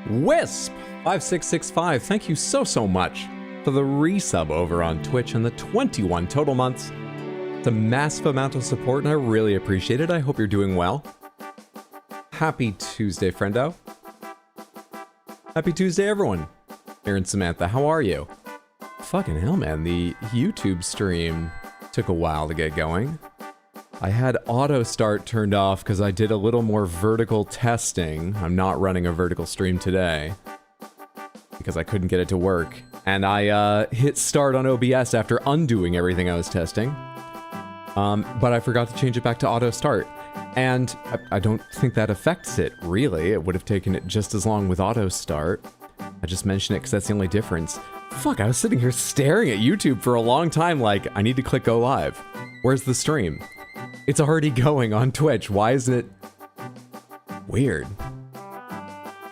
Wisp5665, thank you so much for the resub over on Twitch and the 21 total months. It's a massive amount of support and I really appreciate it. I hope you're doing well. Happy Tuesday, friendo. Happy Tuesday, everyone. Aaron, Samantha, how are you? Fucking hell, man, the YouTube stream took a while to get going. I had auto start turned off because I did a little more vertical testing. I'm not running a vertical stream today because I couldn't get it to work. And I hit start on OBS after undoing everything I was testing. But I forgot to change it back to auto start. And I don't think that affects it, really. It would have taken it just as long with auto start. I just mentioned it because that's the only difference. Fuck, I was sitting here staring at YouTube for a long time like, I need to click go live. Where's the stream? It's already going on Twitch. Why isn't it? Weird.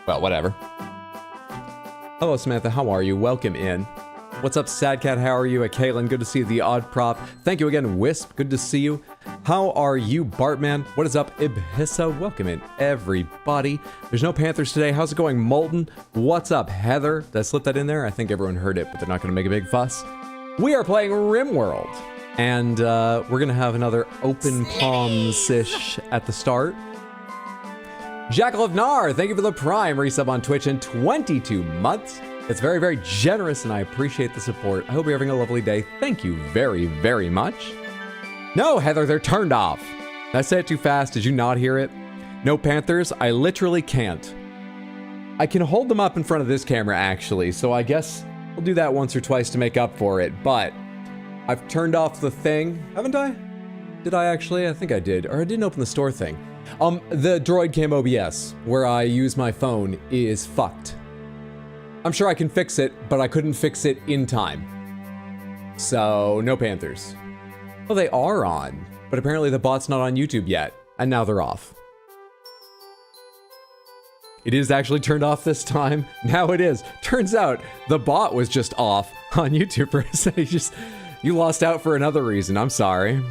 Well, whatever. Hello, Samantha. How are you? Welcome in. What's up, Sadcat? How are you? Kaylin, good to see you. The Odd Prop. Thank you again, Wisp. Good to see you. How are you, Bartman? What is up, Ibhissa? Welcome in, everybody. There's no Panthers today. How's it going, Molten? What's up, Heather? Did I slip that in there? I think everyone heard it, but they're not going to make a big fuss. We are playing Rimworld. And we're gonna have another open palms-ish at the start. Jackal of Nar, thank you for the Prime resub on Twitch in 22 months. It's very, very generous and I appreciate the support. I hope you're having a lovely day. Thank you very, very much. No, Heather, they're turned off. Did I say it too fast? Did you not hear it? No Panthers, I literally can't. I can hold them up in front of this camera actually, so I guess we'll do that once or twice to make up for it, but I've turned off the thing, haven't I? Did I actually? I think I did, or I didn't open the store thing. The Droid Cam OBS, where I use my phone, is fucked. I'm sure I can fix it, but I couldn't fix it in time. So, no Panthers. Well, they are on, but apparently the bot's not on YouTube yet, and now they're off. It is actually turned off this time. Now it is. Turns out, the bot was just off on YouTube for a second. You lost out for another reason, I'm sorry.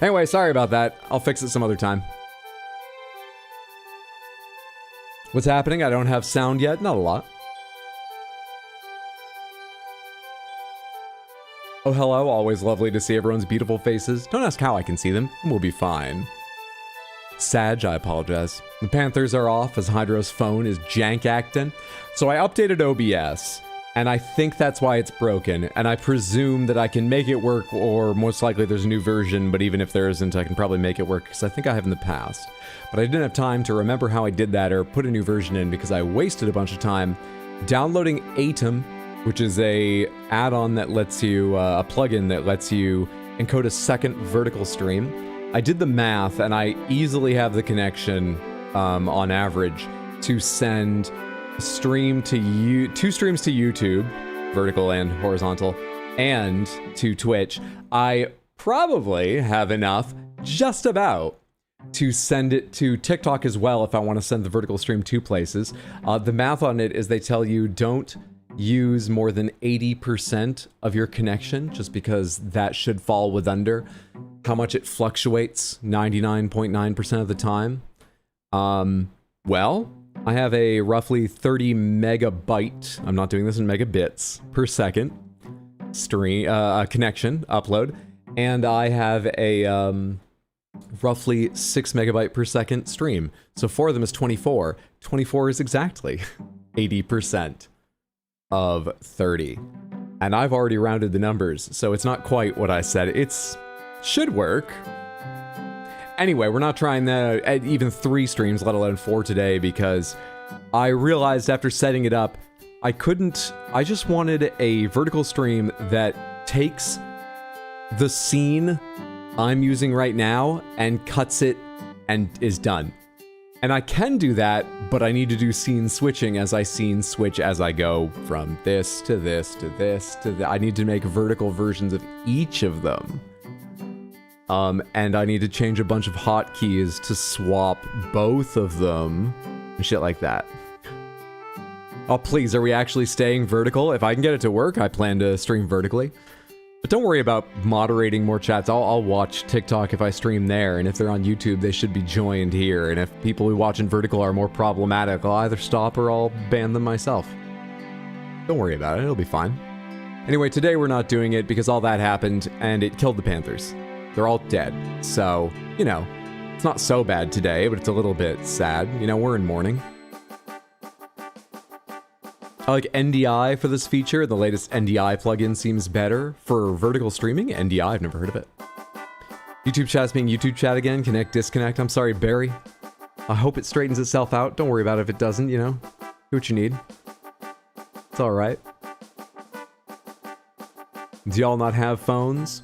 Anyway, sorry about that. I'll fix it some other time. What's happening? I don't have sound yet, not a lot. Oh, hello, always lovely to see everyone's beautiful faces. Don't ask how I can see them, we'll be fine. Sag, I apologize. The Panthers are off as Hydro's phone is jank acting. So I updated OBS. And I think that's why it's broken, and I presume that I can make it work, or most likely there's a new version, but even if there isn't, I can probably make it work, because I think I have in the past. But I didn't have time to remember how I did that, or put a new version in, because I wasted a bunch of time downloading Atom, which is a add-on that lets you, a plugin that lets you encode a second vertical stream. I did the math, and I easily have the connection, on average, to send two streams to YouTube, vertical and horizontal, and to Twitch. I probably have enough, just about, to send it to TikTok as well if I want to send the vertical stream two places. The math on it is they tell you don't use more than 80% of your connection, just because that should fall with under how much it fluctuates 99.9% of the time. Well, I have a roughly 30 megabyte, I'm not doing this in megabits per second, stream, connection, upload, and I have a roughly 6 megabyte per second stream. So 4 of them is 24. 24 is exactly 80% of 30. And I've already rounded the numbers, so it's not quite what I said. It's should work. Anyway, we're not trying that at even 3 streams, let alone 4 today, because I realized after setting it up, I just wanted a vertical stream that takes the scene I'm using right now and cuts it and is done. And I can do that, but I need to do scene switching as I scene switch as I go from this to this to this to that. I need to make vertical versions of each of them. And I need to change a bunch of hotkeys to swap both of them and shit like that. Oh, please, are we actually staying vertical? If I can get it to work, I plan to stream vertically. But don't worry about moderating more chats. I'll watch TikTok if I stream there, and if they're on YouTube, they should be joined here. And if people who watch in vertical are more problematic, I'll either stop or I'll ban them myself. Don't worry about it, it'll be fine. Anyway, today we're not doing it because all that happened, and it killed the Panthers. They're all dead. So, you know, it's not so bad today, but it's a little bit sad. You know, we're in mourning. I like NDI for this feature. The latest NDI plugin seems better. For vertical streaming, NDI, I've never heard of it. YouTube chat's being YouTube chat again. Connect, disconnect. I'm sorry, Barry. I hope it straightens itself out. Don't worry about it if it doesn't, you know. Do what you need. It's alright. Do y'all not have phones?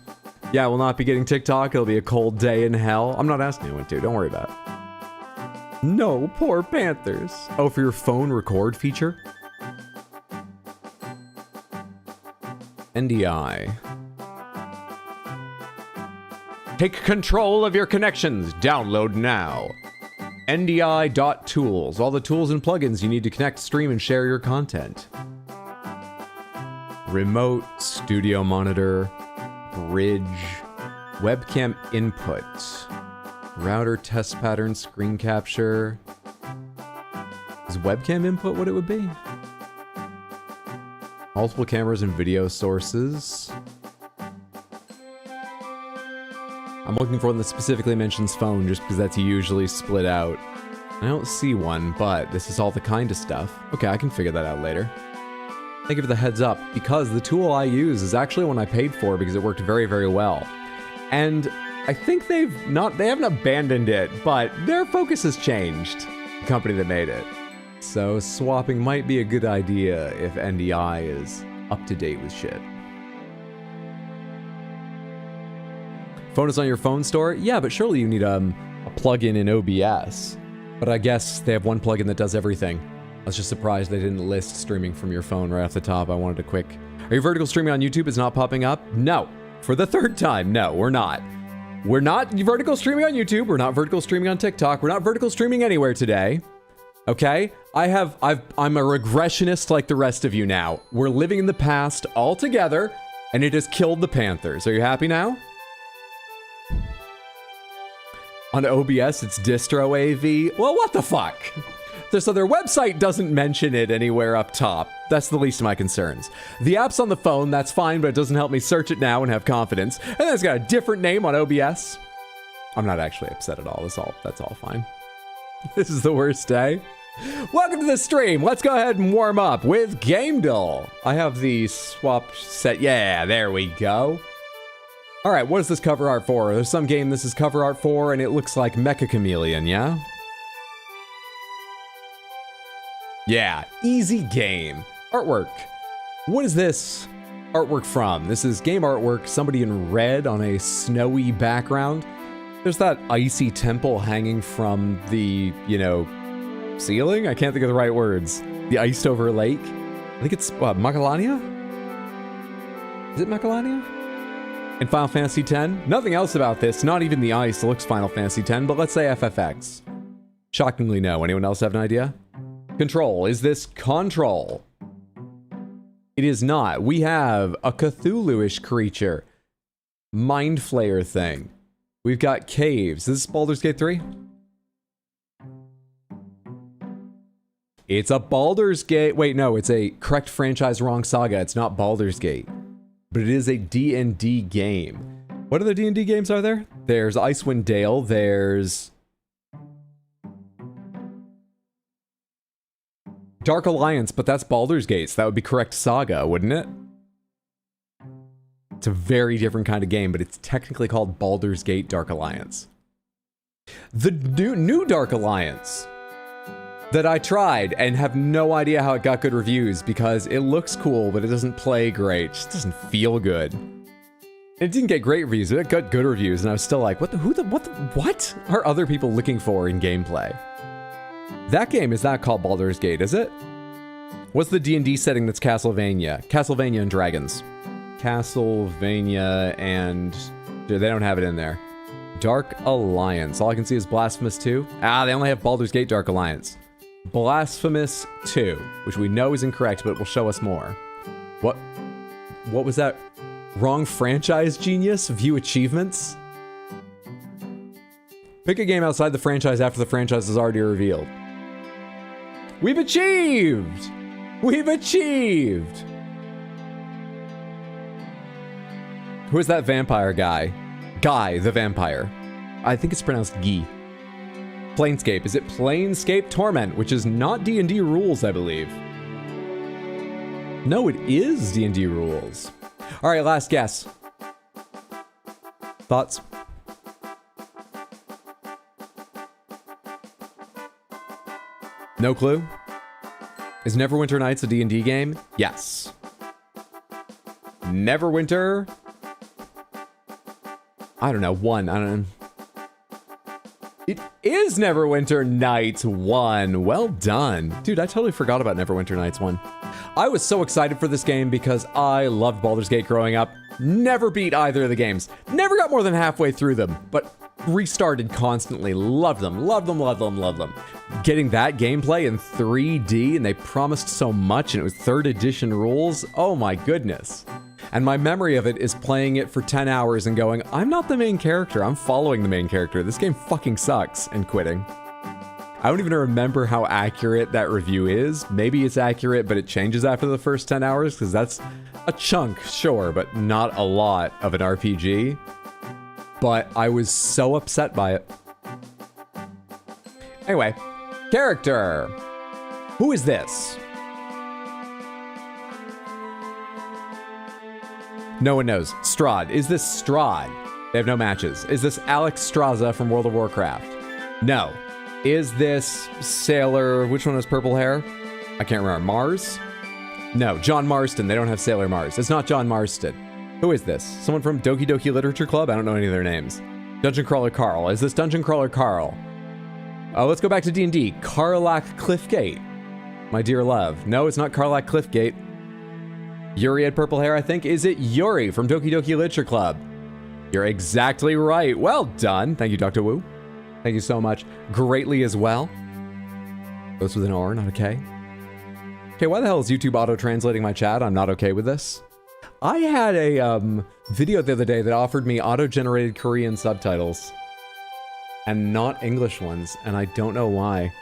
Yeah, we'll not be getting TikTok. It'll be a cold day in hell. I'm not asking anyone to. Don't worry about it. No, poor Panthers. Oh, for your phone record feature? NDI. Take control of your connections. Download now. NDI.tools. All the tools and plugins you need to connect, stream, and share your content. Remote, studio monitor, bridge, webcam input, router test pattern, screen capture. Is webcam input what it would be? Multiple cameras and video sources. I'm looking for one that specifically mentions phone just because that's usually split out. I don't see one, but this is all the kind of stuff. Okay, I can figure that out later. Thank you for the heads up, because the tool I use is actually one I paid for because it worked very, very well. And I think they haven't abandoned it, but their focus has changed, the company that made it. So swapping might be a good idea if NDI is up to date with shit. Phone is on your phone store? Yeah, but surely you need a plugin in OBS. But I guess they have one plugin that does everything. I was just surprised they didn't list streaming from your phone right off the top. I wanted a quick... Are you vertical streaming on YouTube? It's not popping up? No. For the third time, no, we're not. We're not vertical streaming on YouTube. We're not vertical streaming on TikTok. We're not vertical streaming anywhere today. Okay? I'm a regressionist like the rest of you now. We're living in the past all together, and it has killed the Panthers. Are you happy now? On OBS, it's distro AV. Well, what the fuck? So their website doesn't mention it anywhere up top. That's the least of my concerns. The app's on the phone, that's fine, but it doesn't help me search it now and have confidence. And then it's got a different name on OBS. I'm not actually upset at all. That's all fine. This is the worst day. Welcome to the stream. Let's go ahead and warm up with gamedle. I have the swap set. Yeah, there we go. All right, what is this cover art for? There's some game this is cover art for, and it looks like Mecha Chameleon, yeah? Yeah, easy game. Artwork. What is this artwork from? This is game artwork, somebody in red on a snowy background. There's that icy temple hanging from the, you know, ceiling? I can't think of the right words. The iced over lake. I think it's, what, Macalania? Is it Macalania? In Final Fantasy X? Nothing else about this, not even the ice looks Final Fantasy X, but let's say FFX. Shockingly no. Anyone else have an idea? Control. Is this Control? It is not. We have a Cthulhu-ish creature. Mind Flayer thing. We've got caves. Is this Baldur's Gate 3? It's a Baldur's Gate. Wait, no, it's a correct franchise, wrong saga. It's not Baldur's Gate. But it is a D&D game. What other D&D games are there? There's Icewind Dale. There's Dark Alliance, but that's Baldur's Gate, so that would be correct saga, wouldn't it? It's a very different kind of game, but it's technically called Baldur's Gate Dark Alliance. The new Dark Alliance that I tried and have no idea how it got good reviews because it looks cool, but it doesn't play great. It just doesn't feel good. It didn't get great reviews, but it got good reviews, and I was still like, what are other people looking for in gameplay? That game is not called Baldur's Gate, is it? What's the D&D setting that's Castlevania? Castlevania and Dragons. Castlevania and... Dude, they don't have it in there. Dark Alliance. All I can see is Blasphemous 2. Ah, they only have Baldur's Gate Dark Alliance. Blasphemous 2, which we know is incorrect, but will show us more. What was that? Wrong franchise, genius. View achievements. Pick a game outside the franchise after the franchise is already revealed. We've achieved! We've achieved! Who is that vampire guy? Guy, the vampire. I think it's pronounced Guy. Planescape. Is it Planescape Torment, which is not D&D rules, I believe. No, it is D&D rules. All right, last guess. Thoughts? No clue? Is Neverwinter Nights a D&D game? Yes. Neverwinter? I don't know, 1. I don't know. It is Neverwinter Nights 1. Well done. Dude, I totally forgot about Neverwinter Nights 1. I was so excited for this game because I loved Baldur's Gate growing up. Never beat either of the games. Never got more than halfway through them, but restarted constantly. Loved them, loved them, loved them, loved them. Getting that gameplay in 3D, and they promised so much, and it was 3rd edition rules. Oh my goodness. And my memory of it is playing it for 10 hours and going, I'm not the main character, I'm following the main character. This game fucking sucks, and quitting. I don't even remember how accurate that review is. Maybe it's accurate, but it changes after the first 10 hours, because that's a chunk, sure, but not a lot of an RPG. But I was so upset by it. Anyway, character. Who is this? No one knows. Strahd. Is this Strahd? They have no matches. Is this Alex Straza from World of Warcraft? No. Is this Sailor... Which one has purple hair? I can't remember. Mars? No. John Marston. They don't have Sailor Mars. It's not John Marston. Who is this? Someone from Doki Doki Literature Club? I don't know any of their names. Dungeon Crawler Carl. Is this Dungeon Crawler Carl? Let's go back to D&D. Karlach Cliffgate. My dear love. No, it's not Karlach Cliffgate. Yuri had purple hair, I think. Is it Yuri from Doki Doki Literature Club? You're exactly right. Well done. Thank you, Dr. Wu. Thank you so much. Greatly as well. Goes with an R, not a K. Okay, why the hell is YouTube auto-translating my chat? I'm not okay with this. I had a video the other day that offered me auto-generated Korean subtitles. And not English ones, and I don't know why.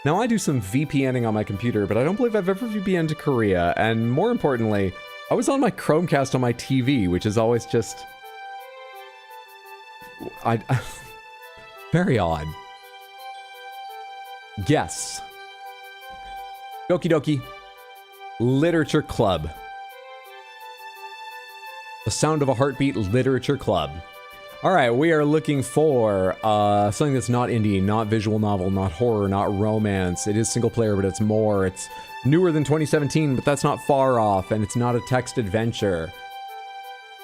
Now, I do some VPNing on my computer, but I don't believe I've ever VPN'd to Korea, and more importantly, I was on my Chromecast on my TV, which is always just... very odd. Guess. Doki Doki Literature Club. The Sound of a Heartbeat Literature Club. Alright, we are looking for something that's not indie, not visual novel, not horror, not romance. It is single player, but it's more. It's newer than 2017, but that's not far off, and it's not a text adventure.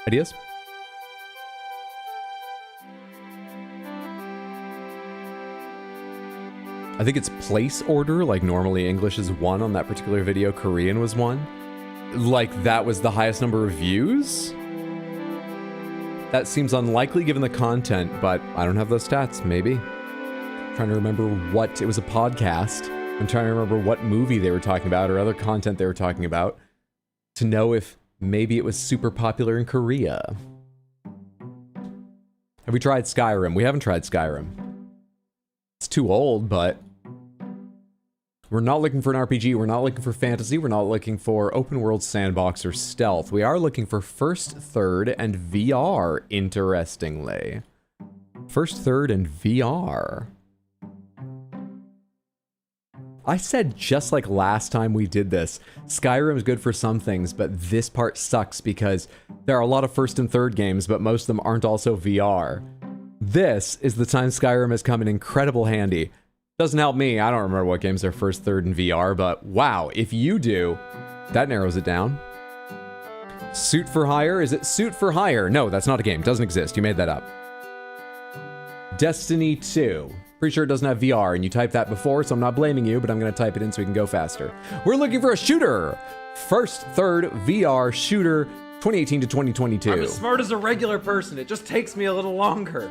Ideas? I think it's place order, like normally English is 1 on that particular video, Korean was 1. Like that was the highest number of views? That seems unlikely given the content, but I don't have those stats, maybe. I'm trying to remember what, it was a podcast. I'm trying to remember what movie they were talking about or other content they were talking about to know if maybe it was super popular in Korea. Have we tried Skyrim? We haven't tried Skyrim. It's too old, but we're not looking for an RPG, we're not looking for fantasy, we're not looking for open world sandbox or stealth. We are looking for first, third, and VR, interestingly. First, third, and VR. I said just like last time we did this, Skyrim's good for some things, but this part sucks because there are a lot of first and third games, but most of them aren't also VR. This is the time Skyrim has come in incredible handy. Doesn't help me, I don't remember what games are first, third, and VR, but wow, if you do, that narrows it down. Suit for Hire? Is it Suit for Hire? No, that's not a game, doesn't exist, you made that up. Destiny 2. Pretty sure it doesn't have VR, and you typed that before, so I'm not blaming you, but I'm gonna type it in so we can go faster. We're looking for a shooter! First, third, VR, shooter, 2018 to 2022. I'm as smart as a regular person, it just takes me a little longer.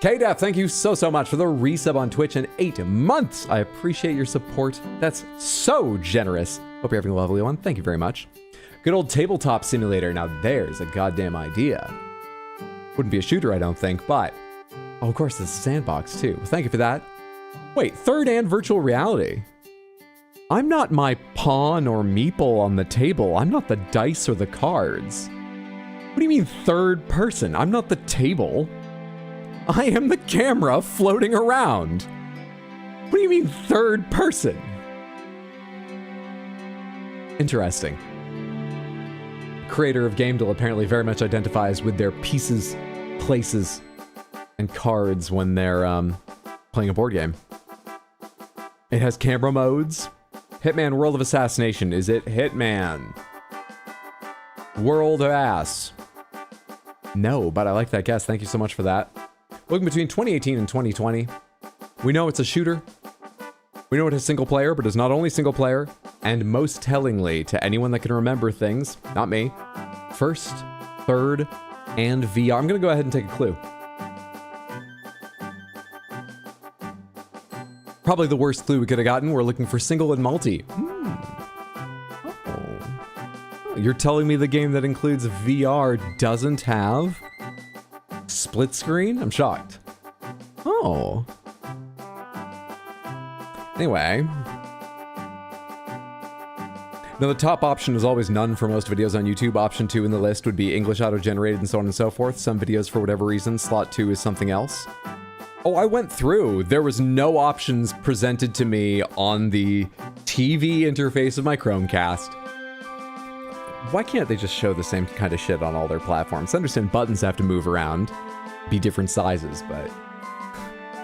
KDF, thank you so much for the resub on Twitch in 8 months. I appreciate your support. That's so generous. Hope you're having a lovely one. Thank you very much. Good old tabletop simulator. Now there's a goddamn idea. Wouldn't be a shooter, I don't think, but... Oh, of course, it's a sandbox, too. Thank you for that. Wait, third and virtual reality. I'm not my pawn or meeple on the table. I'm not the dice or the cards. What do you mean third person? I'm not the table. I am the camera floating around. What do you mean third person? Interesting. Creator of gamedle apparently very much identifies with their pieces, places, and cards when they're playing a board game. It has camera modes. Hitman World of Assassination. Is it Hitman? World of Ass. No, but I like that guess. Thank you so much for that. Looking between 2018 and 2020. We know it's a shooter. We know it has single player, but it's not only single player. And most tellingly, to anyone that can remember things, not me, first, third, and VR. I'm going to go ahead and take a clue. Probably the worst clue we could have gotten. We're looking for single and multi. Oh. You're telling me the game that includes VR doesn't have split screen? I'm shocked. Oh. Anyway. Now the top option is always none for most videos on YouTube. Option 2 in the list would be English auto-generated and so on and so forth. Some videos, for whatever reason, slot 2 is something else. Oh, I went through. There was no options presented to me on the TV interface of my Chromecast. Why can't they just show the same kind of shit on all their platforms? I understand buttons have to move around, be different sizes, but...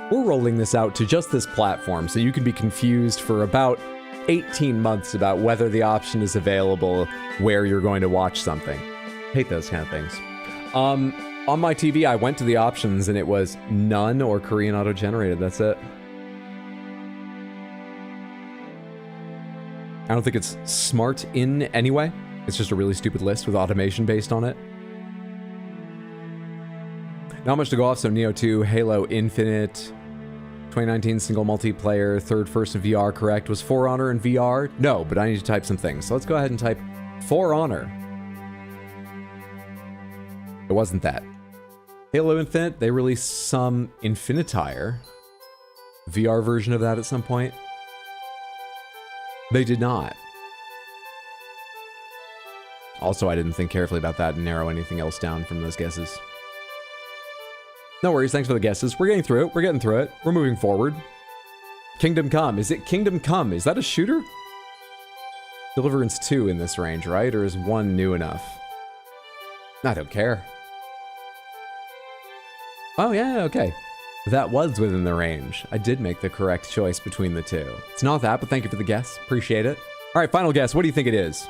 We're rolling this out to just this platform, so you can be confused for about 18 months about whether the option is available where you're going to watch something. Hate those kind of things. On my TV, I went to the options and it was none or Korean auto-generated. That's it. I don't think it's smart in any way. It's just a really stupid list with automation based on it. Not much to go off, so Neo 2, Halo Infinite, 2019 single multiplayer, third person VR, correct. Was For Honor in VR? No, but I need to type some things. So let's go ahead and type For Honor. It wasn't that. Halo Infinite, they released some Infinitire VR version of that at some point. They did not. Also, I didn't think carefully about that and narrow anything else down from those guesses. No worries, thanks for the guesses. We're getting through it. We're getting through it. We're moving forward. Kingdom Come. Is it Kingdom Come? Is that a shooter? Deliverance 2 in this range, right? Or is 1 new enough? I don't care. Oh, yeah, okay. That was within the range. I did make the correct choice between the two. It's not that, but thank you for the guess. Appreciate it. All right, final guess. What do you think it is?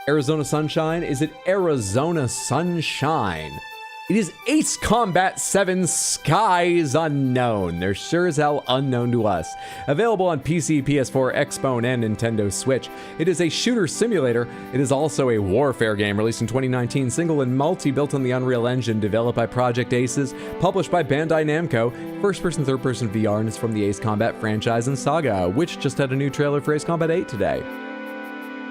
Arizona Sunshine? Is it Arizona Sunshine? It is Ace Combat 7 Skies Unknown. They're sure as hell unknown to us. Available on PC, PS4, Xbone, and Nintendo Switch. It is a shooter simulator. It is also a warfare game released in 2019, single and multi, built on the Unreal Engine, developed by Project Aces, published by Bandai Namco, first-person, third-person VR, and is from the Ace Combat franchise and saga, which just had a new trailer for Ace Combat 8 today.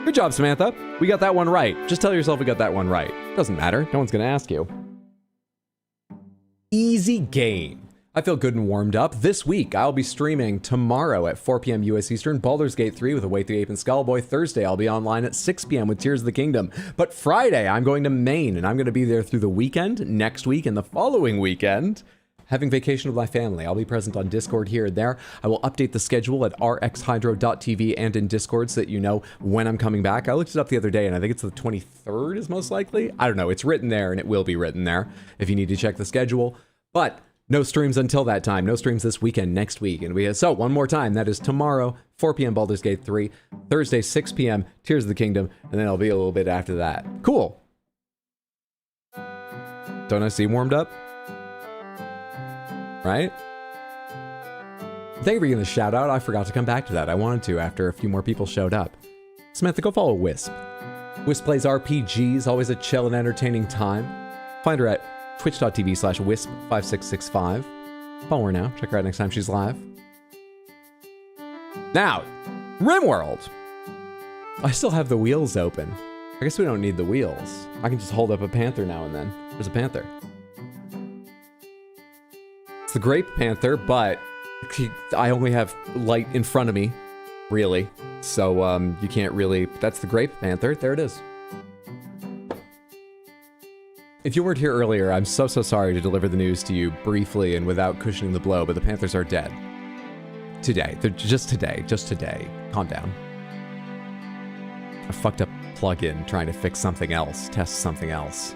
Good job, Samantha. We got that one right. Just tell yourself we got that one right. Doesn't matter. No one's gonna ask you. Easy game. I feel good and warmed up. This week, I'll be streaming tomorrow at 4 p.m. US Eastern, Baldur's Gate 3 with A Way Through Ape and Skullboy. Thursday, I'll be online at 6 p.m. with Tears of the Kingdom. But Friday, I'm going to Maine, and I'm going to be there through the weekend, next week, and the following weekend, having vacation with my family. I'll be present on Discord here and there. I will update the schedule at rxhydro.tv and in Discord so that you know when I'm coming back. I looked it up the other day, and I think it's the 23rd is most likely. I don't know. It's written there, and it will be written there if you need to check the schedule. But no streams until that time. No streams this weekend, next week. And so one more time, that is tomorrow, 4 p.m. Baldur's Gate 3, Thursday, 6 p.m. Tears of the Kingdom, and then I'll be a little bit after that. Cool. Don't I seem warmed up? Right? Thank you for giving the shout out. I forgot to come back to that. I wanted to after a few more people showed up. Samantha, go follow Wisp. Wisp plays RPGs, always a chill and entertaining time. Find her at twitch.tv/wisp5665. Follow her now. Check her out next time she's live. Now, Rimworld. I still have the wheels open. I guess we don't need the wheels. I can just hold up a panther now and then. There's a panther. It's the grape panther, but I only have light in front of me, really. So you can't really... That's the grape panther. There it is. If you weren't here earlier, I'm so sorry to deliver the news to you briefly and without cushioning the blow, but the panthers are dead. Today. They're just today. Just today. Calm down. I fucked up plug-in trying to fix something else, test something else.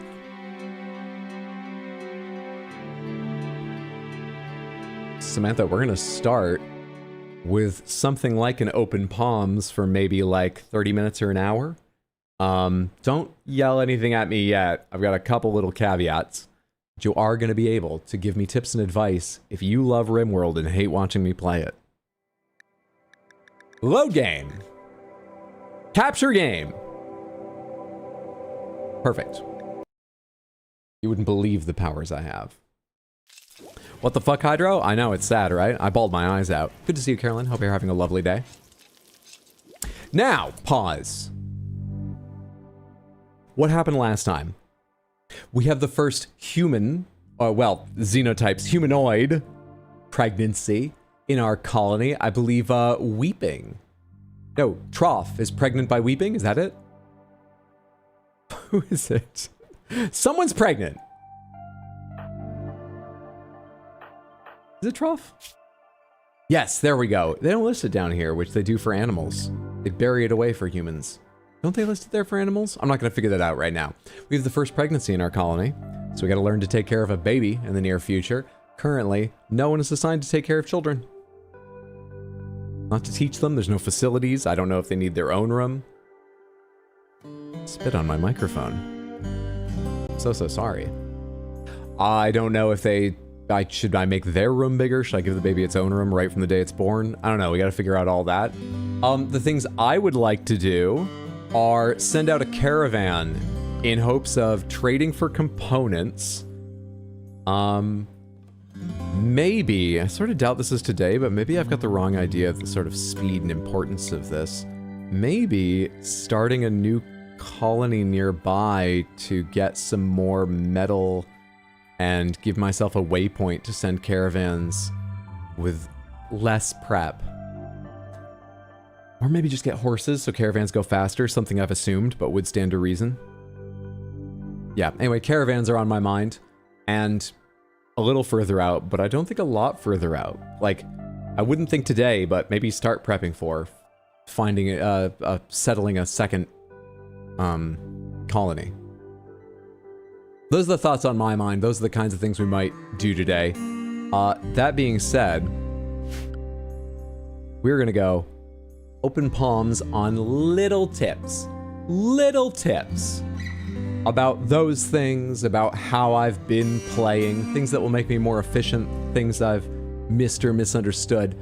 Samantha, we're gonna start with something like an open palms for maybe like 30 minutes or an hour. Don't yell anything at me yet. I've got a couple little caveats. But you are going to be able to give me tips and advice if you love Rimworld and hate watching me play it. Load game. Capture game. Perfect. You wouldn't believe the powers I have. What the fuck, Hydro? I know, it's sad, right? I bawled my eyes out. Good to see you, Carolyn. Hope you're having a lovely day. Now, pause. What happened last time? We have the first human, well, xenotypes, humanoid pregnancy in our colony. I believe Weeping. No, Trough is pregnant by Weeping. Is that it? Who is it? Someone's pregnant. Is it Trough? Yes, there we go. They don't list it down here, which they do for animals. They bury it away for humans. Don't they list it there for animals? I'm not going to figure that out right now. We have the first pregnancy in our colony, so we got to learn to take care of a baby in the near future. Currently, no one is assigned to take care of children. Not to teach them, there's no facilities. I don't know if they need their own room. Spit on my microphone. So sorry. I don't know if should I make their room bigger? Should I give the baby its own room right from the day it's born? I don't know, we got to figure out all that. The things I would like to do are send out a caravan in hopes of trading for components. Maybe, I sort of doubt this is today, but maybe I've got the wrong idea of the sort of speed and importance of this. Maybe starting a new colony nearby to get some more metal and give myself a waypoint to send caravans with less prep. Or maybe just get horses so caravans go faster, something I've assumed, but would stand to reason. Yeah, anyway, caravans are on my mind, and a little further out, but I don't think a lot further out. Like, I wouldn't think today, but maybe start prepping for finding, settling a second, colony. Those are the thoughts on my mind. Those are the kinds of things we might do today. That being said, we're gonna go open palms on little tips about those things, about how I've been playing, things that will make me more efficient, things I've missed or misunderstood.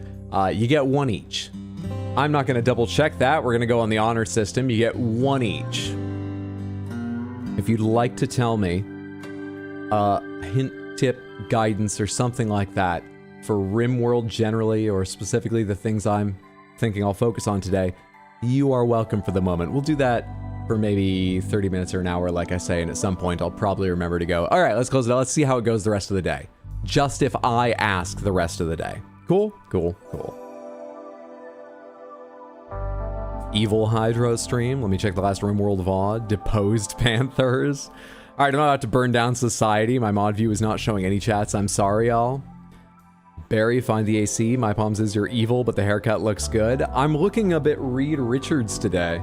You get one each. I'm not gonna double check that. We're gonna go on the honor system. You get one each. If you'd like to tell me hint, tip, guidance, or something like that for Rimworld generally, or specifically the things I'm thinking I'll focus on today, you are welcome for the moment. We'll do that for maybe 30 minutes or an hour, like I say, and at some point I'll probably remember to go, all right, let's close it out. Let's see how it goes the rest of the day. Just if I ask the rest of the day. Cool? Cool, cool. Evil Hydro stream. Let me check the last Rimworld VOD. Deposed Panthers. All right, I'm about to burn down society. My mod view is not showing any chats. I'm sorry, y'all. Barry, find the AC. My palms is you're evil, but the haircut looks good. I'm looking a bit Reed Richards today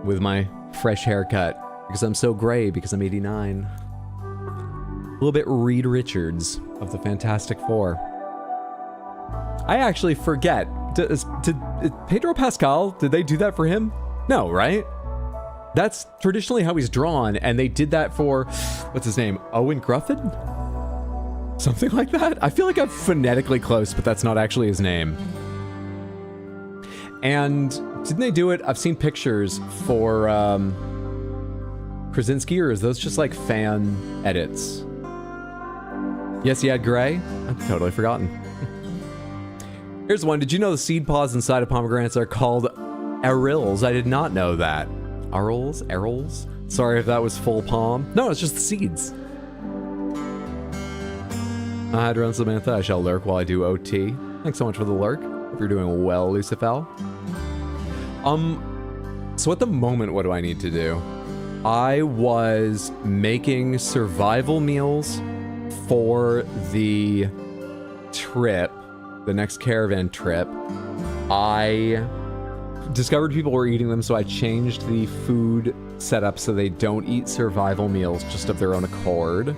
with my fresh haircut because I'm so gray because I'm 89. A little bit Reed Richards of the Fantastic Four. I actually forget. Did Pedro Pascal, did they do that for him? No, right? That's traditionally how he's drawn, and they did that for, what's his name, Owen Gruffin? Something like that? I feel like I'm phonetically close, but that's not actually his name. And didn't they do it? I've seen pictures for Krasinski, or is those just like fan edits? Yes, he had gray? I've totally forgotten. Here's one. Did you know the seed pods inside of pomegranates are called arils? I did not know that. Arrels? Sorry if that was full palm. No, it's just the seeds. Hi, Drone Samantha. I shall lurk while I do OT. Thanks so much for the lurk. Hope you're doing well, Lucifel. So at the moment, what do I need to do? I was making survival meals for the trip, the next caravan trip. I discovered people were eating them, so I changed the food setup so they don't eat survival meals just of their own accord.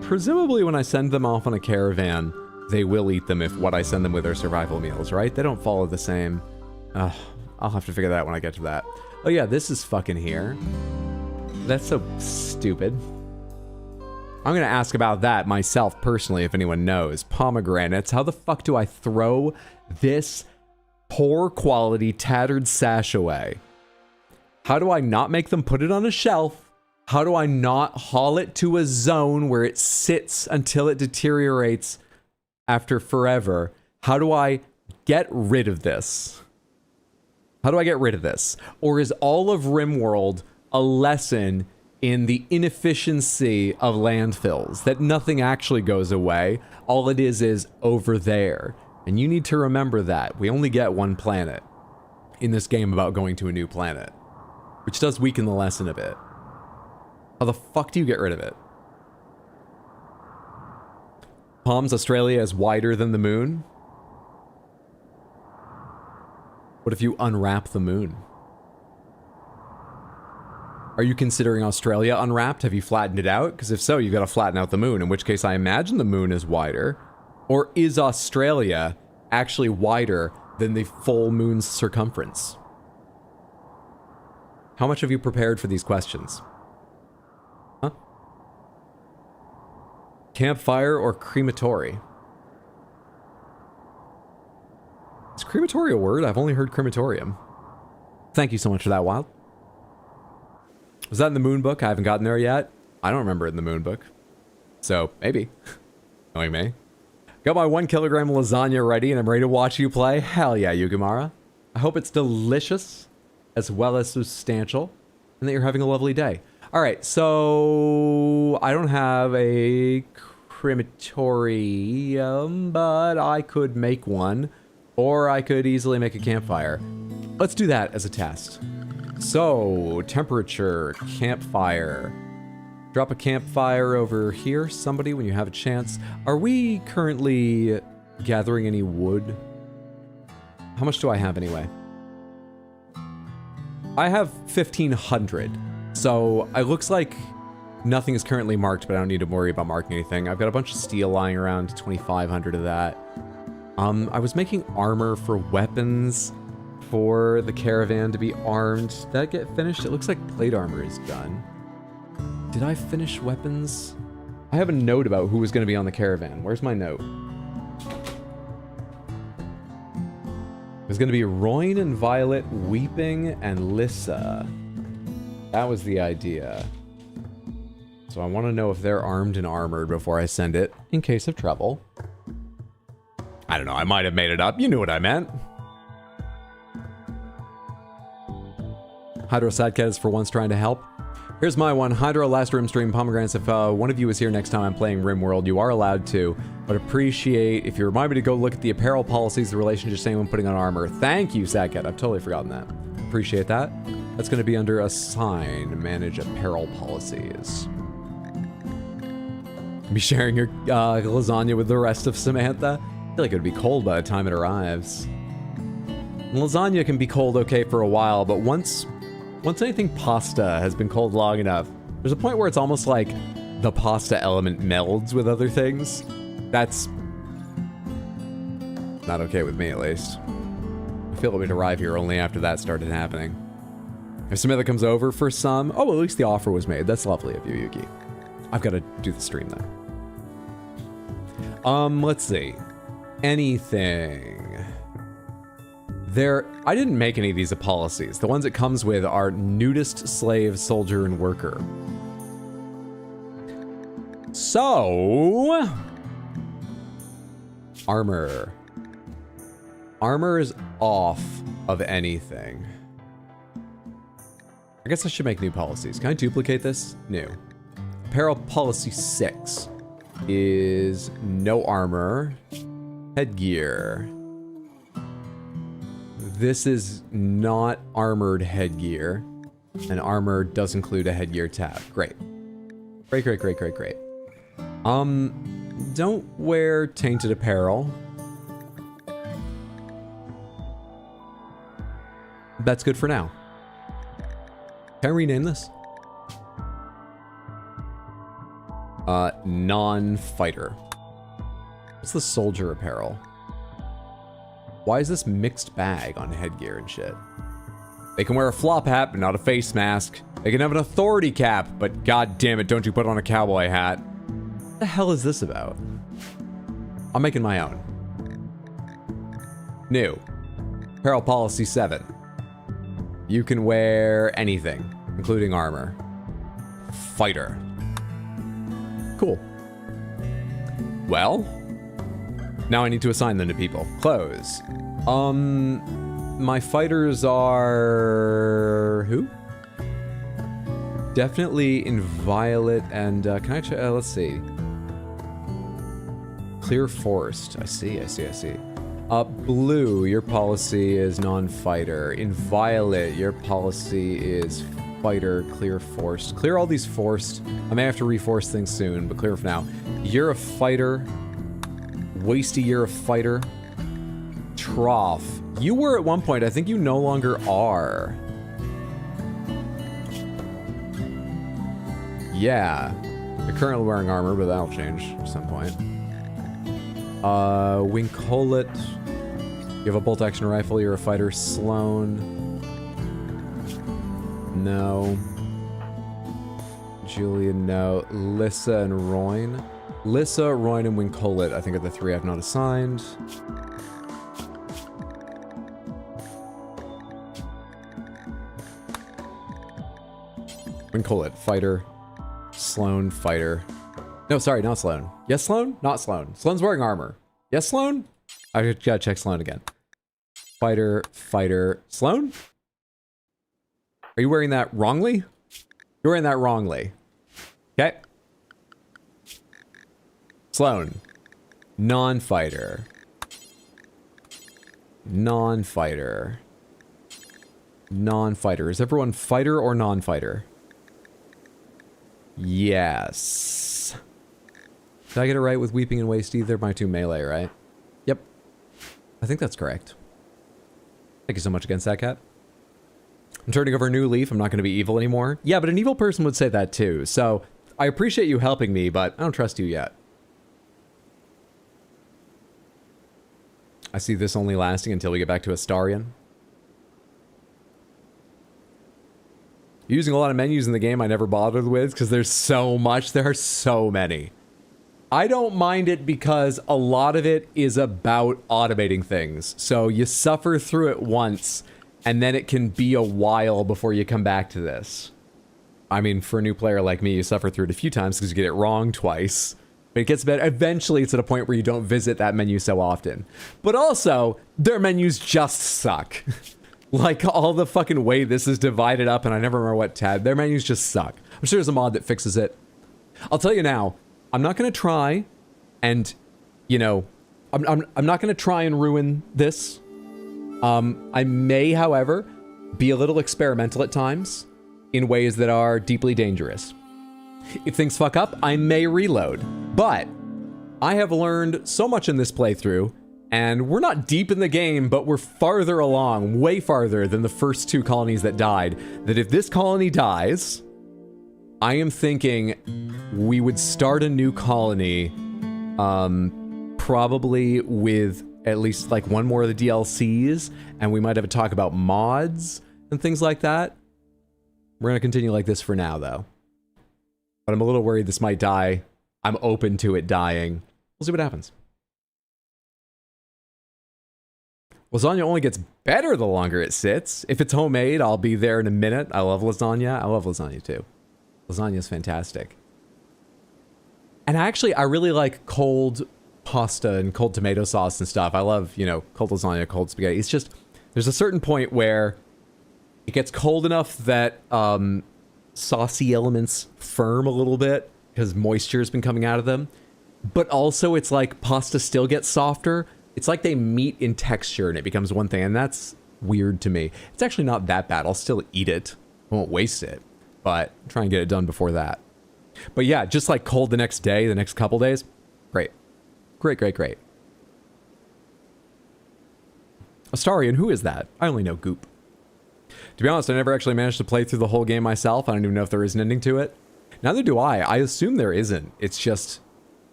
Presumably when I send them off on a caravan, they will eat them if what I send them with are survival meals, right? They don't follow the same. I'll have to figure that out when I get to that. Oh yeah, this is fucking here. That's so stupid. I'm gonna ask about that myself personally if anyone knows. Pomegranates, how the fuck do I throw this poor quality tattered sash away? How do I not make them put it on a shelf? How do I not haul it to a zone where it sits until it deteriorates after forever? How do I get rid of this? How do I get rid of this? Or is all of Rimworld a lesson in the inefficiency of landfills? That nothing actually goes away. All it is over there. And you need to remember that. We only get one planet in this game about going to a new planet. Which does weaken the lesson a bit. How the fuck do you get rid of it? Palms, Australia is wider than the moon? What if you unwrap the moon? Are you considering Australia unwrapped? Have you flattened it out? Because if so, you've got to flatten out the moon, in which case I imagine the moon is wider. Or is Australia actually wider than the full moon's circumference? How much have you prepared for these questions? Huh? Campfire or crematory? Is crematory a word? I've only heard crematorium. Thank you so much for that, Wild. Was that in the moon book? I haven't gotten there yet. I don't remember it in the moon book. So, maybe. Knowing me. Got my 1 kilogram lasagna ready and I'm ready to watch you play. Hell yeah, Yugamara. I hope it's delicious as well as substantial and that you're having a lovely day. All right, so I don't have a crematorium, but I could make one. Or I could easily make a campfire. Let's do that as a test. So, temperature, campfire. Drop a campfire over here, somebody, when you have a chance. Are we currently gathering any wood? How much do I have anyway? I have 1,500. So, it looks like nothing is currently marked, but I don't need to worry about marking anything. I've got a bunch of steel lying around, 2,500 of that. I was making armor for weapons for the caravan to be armed. Did that get finished? It looks like plate armor is done. Did I finish weapons? I have a note about who was going to be on the caravan. Where's my note? It was going to be Royne and Violet, Weeping, and Lissa. That was the idea. So I want to know if they're armed and armored before I send it, in case of trouble. I don't know, I might have made it up. You knew what I meant. Hydro Sadcat is for once trying to help. Here's my one. Hydro, last room stream, Pomegranates. If one of you is here next time I'm playing Rimworld, you are allowed to, but appreciate if you remind me to go look at the apparel policies, the relationship to anyone putting on armor. Thank you, Sadcat. I've totally forgotten that. Appreciate that. That's going to be under assign, manage apparel policies. Be sharing your lasagna with the rest of Samantha. I feel like it would be cold by the time it arrives. Lasagna can be cold okay for a while, but once anything pasta has been cold long enough, there's a point where it's almost like the pasta element melds with other things. That's not okay with me, at least. I feel it would arrive here only after that started happening. If Samantha comes over for some... Oh, at least the offer was made. That's lovely of you, Yuki. I've got to do the stream, though. Let's see. Anything. I didn't make any of these policies. The ones it comes with are nudist, slave, soldier, and worker. So... Armor. Armor is off of anything. I guess I should make new policies. Can I duplicate this? New. Apparel policy 6 is no armor, headgear. This is not armored headgear, and armor does include a headgear tab. Great. Great, great, great, great, great. Don't wear tainted apparel. That's good for now. Can I rename this? Non-fighter. What's the soldier apparel? Why is this mixed bag on headgear and shit? They can wear a flop hat, but not a face mask. They can have an authority cap, but god damn it, don't you put on a cowboy hat. What the hell is this about? I'm making my own. New. Apparel policy 7. You can wear anything, including armor. Fighter. Cool. Well, now I need to assign them to people. Clothes. My fighters are... who? Definitely Inviolate and, can I check? Let's see. Clear Forest. I see. Blue, your policy is non-fighter. Inviolate, your policy is fighter. Clear Forced. Clear all these forced. I may have to reforce things soon, but clear for now. You're a fighter. Wasty, you're a fighter. Trough. You were at one point. I think you no longer are. Yeah. You're currently wearing armor, but that'll change at some point. Wincolet. You have a bolt action rifle. You're a fighter. Sloan. No. Julian, no. Lissa and Royne. Lissa, Royne, and Wincolet, I think, are the 3 I've not assigned. Wincolet, fighter. Sloan, fighter. No, sorry, not Sloan. Yes, Sloan? Not Sloan. Sloan's wearing armor. Yes, Sloan? I gotta check Sloan again. Fighter, fighter. Sloan? Are you wearing that wrongly? You're wearing that wrongly. Okay. Sloan. Non-fighter. Non-fighter. Non-fighter. Is everyone fighter or non-fighter? Yes. Did I get it right with Weeping and Wasty? They're my 2 melee, right? Yep. I think that's correct. Thank you so much again, Satcat. I'm turning over a new leaf. I'm not going to be evil anymore. Yeah, but an evil person would say that too. So I appreciate you helping me, but I don't trust you yet. I see this only lasting until we get back to Astarion. Using a lot of menus in the game I never bothered with because there's so much. There are so many. I don't mind it because a lot of it is about automating things. So you suffer through it once, and then it can be a while before you come back to this. I mean, for a new player like me, you suffer through it a few times because you get it wrong twice. But it gets better. Eventually, it's at a point where you don't visit that menu so often. But also, their menus just suck. Like, all the fucking way this is divided up, and I never remember what tab. Their menus just suck. I'm sure there's a mod that fixes it. I'll tell you now, I'm not going to try and, you know, I'm not going to try and ruin this. I may, however, be a little experimental at times in ways that are deeply dangerous. If things fuck up, I may reload. But I have learned so much in this playthrough, and we're not deep in the game, but we're farther along, way farther than the first 2 colonies that died, that if this colony dies, I am thinking we would start a new colony, probably with at least like 1 more of the DLCs, and we might have a talk about mods and things like that. We're going to continue like this for now, though. But I'm a little worried this might die. I'm open to it dying. We'll see what happens. Lasagna only gets better the longer it sits. If it's homemade, I'll be there in a minute. I love lasagna. I love lasagna too. Lasagna is fantastic. And actually, I really like cold pasta and cold tomato sauce and stuff. I love, you know, cold lasagna, cold spaghetti. It's just, there's a certain point where It gets cold enough that saucy elements firm a little bit because moisture has been coming out of them. But also it's like pasta still gets softer. It's like they meet in texture and it becomes one thing. And that's weird to me. It's actually not that bad. I'll still eat it. I won't waste it. But try and get it done before that. But yeah, just like cold the next day, the next couple days. Great. Great, great, great. Astarian, who is that? I only know Goop. To be honest, I never actually managed to play through the whole game myself. I don't even know if there is an ending to it. Neither do I. I assume there isn't. It's just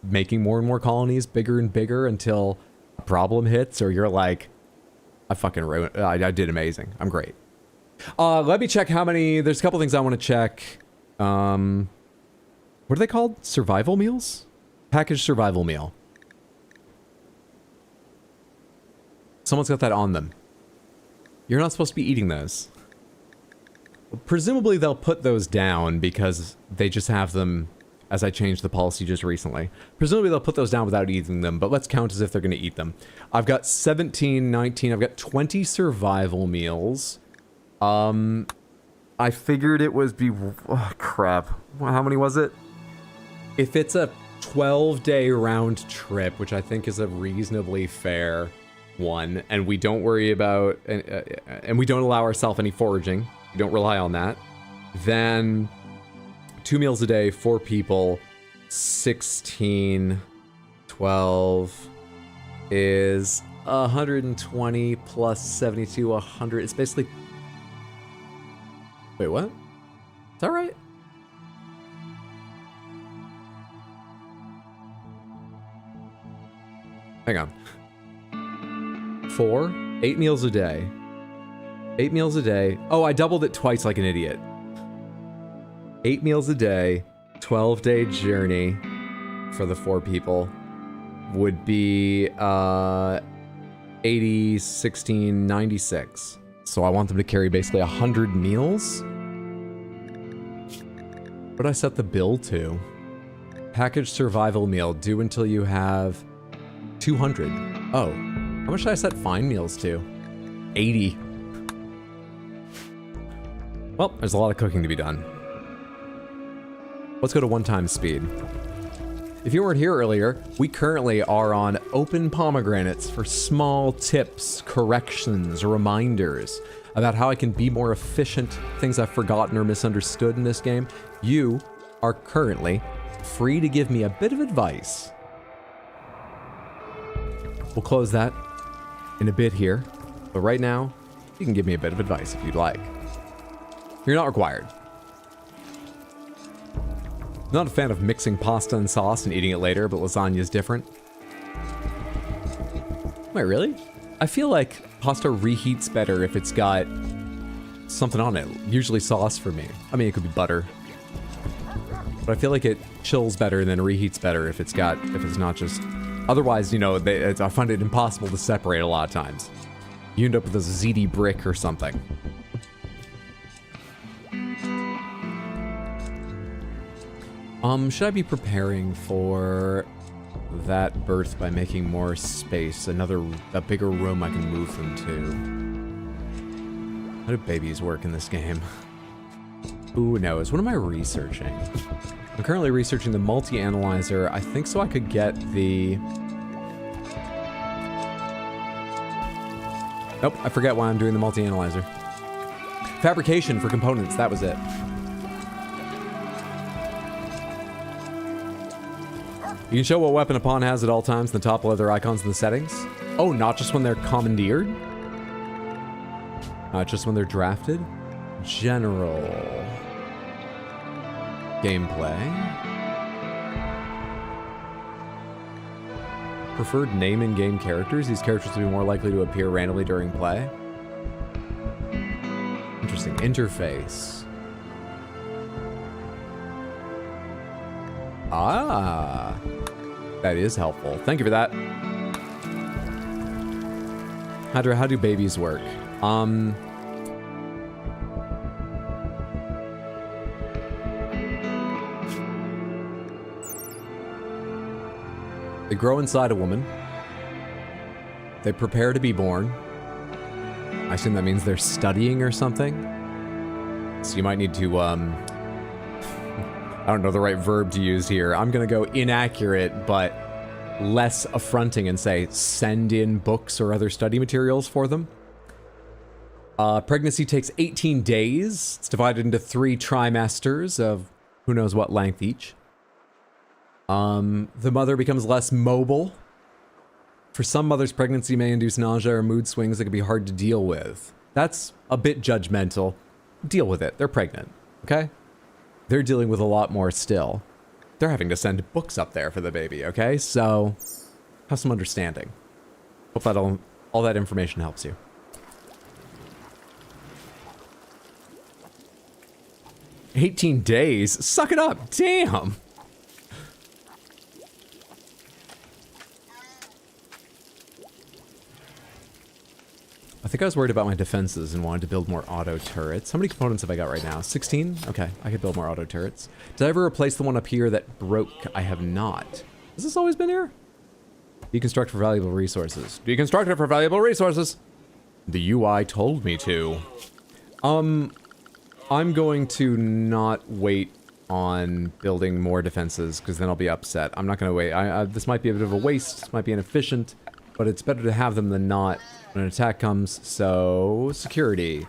making more and more colonies bigger and bigger until a problem hits or you're like, I fucking ruined. I did amazing. I'm great. Let me check how many. There's a couple things I want to check. What are they called? Survival meals? Packaged survival meal. Someone's got that on them. You're not supposed to be eating those. Presumably they'll put those down because they just have them, as I changed the policy just recently. Presumably they'll put those down without eating them, but let's count as if they're going to eat them. I've got 17, 19, I've got 20 survival meals. I figured it was oh, crap. How many was it? If it's a 12-day round trip, which I think is a reasonably fair one, and we don't worry about, and we don't allow ourselves any foraging, we don't rely on that, then 2 meals a day, 4 people, 16, 12 is 120 plus 72, 100. It's basically... Wait, what? Is that right? Hang on. 8 meals a day. 8 meals a day. Oh, I doubled it twice like an idiot. 8 meals a day, 12-day journey for the 4 people would be 80, 16, 96. So I want them to carry basically 100 meals. What did I set the bill to? Packaged survival meal due until you have 200. Oh. How much should I set fine meals to? 80. Well, there's a lot of cooking to be done. Let's go to 1x speed. If you weren't here earlier, we currently are on open pomegranates for small tips, corrections, reminders about how I can be more efficient, things I've forgotten or misunderstood in this game. You are currently free to give me a bit of advice. We'll close that in a bit here, but right now, you can give me a bit of advice if you'd like. You're not required. Not a fan of mixing pasta and sauce and eating it later, but lasagna is different. Wait, really? I feel like pasta reheats better if it's got something on it, usually sauce for me. I mean, it could be butter. But I feel like it chills better and then reheats better if it's not just... Otherwise, you know, I find it impossible to separate a lot of times. You end up with a ziti brick or something. Should I be preparing for that birth by making more space? A bigger room I can move them to. How do babies work in this game? Who knows? What am I researching? I'm currently researching the multi-analyzer. I think so I could get the... Nope, I forget why I'm doing the multi-analyzer. Fabrication for components, that was it. You can show what weapon a pawn has at all times in the top leather icons in the settings. Oh, not just when they're commandeered? Not just when they're drafted? General... Gameplay. Preferred name in-game characters. These characters will be more likely to appear randomly during play. Interesting. Interface. Ah. That is helpful. Thank you for that. How do babies work? They grow inside a woman. They prepare to be born. I assume that means they're studying or something. So you might need to, I don't know the right verb to use here. I'm gonna go inaccurate, but less affronting and say send in books or other study materials for them. Pregnancy takes 18 days. It's divided into 3 trimesters of who knows what length each. The mother becomes less mobile. For some mothers, pregnancy may induce nausea or mood swings that can be hard to deal with. That's a bit judgmental. Deal with it. They're pregnant, okay? They're dealing with a lot more still. They're having to send books up there for the baby, okay? So, have some understanding. Hope that all that information helps you. "18 days? Suck it up! Damn! I think I was worried about my defenses and wanted to build more auto turrets. How many components have I got right now? 16? Okay, I could build more auto turrets. Did I ever replace the one up here that broke? I have not. Has this always been here? Deconstruct for valuable resources. Deconstruct it for valuable resources! The UI told me to. I'm going to not wait on building more defenses, because then I'll be upset. I'm not going to wait. This might be a bit of a waste. This might be inefficient, but it's better to have them than not when an attack comes. So, security.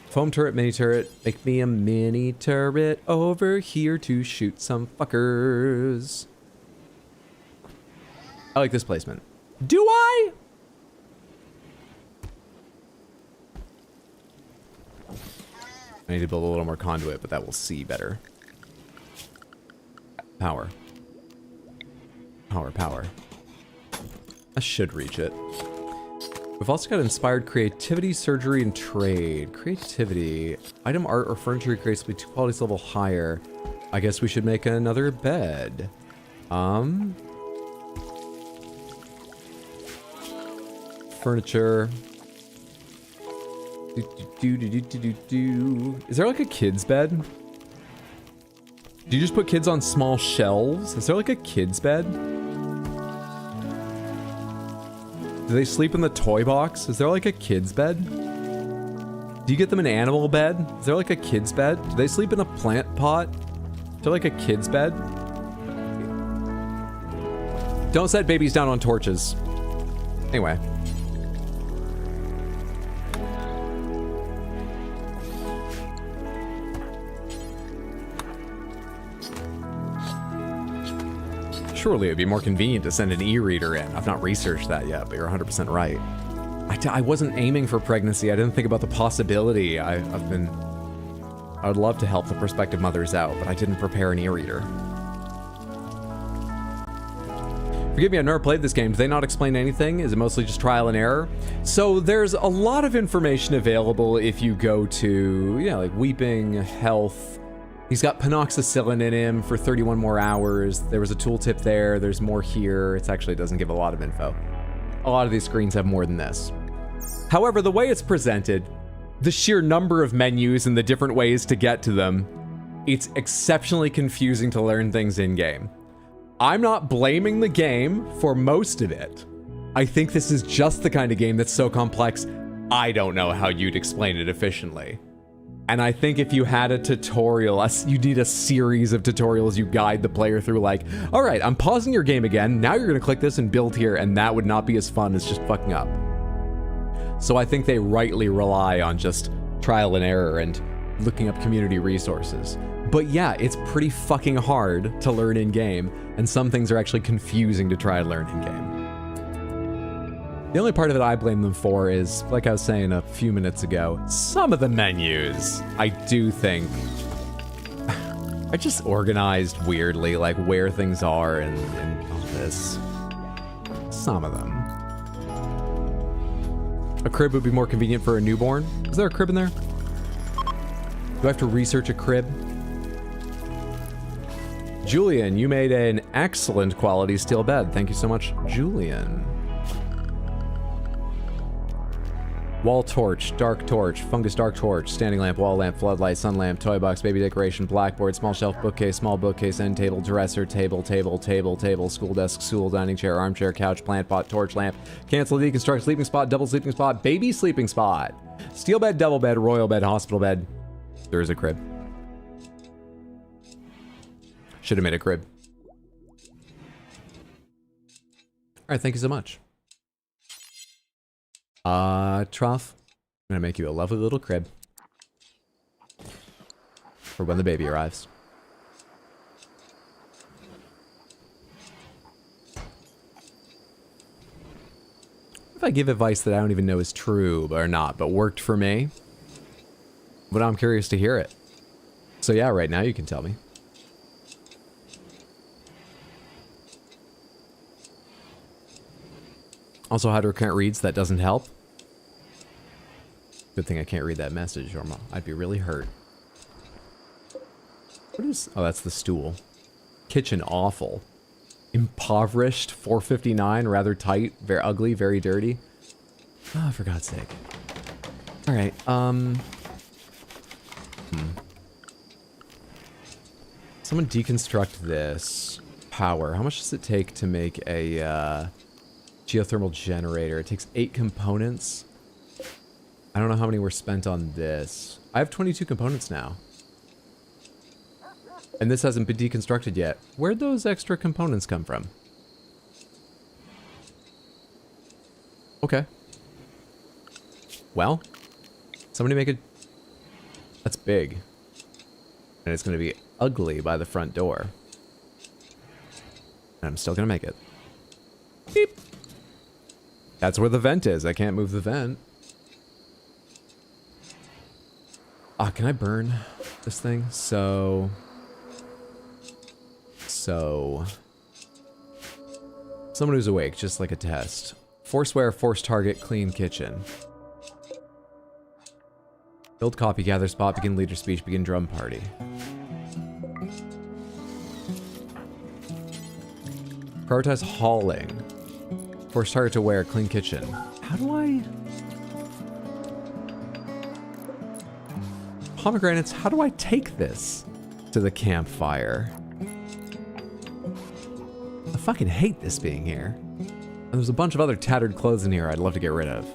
Foam turret, mini turret. Make me a mini turret over here to shoot some fuckers. I like this placement. Do I? I need to build a little more conduit, but that will see better. Power. Power, power. I should reach it. We've also got inspired creativity, surgery, and trade. Creativity. Item, art, or furniture creates will be 2 qualities level higher. I guess we should make another bed. Furniture. Is there like a kid's bed? Do you just put kids on small shelves? Is there like a kid's bed? Do they sleep in the toy box? Is there like a kid's bed? Do you get them an animal bed? Is there like a kid's bed? Do they sleep in a plant pot? Is there like a kid's bed? Don't set babies down on torches. Anyway. Surely it'd be more convenient to send an e-reader in. I've not researched that yet, but you're 100% right. I wasn't aiming for pregnancy. I didn't think about the possibility. I would love to help the prospective mothers out, but I didn't prepare an e-reader. Forgive me, I've never played this game. Do they not explain anything? Is it mostly just trial and error? So there's a lot of information available if you go to, like Weeping, Health. He's got panoxycillin in him for 31 more hours. There was a tooltip there. There's more here. It actually doesn't give a lot of info. A lot of these screens have more than this. However, the way it's presented, the sheer number of menus and the different ways to get to them, it's exceptionally confusing to learn things in-game. I'm not blaming the game for most of it. I think this is just the kind of game that's so complex, I don't know how you'd explain it efficiently. And I think if you had a tutorial, you need a series of tutorials you guide the player through, like, all right, I'm pausing your game again. Now you're going to click this and build here, and that would not be as fun as just fucking up. So I think they rightly rely on just trial and error and looking up community resources. But yeah, it's pretty fucking hard to learn in-game, and some things are actually confusing to try and learn in-game. The only part of it I blame them for is, like I was saying a few minutes ago, some of the menus, I do think, are just organized weirdly, like where things are and all this. Some of them. A crib would be more convenient for a newborn. Is there a crib in there? Do I have to research a crib? Julian, you made an excellent quality steel bed. Thank you so much, Julian. Wall torch, dark torch, fungus dark torch, standing lamp, wall lamp, floodlight, sun lamp, toy box, baby decoration, blackboard, small shelf, bookcase, small bookcase, end table, dresser, table, school desk, stool, dining chair, armchair, couch, plant pot, torch lamp, cancel, deconstruct, sleeping spot, double sleeping spot, baby sleeping spot, steel bed, double bed, royal bed, hospital bed. There is a crib. Should have made a crib. All right, thank you so much. Trough, I'm gonna make you a lovely little crib for when the baby arrives. If I give advice that I don't even know is true or not, but worked for me, but I'm curious to hear it. So yeah, right now you can tell me. Also, hydrocurrent reads, that doesn't help. Good thing I can't read that message, or I'd be really hurt. What is... Oh, that's the stool. Kitchen awful. Impoverished, 459, rather tight, very ugly, very dirty. Oh, for God's sake. Alright, Someone deconstruct this. Power. How much does it take to make a, geothermal generator? It takes 8 components. I don't know how many were spent on this. I have 22 components now. And this hasn't been deconstructed yet. Where'd those extra components come from? Okay. Well, somebody make a... That's big. And it's going to be ugly by the front door. And I'm still going to make it. Beep. That's where the vent is. I can't move the vent. Ah, can I burn this thing? So... Someone who's awake, just like a test. Forceware, force target, clean kitchen. Build copy, gather spot, begin leader speech, begin drum party. Prioritize hauling. Force target to wear, clean kitchen. How do I... Pomegranates, how do I take this to the campfire? I fucking hate this being here. And there's a bunch of other tattered clothes in here I'd love to get rid of.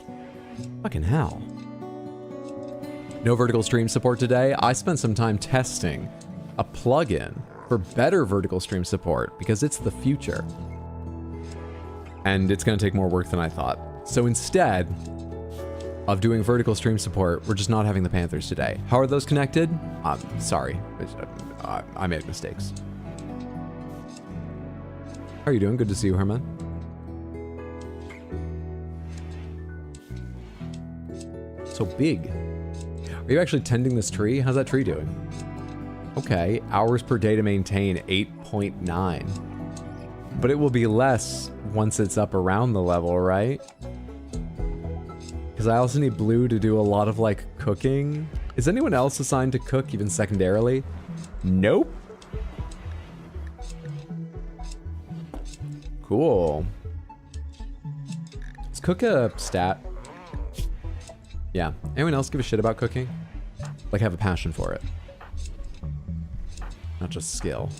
Fucking hell. No vertical stream support today. I spent some time testing a plugin for better vertical stream support because it's the future. And it's going to take more work than I thought. So instead of doing vertical stream support, we're just not having the Panthers today. How are those connected? Sorry. I made mistakes. How are you doing? Good to see you, Herman. So big. Are you actually tending this tree? How's that tree doing? Okay, hours per day to maintain, 8.9. But it will be less once it's up around the level, right? Because I also need blue to do a lot of, like, cooking. Is anyone else assigned to cook, even secondarily? Nope. Cool. Is cook a stat? Yeah. Anyone else give a shit about cooking? Like, have a passion for it. Not just skill.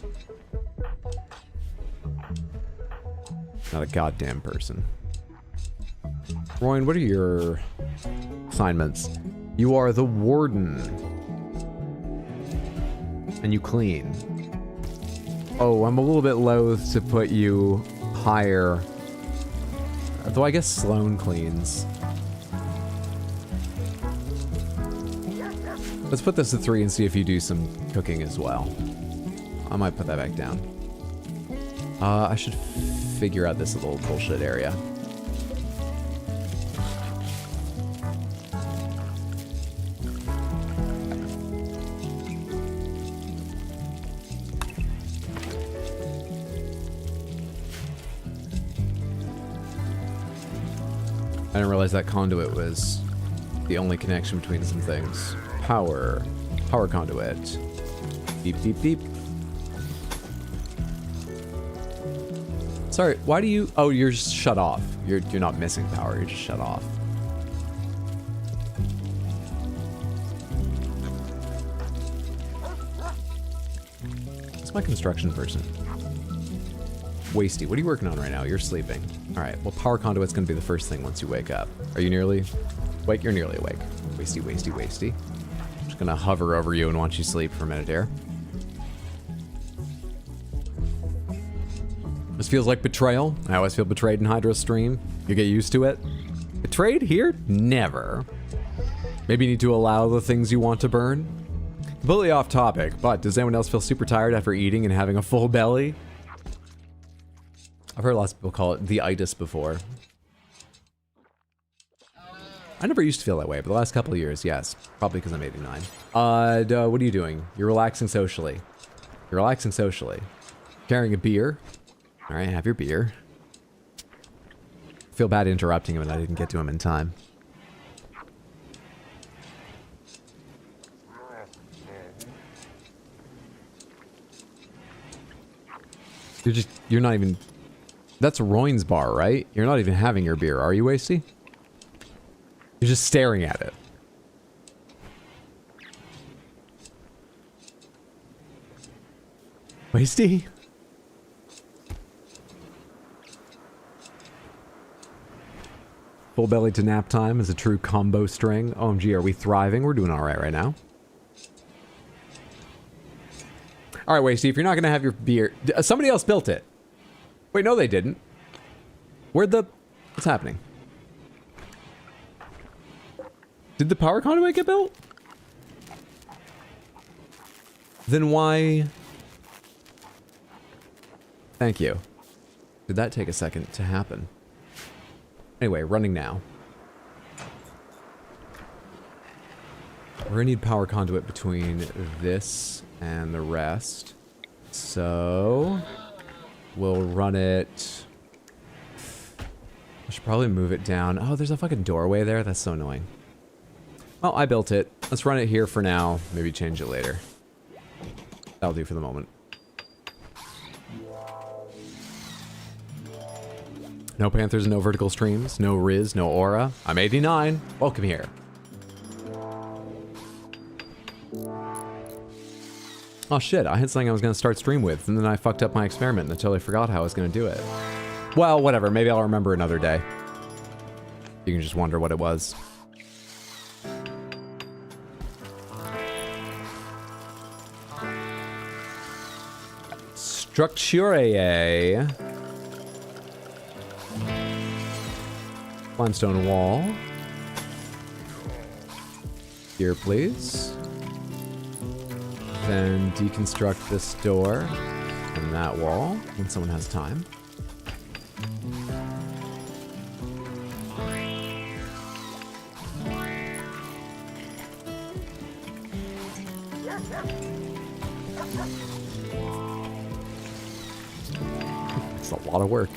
Not a goddamn person. Royan, what are your assignments? You are the warden. And you clean. Oh, I'm a little bit loath to put you higher. Though I guess Sloan cleans. Let's put this at 3 and see if you do some cooking as well. I might put that back down. I should figure out this little bullshit area. I didn't realize that conduit was the only connection between some things. Power conduit. Beep, beep, beep. Sorry, why do you... Oh, you're just shut off. You're not missing power, you're just shut off. my construction person? Wasty, what are you working on right now? You're sleeping. All right, well, power conduit's gonna be the first thing once you wake up. Are you nearly awake? You're nearly awake. Wasty, wasty, wasty. I'm just gonna hover over you and watch you sleep for a minute here. This feels like betrayal. I always feel betrayed in Hydro Stream. You get used to it. Betrayed here? Never. Maybe you need to allow the things you want to burn. Completely off topic, but does anyone else feel super tired after eating and having a full belly? I've heard lots of people call it the itis before. I never used to feel that way, but the last couple of years, yes. Probably because I'm 89. What are you doing? You're relaxing socially. You're relaxing socially. Carrying a beer. All right, have your beer. I feel bad interrupting him and I didn't get to him in time. You're not even... That's Royne's bar, right? You're not even having your beer, are you, Wasty? You're just staring at it. Wasty? Full belly to nap time is a true combo string. OMG, are we thriving? We're doing alright right now. Alright, Wasty, if you're not gonna have your beer... Somebody else built it. Wait, no they didn't. What's happening? Did the power conduit get built? Then why... Thank you. Did that take a second to happen? Anyway, running now. We're gonna need power conduit between this and the rest. So... We'll run it... I should probably move it down. Oh, there's a fucking doorway there? That's so annoying. Well, I built it. Let's run it here for now. Maybe change it later. That'll do for the moment. No Panthers, no vertical streams, no Riz, no Aura. I'm 89. Welcome here. Oh shit, I had something I was gonna start stream with, and then I fucked up my experiment and I totally forgot how I was gonna do it. Well, whatever, maybe I'll remember another day. You can just wonder what it was. Structure. Limestone wall. Here, please. Then deconstruct this door and that wall when someone has time. It's a lot of work.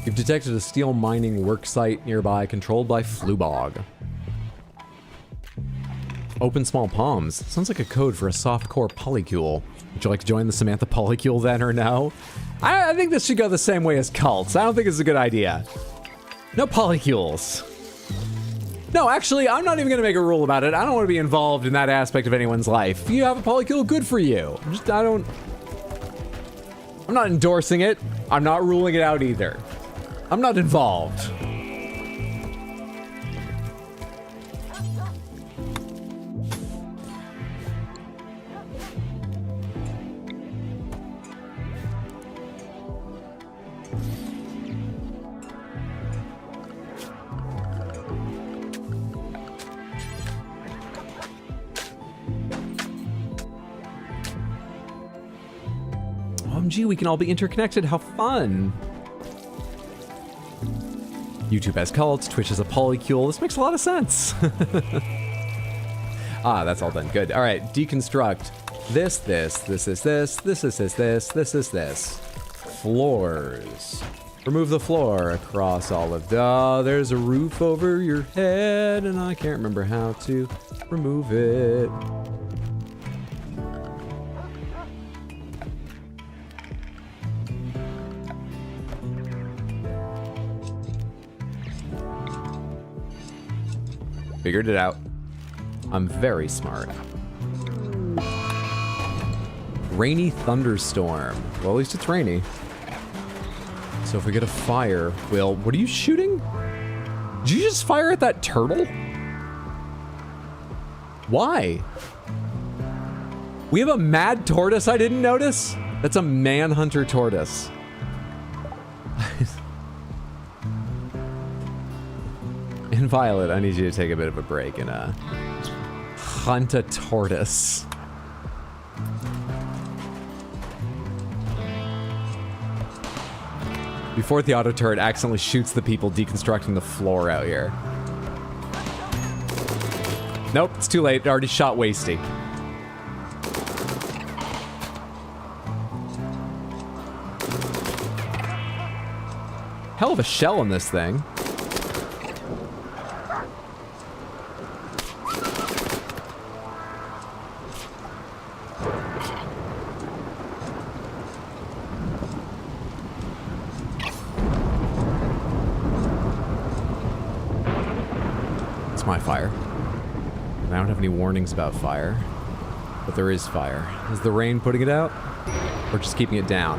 You've detected a steel mining work site nearby controlled by Flubog. Open small palms. Sounds like a code for a softcore polycule. Would you like to join the Samantha polycule then or no? I think this should go the same way as cults. I don't think it's a good idea. No polycules. No, actually, I'm not even going to make a rule about it. I don't want to be involved in that aspect of anyone's life. If you have a polycule, good for you. I'm not endorsing it. I'm not ruling it out either. I'm not involved. OMG, we can all be interconnected. How fun. YouTube has cults, Twitch is a polycule. This makes a lot of sense. Ah, that's all done. Good. All right, deconstruct. This is this. Floors. Remove the floor across all of the... Oh, there's a roof over your head, and I can't remember how to remove it. Figured it out. I'm very smart. Rainy thunderstorm. Well, at least it's rainy. So if we get a fire, Will, what are you shooting? Did you just fire at that turtle? Why? We have a mad tortoise I didn't notice? That's a manhunter tortoise. And Violet, I need you to take a bit of a break and hunt a tortoise. Before the auto turret accidentally shoots the people deconstructing the floor out here. Nope, it's too late. It already shot Wasty. Hell of a shell in this thing. It's my fire. I don't have any warnings about fire, but there is fire. Is the rain putting it out, or just keeping it down?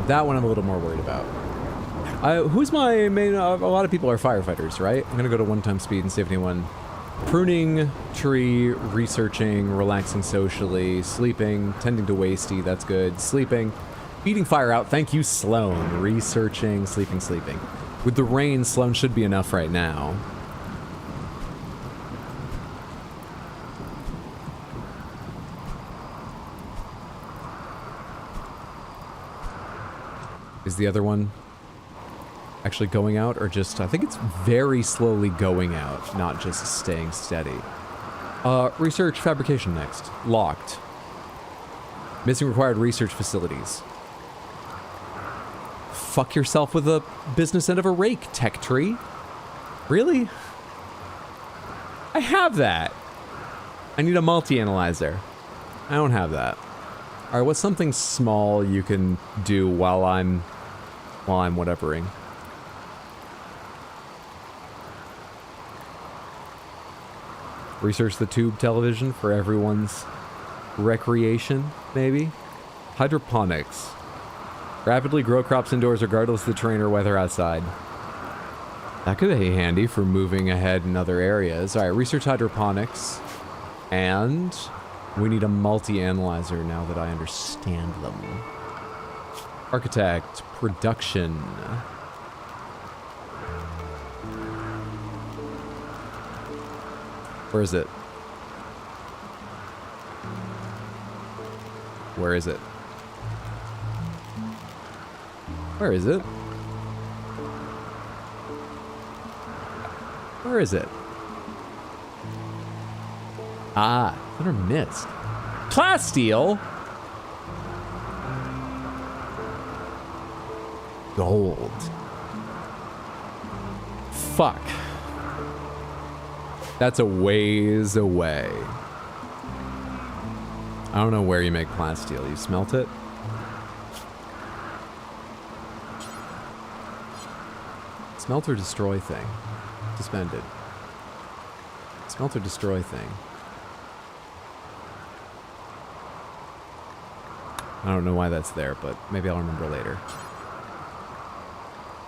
That one I'm a little more worried about. Who's my main... a lot of people are firefighters, right? I'm gonna go to 1x speed and see if anyone... Pruning, tree, researching, relaxing socially, sleeping, tending to Wasty, that's good. Sleeping, beating fire out, thank you, Sloan. Researching, sleeping, sleeping. With the rain, Sloan should be enough right now. Is the other one actually going out, or just... I think it's very slowly going out, not just staying steady. Research fabrication next. Locked. Missing required research facilities. Fuck yourself with a business end of a rake, tech tree. Really? I have that. I need a multi-analyzer. I don't have that. All right, what's something small you can do while I'm whatevering? Research the tube television for everyone's recreation, maybe? Hydroponics. Rapidly grow crops indoors regardless of the terrain or weather outside. That could be handy for moving ahead in other areas. All right, research hydroponics. And we need a multi-analyzer now that I understand them. Architect, production. Where is it? Where is it? Where is it? Where is it? Ah, Thunder missed. Plasteel? Gold. Fuck. That's a ways away. I don't know where you make plasteel. You smelt it? Smelt or destroy thing. Suspended. Smelt or destroy thing. I don't know why that's there, but maybe I'll remember later.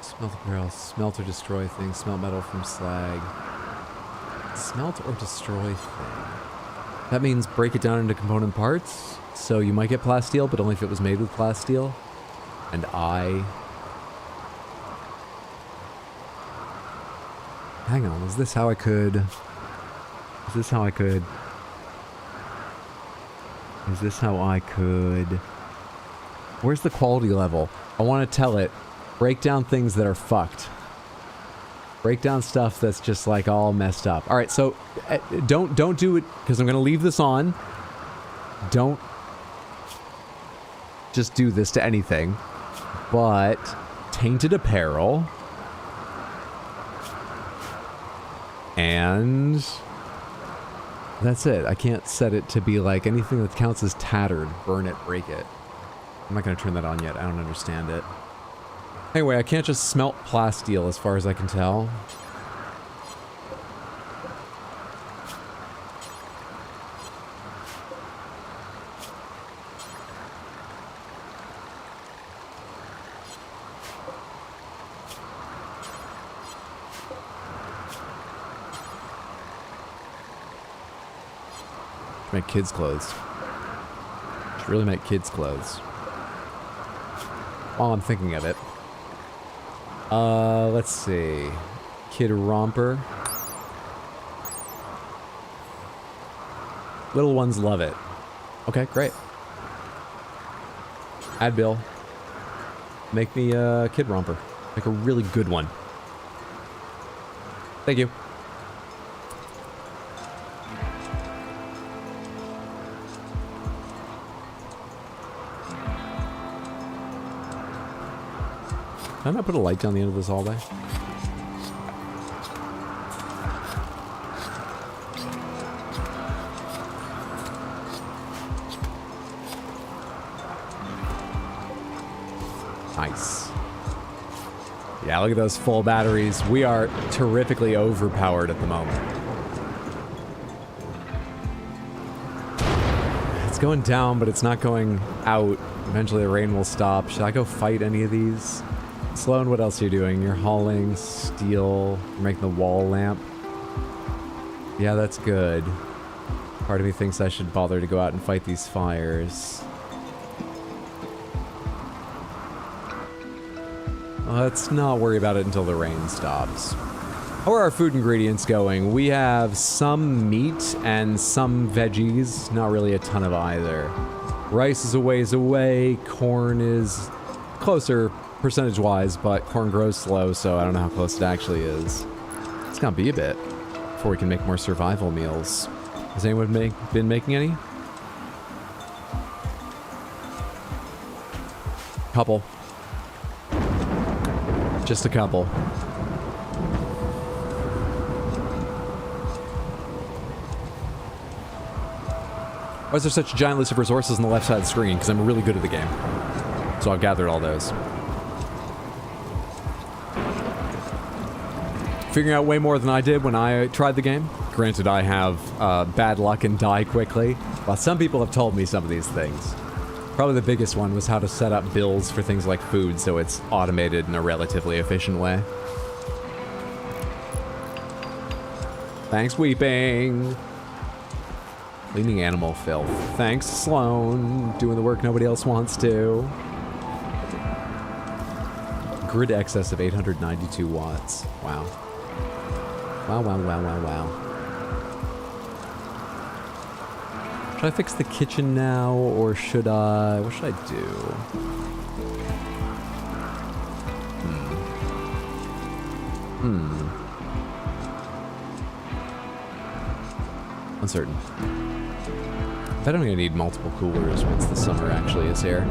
Smelt the barrel, smelt or destroy thing, smelt metal from slag. Smelt or destroy thing. That means break it down into component parts. So you might get plasteel, but only if it was made with plasteel. And hang on, is this how I could... Is this how I could... Is this how I could... Where's the quality level? I want to tell it, break down things that are fucked. Break down stuff that's just like all messed up. All right, so don't do it, because I'm going to leave this on. Don't just do this to anything. But tainted apparel. And that's it. I can't set it to be like anything that counts as tattered. Burn it, break it. I'm not going to turn that on yet. I don't understand it. Anyway, I can't just smelt plasteel as far as I can tell. make kids' clothes. Should really make kids' clothes. While I'm thinking of it. Let's see. Kid romper. Little ones love it. Okay, great. Add Bill. Make me a kid romper. Make a really good one. Thank you. Can I not put a light down the end of this hallway? Nice. Yeah, look at those full batteries. We are terrifically overpowered at the moment. It's going down, but it's not going out. Eventually the rain will stop. Should I go fight any of these? Sloan, what else are you doing? You're hauling steel. You're making the wall lamp. Yeah, that's good. Part of me thinks I should bother to go out and fight these fires. Let's not worry about it until the rain stops. How are our food ingredients going? We have some meat and some veggies. Not really a ton of either. Rice is a ways away. Corn is closer percentage-wise, but corn grows slow, so I don't know how close it actually is. It's gonna be a bit before we can make more survival meals. Has anyone been making any? Couple. Just a couple. Why is there such a giant list of resources on the left side of the screen? Because I'm really good at the game. So I've gathered all those. Figuring out way more than I did when I tried the game. Granted, I have bad luck and die quickly. While some people have told me some of these things. Probably the biggest one was how to set up bills for things like food so it's automated in a relatively efficient way. Thanks, Weeping. Cleaning animal filth. Thanks, Sloan. Doing the work nobody else wants to. Grid excess of 892 watts. Wow. Wow, wow, wow, wow, wow. Should I fix the kitchen now, or should I... What should I do? Uncertain. I bet I'm gonna need multiple coolers once the summer actually is here.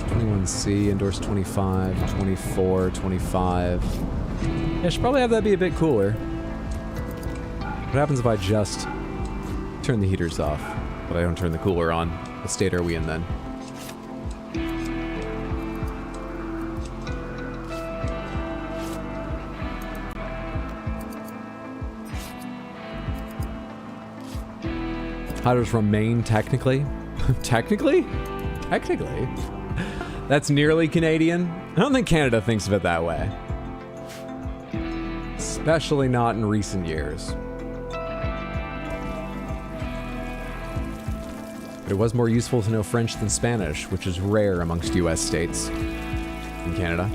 21C, indoors 25, 24, 25. Yeah, I should probably have that be a bit cooler. What happens if I just turn the heaters off, but I don't turn the cooler on? What state are we in then? Hiders from Maine, technically. Technically? Technically? That's nearly Canadian? I don't think Canada thinks of it that way. Especially not in recent years. But it was more useful to know French than Spanish, which is rare amongst US states in Canada.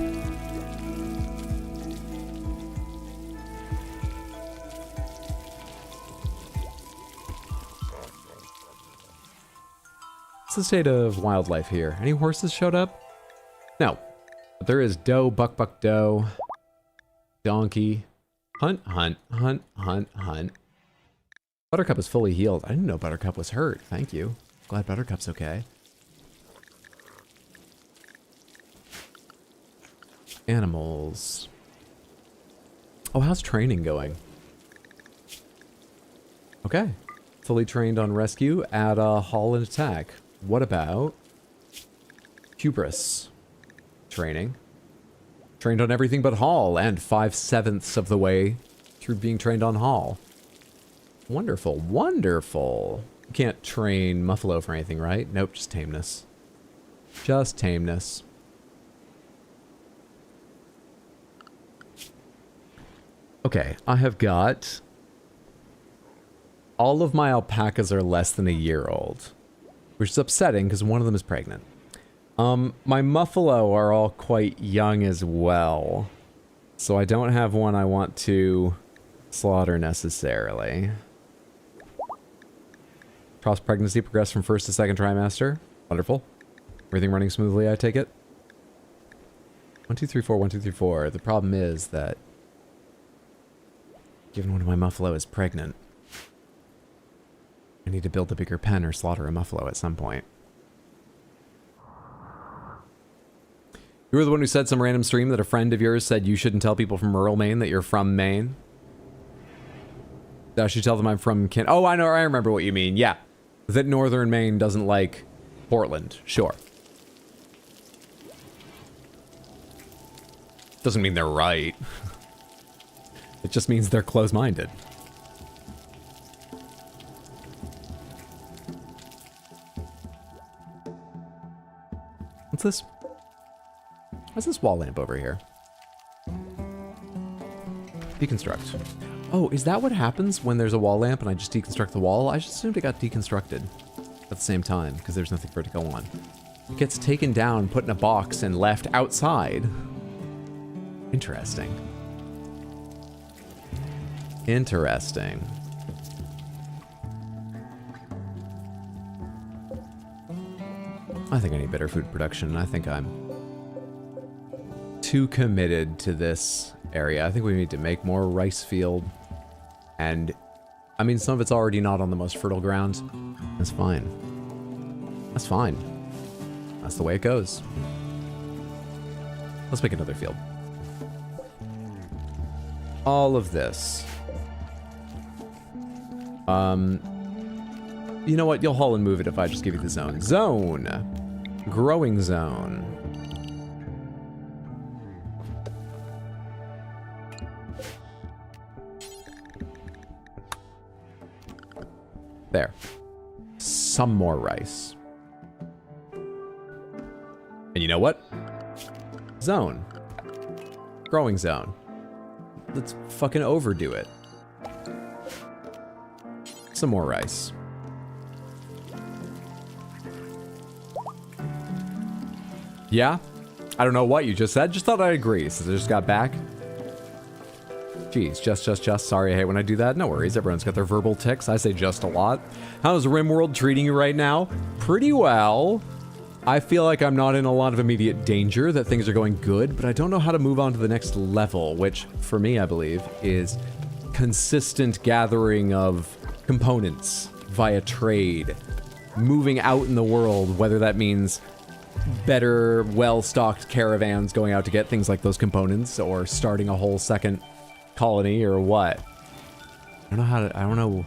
What's the state of wildlife here? Any horses showed up? No. But there is doe, buck, buck, doe, donkey, hunt, hunt, hunt, hunt, hunt. Buttercup is fully healed. I didn't know Buttercup was hurt. Thank you. Glad Buttercup's okay. Animals. Oh, how's training going? Okay. Fully trained on rescue, add a haul and attack. What about hubris training? Trained on everything but haul, and 5/7 of the way through being trained on haul. Wonderful, wonderful. You can't train Muffalo for anything, right? Nope, just tameness. Just tameness. Okay, I have got All of my alpacas are less than a year old, which is upsetting because one of them is pregnant. My muffalo are all quite young as well, so I don't have one I want to slaughter necessarily. Cross pregnancy progressed from first to second trimester. Wonderful. Everything running smoothly, I take it. 1, 2, 3, 4, 1, 2, 3, 4. The problem is that given one of my muffalo is pregnant, I need to build a bigger pen or slaughter a muffalo at some point. You were the one who said some random stream that a friend of yours said you shouldn't tell people from rural Maine that you're from Maine. I should tell them I'm from Oh, I know, I remember what you mean. Yeah. That northern Maine doesn't like Portland. Sure. Doesn't mean they're right. It just means they're close-minded. What's this? What's this wall lamp over here? Deconstruct. Oh, is that what happens when there's a wall lamp and I just deconstruct the wall? I just assumed it got deconstructed at the same time because there's nothing for it to go on. It gets taken down, put in a box, and left outside. Interesting. Interesting. I think I need better food production. I think I'm too committed to this area. I think we need to make more rice field. And, I mean, some of it's already not on the most fertile ground. That's fine. That's fine. That's the way it goes. Let's make another field. All of this. You know what? You'll haul and move it if I just give you the zone. Zone. Growing zone. There. Some more rice. And you know what? Zone. Growing zone. Let's fucking overdo it. Some more rice. Yeah? I don't know what you just said. Just thought I'd agree since I just got back. Jeez, just. Sorry, I hate when I do that. No worries, everyone's got their verbal tics. I say just a lot. How's Rimworld treating you right now? Pretty well. I feel like I'm not in a lot of immediate danger, that things are going good, but I don't know how to move on to the next level, which, for me, I believe, is consistent gathering of components via trade. Moving out in the world, whether that means better, well-stocked caravans going out to get things like those components, or starting a whole second colony, or what. I don't know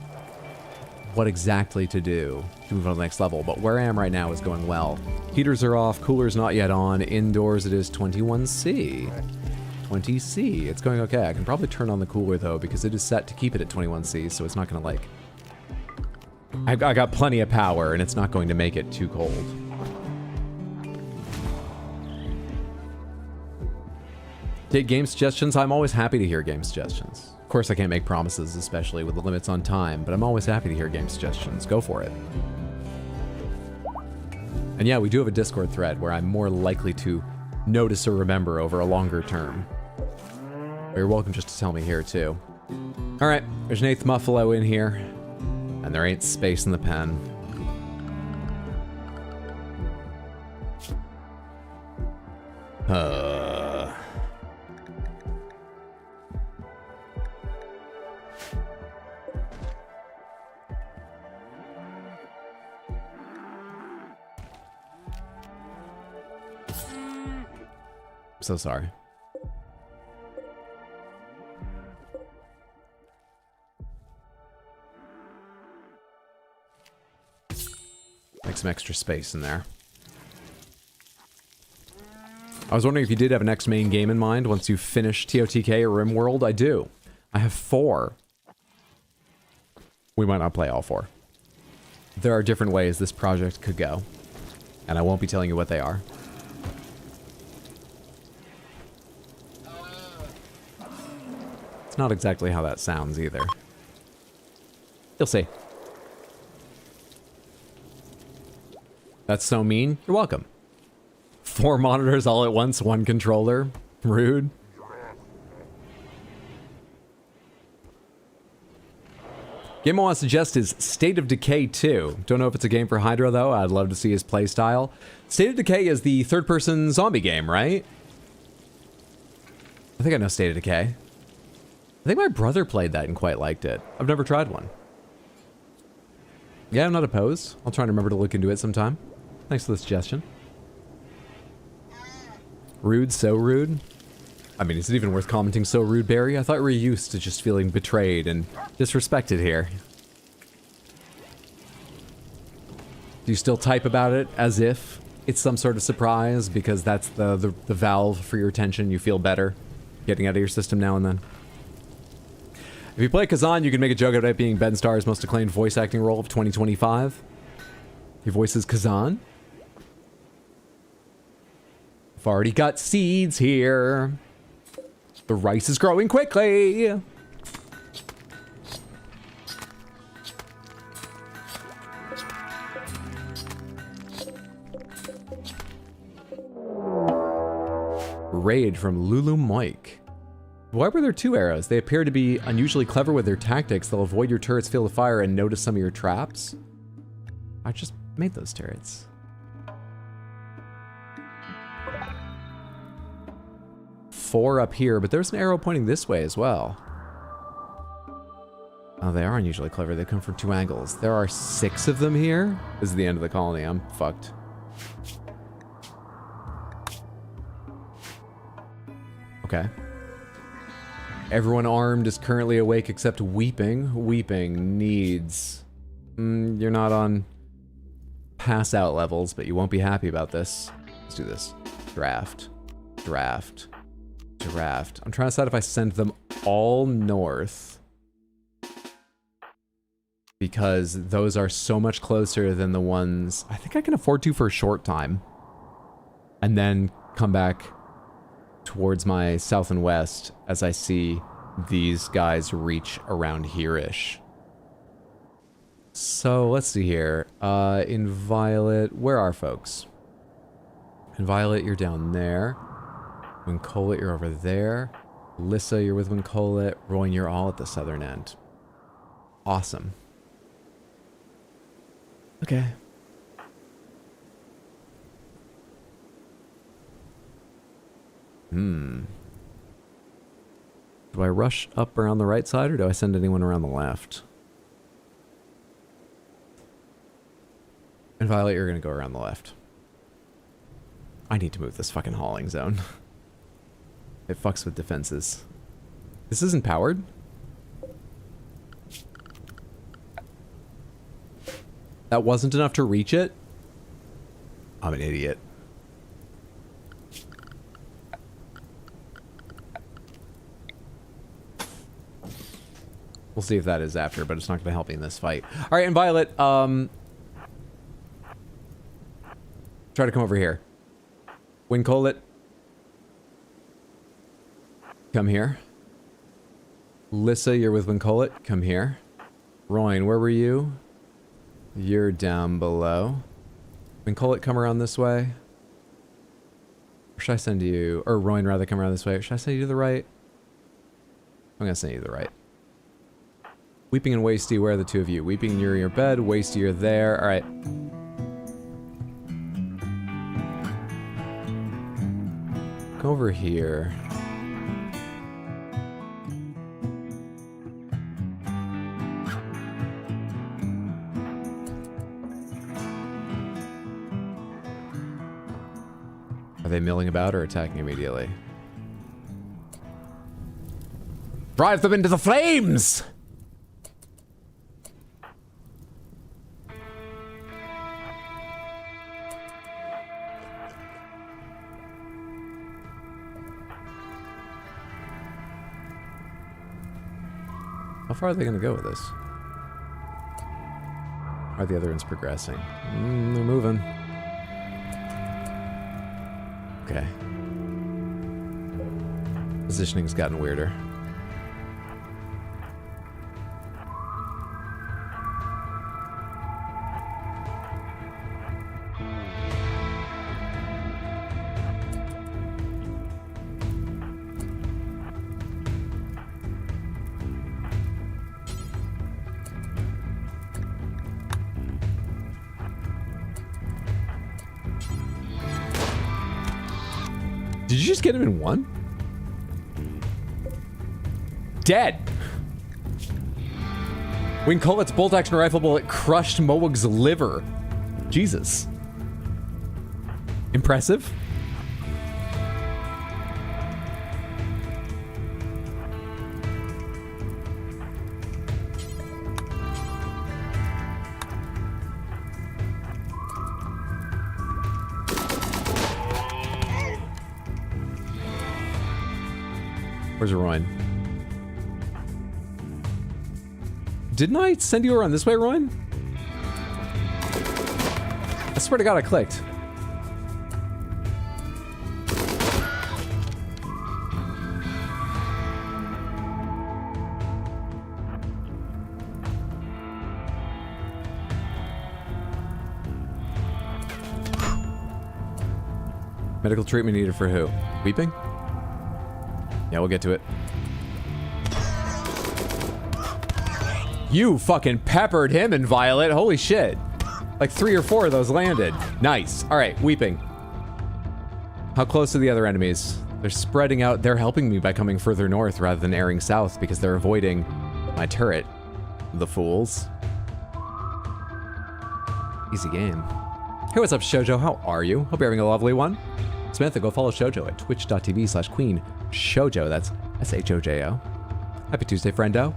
what exactly to do to move on to the next level, but where I am right now is going well. Heaters are off, cooler's not yet on, indoors it is 21C. 20C, it's going okay. I can probably turn on the cooler though, because it is set to keep it at 21C, so it's not gonna like... I got plenty of power, and it's not going to make it too cold. Take game suggestions. I'm always happy to hear game suggestions. Of course, I can't make promises, especially with the limits on time, but I'm always happy to hear game suggestions. Go for it. And yeah, we do have a Discord thread where I'm more likely to notice or remember over a longer term. But you're welcome just to tell me here, too. All right, there's an 8th Muffalo in here, and there ain't space in the pen. So sorry. Make some extra space in there. I was wondering if you did have an next main game in mind once you finish TOTK or Rimworld. I do. I have 4. We might not play all 4. There are different ways this project could go, and I won't be telling you what they are. Not exactly how that sounds either. You'll see. That's so mean. You're welcome. 4 monitors all at once, 1 controller. Rude. Game I want to suggest is State of Decay 2. Don't know if it's a game for Hydra, though. I'd love to see his playstyle. State of Decay is the third-person zombie game, right? I think I know State of Decay. I think my brother played that and quite liked it. I've never tried one. Yeah, I'm not opposed. I'll try and remember to look into it sometime. Thanks for the suggestion. Rude, so rude. I mean, is it even worth commenting so rude, Barry? I thought we were used to just feeling betrayed and disrespected here. Do you still type about it as if it's some sort of surprise because that's the valve for your attention? You feel better getting out of your system now and then. If you play Kazan, you can make a joke about it being Ben Starr's most acclaimed voice acting role of 2025. He voices Kazan. I've already got seeds here. The rice is growing quickly. Raid from Lulu Mike. Why were there 2 arrows? They appear to be unusually clever with their tactics. They'll avoid your turret's field of fire and notice some of your traps. I just made those turrets. 4 up here, but there's an arrow pointing this way as well. Oh, they are unusually clever. They come from 2 angles. There are 6 of them here. This is the end of the colony. I'm fucked. Okay. Everyone armed is currently awake except Weeping. Weeping needs... you're not on pass out levels, but you won't be happy about this. Let's do this. Draft. Draft. Draft. I'm trying to decide if I send them all north. Because those are so much closer than the ones... I think I can afford to for a short time. And then come back towards my south and west as I see these guys reach around here-ish. So, let's see here. In Violet, where are folks? In Violet, you're down there. Wincolet, you're over there. Lissa, you're with Wincolet. Royan, you're all at the southern end. Awesome. Okay. Do I rush up around the right side, or do I send anyone around the left? And Violet, you're gonna go around the left. I need to move this fucking hauling zone. It fucks with defenses. This isn't powered? That wasn't enough to reach it? I'm an idiot. We'll see if that is after, but it's not going to help me in this fight. All right, and Violet, try to come over here. Wincolet, come here. Lissa, you're with Wincolet, come here. Royan, where were you? You're down below. Wincolet, come around this way. Or should I send you, or Royan rather, come around this way. Should I send you to the right? I'm going to send you to the right. Weeping and Wasty, where are the 2 of you? Weeping, you're in your bed. Wasty, you're there. All right. Go over here. Are they milling about or attacking immediately? Drive them into the flames! How far are they going to go with this? Are the other ones progressing? They're moving. Okay. Positioning's gotten weirder. Did you just get him in one? Dead. When Colet's bolt action rifle bullet crushed Moog's liver. Jesus. Impressive. Where's Rowan? Didn't I send you around this way, Rowan? I swear to God, I clicked. Medical treatment needed for who? Weeping? Yeah, we'll get to it. You fucking peppered him and Violet. Holy shit. Like 3 or 4 of those landed. Nice. All right, Weeping. How close are the other enemies? They're spreading out. They're helping me by coming further north rather than airing south because they're avoiding my turret. The fools. Easy game. Hey, what's up, Shoujo? How are you? Hope you're having a lovely one. Samantha, go follow Shoujo at twitch.tv/queen Shoujo. That's SHOJO. Happy Tuesday, friendo.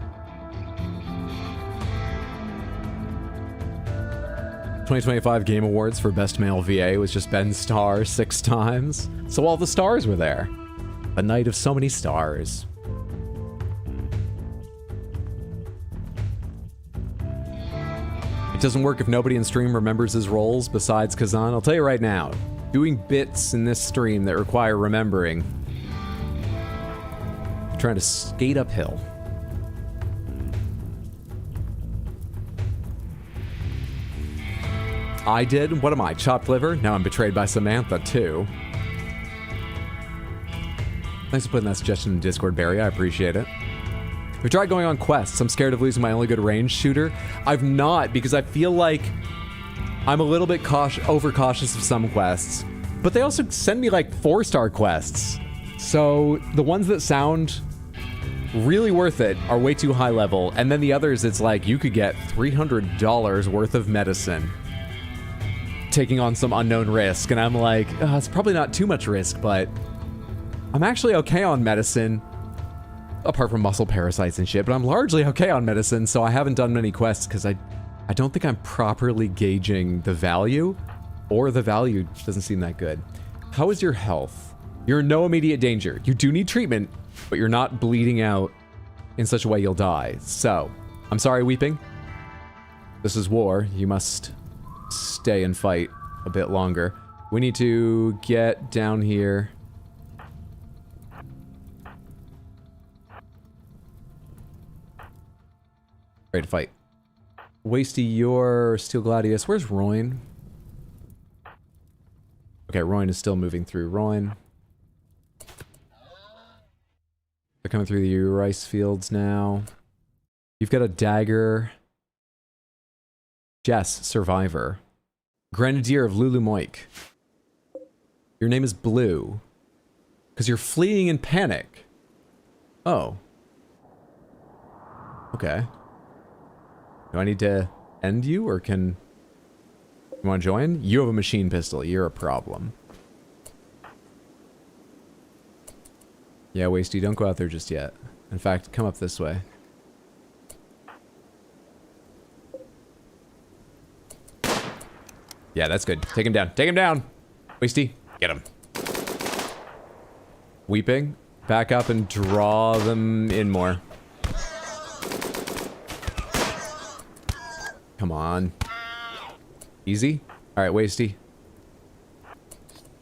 2025 Game Awards for Best Male VA was just Ben Starr 6 times. So all the stars were there. A night of so many stars. It doesn't work if nobody in stream remembers his roles besides Kazan. I'll tell you right now, doing bits in this stream that require remembering. Trying to skate uphill. I did? What am I, chopped liver? Now I'm betrayed by Samantha, too. Thanks for putting that suggestion in Discord, Barry. I appreciate it. We tried going on quests. I'm scared of losing my only good range shooter. I've not, because I feel like I'm a little bit overcautious of some quests. But they also send me like 4-star quests. So the ones that sound really worth it are way too high level. And then the others, it's like you could get $300 worth of medicine taking on some unknown risk. And I'm like, oh, it's probably not too much risk, but I'm actually okay on medicine. Apart from muscle parasites and shit, but I'm largely okay on medicine, so I haven't done many quests because I don't think I'm properly gauging the value, or the value doesn't seem that good. How is your health? You're in no immediate danger. You do need treatment, but you're not bleeding out in such a way you'll die. So, I'm sorry, Weeping. This is war. You must stay and fight a bit longer. We need to get down here. Ready to fight. Wasty, you're Steel Gladius. Where's Royne? Okay, Royne is still moving through. Royne. They're coming through the rice fields now. You've got a dagger. Jess, Survivor. Grenadier of Lulu Moik. Your name is Blue. Because you're fleeing in panic. Oh. Okay. Do I need to end you, or can... You want to join? You have a machine pistol. You're a problem. Yeah, Wasty, don't go out there just yet. In fact, come up this way. Yeah, that's good. Take him down. Take him down! Wasty, get him. Weeping. Back up and draw them in more. Come on. Easy? Alright, Wasty.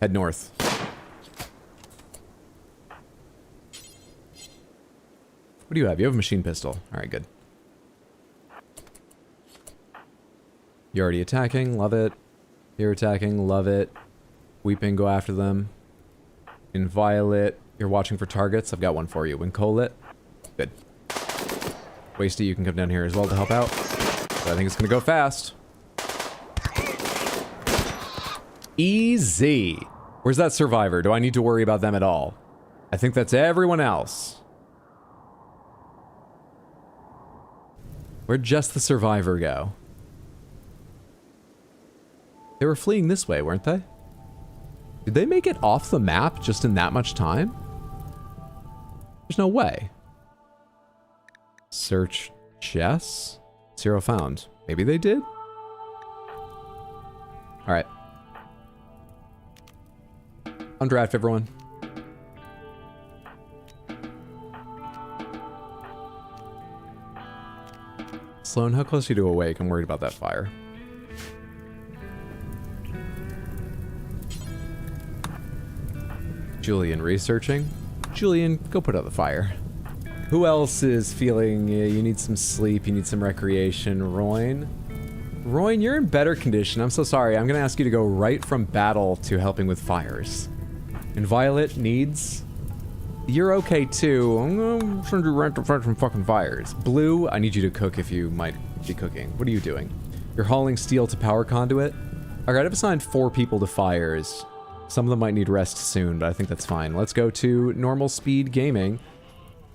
Head north. What do you have? You have a machine pistol. Alright, good. You're already attacking. Love it. You're attacking. Love it. Weeping, go after them. In Violet, you're watching for targets. I've got one for you. In Colet. Good. Wasty, you can come down here as well to help out. I think it's gonna go fast. Easy. Where's that survivor? Do I need to worry about them at all? I think that's everyone else. Where'd just the survivor go? They were fleeing this way, weren't they? Did they make it off the map just in that much time? There's no way. Search Jess? 0 found. Maybe they did? Alright. Undraft, everyone. Sloan, how close are you to awake? I'm worried about that fire. Julian researching. Julian, go put out the fire. Who else is feeling you need some sleep, you need some recreation? Royne? Royne, you're in better condition. I'm so sorry. I'm going to ask you to go right from battle to helping with fires. And Violet needs... You're okay too. I'm trying to rent from fucking fires. Blue, I need you to cook if you might be cooking. What are you doing? You're hauling steel to power conduit? Alright, I've assigned 4 people to fires. Some of them might need rest soon, but I think that's fine. Let's go to normal speed gaming.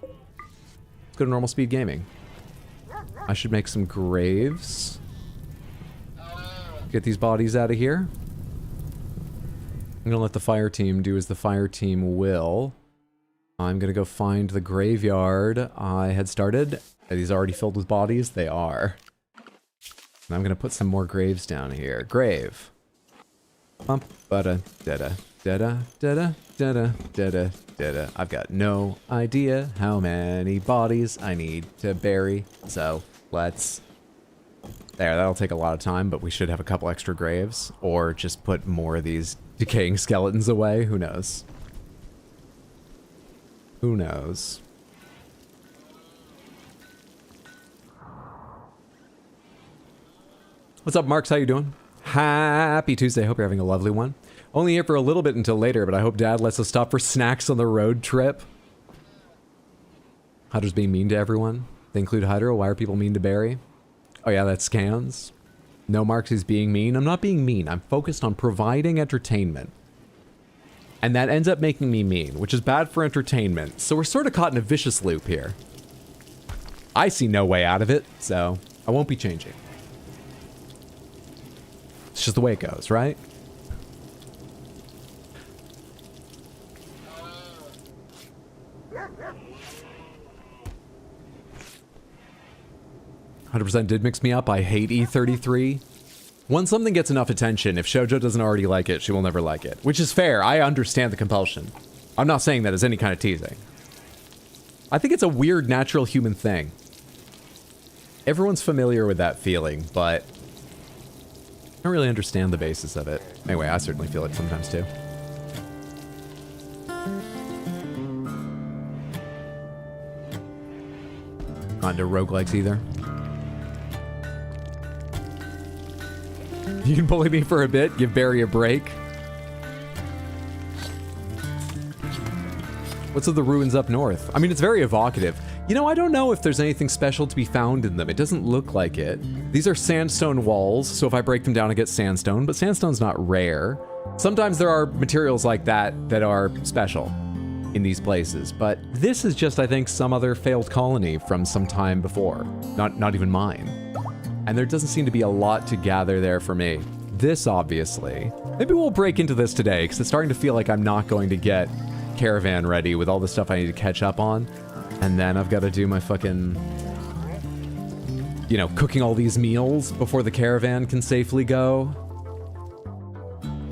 Let's go to normal speed gaming. I should make some graves. Get these bodies out of here. I'm gonna let the fire team do as the fire team will. I'm gonna go find the graveyard I had started. Are these already filled with bodies? They are. And I'm gonna put some more graves down here. Grave. Bump, da da da da da da da da. I've got no idea how many bodies I need to bury, so let's... There, that'll take a lot of time, but we should have a couple extra graves, or just put more of these decaying skeletons away. Who knows? Who knows? What's up, Marks? How you doing? Happy Tuesday. Hope you're having a lovely one. Only here for a little bit until later, but I hope Dad lets us stop for snacks on the road trip. Hydra's being mean to everyone. They include Hydra. Why are people mean to Barry? Oh yeah, that's scans. No, Marks is being mean. I'm not being mean. I'm focused on providing entertainment. And that ends up making me mean, which is bad for entertainment. So we're sort of caught in a vicious loop here. I see no way out of it, so I won't be changing. It's just the way it goes, right? "100% did mix me up. I hate E33. Once something gets enough attention, if Shoujo doesn't already like it, she will never like it. Which is fair. I understand the compulsion. I'm not saying that as any kind of teasing. I think it's a weird, natural human thing. Everyone's familiar with that feeling, but I don't really understand the basis of it. Anyway, I certainly feel it sometimes too. Not into roguelikes either. You can bully me for a bit, give Barry a break. What's with the ruins up north? I mean, it's very evocative. You know, I don't know if there's anything special to be found in them. It doesn't look like it. These are sandstone walls, so if I break them down, I get sandstone, but sandstone's not rare. Sometimes there are materials like that that are special in these places, but this is just, I think, some other failed colony from some time before. Not even mine. And there doesn't seem to be a lot to gather there for me. This, obviously. Maybe we'll break into this today, because it's starting to feel like I'm not going to get caravan ready with all the stuff I need to catch up on. And then I've got to do my fucking, you know, cooking all these meals before the caravan can safely go.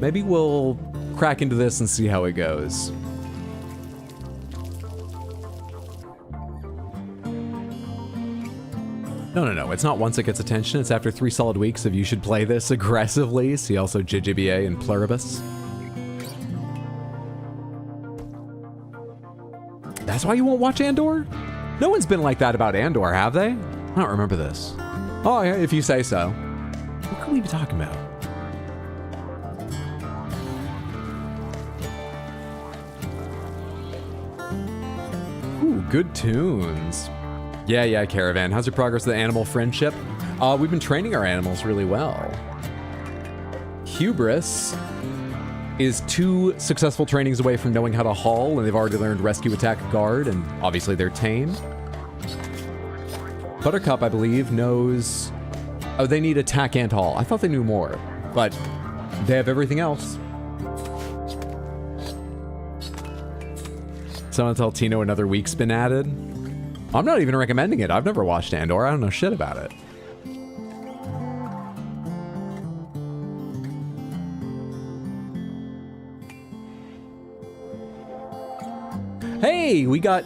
Maybe we'll crack into this and see how it goes. No, it's not once it gets attention, it's after 3 solid weeks of you should play this aggressively. See also JJBA and Pluribus. That's why you won't watch Andor? No one's been like that about Andor, have they? I don't remember this. Oh, yeah, if you say so. What could we be talking about? Ooh, good tunes. Yeah, Caravan. How's your progress with the animal friendship? We've been training our animals really well. Hubris. is 2 successful trainings away from knowing how to haul, and they've already learned rescue, attack, guard, and obviously they're tamed. Buttercup, I believe, knows... Oh, they need attack and haul. I thought they knew more, but they have everything else. Someone tell Tino another week's been added. I'm not even recommending it. I've never watched Andor. I don't know shit about it. Hey, we got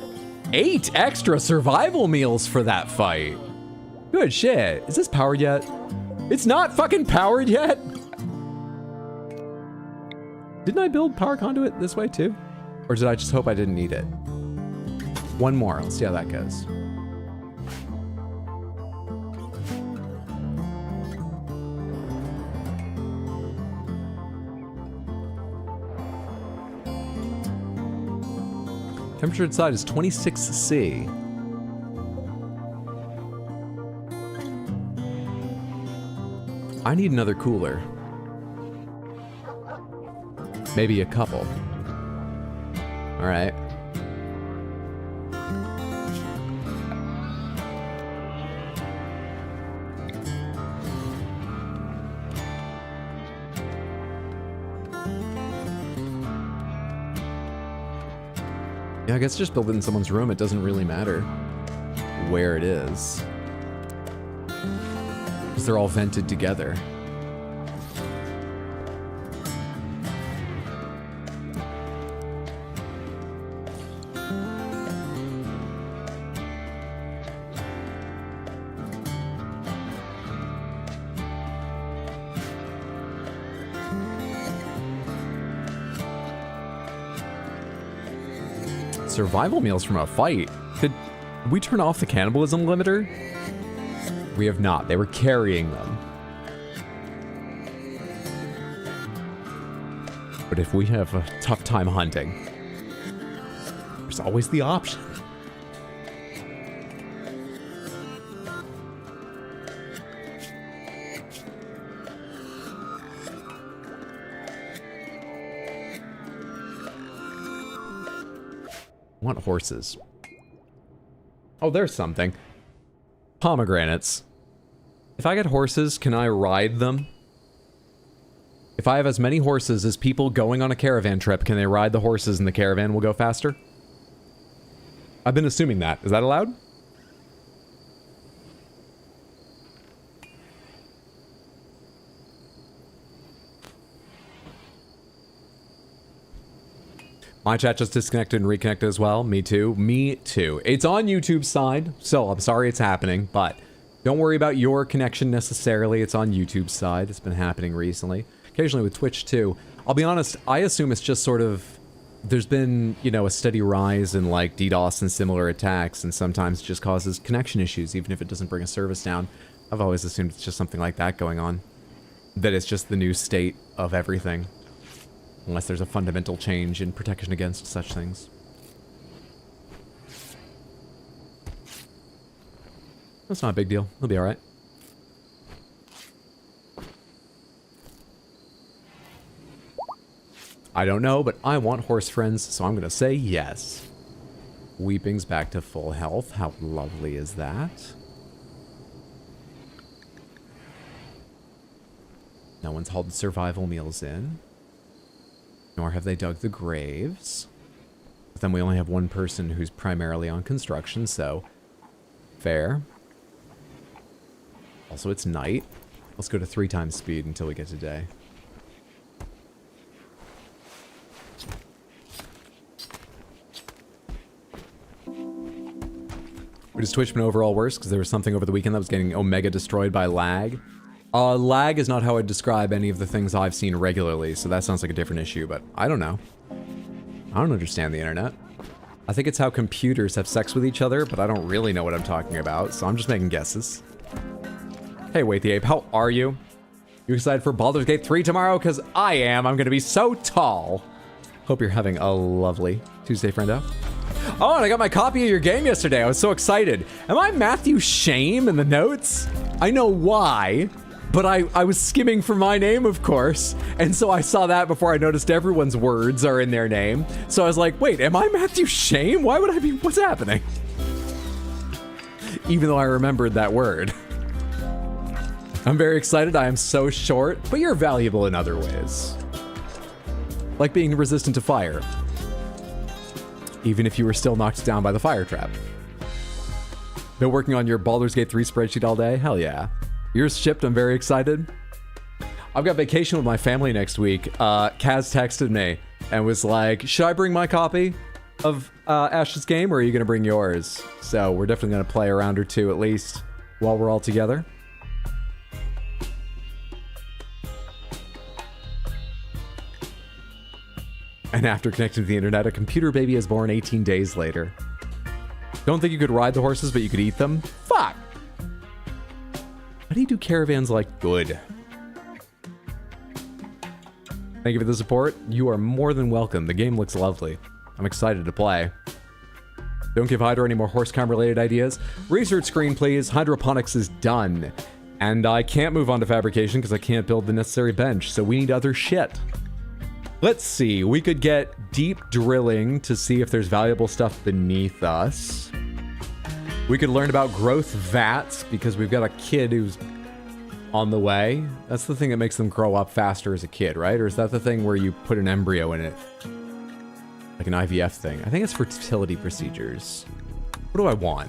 8 extra survival meals for that fight. Good shit. Is this powered yet? It's not fucking powered yet? Didn't I build power conduit this way too? Or did I just hope I didn't need it? One more, let's see how that goes. Temperature inside is 26°C. I need another cooler. Maybe a couple. All right. Yeah, I guess just build it in someone's room. It doesn't really matter where it is, because they're all vented together. Survival meals from a fight? Did we turn off the cannibalism limiter? We have not. They were carrying them. But if we have a tough time hunting, there's always the option. I want horses. Oh, there's something. Pomegranates. If I get horses, can I ride them? If I have as many horses as people going on a caravan trip, can they ride the horses and the caravan will go faster? I've been assuming that. Is that allowed? My chat just disconnected and reconnected as well. Me too. Me too. It's on YouTube's side, so I'm sorry it's happening, but don't worry about your connection necessarily. It's on YouTube's side. It's been happening recently. Occasionally with Twitch too. I'll be honest, I assume it's just sort of... There's been, you know, a steady rise in like DDoS and similar attacks, and sometimes it just causes connection issues, even if it doesn't bring a service down. I've always assumed it's just something like that going on. That it's just the new state of everything. Unless there's a fundamental change in protection against such things. That's not a big deal. It'll be alright. I don't know, but I want horse friends, so I'm gonna say yes. Weeping's back to full health. How lovely is that? No one's hauled survival meals in. Nor have they dug the graves. But then we only have one person who's primarily on construction, so... Fair. Also, it's night. Let's go to 3 times speed until we get to day. Has Twitch been overall worse? Because there was something over the weekend that was getting Omega destroyed by lag. Lag is not how I'd describe any of the things I've seen regularly, so that sounds like a different issue, but I don't know. I don't understand the internet. I think it's how computers have sex with each other, but I don't really know what I'm talking about, so I'm just making guesses. Hey, Wait the Ape, how are you? You excited for Baldur's Gate 3 tomorrow? Because I am. I'm going to be so tall. Hope you're having a lovely Tuesday, friendo. Oh, and I got my copy of your game yesterday. I was so excited. Am I Matthew Shame in the notes? I know why. But I was skimming for my name, of course, and so I saw that before I noticed everyone's words are in their name. So I was like, wait, am I Matthew Shame? Why would I be, what's happening? Even though I remembered that word. I'm very excited. I am so short, but you're valuable in other ways. Like being resistant to fire. Even if you were still knocked down by the fire trap. Been working on your Baldur's Gate 3 spreadsheet all day? Hell yeah. Yours shipped, I'm very excited. I've got vacation with my family next week. Kaz texted me and was like, should I bring my copy of Ash's game, or are you going to bring yours? So we're definitely going to play a round or two at least while we're all together. And after connecting to the internet, a computer baby is born 18 days later. Don't think you could ride the horses, but you could eat them? Fuck! How do you do caravans like good? Thank you for the support. You are more than welcome. The game looks lovely. I'm excited to play. Don't give Hydra any more horsecom related ideas. Research screen, please. Hydroponics is done. And I can't move on to fabrication because I can't build the necessary bench, so we need other shit. Let's see, we could get deep drilling to see if there's valuable stuff beneath us. We could learn about growth vats because we've got a kid who's on the way. That's the thing that makes them grow up faster as a kid, right? Or is that the thing where you put an embryo in it? Like an IVF thing. I think it's fertility procedures. What do I want?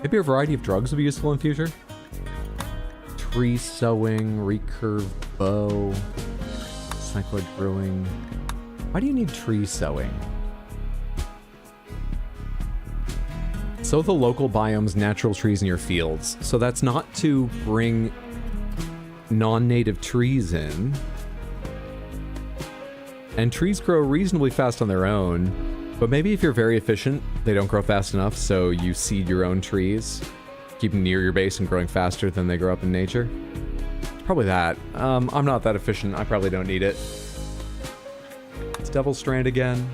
Maybe a variety of drugs would be useful in future. Tree sowing, recurve bow, cycloid brewing. Why do you need tree sowing? Sow the local biome's natural trees in your fields. So that's not to bring non-native trees in. And trees grow reasonably fast on their own. But maybe if you're very efficient, they don't grow fast enough, so you seed your own trees, keep them near your base and growing faster than they grow up in nature. Probably that. I'm not that efficient. I probably don't need it. It's Devil Strand again.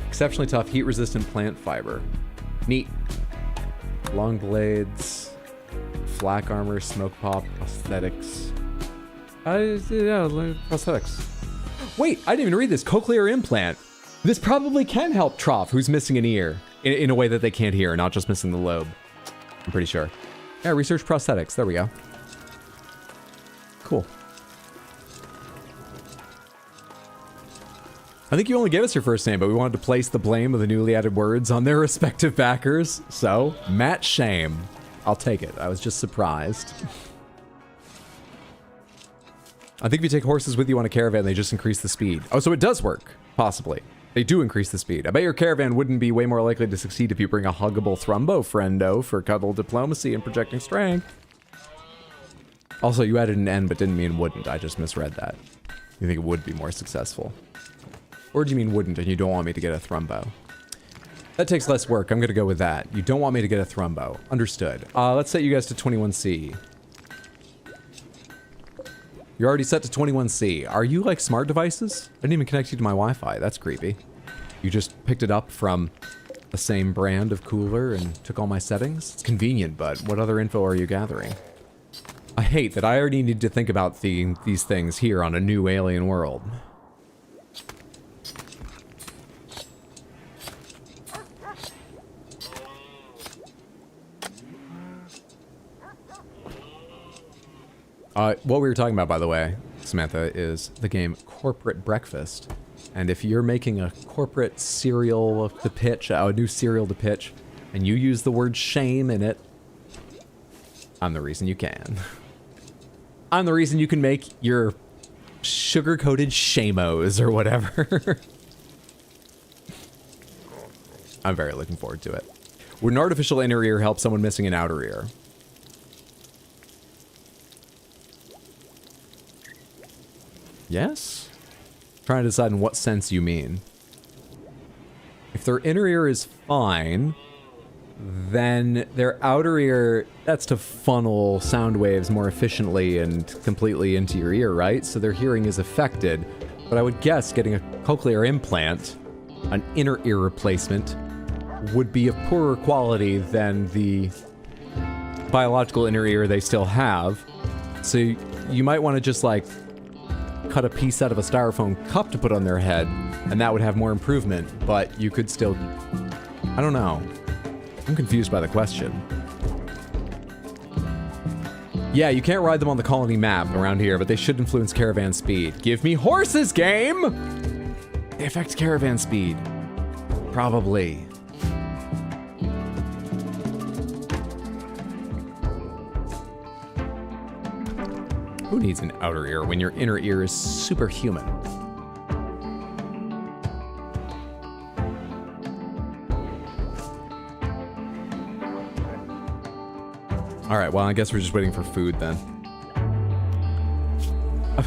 Exceptionally tough, heat-resistant plant fiber. Neat. Long blades, flak armor, smoke pop, prosthetics. Yeah, prosthetics. Wait, I didn't even read this. Cochlear implant. This probably can help Trough, who's missing an ear, in a way that they can't hear, not just missing the lobe. I'm pretty sure. Yeah, research prosthetics. There we go. Cool. I think you only gave us your first name, but we wanted to place the blame of the newly added words on their respective backers. So, Matt Shame. I'll take it. I was just surprised. I think if you take horses with you on a caravan, they just increase the speed. Oh, so it does work. Possibly. They do increase the speed. I bet your caravan wouldn't be way more likely to succeed if you bring a huggable thrumbo friendo for cuddle diplomacy and projecting strength. Also, you added an N but didn't mean wouldn't. I just misread that. You think it would be more successful. Or do you mean wouldn't and you don't want me to get a thrumbo? That takes less work. I'm going to go with that. You don't want me to get a thrumbo. Understood. Let's set you guys to 21C. You're already set to 21C. Are you like smart devices? I didn't even connect you to my Wi-Fi. That's creepy. You just picked it up from the same brand of cooler and took all my settings? It's convenient, but what other info are you gathering? I hate that I already need to think about these things here on a new alien world. What we were talking about, by the way, Samantha, is the game Corporate Breakfast. And if you're making a corporate cereal to pitch, a new cereal to pitch, and you use the word shame in it, I'm the reason you can. I'm the reason you can make your sugar-coated shamos or whatever. I'm very looking forward to it. Would an artificial inner ear help someone missing an outer ear? Yes? Trying to decide in what sense you mean. If their inner ear is fine, then their outer ear, that's to funnel sound waves more efficiently and completely into your ear, right? So their hearing is affected. But I would guess getting a cochlear implant an inner ear replacement would be of poorer quality than the biological inner ear they still have. So you might want to just like cut a piece out of a styrofoam cup to put on their head, and that would have more improvement, but you could still... I don't know. I'm confused by the question. Yeah, you can't ride them on the colony map around here, but they should influence caravan speed. Give me horses, game! They affect caravan speed. Probably. Who needs an outer ear when your inner ear is superhuman? Alright, well, I guess we're just waiting for food then.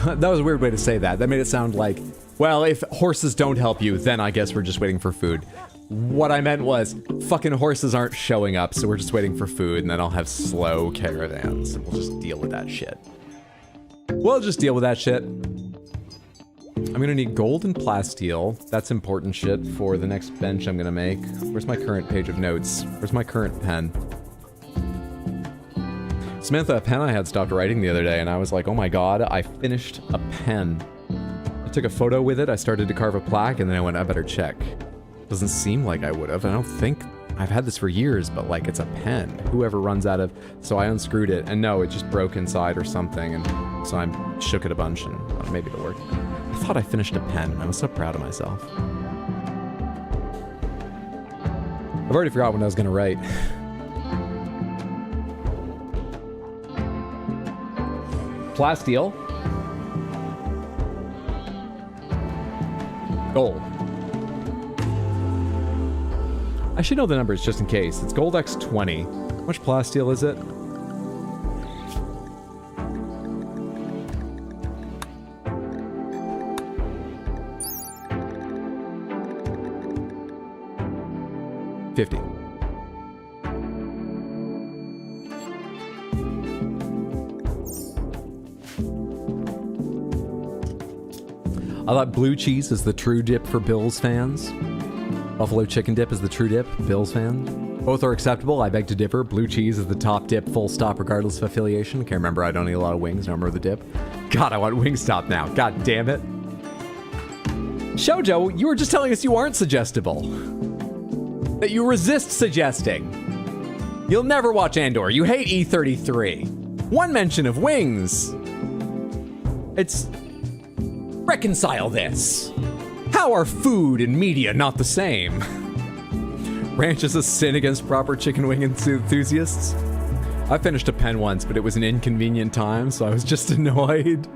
That was a weird way to say that. That made it sound like, well, if horses don't help you, then I guess we're just waiting for food. What I meant was, fucking horses aren't showing up, so we're just waiting for food, and then I'll have slow caravans, and we'll just deal with that shit. We'll just deal with that shit. I'm gonna need gold and plasteel. That's important shit for the next bench I'm gonna make. Where's my current page of notes? Where's my current pen? Samantha, a pen I had stopped writing the other day, and I was like, oh my god, I finished a pen. I took a photo with it, I started to carve a plaque, and then I went, I better check. Doesn't seem like I would have. I don't think... I've had this for years, but like, it's a pen. Whoever runs out of... So I unscrewed it, and no, it just broke inside or something, and so I shook it a bunch, and maybe it'll work. I thought I finished a pen, and I was so proud of myself. I've already forgot what I was gonna write. Plasteel. Gold. I should know the numbers just in case. It's gold x 20. How much plasteel is it? $50. I thought blue cheese is the true dip for Bills fans. Buffalo chicken dip is the true dip, Bills fans. Both are acceptable, I beg to differ. Blue cheese is the top dip, full stop, regardless of affiliation. Can't remember, I don't eat a lot of wings, don't remember the dip. God, I want Wingstop now, god damn it. Shoujo, you were just telling us you aren't suggestible. That you resist suggesting. You'll never watch Andor, you hate E33. One mention of wings. It's... Reconcile this. How are food and media not the same? Ranch is a sin against proper chicken wing enthusiasts. I finished a pen once, but it was an inconvenient time, so I was just annoyed.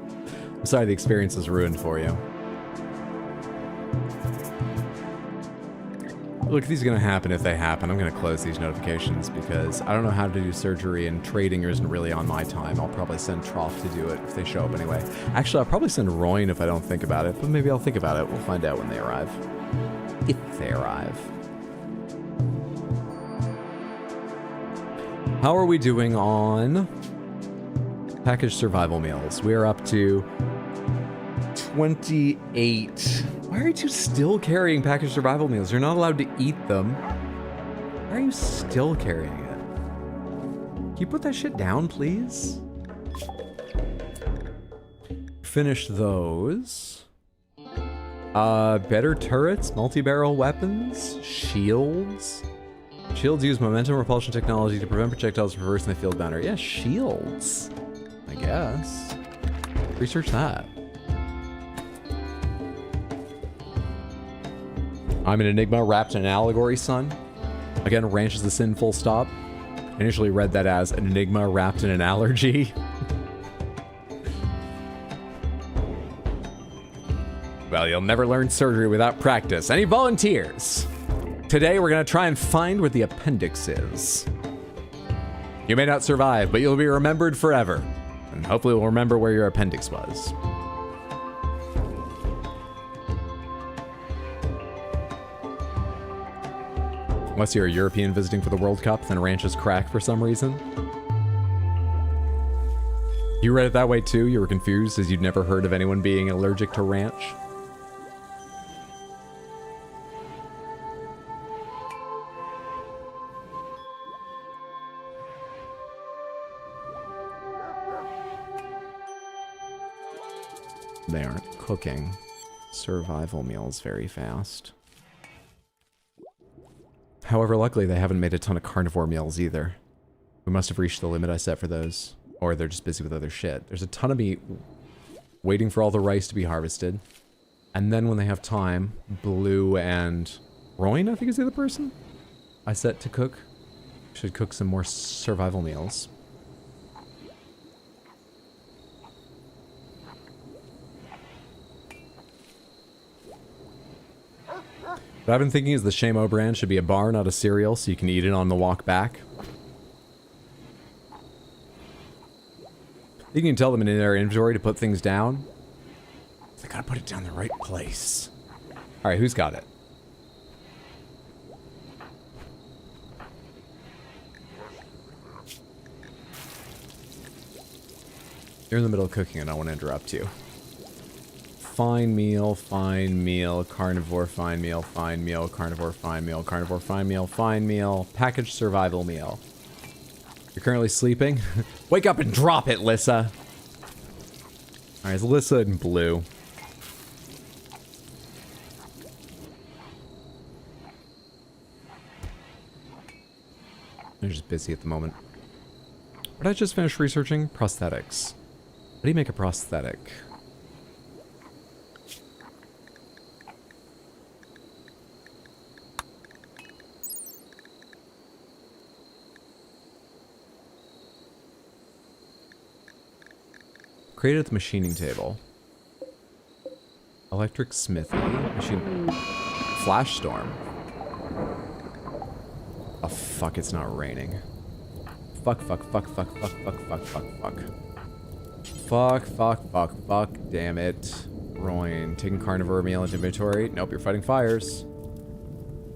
I'm sorry the experience is ruined for you. Look, these are gonna happen if they happen. I'm gonna close these notifications because I don't know how to do surgery and trading isn't really on my time. I'll probably send Troff to do it if they show up anyway. Actually, I'll probably send Royne if I don't think about it, but maybe I'll think about it. We'll find out when they arrive. If they arrive. How are we doing on packaged survival meals? We are up to 28. Why are you two still carrying packaged survival meals? You're not allowed to eat them. Why are you still carrying it? Can you put that shit down, please? Finish those. Better turrets, multi-barrel weapons, shields. Shields use momentum repulsion technology to prevent projectiles from reversing the field boundary. Yeah, shields. I guess. Research that. I'm an enigma wrapped in an allegory, son. Again, ranch is the sin, full stop. I initially read that as an enigma wrapped in an allergy. Well, you'll never learn surgery without practice. Any volunteers? Today, we're gonna try and find where the appendix is. You may not survive, but you'll be remembered forever. And hopefully we'll remember where your appendix was. Unless you're a European visiting for the World Cup, then ranch is cracked for some reason. You read it that way too? You were confused as you'd never heard of anyone being allergic to ranch? They aren't cooking survival meals very fast. However, luckily they haven't made a ton of carnivore meals either. We must have reached the limit I set for those. Or they're just busy with other shit. There's a ton of meat waiting for all the rice to be harvested. And then when they have time, Blue and Royan, I think is the other person, I set to cook. Should cook some more survival meals. What I've been thinking is the Shamo brand should be a bar, not a cereal, so you can eat it on the walk back. You can tell them in their inventory to put things down. They gotta put it down the right place. Alright, who's got it? You're in the middle of cooking and I want to interrupt you. Fine meal, carnivore, fine meal, carnivore, fine meal, carnivore, fine meal, fine meal, packaged survival meal. You're currently sleeping? Wake up and drop it, Lissa! Alright, it's Lissa and Blue. They're just busy at the moment. What did I just finish researching? Prosthetics. How do you make a prosthetic? Created at the machining table. Electric smithy. Machine. Flash storm. Oh fuck, it's not raining. Fuck. Fuck, damn it. Royan, taking carnivore meal into inventory. Nope, you're fighting fires.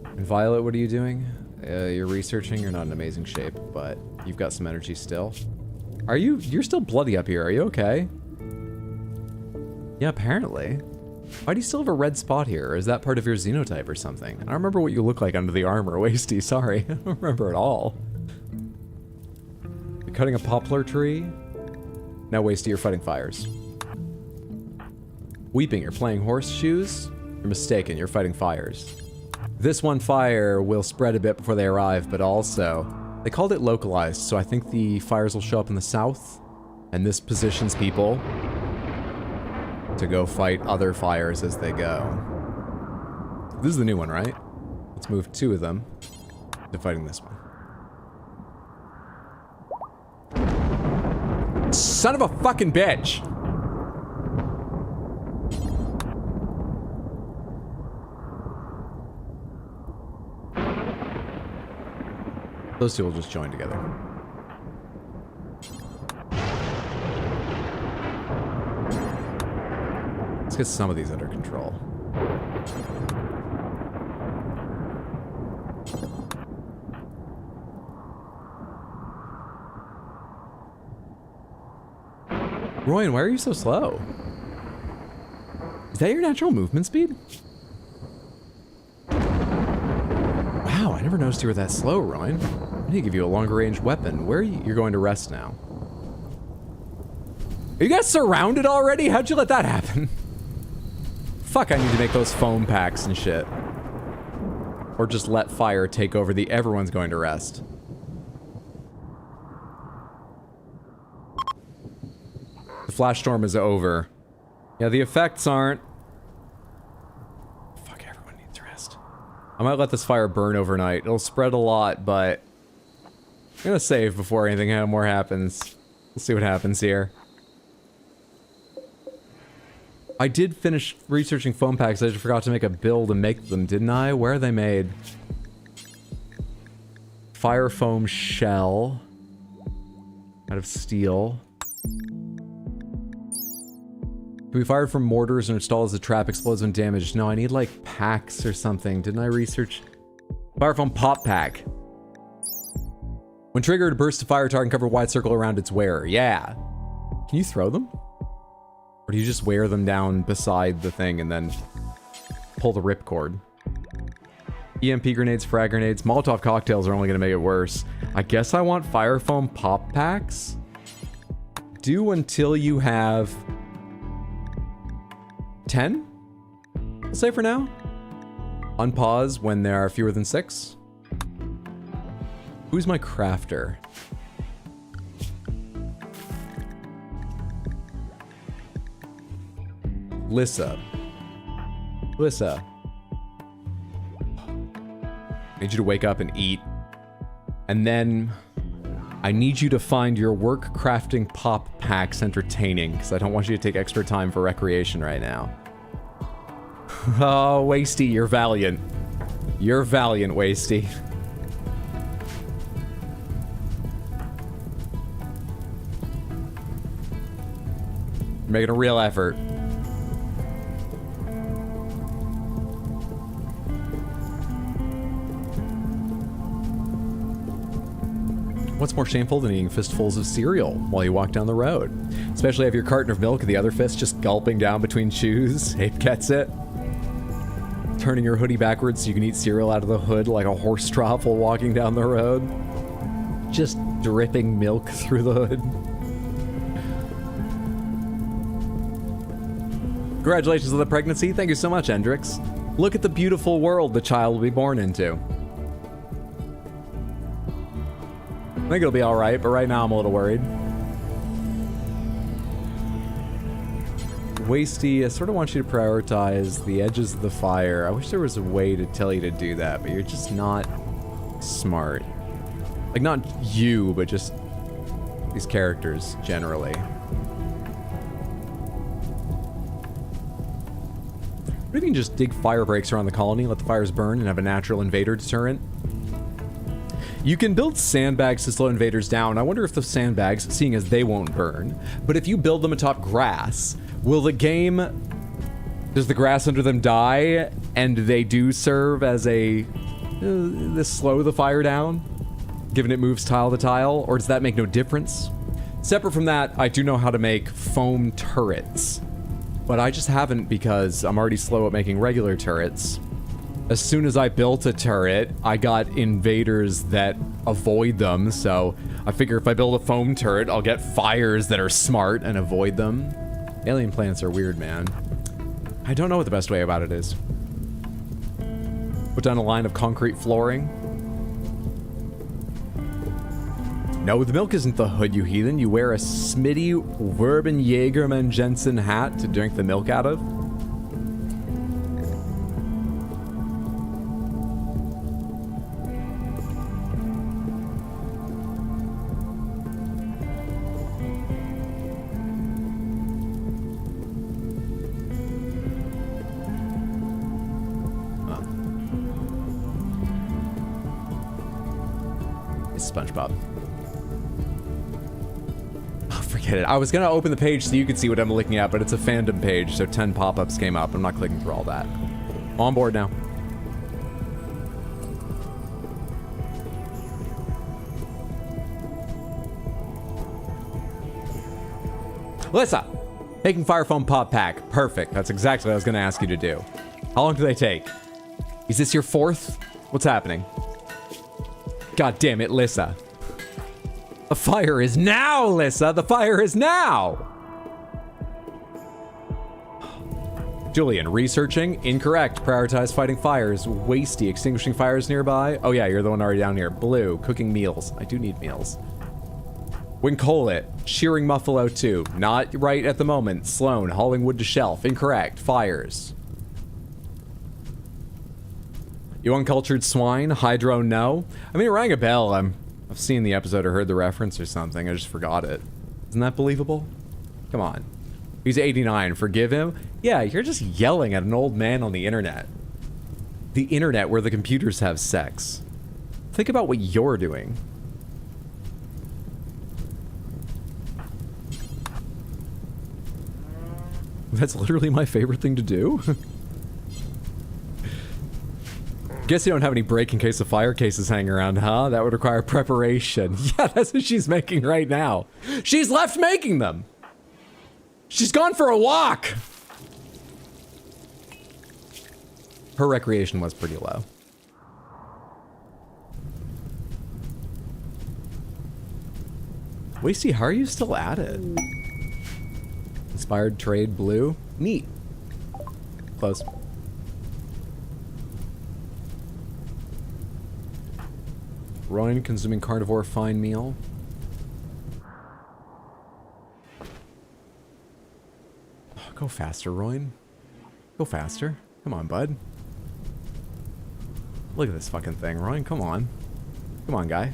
And Violet, what are you doing? You're researching, you're not in amazing shape, but you've got some energy still. Are you? You're still bloody up here, are you okay? Yeah, apparently. Why do you still have a red spot here? Or is that part of your xenotype or something? I don't remember what you look like under the armor, Wasty, sorry. I don't remember at all. You're cutting a poplar tree? No, Wasty, you're fighting fires. Weeping, you're playing horseshoes? You're mistaken, you're fighting fires. This one fire will spread a bit before they arrive, but also, they called it localized, so I think the fires will show up in the south, and this positions people to go fight other fires as they go. This is the new one, right? Let's move 2 of them to fighting this one. Son of a fucking bitch! Those 2 will just join together. Let's get some of these under control. Royan, why are you so slow? Is that your natural movement speed? Wow, I never noticed you were that slow, Royan. I need to give you a longer range weapon. Where are you? You're going to rest now. Are you guys surrounded already? How'd you let that happen? Fuck, I need to make those foam packs and shit. Or just let fire take over the everyone's going to rest. The flash storm is over. Yeah, the effects aren't... Fuck, everyone needs rest. I might let this fire burn overnight. It'll spread a lot, but... I'm gonna save before anything more happens. We'll see what happens here. I did finish researching foam packs. I just forgot to make a build and make them, didn't I? Where are they made? Fire foam shell. Out of steel. Can be fired from mortars and installed as a trap, explodes when damaged. No, I need like packs or something. Didn't I research? Fire foam pop pack. When triggered, a burst of fire target can cover a wide circle around its wearer. Yeah. Can you throw them? Or do you just wear them down beside the thing and then pull the ripcord? EMP grenades, frag grenades, Molotov cocktails are only gonna make it worse. I guess I want fire foam pop packs? Do until you have 10? We'll say for now. Unpause when there are fewer than 6. Who's my crafter? Lissa. Lissa. I need you to wake up and eat. And then I need you to find your work crafting pop packs entertaining, because I don't want you to take extra time for recreation right now. Oh, Wasty, you're valiant. You're valiant, Wasty. You're making a real effort. What's more shameful than eating fistfuls of cereal while you walk down the road? Especially if your carton of milk and the other fist just gulping down between chews. Ape gets it. Turning your hoodie backwards so you can eat cereal out of the hood like a horse trough while walking down the road. Just dripping milk through the hood. Congratulations on the pregnancy. Thank you so much, Hendrix. Look at the beautiful world the child will be born into. I think it'll be alright, but right now I'm a little worried. Wasty, I sort of want you to prioritize the edges of the fire. I wish there was a way to tell you to do that, but you're just not smart. Like, not you, but just these characters, generally. What if you can just dig fire breaks around the colony, let the fires burn, and have a natural invader deterrent? You can build sandbags to slow invaders down. I wonder if the sandbags, seeing as they won't burn, but if you build them atop grass, will the game, does the grass under them die and they do serve as a, this slow the fire down, given it moves tile to tile, or does that make no difference? Separate from that, I do know how to make foam turrets, but I just haven't because I'm already slow at making regular turrets. As soon as I built a turret, I got invaders that avoid them, so I figure if I build a foam turret, I'll get fires that are smart and avoid them. Alien planets are weird, man. I don't know what the best way about it is. Put down a line of concrete flooring. No, the milk isn't the hood, you heathen. You wear a Smitty Verben Jagerman Jensen hat to drink the milk out of. SpongeBob. Oh, forget it. I was gonna open the page so you could see what I'm looking at, but it's a fandom page, so 10 pop-ups came up. I'm not clicking through all that. On board now. Lissa! Making fire foam pop pack. Perfect. That's exactly what I was gonna ask you to do. How long do they take? Is this your 4th? What's happening? God damn it, Lissa. The fire is now, Lissa! The fire is now! Julian, researching? Incorrect. Prioritize fighting fires. Wasty, extinguishing fires nearby. Oh yeah, you're the one already down here. Blue, cooking meals. I do need meals. Wincolet, shearing Muffalo 2. Not right at the moment. Sloan, hauling wood to shelf. Incorrect. Fires. You uncultured swine? Hydro, no. I mean, it rang a bell. I've seen the episode or heard the reference or something. I just forgot it. Isn't that believable? Come on. He's 89. Forgive him? Yeah, you're just yelling at an old man on the internet. The internet where the computers have sex. Think about what you're doing. That's literally my favorite thing to do. Guess you don't have any break in case of fire cases hanging around, huh? That would require preparation. Yeah, that's what she's making right now. She's left making them. She's gone for a walk. Her recreation was pretty low. Wasty, how are you still at it? Inspired trade blue? Neat. Close. Rowan consuming carnivore fine meal. Oh, go faster, Rowan. Go faster. Come on, bud. Look at this fucking thing, Rowan. Come on. Come on, guy.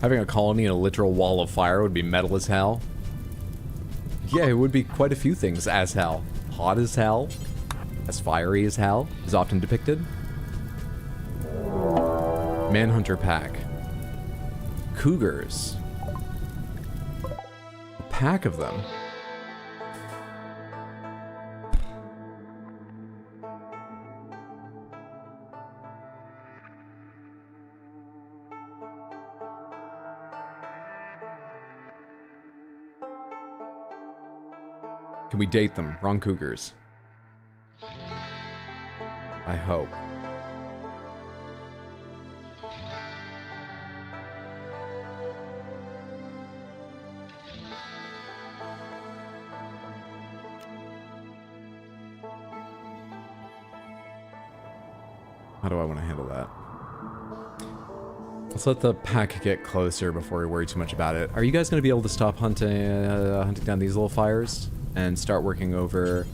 Having a colony in a literal wall of fire would be metal as hell. Yeah, it would be quite a few things as hell. Hot as hell. As fiery as hell is often depicted. Manhunter pack. Cougars. A pack of them. Can we date them? Wrong cougars. I hope. How do I want to handle that? Let's let the pack get closer before we worry too much about it. Are you guys going to be able to stop hunting down these little fires and start working over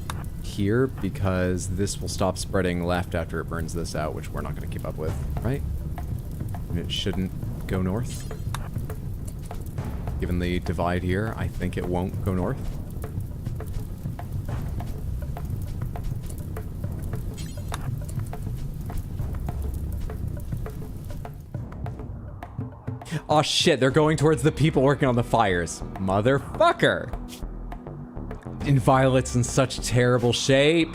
here? Because this will stop spreading left after it burns this out, which we're not going to keep up with, right? And it shouldn't go north. Given the divide here, I think it won't go north. Oh shit, they're going towards the people working on the fires. Motherfucker! And Violet's in such terrible shape.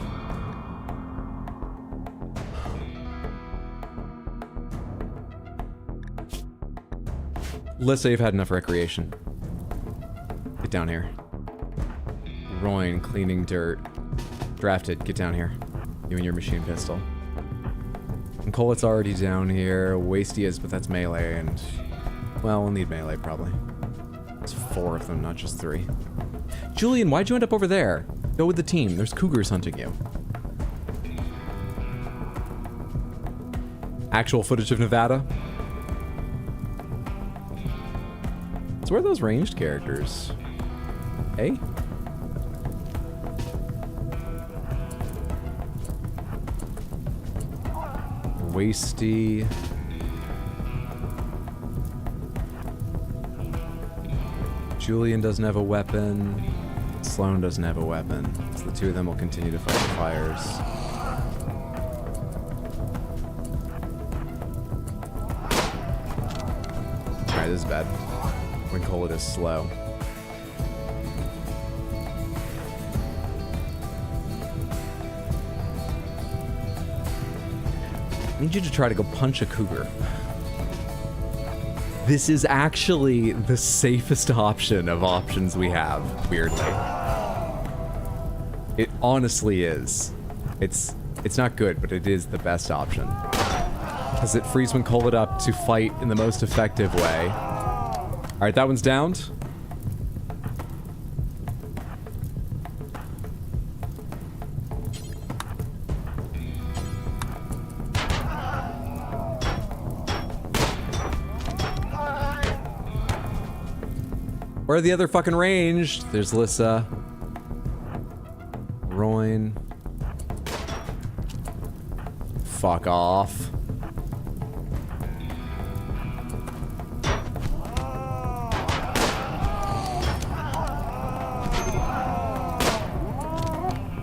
Let's say you've had enough recreation. Get down here. Rowan cleaning dirt. Drafted, get down here. You and your machine pistol. And Colet's already down here. Wasty is, but that's melee, and... well, we'll need melee, probably. It's 4 of them, not just 3. Julian, why'd you end up over there? Go with the team. There's cougars hunting you. Actual footage of Nevada? So where are those ranged characters? Hey? Wasty. Julian doesn't have a weapon. Sloan doesn't have a weapon. So the two of them will continue to fight the fires. Alright, this is bad. When Colet is slow. I need you to try to go punch a cougar. This is actually the safest option of options we have, weirdly. It honestly is. It's not good, but it is the best option. Because it frees Colet up to fight in the most effective way. Alright, that one's downed. Where are the other fucking ranged? There's Lissa. Rowan. Fuck off.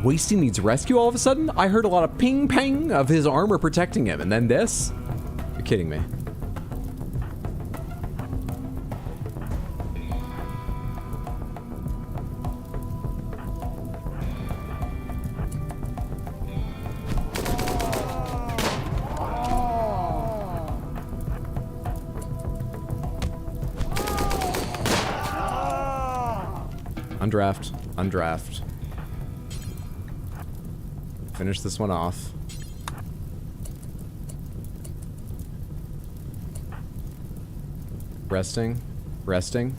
Wasty needs rescue all of a sudden? I heard a lot of ping-pang of his armor protecting him, and then this? You're kidding me. Undraft. Undraft. Finish this one off. Resting. Resting.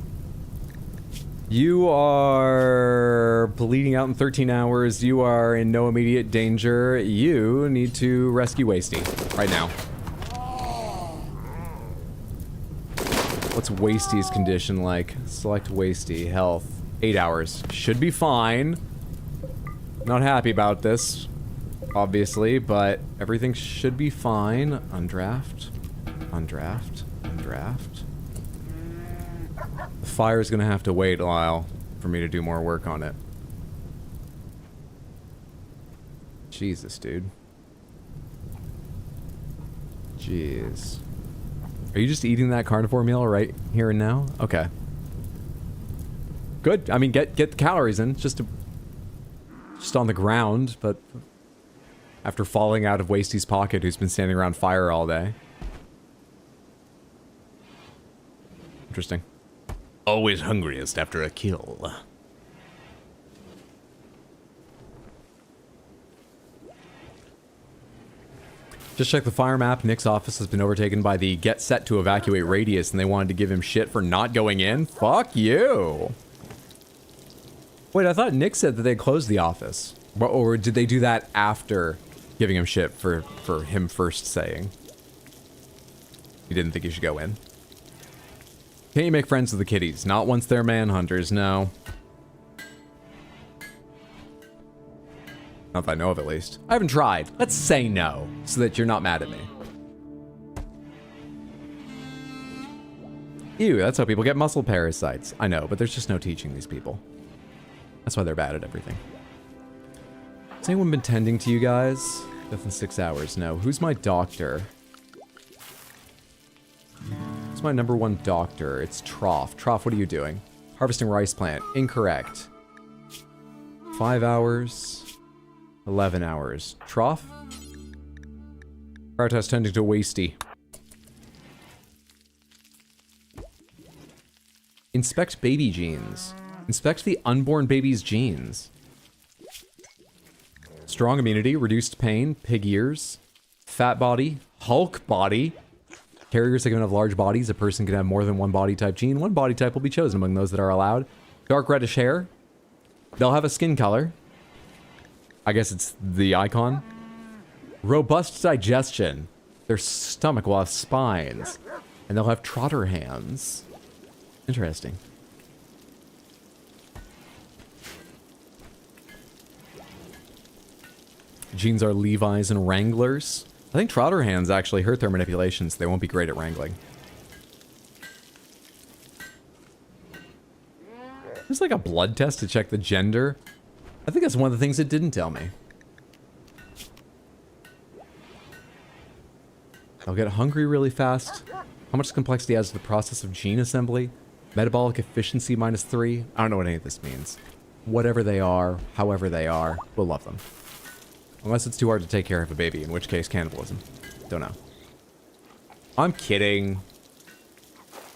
You are bleeding out in 13 hours. You are in no immediate danger. You need to rescue Wasty right now. What's Wasty's condition like? Select Wasty. Health. 8 hours. Should be fine. Not happy about this, obviously, but everything should be fine. Undraft. Undraft. Undraft. The fire's gonna have to wait a while for me to do more work on it. Jesus, dude. Jeez. Are you just eating that carnivore meal right here and now? Okay. Good. I mean, get the calories in. Just on the ground, but after falling out of Wasty's pocket, who's been standing around fire all day. Interesting. Always hungriest after a kill. Just check the fire map. Nick's office has been overtaken by the get set to evacuate radius, and they wanted to give him shit for not going in? Fuck you! Wait, I thought Nick said that they closed the office. Or did they do that after giving him shit for him first saying he didn't think he should go in? Can't you make friends with the kitties? Not once they're manhunters, no. Not that I know of, at least. I haven't tried. Let's say no, so that you're not mad at me. Ew, that's how people get muscle parasites. I know, but there's just no teaching these people. That's why they're bad at everything. Has anyone been tending to you guys? Death in 6 hours. No. Who's my doctor? Who's my number one doctor? It's Trough. Trough, what are you doing? Harvesting rice plant. Incorrect. 5 hours. 11 hours. Trough? Prioritize tending to Wasty. Inspect baby genes. Inspect the unborn baby's genes. Strong immunity, reduced pain, pig ears, fat body, Hulk body. Carriers that can have large bodies. A person can have more than one body type gene. One body type will be chosen among those that are allowed. Dark reddish hair. They'll have a skin color. I guess it's the icon. Robust digestion. Their stomach will have spines. And they'll have trotter hands. Interesting. Genes are Levi's and Wranglers. I think trotter hands actually hurt their manipulations. They won't be great at wrangling. There's like a blood test to check the gender. I think that's one of the things it didn't tell me. I'll get hungry really fast. How much complexity adds to the process of gene assembly? Metabolic efficiency -3. I don't know what any of this means. Whatever they are, however they are, we'll love them. Unless it's too hard to take care of a baby, in which case cannibalism. Don't know. I'm kidding.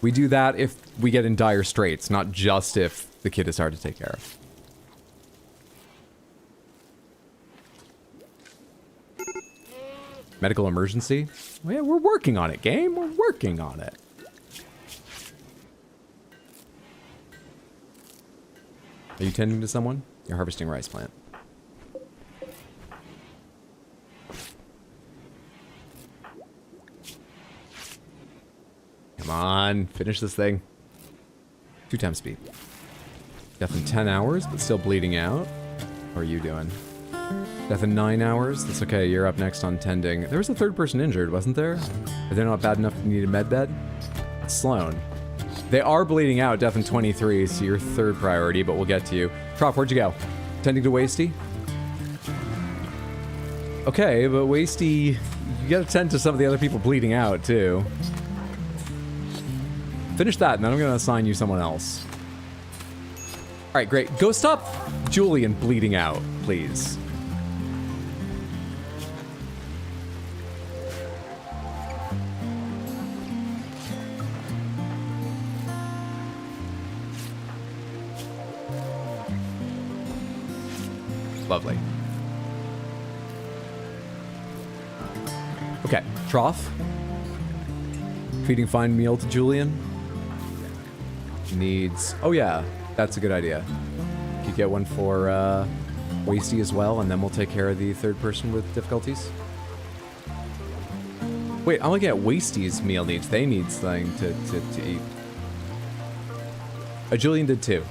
We do that if we get in dire straits, not just if the kid is hard to take care of. Medical emergency? Well, yeah, we're working on it, game. We're working on it. Are you tending to someone? You're harvesting rice plant. Come on, finish this thing. 2 times speed. Death in 10 hours, but still bleeding out. How are you doing? Death in 9 hours. That's okay, you're up next on tending. There was a third person injured, wasn't there? Are they not bad enough to need a med bed? It's Sloan. They are bleeding out, death in 23, so your third priority, but we'll get to you. Trop, where'd you go? Tending to Wasty? Okay, but Wasty, you gotta tend to some of the other people bleeding out, too. Finish that, and then I'm gonna assign you someone else. Alright, great. Go stop Julian bleeding out, please. Lovely. Okay, Trough. Feeding fine meal to Julian. needs... Oh yeah, that's a good idea. You get one for Wasty as well, and then we'll take care of the third person with difficulties. Wait, I'm looking at Wasty's meal needs. They need something to eat. Julian did too.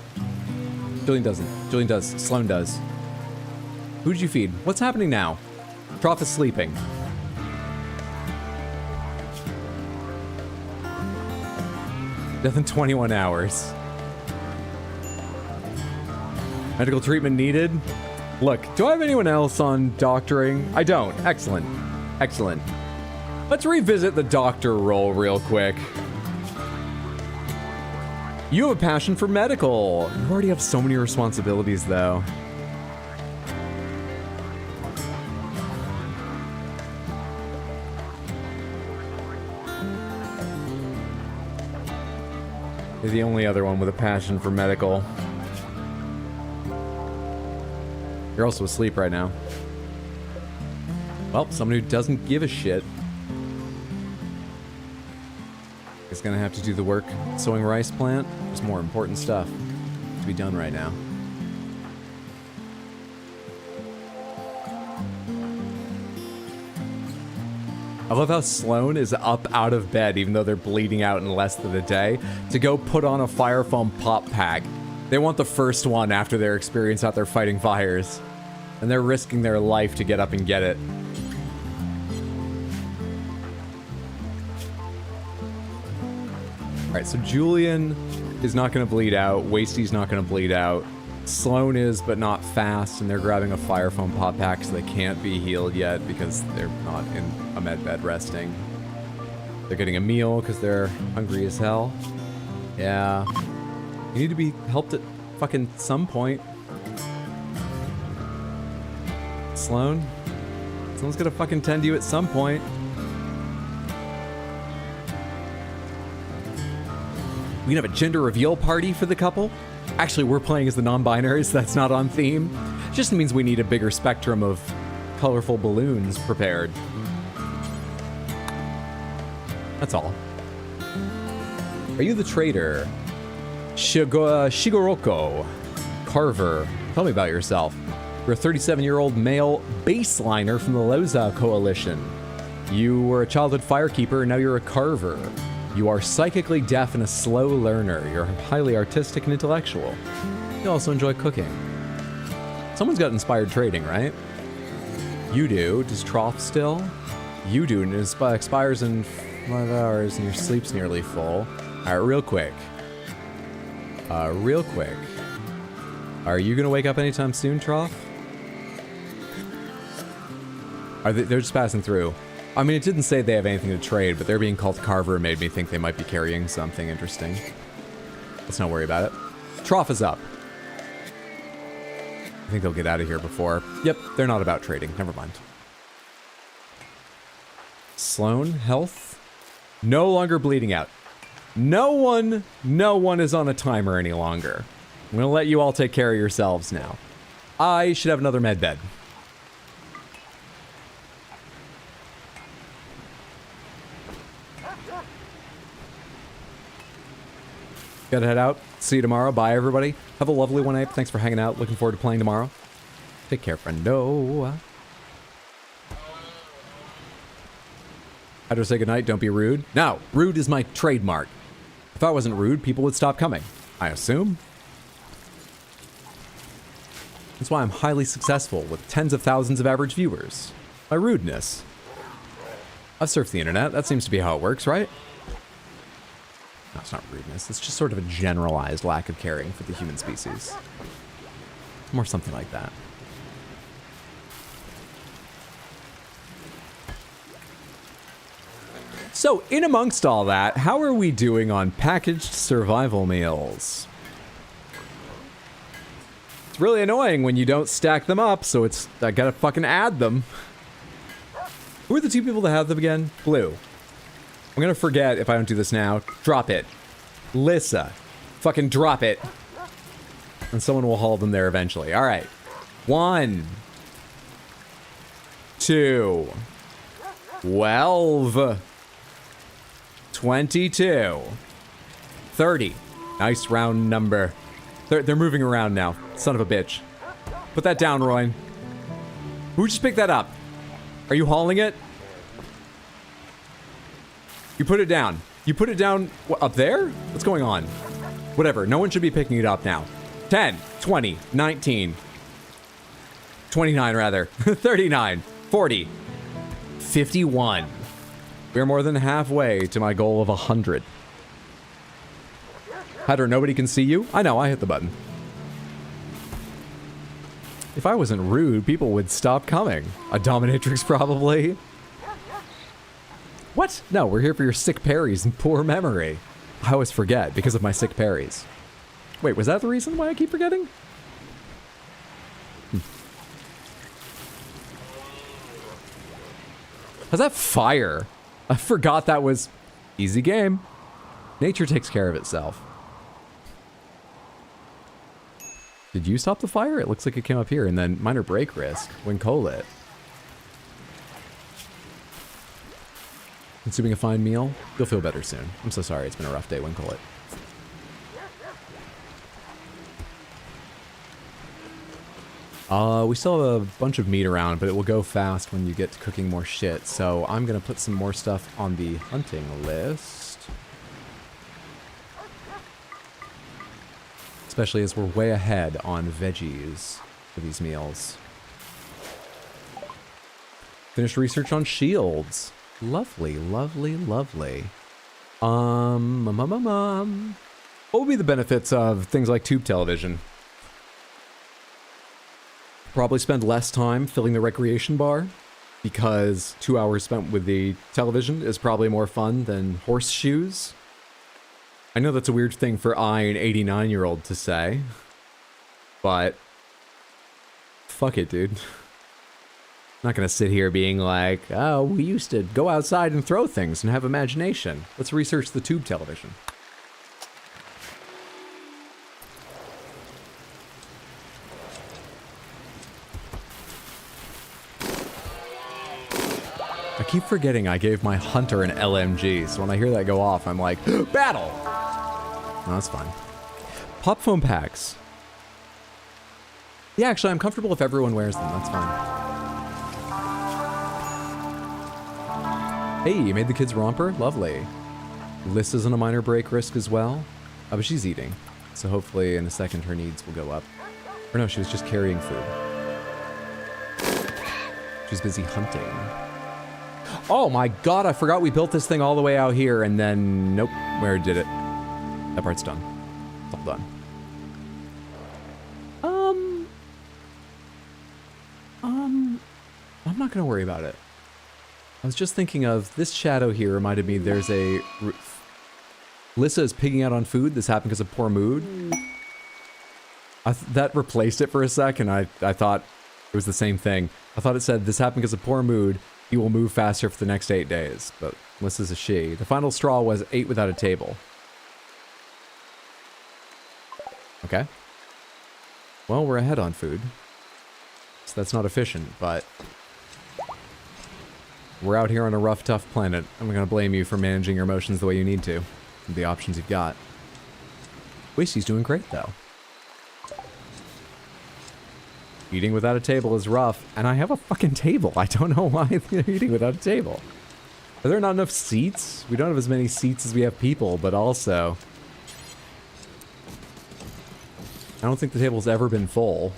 Julian doesn't. Julian does. Sloan does. Who did you feed? What's happening now? Trough is sleeping. Death in 21 hours. Medical treatment needed? Look, do I have anyone else on doctoring? I don't. Excellent. Excellent. Let's revisit the doctor role real quick. You have a passion for medical. You already have so many responsibilities, though. You're the only other one with a passion for medical. You're also asleep right now. Well, someone who doesn't give a shit is gonna have to do the work. Sowing rice plant. There's more important stuff to be done right now. I love how Sloan is up out of bed, even though they're bleeding out in less than a day, to go put on a fire foam pop pack. They want the first one after their experience out there fighting fires. And they're risking their life to get up and get it. Alright, so Julian is not going to bleed out. Wasty's not going to bleed out. Sloan is, but not fast, and they're grabbing a fire foam pop pack so they can't be healed yet because they're not in a med bed resting. They're getting a meal because they're hungry as hell. Yeah. You need to be helped at fucking some point. Sloan? Someone's gonna fucking tend to you at some point. We can have a gender reveal party for the couple. Actually, we're playing as the non-binaries. That's not on theme. Just means we need a bigger spectrum of colorful balloons prepared. That's all. Are you the trader? Shigoroko. Carver. Tell me about yourself. You're a 37-year-old male baseliner from the Loza Coalition. You were a childhood firekeeper, and now you're a carver. You are psychically deaf and a slow learner. You're highly artistic and intellectual. You also enjoy cooking. Someone's got inspired trading, right? You do. Does Trough still? You do, and it expires in 5 hours, and your sleep's nearly full. All right, real quick. Are you gonna wake up anytime soon, Trough? They're just passing through. I mean, it didn't say they have anything to trade, but they're being called Carver made me think they might be carrying something interesting. Let's not worry about it. Trough is up. I think they'll get out of here before... Yep, they're not about trading. Never mind. Sloan, health? No longer bleeding out. No one is on a timer any longer. I'm gonna let you all take care of yourselves now. I should have another med bed. Gotta head out. See you tomorrow. Bye, everybody. Have a lovely one, Ape. Thanks for hanging out. Looking forward to playing tomorrow. Take care, friendo. How do I say goodnight? Don't be rude. No, rude is my trademark. If I wasn't rude, people would stop coming. I assume. That's why I'm highly successful with tens of thousands of average viewers. My rudeness. I've surfed the internet. That seems to be how it works, right? No, it's not rudeness. It's just sort of a generalized lack of caring for the human species. More something like that. So, in amongst all that, how are we doing on packaged survival meals? It's really annoying when you don't stack them up, so I gotta fucking add them. Who are the two people that have them again? Blue. I'm gonna forget if I don't do this now. Drop it. Lissa. Fucking drop it. And someone will haul them there eventually. Alright. 1. 2. 12. 22. 30. Nice round number. They're moving around now. Son of a bitch. Put that down, Roy. Who just picked that up? Are you hauling it? You put it down. You put it down up there? What's going on? Whatever. No one should be picking it up now. 10, 20, 19, 29 rather, 39, 40, 51. We're more than halfway to my goal of 100. Hyder, nobody can see you? I know, I hit the button. If I wasn't rude, people would stop coming. A dominatrix probably. What? No, we're here for your sick parries and poor memory. I always forget because of my sick parries. Wait, was that the reason why I keep forgetting? How's that fire? I forgot that was easy game. Nature takes care of itself. Did you stop the fire? It looks like it came up here and then minor break risk when coal-lit. Consuming a fine meal? You'll feel better soon. I'm so sorry, it's been a rough day when coal-lit. We still have a bunch of meat around, but it will go fast when you get to cooking more shit. So I'm going to put some more stuff on the hunting list. Especially as we're way ahead on veggies for these meals. Finished research on shields. Lovely, lovely, lovely. What would be the benefits of things like tube television? Probably spend less time filling the recreation bar because 2 hours spent with the television is probably more fun than horseshoes. I know that's a weird thing for an 89-year-old to say, but fuck it, dude. I'm not gonna sit here being like, oh, we used to go outside and throw things and have imagination. Let's research the tube television. I keep forgetting I gave my hunter an LMG, so when I hear that go off, I'm like, battle! No, that's fine. Pop foam packs. Yeah, actually, I'm comfortable if everyone wears them. That's fine. Hey, you made the kids romper? Lovely. Lissa's on a minor break risk as well. Oh, but she's eating. So hopefully in a second her needs will go up. Or no, she was just carrying food. She's busy hunting. Oh my god, I forgot we built this thing all the way out here and then... Nope. Where did it? That part's done. It's all done. I'm not gonna worry about it. I was just thinking of this shadow here reminded me there's a... Lissa is pigging out on food. This happened because of poor mood. That replaced it for a sec and I thought it was the same thing. I thought it said this happened because of poor mood. He will move faster for the next 8 days, but Lissa's a she. The final straw was 8 without a table. Okay. Well, we're ahead on food. So that's not efficient, but... We're out here on a rough, tough planet. I'm gonna blame you for managing your emotions the way you need to. The options you've got. Wishy's doing great, though. Eating without a table is rough, and I have a fucking table. I don't know why they're eating without a table. Are there not enough seats? We don't have as many seats as we have people, but also... I don't think the table's ever been full.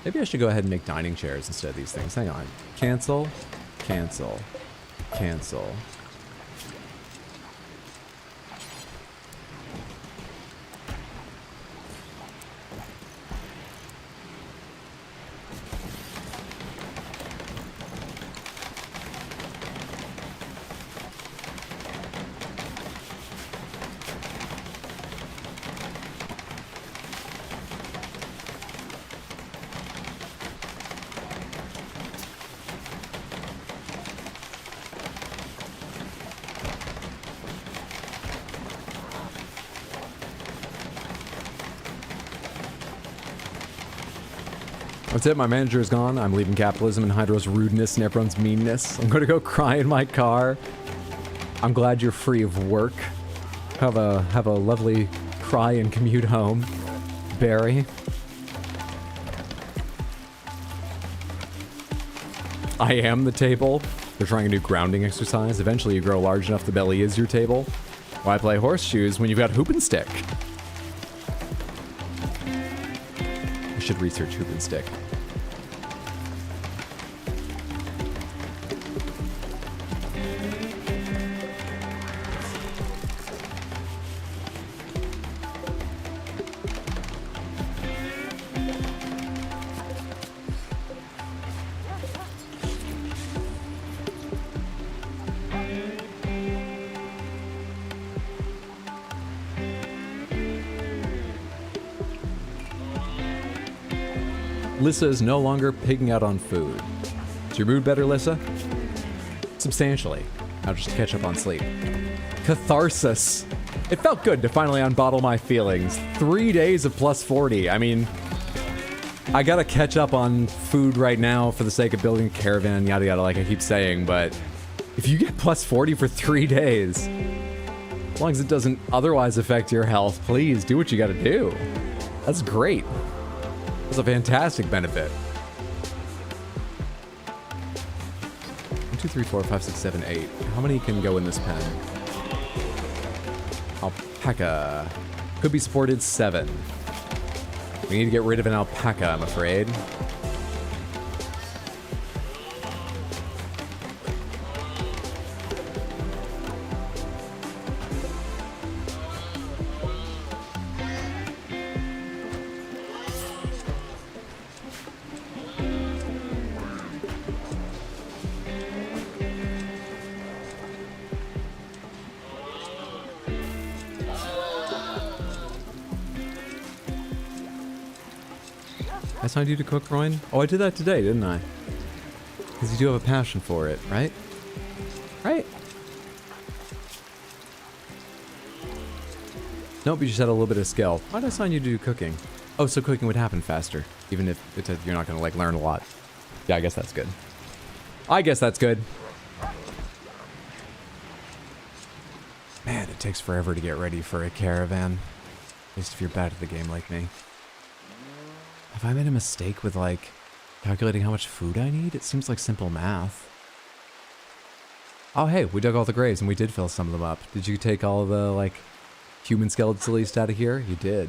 Maybe I should go ahead and make dining chairs instead of these things. Hang on. Cancel. Cancel. Cancel. That's it, my manager is gone. I'm leaving capitalism and Hydro's rudeness and everyone's meanness. I'm gonna go cry in my car. I'm glad you're free of work. Have a lovely cry and commute home, Barry. I am the table. They're trying a new grounding exercise. Eventually you grow large enough the belly is your table. Why play horseshoes when you've got hoop and stick? I should research hoop and stick. Lissa is no longer pigging out on food. Is your mood better, Lissa? Substantially. Now just catch up on sleep. Catharsis. It felt good to finally unbottle my feelings. 3 days of plus 40. I mean, I gotta catch up on food right now for the sake of building a caravan, yada yada, like I keep saying, but if you get plus 40 for 3 days, as long as it doesn't otherwise affect your health, please do what you gotta do. That's great. That's a fantastic benefit. 1, 2, 3, 4, 5, 6, 7, 8. How many can go in this pen? Alpaca. Could be supported 7. We need to get rid of an alpaca, I'm afraid. I assigned you to cook, Royan? Oh, I did that today, didn't I? Because you do have a passion for it, right? Right? Nope, you just had a little bit of skill. Why'd I assign you to do cooking? Oh, so cooking would happen faster. Even if you're not going to, like, learn a lot. Yeah, I guess that's good. I guess that's good. Man, it takes forever to get ready for a caravan. At least if you're bad at the game like me. Have I made a mistake with, like, calculating how much food I need? It seems like simple math. Oh, hey, we dug all the graves and we did fill some of them up. Did you take all the, like, human skeletons at least out of here? You did.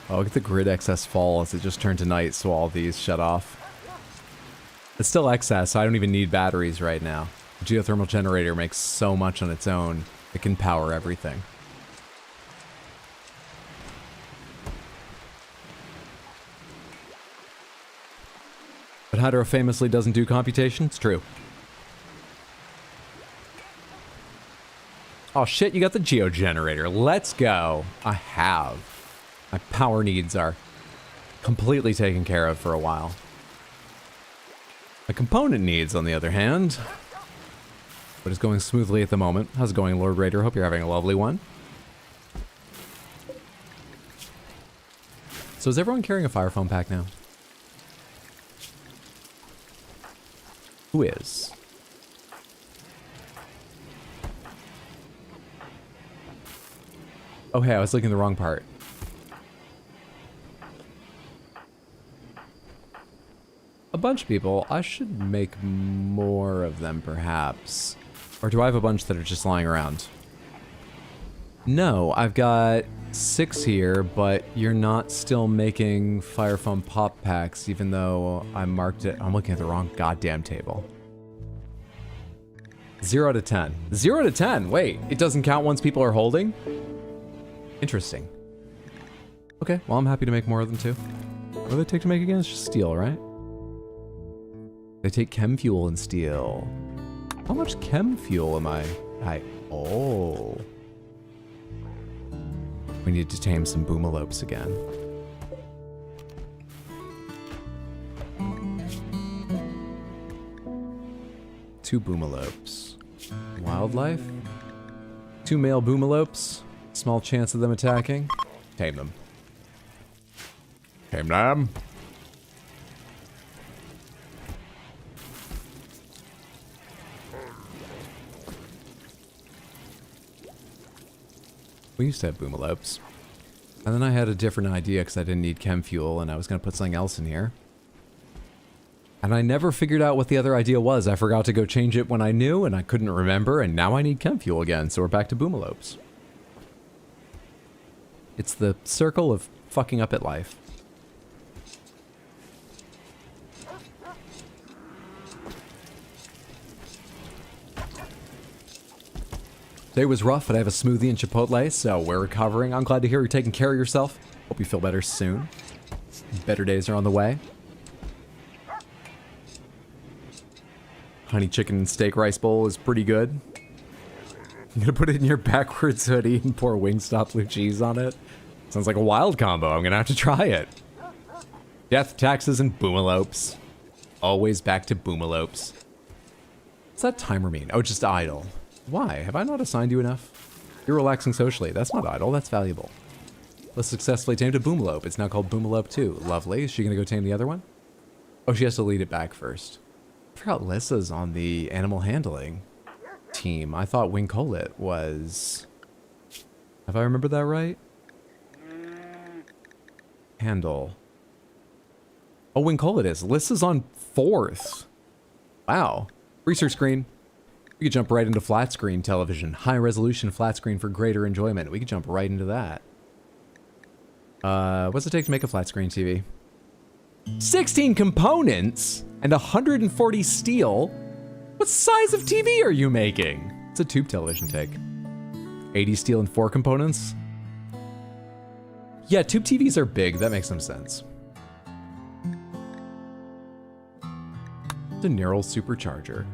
Oh, look at the grid excess fall as it just turned to night, so all these shut off. It's still excess, so I don't even need batteries right now. The geothermal generator makes so much on its own, it can power everything. But Hydro famously doesn't do computation? It's true. Oh shit, you got the geogenerator. Let's go. I have. My power needs are completely taken care of for a while. My component needs, on the other hand, but it's going smoothly at the moment. How's it going, Lord Raider? Hope you're having a lovely one. So is everyone carrying a fire foam pack now? Who is? Oh hey, I was looking at the wrong part. A bunch of people. I should make more of them, perhaps. Or do I have a bunch that are just lying around? No, I've got 6 here, but you're not still making fire foam pop packs, even though I marked it. I'm looking at the wrong goddamn table. 0 out of 10. 0 out of 10. Wait, it doesn't count once people are holding? Interesting. Okay, well, I'm happy to make more of them too. What do they take to make again? It's just steel, right? They take chem fuel and steel. How much chem fuel am I Oh. We need to tame some boomalopes again. Two boomalopes. Wildlife? Two male boomalopes. Small chance of them attacking. Tame them. Tame them. We used to have boomalopes. And then I had a different idea because I didn't need chem fuel and I was going to put something else in here. And I never figured out what the other idea was. I forgot to go change it when I knew and I couldn't remember and now I need chem fuel again, so we're back to boomalopes. It's the circle of fucking up at life. Today was rough, but I have a smoothie and Chipotle, so we're recovering. I'm glad to hear you're taking care of yourself. Hope you feel better soon. Better days are on the way. Honey chicken and steak rice bowl is pretty good. I'm gonna put it in your backwards hoodie and pour Wingstop blue cheese on it. Sounds like a wild combo. I'm gonna have to try it. Death, taxes, and boomalopes. Always back to boomalopes. What's that timer mean? Oh, just idle. Why? Have I not assigned you enough? You're relaxing socially. That's not idle. That's valuable. Let's successfully tamed a boomalope. It's now called Boomalope 2. Lovely. Is she gonna go tame the other one? Oh, she has to lead it back first. I forgot Lissa's on the animal handling team. I thought Wincolet was... Have I remembered that right? Handle. Oh, Wincolet is. Lissa's on 4th. Wow. Research screen. We could jump right into flat screen television. High resolution flat screen for greater enjoyment. We could jump right into that. What's it take to make a flat screen TV? 16 components and 140 steel? What size of TV are you making? It's a tube television take. 80 steel and 4 components? Yeah, tube TVs are big. That makes some sense. It's a neural supercharger.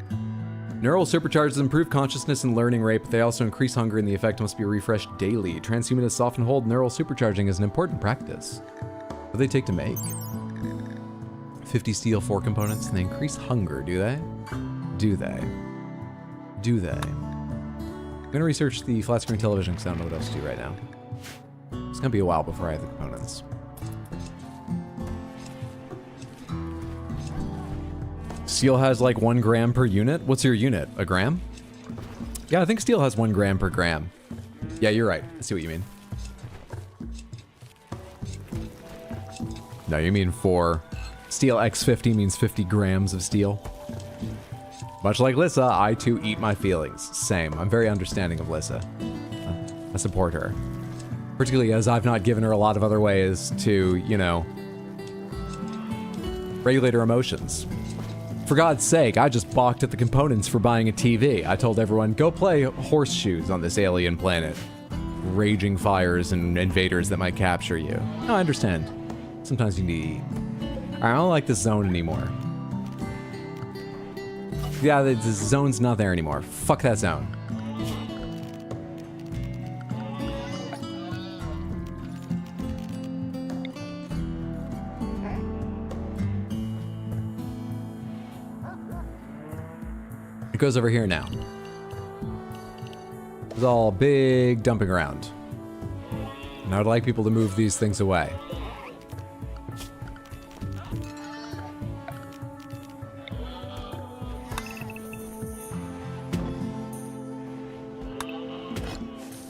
Neural superchargers improve consciousness and learning rate, but they also increase hunger, and the effect must be refreshed daily. Transhumanists often hold neural supercharging as an important practice. What do they take to make? 50 steel, 4 components, and they increase hunger, do they? Do they? Do they? I'm gonna research the flat screen television because I don't know what else to do right now. It's gonna be a while before I have the components. Steel has like 1 gram per unit? What's your unit? A gram? Yeah, I think steel has 1 gram per gram. Yeah, you're right. I see what you mean. No, you mean 4. Steel X50 means 50 grams of steel. Much like Lissa, I too eat my feelings. Same. I'm very understanding of Lissa. I support her. Particularly as I've not given her a lot of other ways to, you know, regulate her emotions. For God's sake, I just balked at the components for buying a TV. I told everyone, go play horseshoes on this alien planet. Raging fires and invaders that might capture you. No, I understand. Sometimes you need to eat. I don't like this zone anymore. Yeah, the zone's not there anymore. Fuck that zone. It goes over here now. It's all big dumping around. And I would like people to move these things away.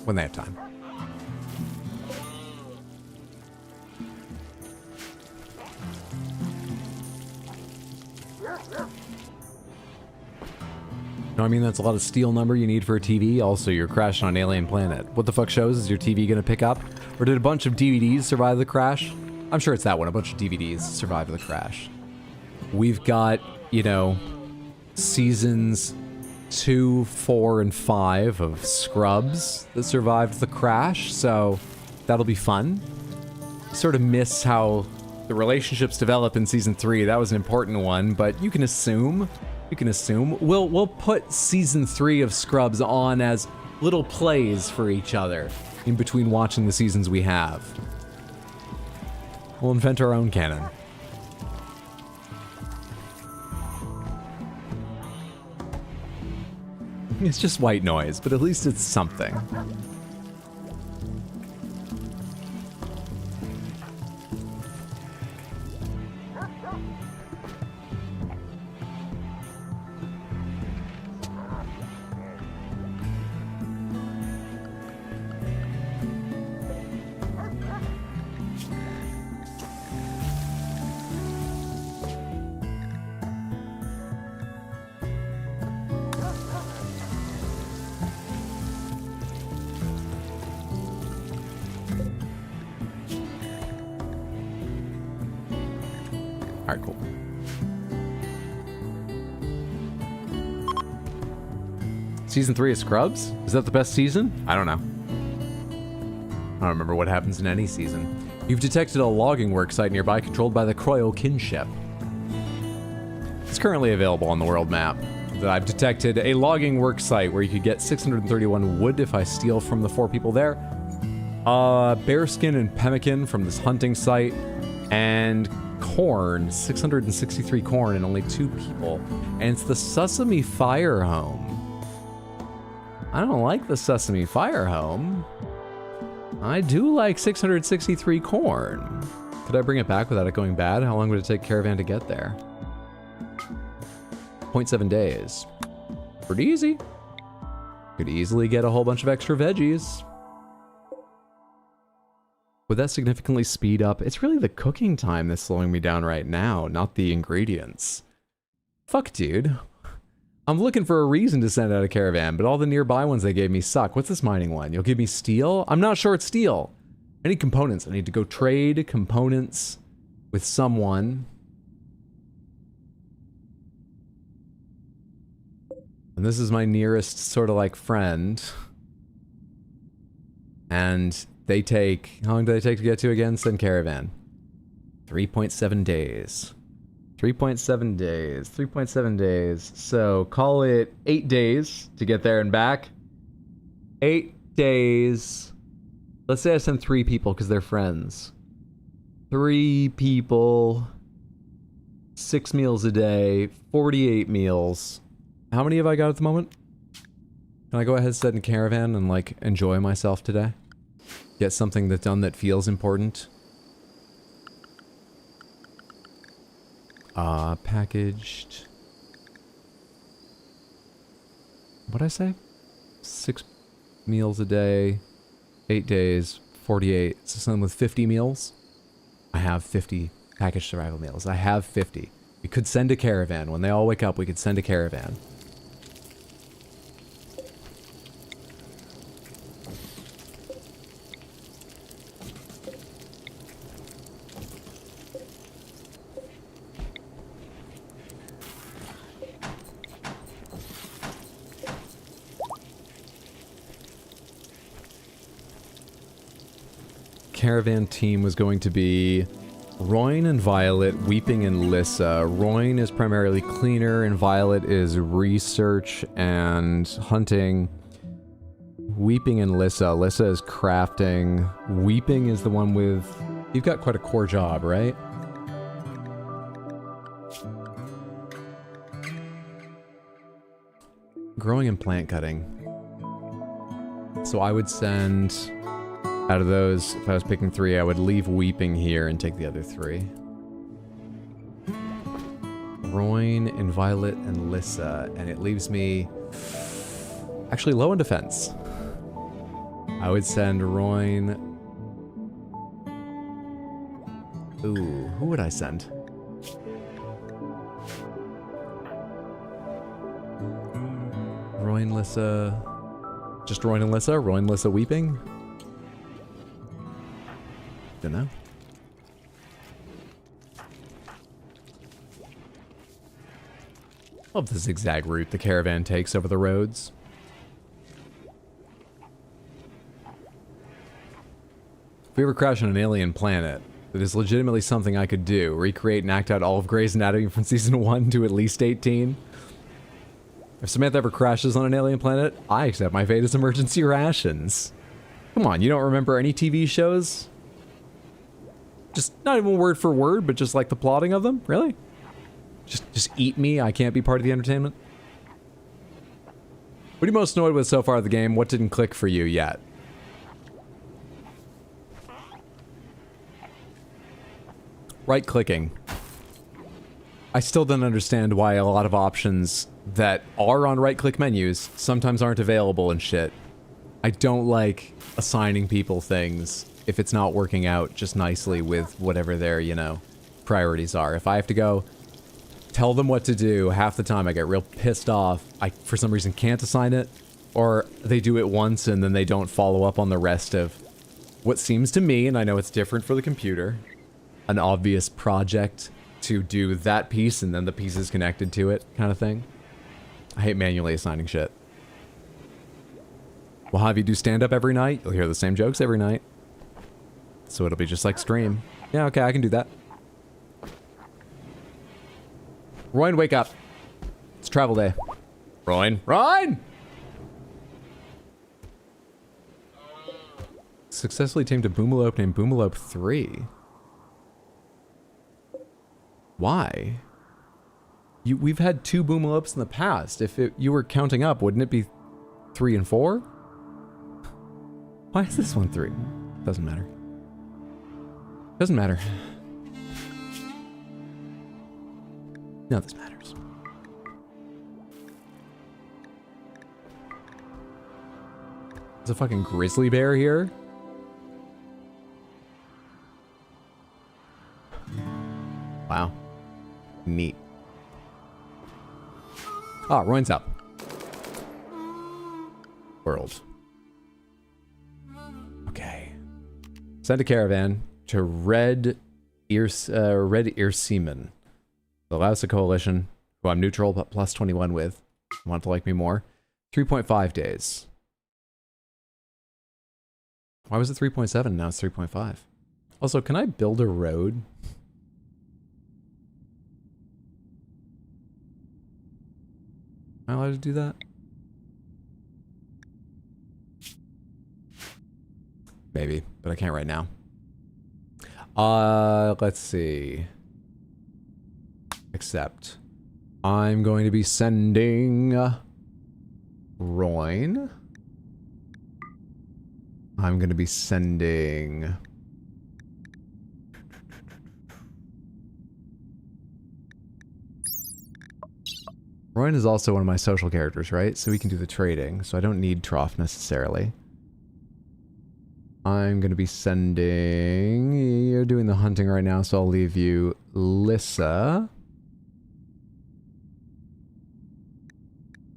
When they have time. No, I mean, that's a lot of steel number you need for a TV. Also, you're crashing on an alien planet. What the fuck shows is your TV gonna pick up? Or did a bunch of DVDs survive the crash? I'm sure it's that one. A bunch of DVDs survived the crash. We've got, you know, seasons 2, 4, and 5 of Scrubs that survived the crash, so that'll be fun. Sort of miss how the relationships develop in season 3. That was an important one, but you can assume we can assume. We'll put season 3 of Scrubs on as little plays for each other in between watching the seasons we have. We'll invent our own canon. It's just white noise, but at least it's something. Alright, cool. Season 3 of Scrubs? Is that the best season? I don't know. I don't remember what happens in any season. You've detected a logging work site nearby controlled by the Croyle kinship. It's currently available on the world map. I've detected a logging work site where you could get 631 wood if I steal from the 4 people there. Bearskin and pemmican from this hunting site. And corn, 663 corn and only 2 people. And it's the Sesame Fire Home. I don't like the Sesame Fire Home. I do like 663 corn. Could I bring it back without it going bad? How long would it take Caravan to get there? 0.7 days. Pretty easy. Could easily get a whole bunch of extra veggies. Would that significantly speed up? It's really the cooking time that's slowing me down right now, not the ingredients. Fuck, dude. I'm looking for a reason to send out a caravan, but all the nearby ones they gave me suck. What's this mining one? You'll give me steel? I'm not sure it's steel. I need components. I need to go trade components with someone. And this is my nearest sort of like friend. And they take, how long do they take to get to again? Send caravan. 3.7 days. 3.7 days. 3.7 days. So call it 8 days to get there and back. 8 days. Let's say I send 3 people because they're friends. 3 people. 6 meals a day. 48 meals. How many have I got at the moment? Can I go ahead and send a caravan and like enjoy myself today? Get something that's done that feels important. Packaged. What'd I say? 6 meals a day, 8 days, 48. So something with 50 meals. I have 50 packaged survival meals. I have 50. We could send a caravan. When they all wake up, we could send a caravan. Caravan team was going to be Royne and Violet, Weeping and Lissa. Royne is primarily cleaner and Violet is research and hunting. Weeping and Lissa. Lissa is crafting. Weeping is the one with... You've got quite a core job, right? Growing and plant cutting. So I would send... Out of those, if I was picking 3, I would leave Weeping here and take the other 3. Royne and Violet and Lissa, and it leaves me actually low in defense. I would send Royne. Ooh, who would I send? Royne, Lissa. Just Royne and Lissa? Royne, Lissa, Weeping? Don't know. Love the zigzag route the caravan takes over the roads. If we ever crash on an alien planet, that is legitimately something I could do. Recreate and act out all of Grey's Anatomy from season 1 to at least 18. If Samantha ever crashes on an alien planet, I accept my fate as emergency rations. Come on, you don't remember any TV shows? Just not even word for word, but just like the plotting of them? Really? Just eat me, I can't be part of the entertainment? What are you most annoyed with so far of the game? What didn't click for you yet? Right-clicking. I still don't understand why a lot of options that are on right-click menus sometimes aren't available and shit. I don't like assigning people things if it's not working out just nicely with whatever their, you know, priorities are. If I have to go tell them what to do, half the time I get real pissed off. I, for some reason, can't assign it, or they do it once and then they don't follow up on the rest of what seems to me, and I know it's different for the computer, an obvious project to do that piece and then the pieces connected to it kind of thing. I hate manually assigning shit. We'll have you do stand-up every night. You'll hear the same jokes every night. So it'll be just like stream. Yeah, okay, I can do that. Royne, wake up. It's travel day. Royne. Royne! Successfully tamed a boomalope named Boomalope 3. Why? We've had 2 boomalopes in the past. If you were counting up, wouldn't it be 3 and 4? Why is this one 3? Doesn't matter. Doesn't matter. None of this matters. There's a fucking grizzly bear here? Wow. Neat. Ah, Royne's up. World. Okay. Send a caravan to Red Ear Seaman. The Lausa Coalition, who I'm neutral but plus 21 with. Want to like me more. 3.5 days. Why was it 3.7? Now it's 3.5. Also, can I build a road? Am I allowed to do that? Maybe, but I can't right now. Let's see. Accept. I'm going to be sending Royne. I'm going to be sending Royne is also one of my social characters, right? So we can do the trading, so I don't need Trough necessarily. I'm going to be sending... You're doing the hunting right now, so I'll leave you Lissa.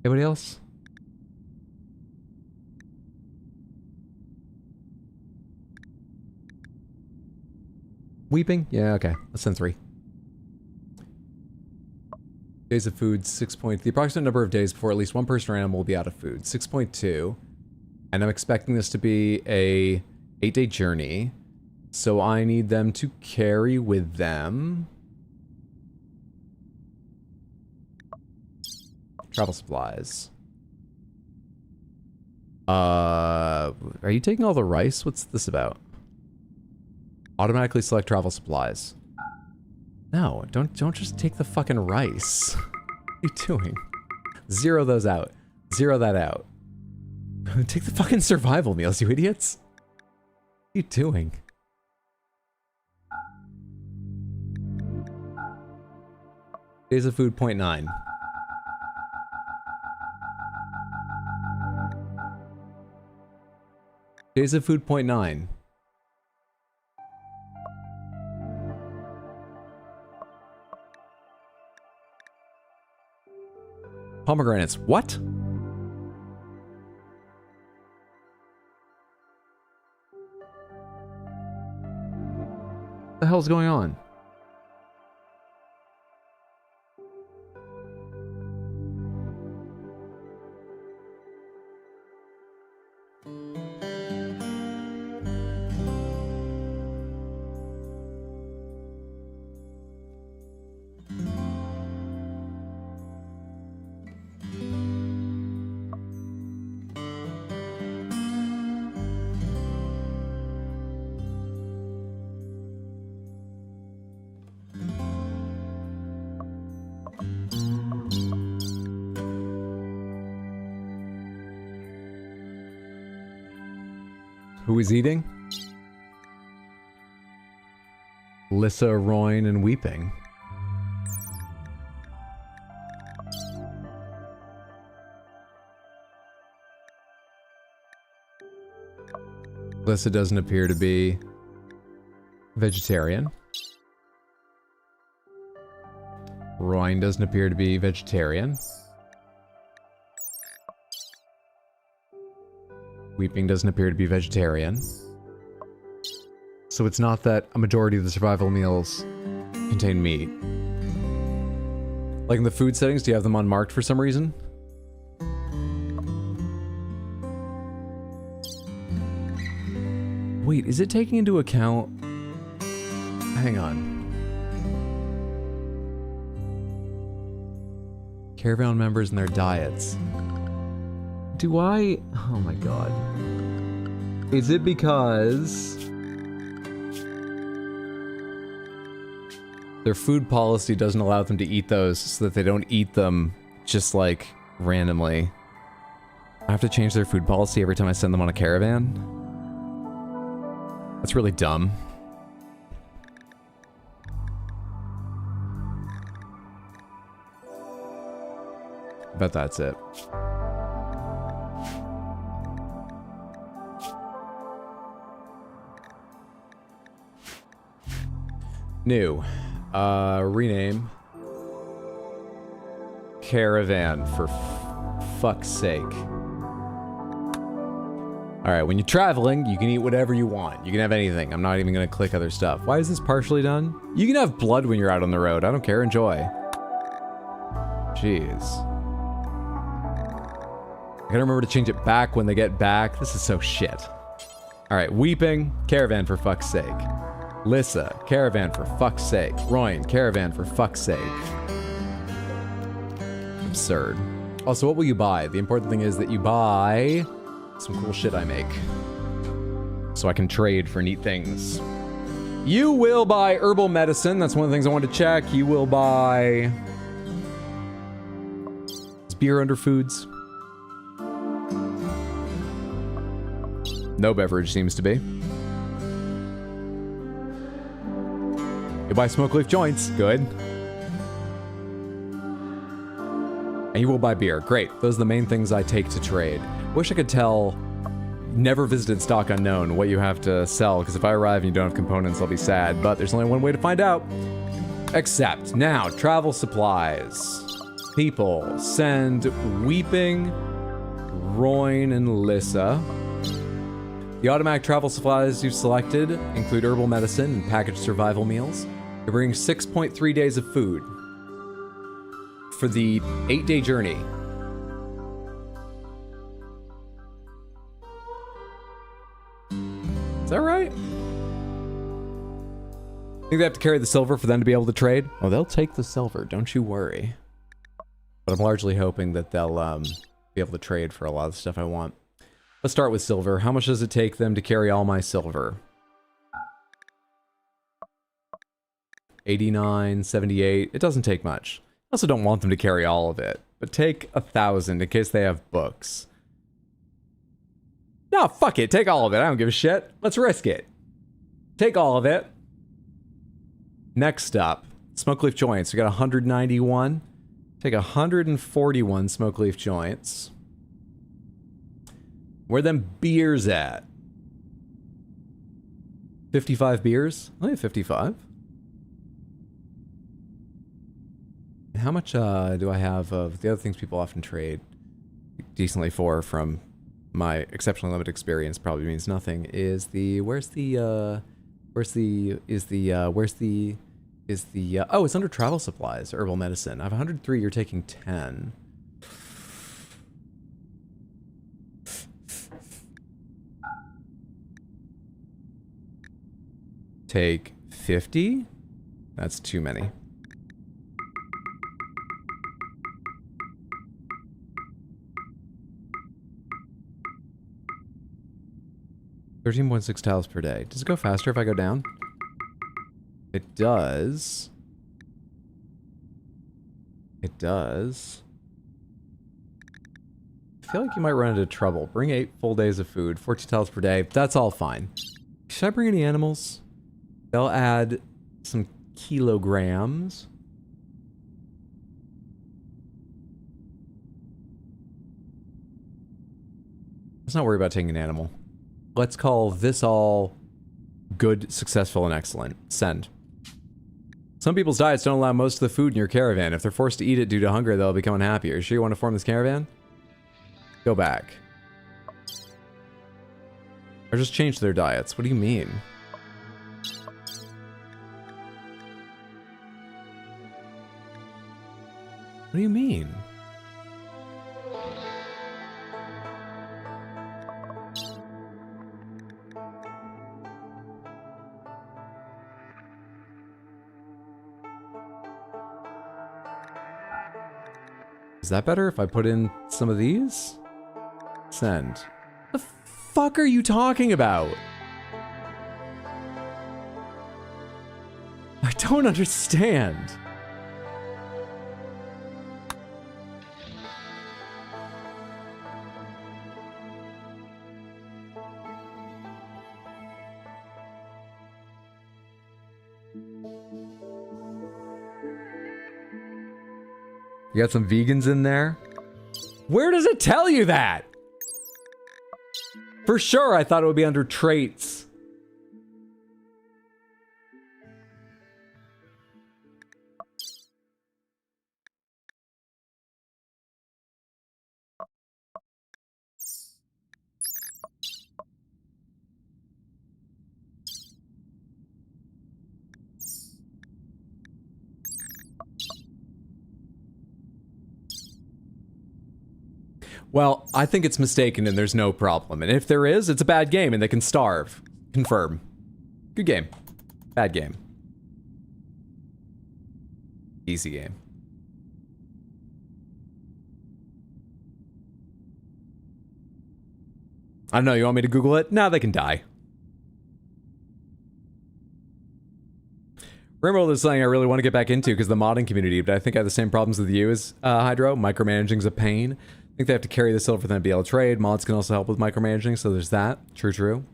Anybody else? Weeping? Yeah, okay. Let's send 3. Days of food, 6 point... The approximate number of days before at least one person or animal will be out of food, 6.2. And I'm expecting this to be a 8-day journey. So I need them to carry with them... travel supplies. Are you taking all the rice? What's this about? Automatically select travel supplies. No, don't just take the fucking rice. What are you doing? Zero those out. Zero that out. Take the fucking survival meals, you idiots. What are you doing? Days of food, 0.9. Days of food, 0.9. Pomegranates. What? What the hell's going on? Who is eating? Lissa, Royne, and Weeping. Lissa doesn't appear to be vegetarian. Royne doesn't appear to be vegetarian. Weeping doesn't appear to be vegetarian. So it's not that a majority of the survival meals contain meat. Like in the food settings, do you have them unmarked for some reason? Wait, is it taking into account... Hang on. Caravan members and their diets. Do I... Oh my god. Is it because... their food policy doesn't allow them to eat those so that they don't eat them just like randomly? I have to change their food policy every time I send them on a caravan? That's really dumb. I bet that's it. New. Rename. Caravan, for fuck's sake. Alright, when you're traveling, you can eat whatever you want. You can have anything. I'm not even gonna click other stuff. Why is this partially done? You can have blood when you're out on the road. I don't care. Enjoy. Jeez. I gotta remember to change it back when they get back. This is so shit. Alright, Weeping. Caravan, for fuck's sake. Lissa, caravan for fuck's sake. Royne, caravan for fuck's sake. Absurd. Also, what will you buy? The important thing is that you buy some cool shit I make. So I can trade for neat things. You will buy herbal medicine. That's one of the things I want to check. You will buy... Is beer under foods? No beverage seems to be. You buy smoke leaf joints. Good. And you will buy beer. Great. Those are the main things I take to trade. Wish I could tell never visited stock unknown what you have to sell, because if I arrive and you don't have components, I'll be sad. But there's only one way to find out. Except now, travel supplies. People. Send Weeping, Royne, and Lissa. The automatic travel supplies you've selected include herbal medicine and packaged survival meals. You're bringing 6.3 days of food for the 8-day journey. Is that right? Think they have to carry the silver for them to be able to trade? Oh, they'll take the silver, don't you worry. But I'm largely hoping that they'll be able to trade for a lot of the stuff I want. Let's start with silver. How much does it take them to carry all my silver? 89, 78. It doesn't take much. I also don't want them to carry all of it. But take 1,000 in case they have books. No, fuck it. Take all of it. I don't give a shit. Let's risk it. Take all of it. Next up, smoke leaf joints. We got 191. Take 141 smoke leaf joints. Where them beers at? 55 beers? Only 55. How much do I have of the other things people often trade decently for from my exceptionally limited experience? Probably means nothing. Is the oh, it's under travel supplies, herbal medicine. I have 103, you're taking 10. Take 50? That's too many. 13.6 tiles per day. Does it go faster if I go down? It does. It does. feel like you might run into trouble. Bring 8 full days of food, 14 tiles per day. That's all fine. Should I bring any animals? They'll add some kilograms. Let's not worry about taking an animal. Let's call this all good, successful, and excellent. Send. Some people's diets don't allow most of the food in your caravan. If they're forced to eat it due to hunger, they'll become unhappy. Are you sure you want to form this caravan? Go back. Or just change their diets. What do you mean? What do you mean? Is that better if I put in some of these? Send. The fuck are you talking about? I don't understand. You got some vegans in there? Where does it tell you that? For sure, I thought it would be under traits. Well, I think it's mistaken and there's no problem. And if there is, it's a bad game and they can starve. Confirm. Good game. Bad game. Easy game. I don't know, you want me to Google it? No, they can die. Rimworld is something I really want to get back into because the modding community, but I think I have the same problems with you as Hydro. Micromanaging's a pain. I think they have to carry this over for them to be able to trade. Mods can also help with micromanaging, so there's that. True, true.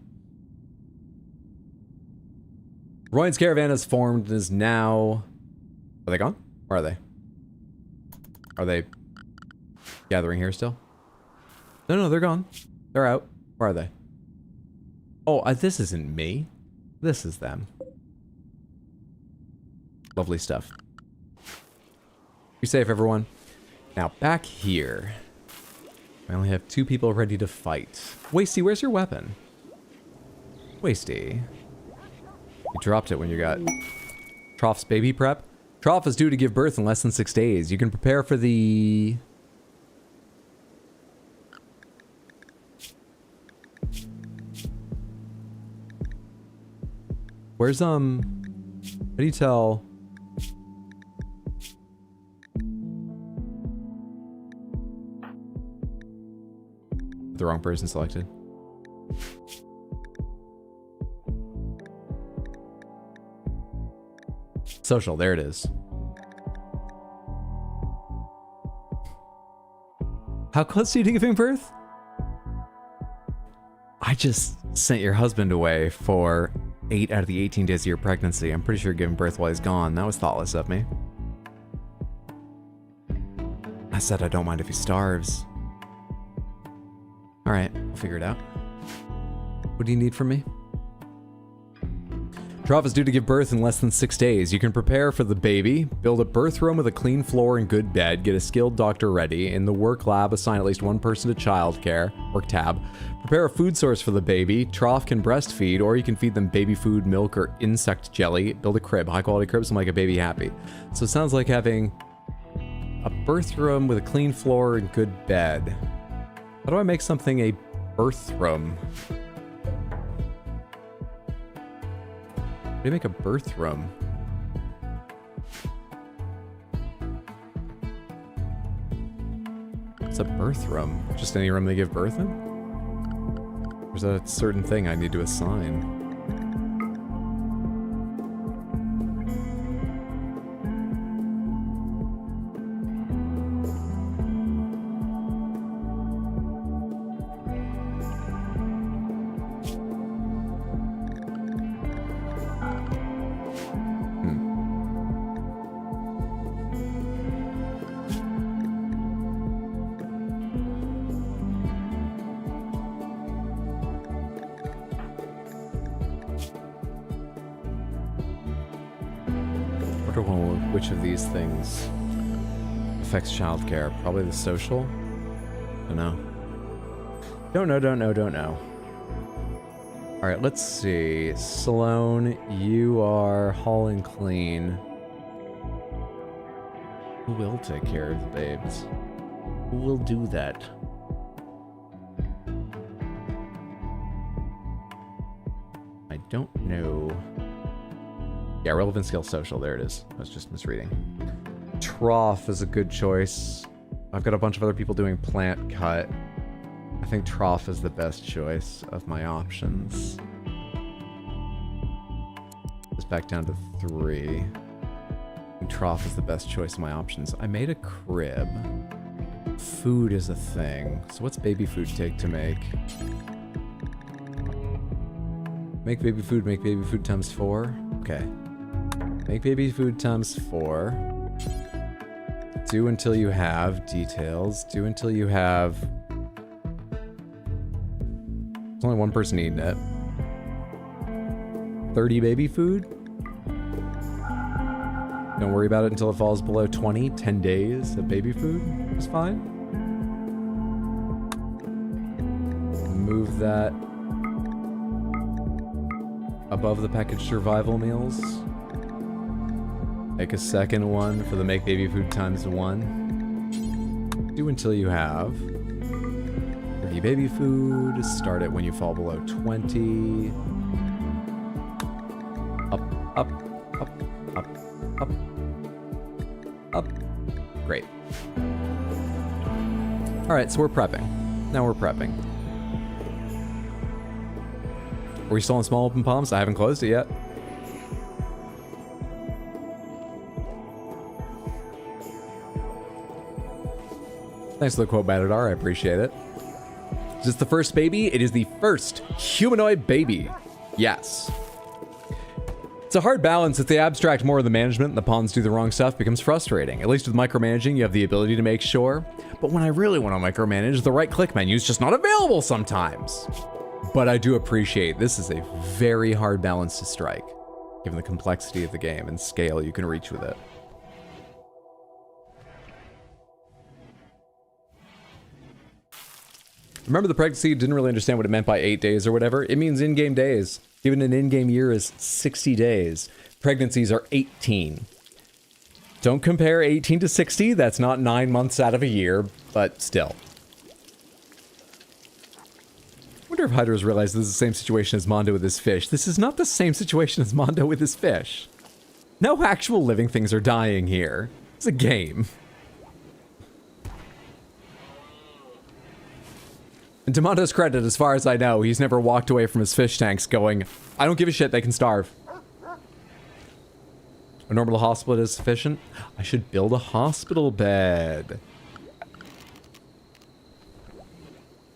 Royan's caravan is formed and is now... Are they gone? Where are they? Are they gathering here still? No, they're gone. They're out. Where are they? Oh, this isn't me. This is them. Lovely stuff. Be safe, everyone. Now, back here. I only have 2 people ready to fight. Wasty, where's your weapon? Wasty. You dropped it when you got Troph's baby prep. Troph is due to give birth in less than 6 days. You can prepare for the... Where's, how do you tell... The wrong person selected. Social, there it is. How close are you to giving birth? I just sent your husband away for 8 out of the 18 days of your pregnancy. I'm pretty sure giving birth while he's gone. That was thoughtless of me. I said I don't mind if he starves. Alright, I'll figure it out. What do you need from me? Troph is due to give birth in less than 6 days. You can prepare for the baby, build a birth room with a clean floor and good bed, get a skilled doctor ready. In the work lab, assign at least 1 person to childcare, work tab. Prepare a food source for the baby. Troph can breastfeed, or you can feed them baby food, milk, or insect jelly. Build a crib, high quality crib, so make a baby happy. So it sounds like having a birth room with a clean floor and good bed. How do I make something a birth room? How do you make a birth room? It's a birth room. Just any room they give birth in? Or is that a certain thing I need to assign? wonder which of these things affects childcare. Probably the social? Don't know. Don't know. Alright, let's see. Sloan, you are hauling clean. Who will take care of the babes? Who will do that? I don't know. Yeah, relevant skill social. There it is. I was just misreading. Trough is a good choice. I've got a bunch of other people doing plant cut. I think Trough is the best choice of my options. Just back down to 3. I think Trough is the best choice of my options. I made a crib. Food is a thing. So what's baby food take to make? Make baby food times 4. Okay. Make baby food times 4. Do until you have details. Do until you have... There's only one person eating it. 30 baby food? Don't worry about it until it falls below 20. 10 days of baby food is fine. Move that above the packaged survival meals. Make a second one for the make baby food times 1. Do until you have 30 baby food. Start it when you fall below 20. Up, up, up, up, up, up. Great. Alright, so we're prepping. Now we're prepping. Are we still on small open palms? I haven't closed it yet. Thanks for the quote, Matador. I appreciate it. Is this the first baby? It is the first humanoid baby. Yes. It's a hard balance. If they abstract more of the management and the pawns do the wrong stuff, it becomes frustrating. At least with micromanaging, you have the ability to make sure. But when I really want to micromanage, the right-click menu is just not available sometimes. But I do appreciate this is a very hard balance to strike, given the complexity of the game and scale you can reach with it. Remember the pregnancy didn't really understand what it meant by 8 days or whatever? It means in-game days. Given an in-game year is 60 days. Pregnancies are 18. Don't compare 18 to 60. That's not 9 months out of a year, but still. I wonder if Hydros realized this is the same situation as Mondo with his fish. This is not the same situation as Mondo with his fish. No actual living things are dying here. It's a game. And to Mondo's credit, as far as I know, he's never walked away from his fish tanks going, I don't give a shit, they can starve. A normal hospital is sufficient? I should build a hospital bed.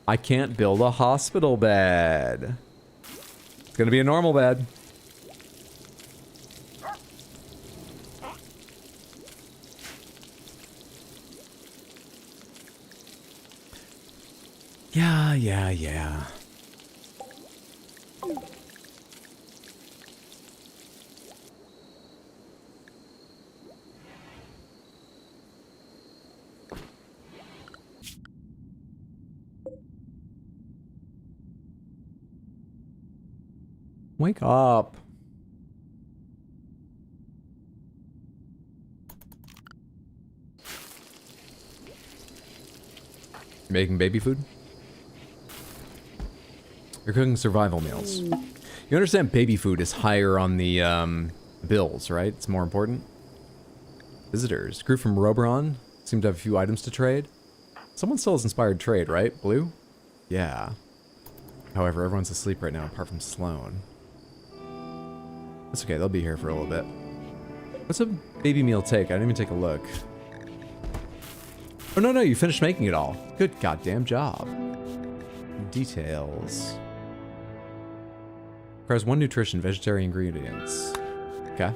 I can't build a hospital bed. It's gonna be a normal bed. Yeah. Wake up. You're making baby food? You're cooking survival meals. You understand baby food is higher on the bills, right? It's more important. Visitors. Crew from Roberon seem to have a few items to trade. Someone still has inspired trade, right? Blue? Yeah. However, everyone's asleep right now apart from Sloan. That's okay, they'll be here for a little bit. What's a baby meal take? I didn't even take a look. Oh, no, you finished making it all. Good goddamn job. Details. Requires 1 nutrition, vegetarian ingredients. Okay.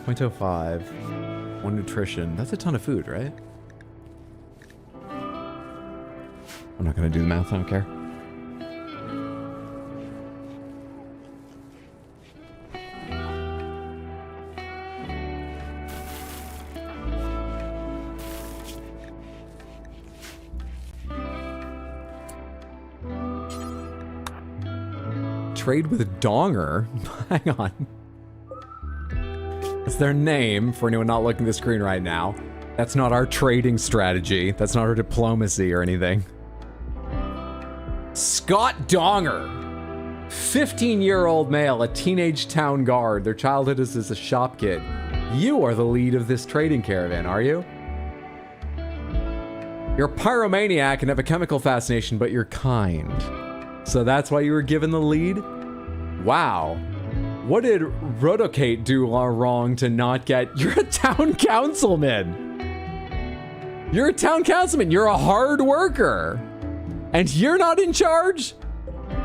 0.05. 1 nutrition. That's a ton of food, right? I'm not gonna do the math, I don't care. trade with Donger? Hang on. It's their name, for anyone not looking at the screen right now. That's not our trading strategy. That's not our diplomacy or anything. Scott Donger. 15-year-old male, a teenage town guard. Their childhood is as a shop kid. You are the lead of this trading caravan, are you? You're a pyromaniac and have a chemical fascination, but you're kind. So that's why you were given the lead? Wow. What did Rodocate do wrong to not get... You're a town councilman. You're a town councilman. You're a hard worker. And you're not in charge?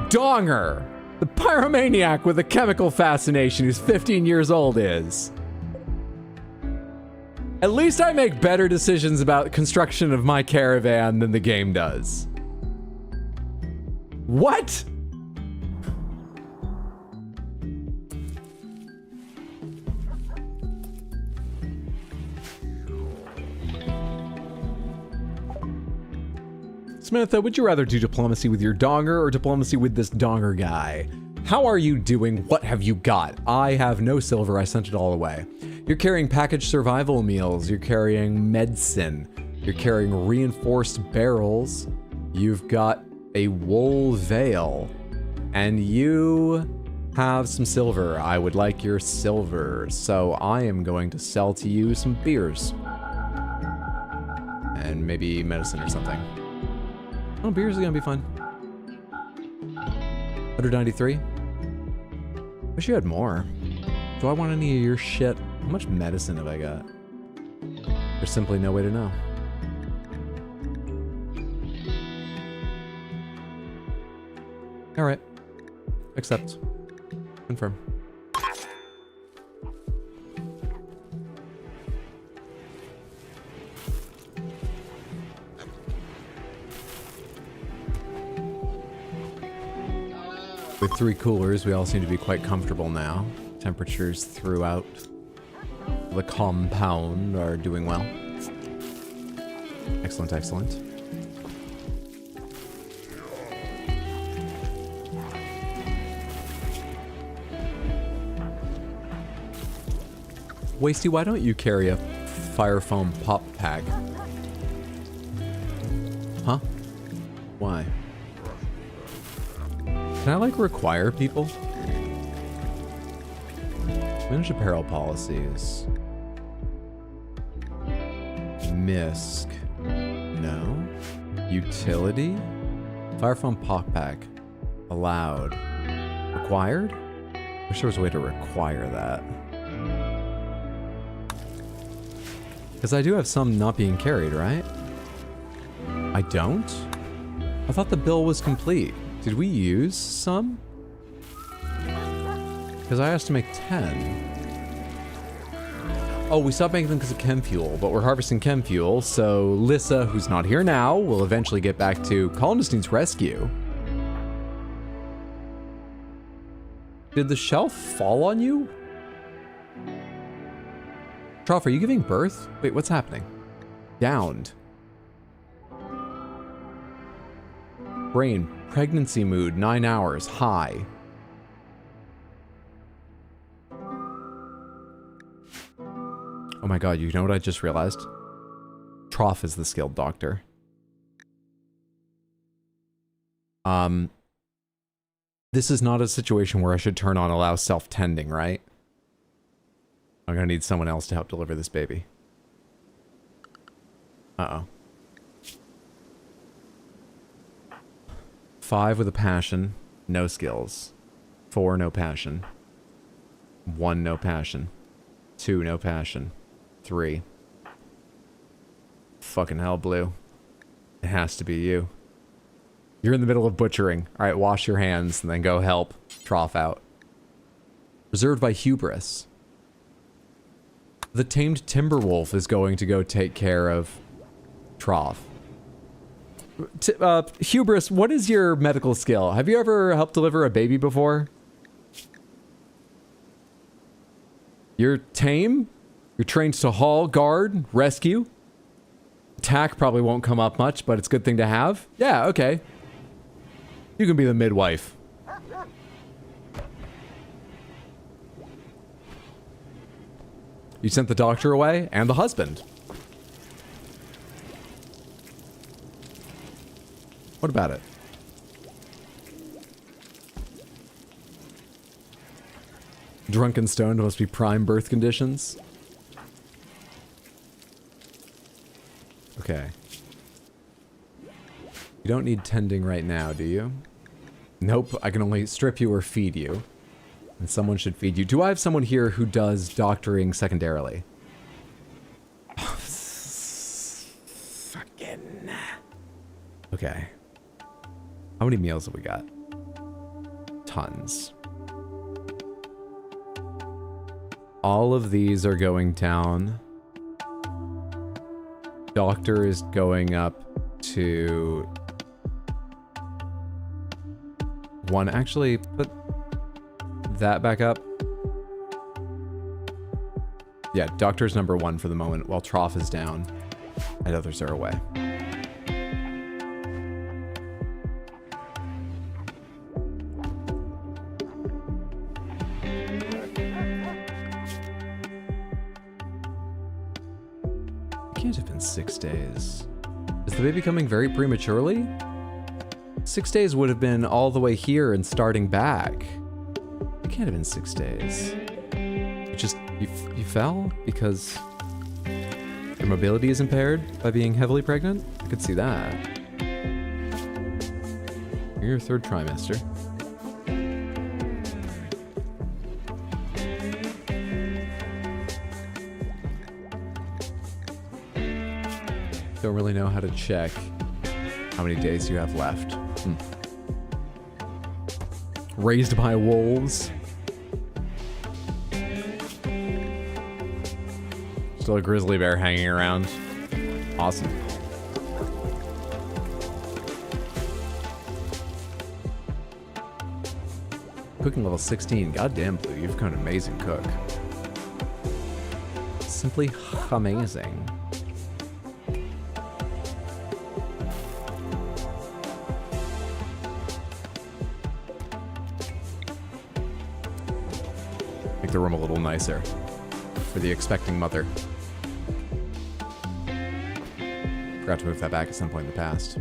Donger. The pyromaniac with a chemical fascination who's 15 years old is. At least I make better decisions about construction of my caravan than the game does. What? Samantha, would you rather do diplomacy with your Donger or diplomacy with this Donger guy? How are you doing? What have you got? I have no silver. I sent it all away. You're carrying packaged survival meals. You're carrying medicine. You're carrying reinforced barrels. You've got a wool veil. And you have some silver. I would like your silver. So I am going to sell to you some beers. And maybe medicine or something. Oh, beers are gonna be fun. 193? Wish you had more. Do I want any of your shit? How much medicine have I got? There's simply no way to know. Alright. Accept. Confirm. With 3 coolers, we all seem to be quite comfortable now. Temperatures throughout the compound are doing well. Excellent, excellent. Wasty, why don't you carry a fire foam pop pack? Huh? Why? Can I, like, require people? Manage apparel policies. Misc. No. Utility? Fire foam pop pack. Allowed. Required? I wish there was a way to require that. Because I do have some not being carried, right? I don't? I thought the bill was complete. Did we use some? Because I asked to make 10. Oh, we stopped making them because of chem fuel, but we're harvesting chem fuel, so Lissa, who's not here now, will eventually get back to Colonist Needs Rescue. Did the shelf fall on you? Troff, are you giving birth? Wait, what's happening? Downed. Brain, pregnancy mood, 9 hours, high. Oh my god, you know what I just realized? Troff is the skilled doctor. This is not a situation where I should turn on allow self-tending, right? I'm gonna need someone else to help deliver this baby. Uh-oh. 5 with a passion, no skills. 4, no passion. 1, no passion. 2, no passion. 3. Fucking hell, Blue. It has to be you. You're in the middle of butchering. Alright, wash your hands and then go help Troff out. Reserved by Hubris. The tamed Timberwolf is going to go take care of Troff. Hubris, what is your medical skill? Have you ever helped deliver a baby before? You're tame? You're trained to haul, guard, rescue? Attack probably won't come up much, but it's a good thing to have. Yeah, okay. You can be the midwife. You sent the doctor away and the husband. What about it? Drunk and stoned must be prime birth conditions. Okay. You don't need tending right now, do you? Nope, I can only strip you or feed you. And someone should feed you. Do I have someone here who does doctoring secondarily? Fucking... Okay. How many meals have we got? Tons. All of these are going down. Doctor is going up to... one. Actually, put that back up. Yeah, doctor's number 1 for the moment, while Trough is down and others are away. It can't have been 6 days. Is the baby coming very prematurely? 6 days would have been all the way here and starting back. It can't have been 6 days. You fell because your mobility is impaired by being heavily pregnant? I could see that. You're your 3rd trimester. Don't really know how to check how many days you have left. Raised by wolves. Still a grizzly bear hanging around. Awesome. Cooking level 16. Goddamn, Blue, you've become an amazing cook. Simply amazing. Make the room a little nicer for the expecting mother. Forgot to move that back at some point in the past.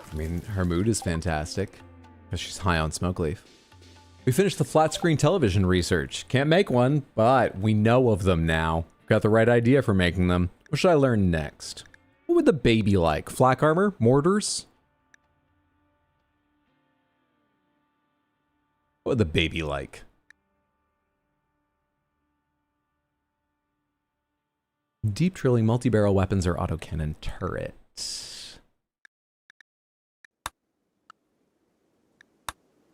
I mean, her mood is fantastic, because she's high on smoke leaf. We finished the flat screen television research. Can't make one, but we know of them now. Got the right idea for making them. What should I learn next? What would the baby like? Flak armor? Mortars? What would the baby like? Deep drilling multi-barrel weapons or autocannon turrets?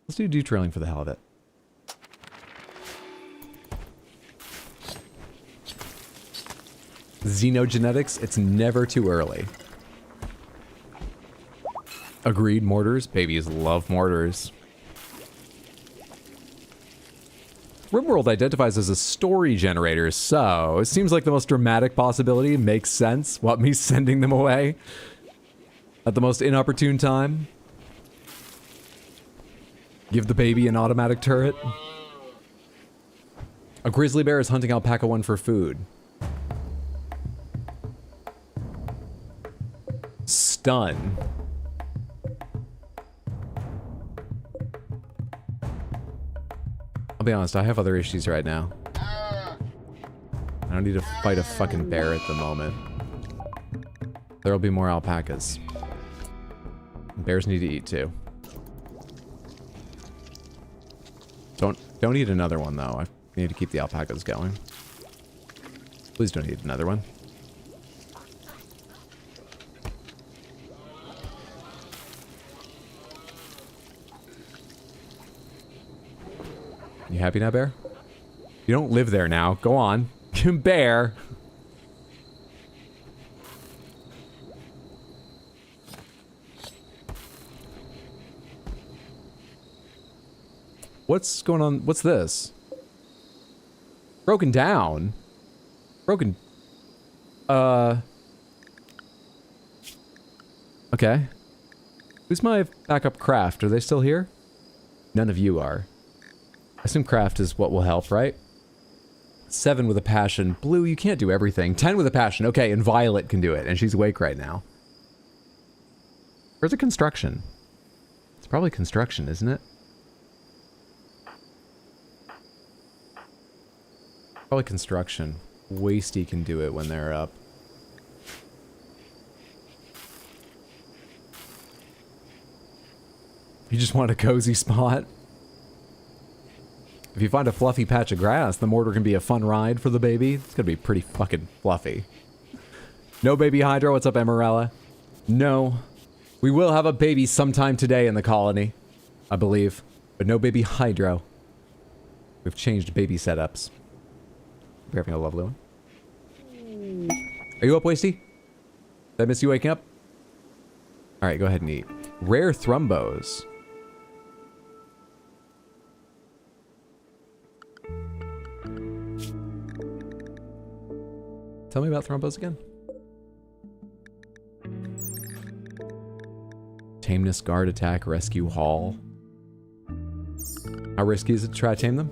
Let's do deep drilling for the hell of it. Xenogenetics, it's never too early. Agreed, mortars. Babies love mortars. Rimworld identifies as a story generator, so it seems like the most dramatic possibility makes sense. What, me sending them away at the most inopportune time? Give the baby an automatic turret. A grizzly bear is hunting Alpaca 1 for food. Stun. I'll be honest, I have other issues right now. I don't need to fight a fucking bear at the moment. There'll be more alpacas. Bears need to eat too. Don't eat another one though. I need to keep the alpacas going. Please don't eat another one. You happy now, bear? You don't live there now. Go on. Bear. What's going on? What's this? Broken down? Broken... Okay. Who's my backup craft? Are they still here? None of you are. I assume craft is what will help, right? 7 with a passion. Blue, you can't do everything. 10 with a passion. Okay, and Violet can do it, and she's awake right now. Where's the construction? It's probably construction, isn't it? Probably construction. Wasty can do it when they're up. You just want a cozy spot? If you find a fluffy patch of grass, the mortar can be a fun ride for the baby. It's gonna be pretty fucking fluffy. No baby Hydro, what's up, Emerella? No. We will have a baby sometime today in the colony, I believe. But no baby Hydro. We've changed baby setups. We're having a lovely one. Are you up, Wasty? Did I miss you waking up? Alright, go ahead and eat. Rare Thrumbos. Tell me about Thrumbos again. Tameness, guard, attack, rescue, haul. How risky is it to try to tame them?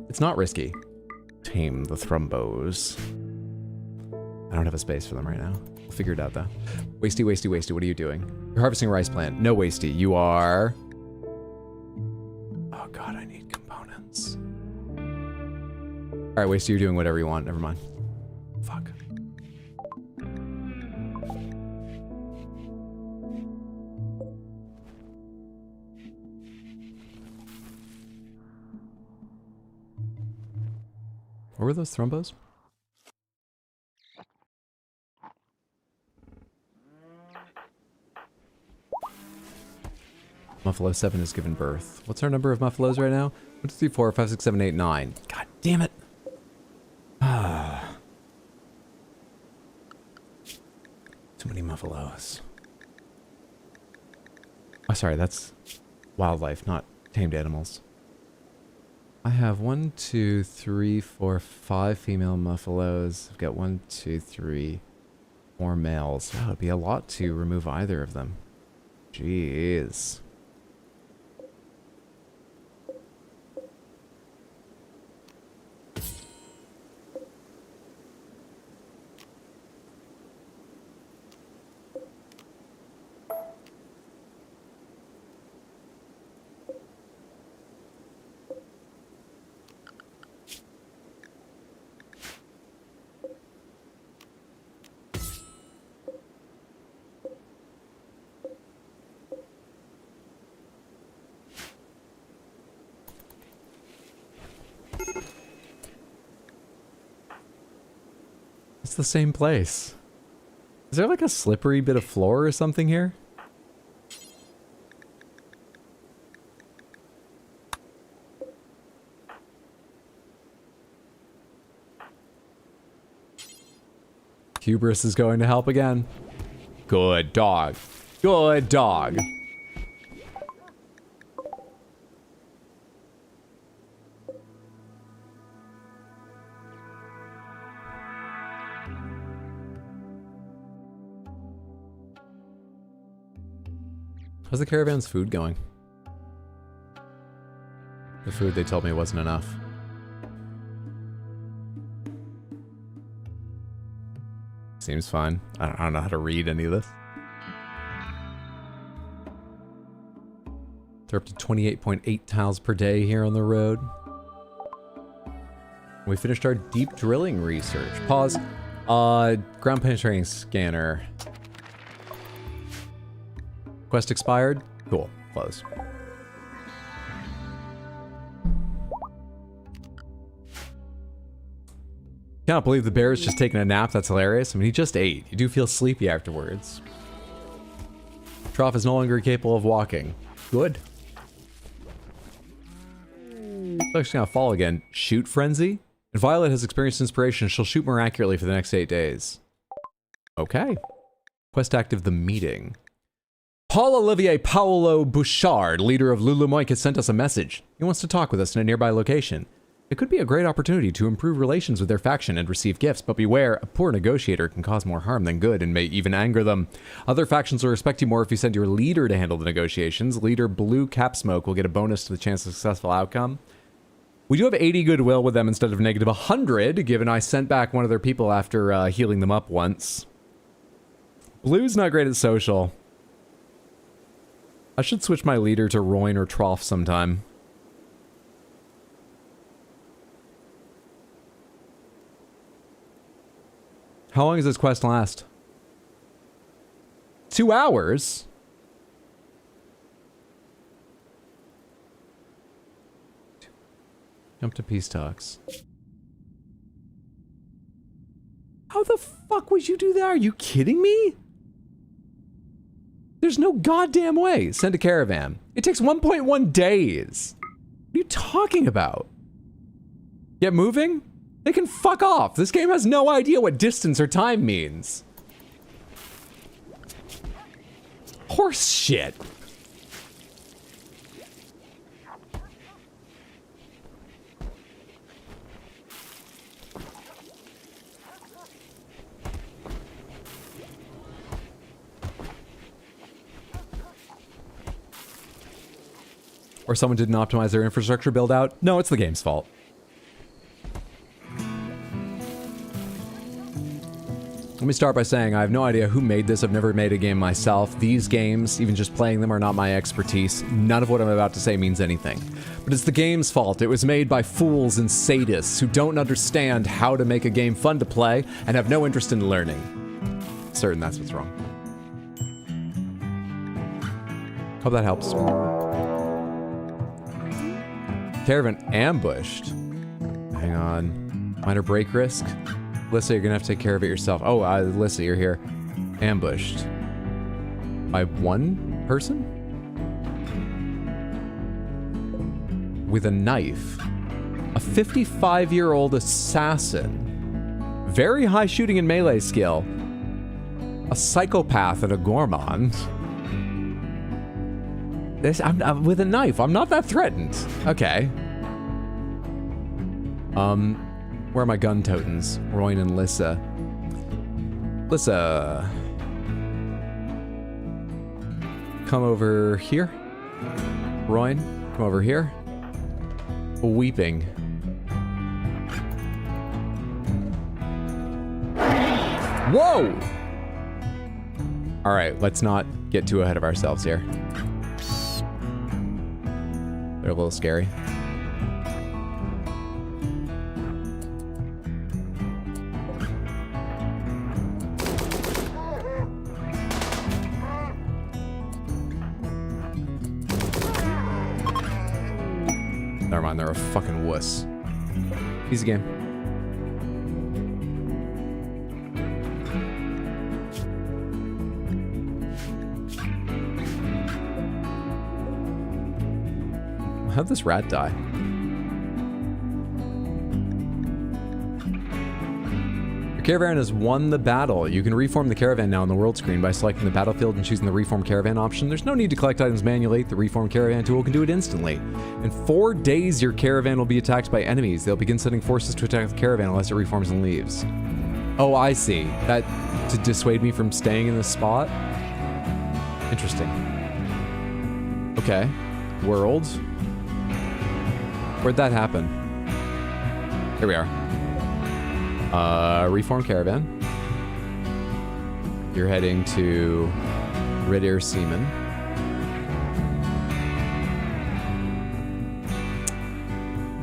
It's not risky. Tame the Thrumbos. I don't have a space for them right now. We'll figure it out though. Wasty, Wasty, Wasty, what are you doing? You're harvesting a rice plant. No, Wasty, you are... Oh god, I need components. Alright, Wasty, you're doing whatever you want. Never mind. Fuck. What were those Thrumbos? Muffalo 7 has given birth. What's our number of Muffalos right now? 1, 2, 3, 4, 5, 6, 7, 8, 9. God damn it. Ah. Too many Muffalos. Oh, sorry, that's wildlife, not tamed animals. I have 1, 2, 3, 4, 5 female Muffalos. I've got 1, 2, 3, 4 males. Wow, it'd be a lot to remove either of them. Jeez. It's the same place. Is there like a slippery bit of floor or something here? Hubris is going to help again. Good dog. Good dog. How's the caravan's food going? The food they told me wasn't enough. Seems fine. I don't know how to read any of this. They're up to 28.8 tiles per day here on the road. We finished our deep drilling research. Pause. Ground penetrating scanner. Quest expired? Cool. Close. Can't believe the bear is just taking a nap. That's hilarious. I mean, he just ate. You do feel sleepy afterwards. Trough is no longer capable of walking. Good. It's actually gonna fall again. Shoot frenzy? And Violet has experienced inspiration. She'll shoot more accurately for the next 8 days. Okay. Quest active, the meeting. Paul-Olivier Paolo Bouchard, leader of Lulumoik, has sent us a message. He wants to talk with us in a nearby location. It could be a great opportunity to improve relations with their faction and receive gifts, but beware, a poor negotiator can cause more harm than good and may even anger them. Other factions will respect you more if you send your leader to handle the negotiations. Leader Blue Capsmoke will get a bonus to the chance of successful outcome. We do have 80 goodwill with them instead of negative 100, given I sent back one of their people after healing them up once. Blue's not great at social. I should switch my leader to Roin or Trough sometime. How long does this quest last? 2 hours? Jump to peace talks. How the fuck would you do that? Are you kidding me? There's no goddamn way. Send a caravan. It takes 1.1 days. What are you talking about? Get moving? They can fuck off. This game has no idea what distance or time means. Horse shit. Or someone didn't optimize their infrastructure build out. No, it's the game's fault. Let me start by saying I have no idea who made this. I've never made a game myself. These games, even just playing them, are not my expertise. None of what I'm about to say means anything. But it's the game's fault. It was made by fools and sadists who don't understand how to make a game fun to play and have no interest in learning. Certain that's what's wrong. Hope that helps. Caravan ambushed. Hang on. Minor break risk. Lissa, you're gonna have to take care of it yourself. Oh, Lissa, you're here. Ambushed. By one person? With a knife. A 55-year-old assassin. Very high shooting and melee skill. A psychopath and a gourmand. I'm with a knife. I'm not that threatened. Okay. Where are my gun totens? Roin and Lissa. Lissa. Come over here. Roin, come over here. Weeping. Whoa! Alright, let's not get too ahead of ourselves here. They're a little scary. Never mind, they're a fucking wuss. Easy game. How'd this rat die? Your caravan has won the battle. You can reform the caravan now on the world screen by selecting the battlefield and choosing the reform caravan option. There's no need to collect items manually. The reform caravan tool can do it instantly. In 4 days, your caravan will be attacked by enemies. They'll begin sending forces to attack the caravan unless it reforms and leaves. Oh, I see. That to dissuade me from staying in this spot? Interesting. Okay. World. Where'd that happen? Here we are. Reform caravan. You're heading to Red Air Seaman.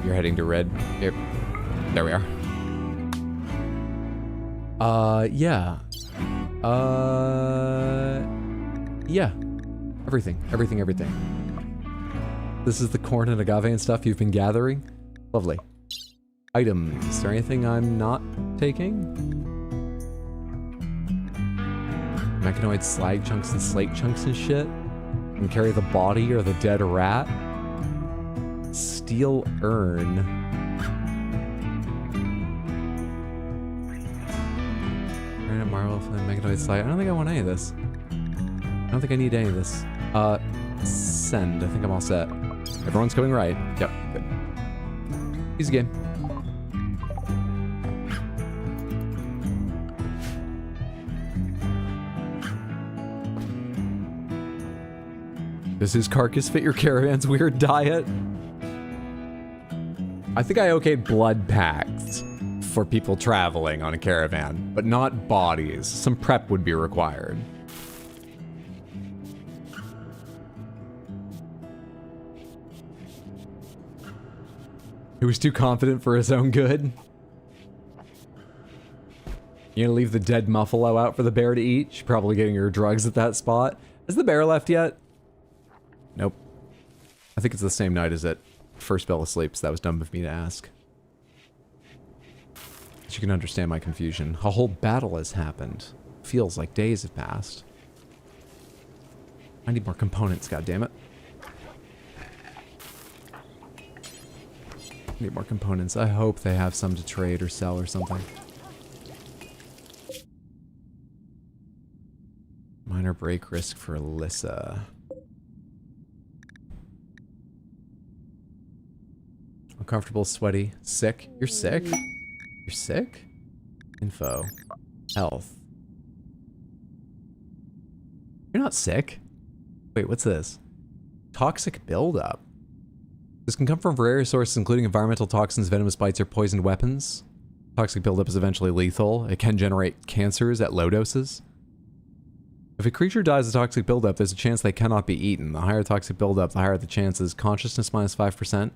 You're heading to Red Air. There we are. Yeah. Yeah. Everything. This is the corn and agave and stuff you've been gathering? Lovely. Items. Is there anything I'm not taking? Mechanoid slag chunks and slate chunks and shit? Can carry the body or the dead rat? Steel urn. Granite marble for the Meganoid site. I don't think I want any of this. I don't think I need any of this. Send. I think I'm all set. Everyone's coming right. Yep, good. Easy game. Does his carcass fit your caravan's weird diet? I think I okayed blood packs for people traveling on a caravan, but not bodies. Some prep would be required. He was too confident for his own good. You gonna leave the dead muffalo out for the bear to eat? She's probably getting her drugs at that spot. Has the bear left yet? Nope. I think it's the same night as it first fell asleep, so that was dumb of me to ask. But you can understand my confusion. A whole battle has happened. Feels like days have passed. I need more components, goddammit. Need more components. I hope they have some to trade or sell or something. Minor break risk for Alyssa. Uncomfortable, sweaty, sick. You're sick? You're sick? Info. Health. You're not sick. Wait, what's this? Toxic buildup. This can come from various sources, including environmental toxins, venomous bites, or poisoned weapons. Toxic buildup is eventually lethal. It can generate cancers at low doses. If a creature dies of toxic buildup, there's a chance they cannot be eaten. The higher toxic buildup, the higher the chances. Consciousness minus 5%.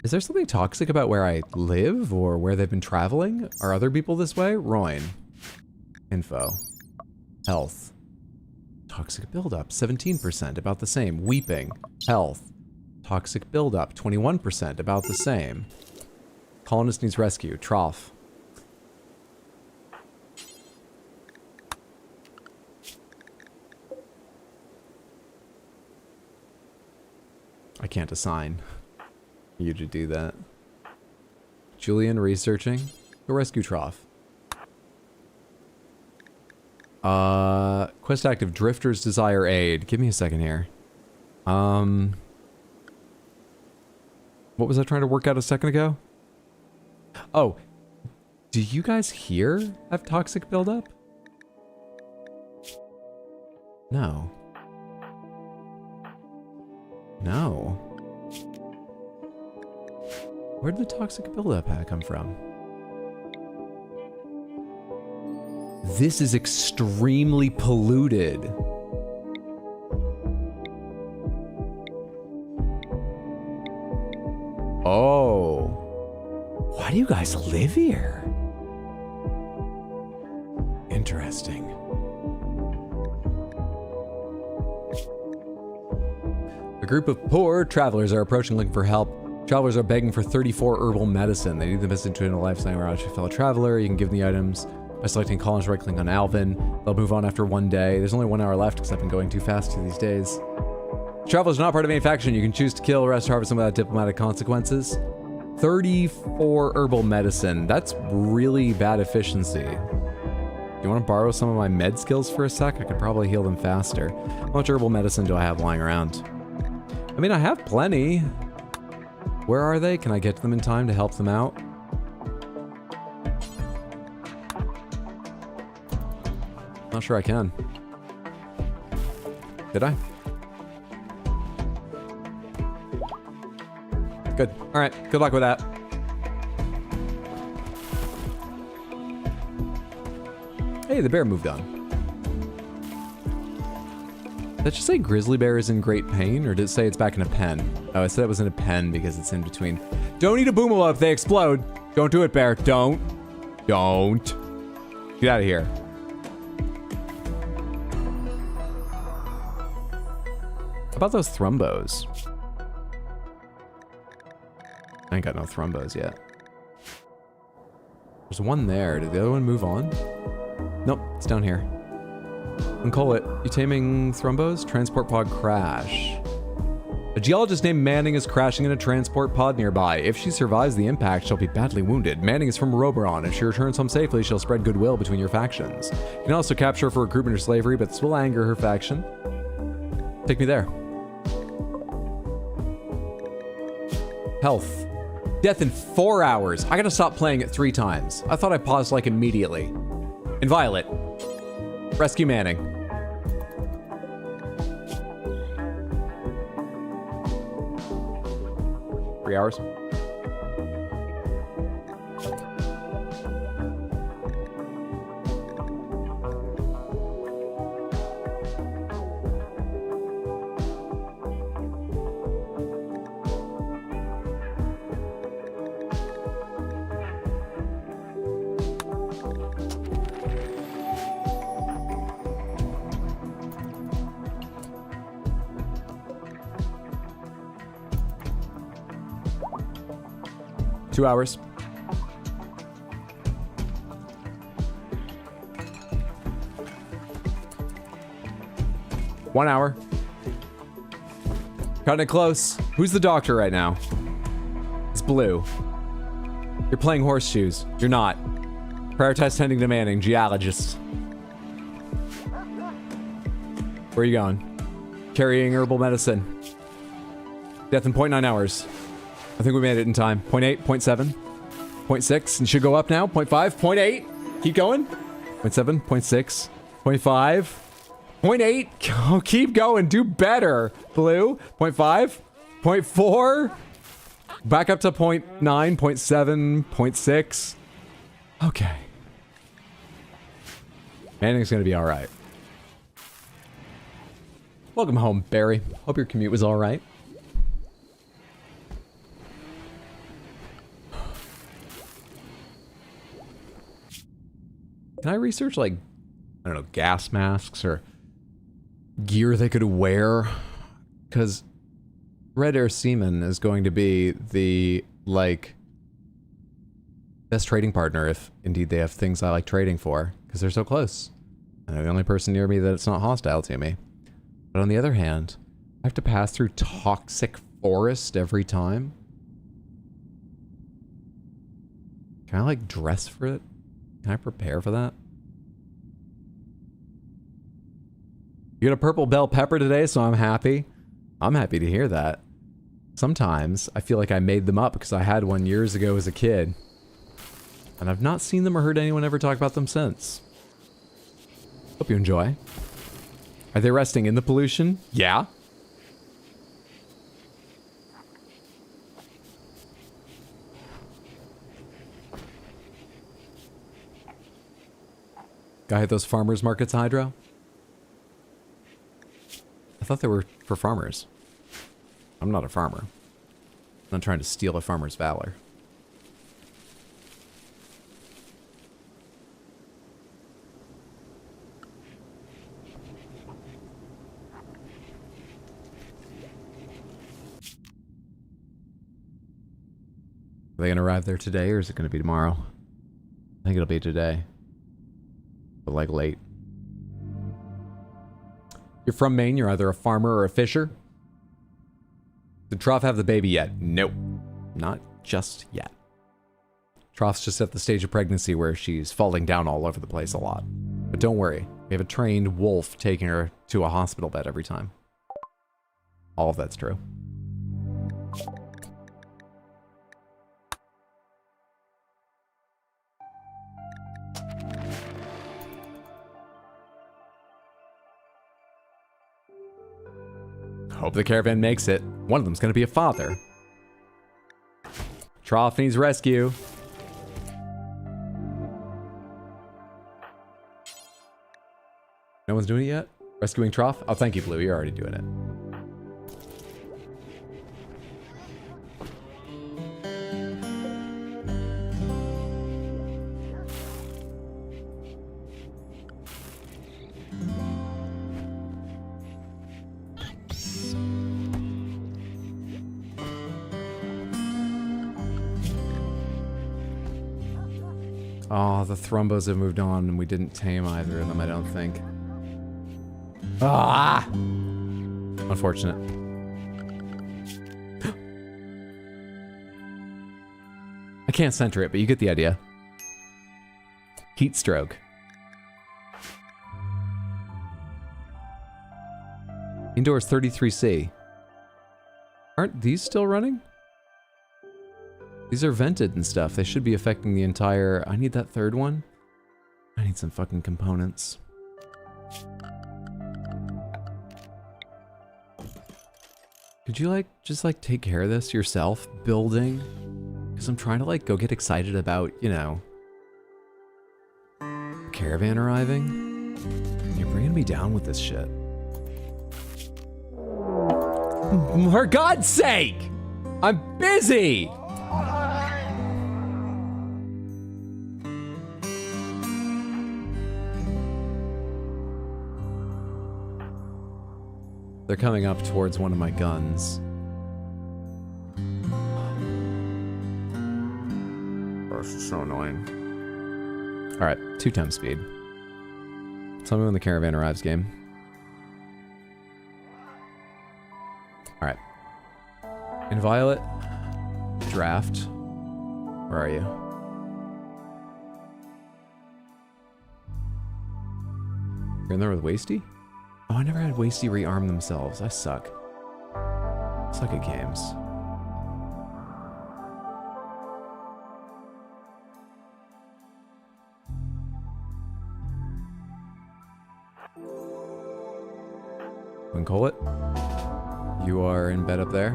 Is there something toxic about where I live or where they've been traveling? Are other people this way? Roin. Info. Health. Toxic buildup, 17%, about the same. Weeping. Health. Toxic buildup, 21%, about the same. Colonist needs rescue. Trough. I can't assign you to do that. Julian researching. The rescue trough. Quest active. Drifters desire aid. Give me a second here. What was I trying to work out a second ago? Oh, do you guys here have toxic buildup? No. No. Where'd the toxic buildup hat come from? This is extremely polluted. Oh. Why do you guys live here? Interesting. A group of poor travelers are approaching looking for help. Travelers are begging for 34 herbal medicine. They need the medicine to end a lifestyle where a fellow traveler. You can give them the items by selecting columns, right-clicking on Alvin. They'll move on after one day. There's only 1 hour left because I've been going too fast these days. Travelers are not part of any faction. You can choose to kill, rest, harvest them without diplomatic consequences. 34 herbal medicine. That's really bad efficiency. You want to borrow some of my med skills for a sec? I could probably heal them faster. How much herbal medicine do I have lying around? I mean, I have plenty. Where are they? Can I get to them in time to help them out? Not sure I can. Did I? Good. All right. Good luck with that. Hey, the bear moved on. Did it just say grizzly bear is in great pain, or did it say it's back in a pen? Oh, it said it was in a pen because it's in between. Don't eat a boomaloo if they explode. Don't do it, bear. Don't. Don't. Get out of here. How about those thrumbos? I ain't got no thrumbos yet. There's one there. Did the other one move on? Nope, it's down here. Uncall it. You taming thrumbos? Transport pod crash. A geologist named Manning is crashing in a transport pod nearby. If she survives the impact, she'll be badly wounded. Manning is from Roberon. If she returns home safely, she'll spread goodwill between your factions. You can also capture her for recruitment or slavery, but this will anger her faction. Take me there. Health. Death in 4 hours. I gotta stop playing it 3 times. I thought I paused like immediately. Inviolate. Rescue Manning. Three hours. Two hours. One hour. Cutting it close. Who's the doctor right now? It's Blue. You're playing horseshoes. You're not. Prioritize tending to Manning, geologist. Where are you going? Carrying herbal medicine. Death in 0.9 hours. I think we made it in time. 0.8, 0.7, 0.6, and should go up now. 0.5, 0.8. Keep going. 0.7, 0.6, 0.5, 0.8. Oh, keep going. Do better, Blue. 0.5, 0.4. Back up to 0.9, 0.7, 0.6. Okay. Manning's gonna be all right. Welcome home, Barry. Hope your commute was all right. Can I research, like, I don't know, gas masks or gear they could wear? Because Red Air Seaman is going to be the, like, best trading partner if indeed they have things I like trading for, because they're so close. And they're the only person near me that's not hostile to me. But on the other hand, I have to pass through toxic forest every time. Can I, like, dress for it? Can I prepare for that? You got a purple bell pepper today, so I'm happy. I'm happy to hear that. Sometimes I feel like I made them up because I had one years ago as a kid. And I've not seen them or heard anyone ever talk about them since. Hope you enjoy. Are they resting in the pollution? Yeah. Guy at those farmers markets, Hydro? I thought they were for farmers. I'm not a farmer. I'm not trying to steal a farmer's valor. Are they going to arrive there today, or is it going to be tomorrow? I think it'll be today. But like late. You're from Maine, you're either a farmer or a fisher. Did Trough have the baby yet? Nope. Not just yet. Trough's just at the stage of pregnancy where she's falling down all over the place a lot. But don't worry, we have a trained wolf taking her to a hospital bed every time. All of that's true. Hope the caravan makes it. One of them's gonna be a father. Trough needs rescue. No one's doing it yet? Rescuing Trough? Oh, thank you, Blue. You're already doing it. Oh, the Thrumbos have moved on and we didn't tame either of them, I don't think. Ah! Unfortunate. can't center it, but you get the idea. Heat stroke. Indoors 33C. Aren't these still running? These are vented and stuff. They should be affecting the entire... I need that third one. I need some fucking components. Could you, like, just, like, take care of this yourself? Building? Because I'm trying to, like, go get excited about, you know... caravan arriving? And you're bringing me down with this shit. For God's sake! I'm busy! They're coming up towards one of my guns. Oh, this is so annoying. Alright, 2 times speed. Tell me when the caravan arrives, game. Alright. Inviolate. Draft. Where are you? You're in there with Wasty? Oh, I never had Wasty rearm themselves. I suck. Suck at games. Call it. You are in bed up there.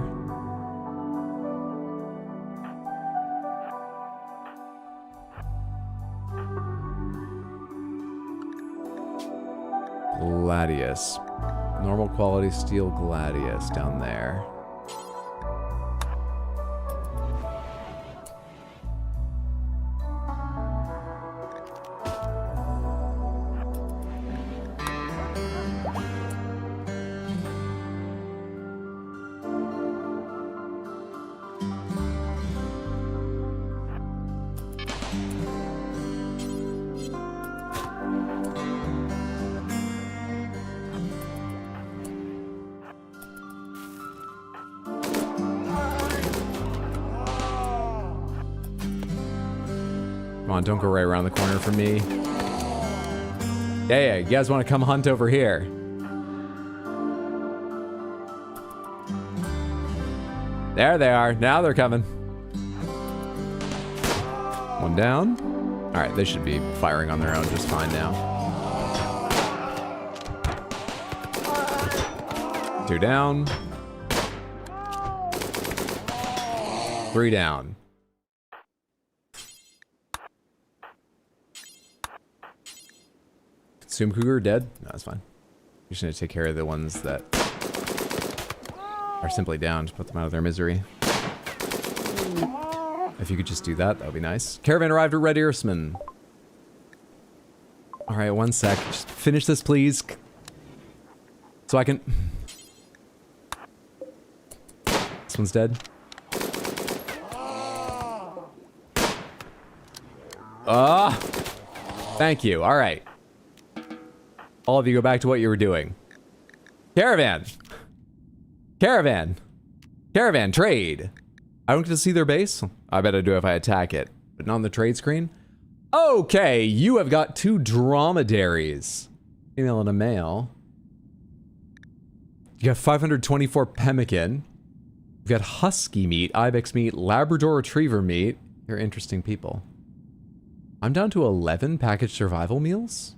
Gladius. Normal quality steel Gladius down there. Come on, don't go right around the corner from me. Yeah, you guys want to come hunt over here? There they are. Now they're coming. One down. All right, they should be firing on their own just fine now. 2 down. 3 down. Consume Cougar dead? No, that's fine. You're just gonna take care of the ones that are simply down to put them out of their misery. If you could just do that, that would be nice. Caravan arrived at Red Earsman. Alright, 1 sec. Just finish this, please. So I can... This one's dead. Thank you. Alright. All of you go back to what you were doing. Caravan! Caravan! Caravan, trade! I don't get to see their base? I bet I do if I attack it. But not on the trade screen? Okay, you have got 2 dromedaries. Female and a male. You got 524 pemmican. You've got husky meat, ibex meat, Labrador retriever meat. You're interesting people. I'm down to 11 packaged survival meals?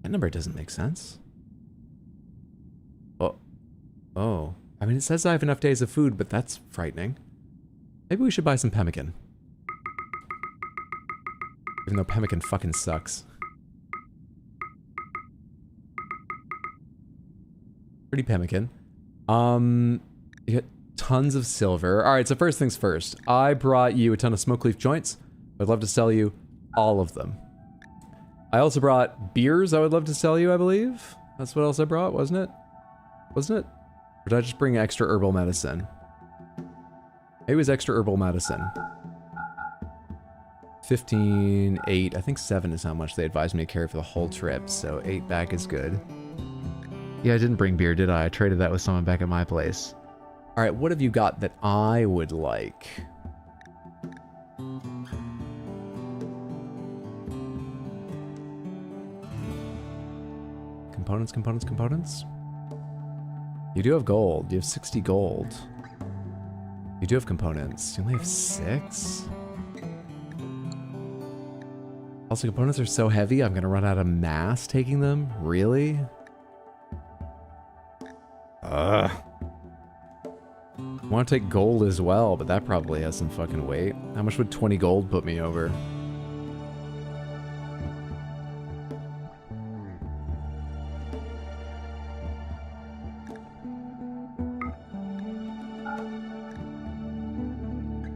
That number doesn't make sense. Oh. I mean, it says I have enough days of food, but that's frightening. Maybe we should buy some pemmican. Even though pemmican fucking sucks. Pretty pemmican. You get tons of silver. Alright, so first things first. I brought you a ton of smoke leaf joints. I'd love to sell you all of them. I also brought beers I would love to sell you, I believe. That's what else I brought, wasn't it? Wasn't it? Or did I just bring extra herbal medicine? Maybe it was extra herbal medicine. 15, 8, I think 7 is how much they advised me to carry for the whole trip, so 8 back is good. Yeah, I didn't bring beer, did I? I traded that with someone back at my place. All right, what have you got that I would like? Components, components, components. You do have gold. You have 60 gold. You do have components. You only have 6? Also, components are so heavy, I'm gonna run out of mass taking them? Really? Ugh. I want to take gold as well, but that probably has some fucking weight. How much would 20 gold put me over?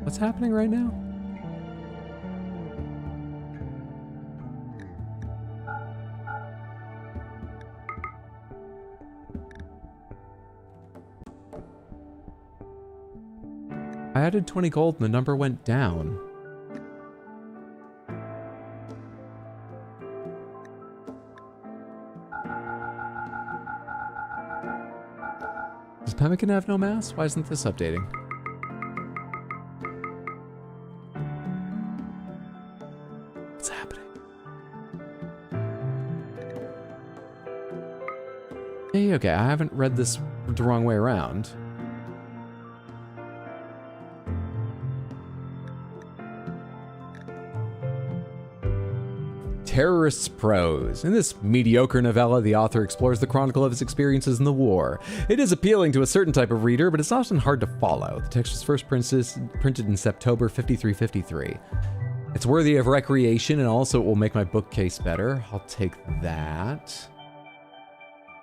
What's happening right now? I added 20 gold and the number went down. Does Pemmican have no mass? Why isn't this updating? What's happening? Hey, okay, I haven't read this the wrong way around. Terrorist's Prose. In this mediocre novella, the author explores the chronicle of his experiences in the war. It is appealing to a certain type of reader, but it's often hard to follow. The text was first printed in September 5353. It's worthy of recreation, and also it will make my bookcase better. I'll take that.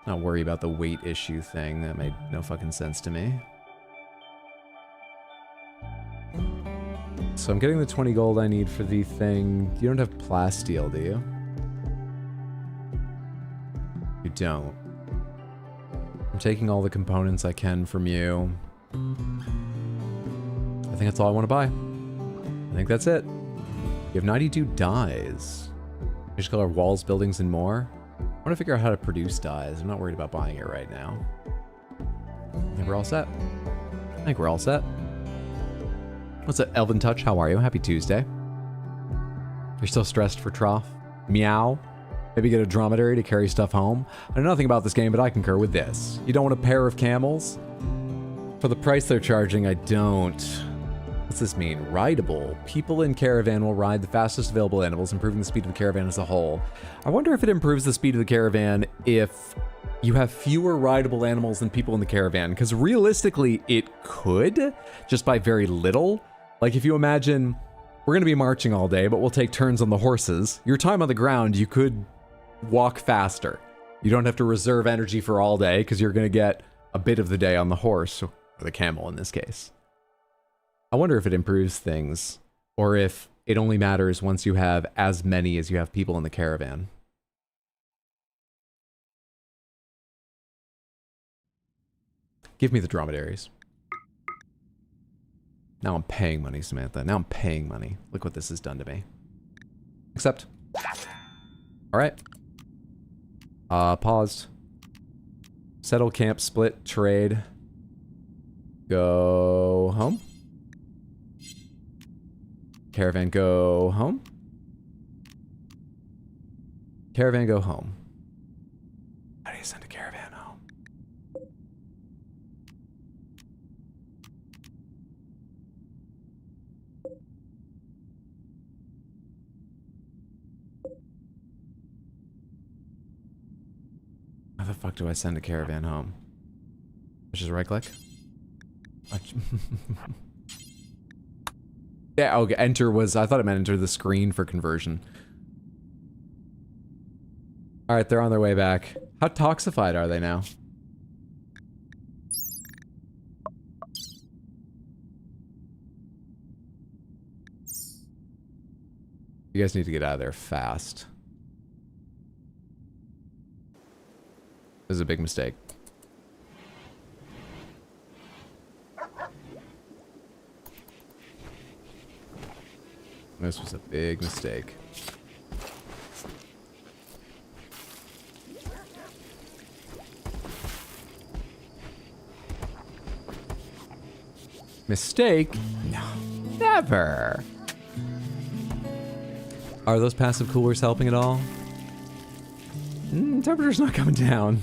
Not worry about the weight issue thing. That made no fucking sense to me. So I'm getting the 20 gold I need for the thing. You don't have plasteel, do you? You don't. I'm taking all the components I can from you. I think that's all I want to buy. I think that's it. You have 92 dyes. You just color walls, buildings, and more. I want to figure out how to produce dyes. I'm not worried about buying it right now. I think we're all set. I think we're all set. What's up, Elvin Touch? How are you? Happy Tuesday. You're still stressed for Trough? Meow? Maybe get a dromedary to carry stuff home? I know nothing about this game, but I concur with this. You don't want a pair of camels? For the price they're charging, I don't. What's this mean? Rideable. People in caravan will ride the fastest available animals, improving the speed of the caravan as a whole. I wonder if it improves the speed of the caravan if you have fewer rideable animals than people in the caravan, because realistically, it could, just by very little. Like, if you imagine, we're going to be marching all day, but we'll take turns on the horses. Your time on the ground, you could walk faster. You don't have to reserve energy for all day, because you're going to get a bit of the day on the horse, or the camel in this case. I wonder if it improves things, or if it only matters once you have as many as you have people in the caravan. Give me the dromedaries. Now I'm paying money, Samantha. Now I'm paying money. Look what this has done to me. Accept. Alright. Paused. Settle, camp, split, trade. Go home. Caravan, go home. Caravan, go home. How do you send a caravan home? How the fuck do I send a caravan home? Just right click? Yeah, okay, enter was, I thought it meant enter the screen for conversion. Alright, they're on their way back. How toxified are they now? You guys need to get out of there fast. This is a big mistake. This was a big mistake. Mistake? No, never. Are those passive coolers helping at all? Temperature's not coming down.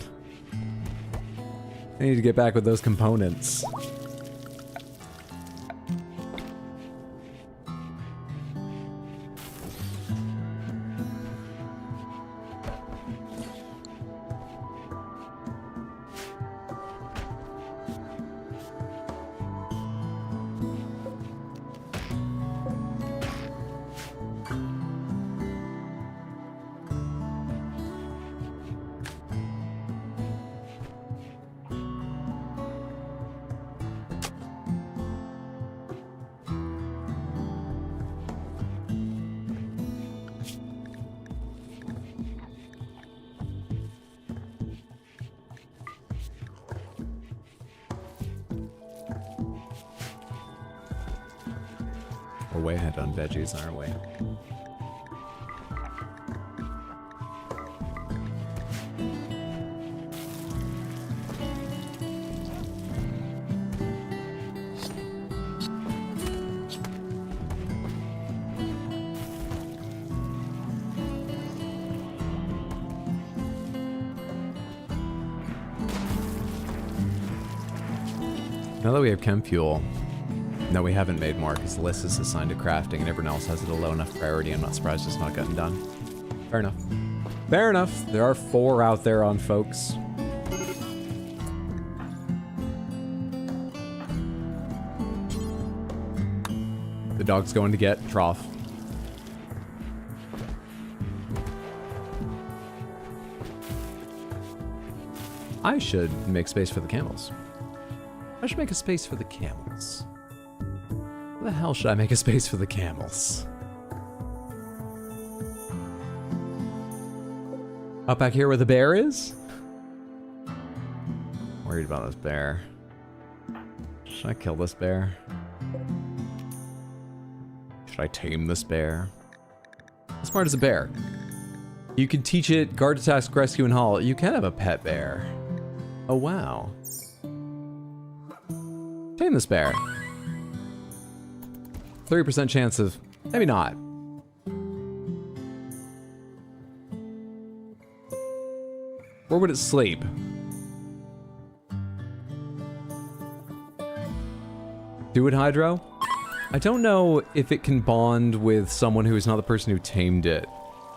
I need to get back with those components. We're way ahead on veggies, aren't we? Now that we have chem fuel, no, we haven't made more because the list is assigned to crafting and everyone else has it a low enough priority. I'm not surprised it's not gotten done. Fair enough. Fair enough. There are 4 out there on folks. The dog's going to get trough. I should make space for the camels. I should make a space for the camels. Where the hell should I make a space for the camels? Up back here where the bear is? Worried about this bear. Should I kill this bear? Should I tame this bear? How smart is a bear? You can teach it guard, task, rescue, and haul. You can have a pet bear. Oh wow. Tame this bear. 30% chance of... maybe not. Where would it sleep? Do it, Hydro? I don't know if it can bond with someone who is not the person who tamed it.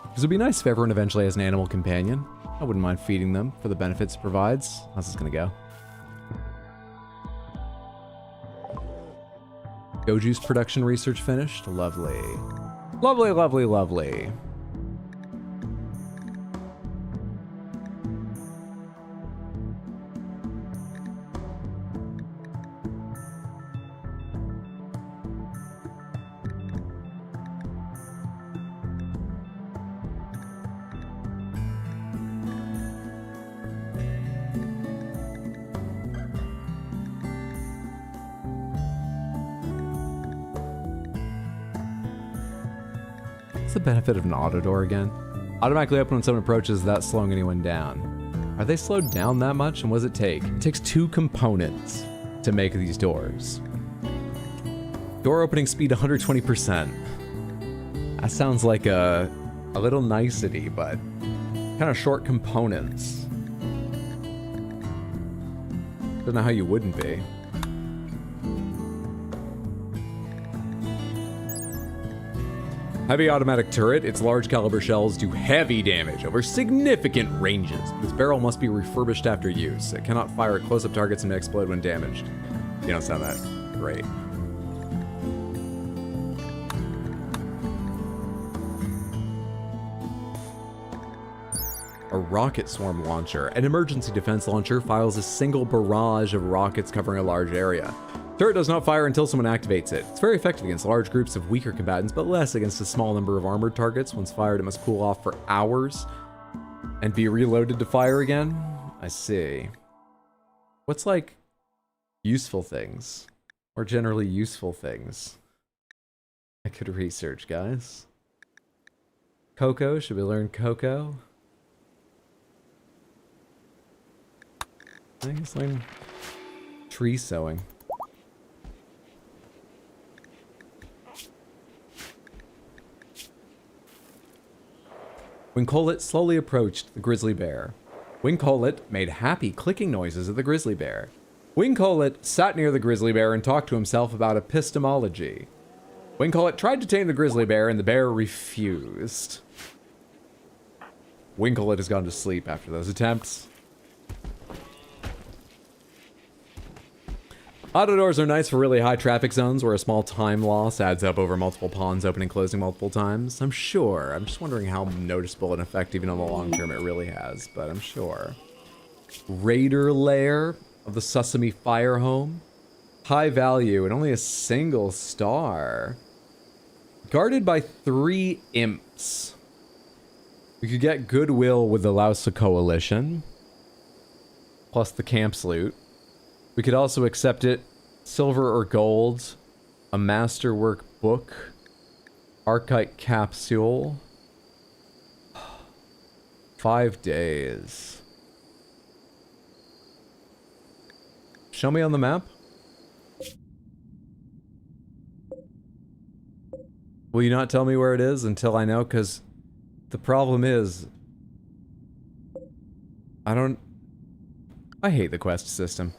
Because it would be nice if everyone eventually has an animal companion. I wouldn't mind feeding them for the benefits it provides. How's this gonna go? Go juice production research finished. Lovely. Lovely, lovely, lovely. What's the benefit of an auto door again? Automatically open when someone approaches without slowing anyone down. Are they slowed down that much? And what does it take? It takes 2 components to make these doors. Door opening speed 120%. That sounds like a little nicety, but kind of short components. Don't know how you wouldn't be. Heavy automatic turret. Its large caliber shells do heavy damage over significant ranges. This barrel must be refurbished after use. It cannot fire at close-up targets and may explode when damaged. You don't sound that great. A rocket swarm launcher. An emergency defense launcher fires a single barrage of rockets covering a large area. Turret does not fire until someone activates it. It's very effective against large groups of weaker combatants, but less against a small number of armored targets. Once fired, it must cool off for hours and be reloaded to fire again. I see. What's like useful things? Or generally useful things? I could research, guys. Cocoa, should we learn cocoa? I guess learn tree sowing. When Colette slowly approached the grizzly bear, Wing Colette made happy clicking noises at the grizzly bear. Wing Colette sat near the grizzly bear and talked to himself about epistemology. Wing Colette tried to tame the grizzly bear, and the bear refused. Wing Colette has gone to sleep after those attempts. Auto doors are nice for really high traffic zones where a small time loss adds up over multiple pawns opening and closing multiple times. I'm sure. I'm just wondering how noticeable an effect even on the long term it really has, but I'm sure. Raider Lair of the Sesame Fire Home. High value and only a single star. Guarded by 3 imps. We could get goodwill with the Lausa Coalition. Plus the camp's loot. We could also accept it. Silver or gold. A masterwork book. Archite capsule. 5 days. Show me on the map. Will you not tell me where it is until I know? Because the problem is... I hate the quest system.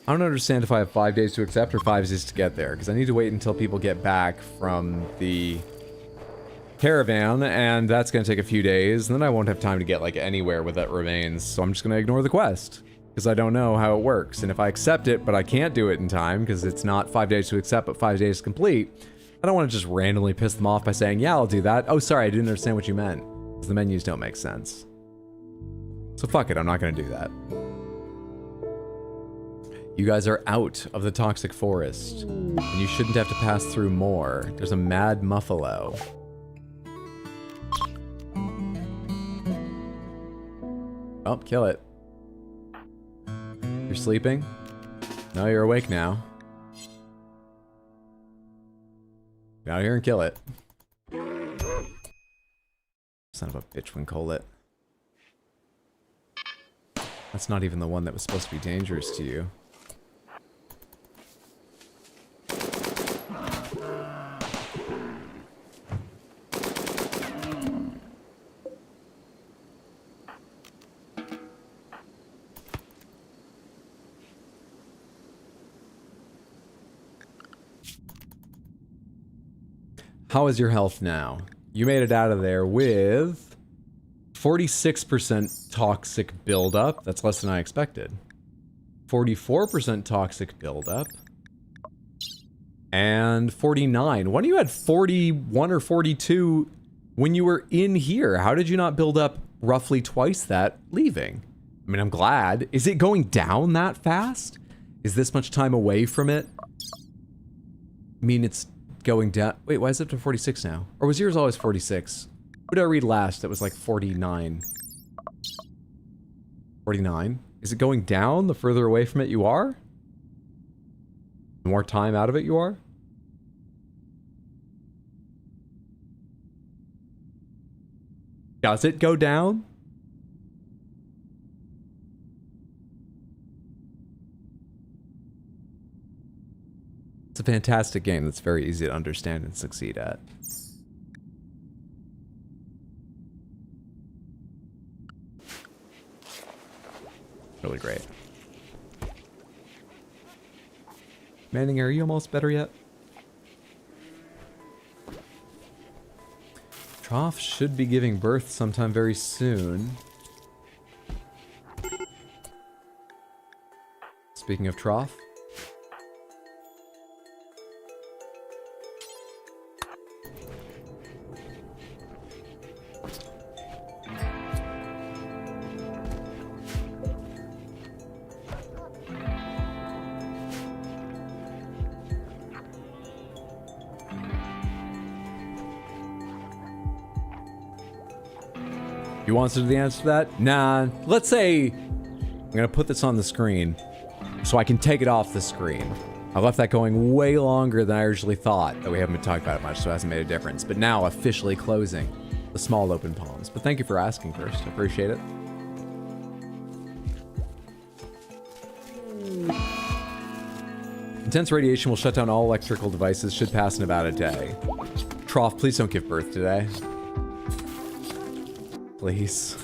I don't understand if I have 5 days to accept or 5 days to get there, because I need to wait until people get back from the caravan, and that's going to take a few days, and then I won't have time to get, like, anywhere with that remains, so I'm just going to ignore the quest, because I don't know how it works, and if I accept it, but I can't do it in time, because it's not 5 days to accept, but 5 days to complete, I don't want to just randomly piss them off by saying, yeah, I'll do that. Oh, sorry, I didn't understand what you meant, because the menus don't make sense. So fuck it, I'm not going to do that. You guys are out of the toxic forest, and you shouldn't have to pass through more. There's a mad muffalo. Oh, kill it. You're sleeping? No, you're awake now. Get out here and kill it. Son of a bitch, Wing Colette. That's not even the one that was supposed to be dangerous to you. How is your health now? You made it out of there with 46% toxic buildup. That's less than I expected. 44% toxic buildup. And 49. When you had 41 or 42 when you were in here, how did you not build up roughly twice that leaving? I mean, I'm glad. Is it going down that fast? Is this much time away from it? I mean, it's going down. Wait, why is it up to 46 now? Or was yours always 46? What did I read last that was like 49? 49? Is it going down the further away from it you are? The more time out of it you are? Does it go down? It's a fantastic game that's very easy to understand and succeed at. Really great. Manning, are you almost better yet? Trough should be giving birth sometime very soon. Speaking of Trough. You want to know the answer to that? Nah. Let's say I'm gonna put this on the screen so I can take it off the screen. I left that going way longer than I originally thought, that we haven't been talking about it much, so it hasn't made a difference. But now officially closing the small open palms. But thank you for asking first. I appreciate it. Intense radiation will shut down all electrical devices. Should pass in about a day. Trough, please don't give birth today. please.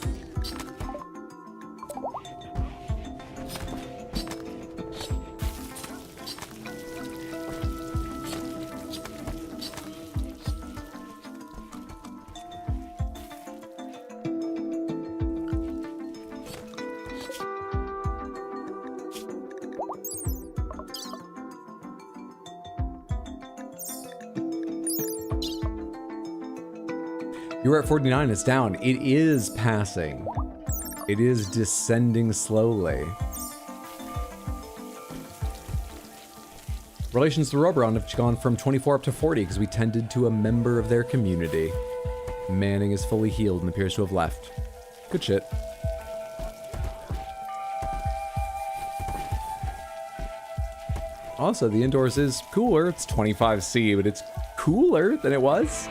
You were at 49, it's down. It is passing. It is descending slowly. Relations to Roberon have gone from 24 up to 40 because we tended to a member of their community. Manning is fully healed and appears to have left. Good shit. Also, the indoors is cooler. It's 25°C, but it's cooler than it was.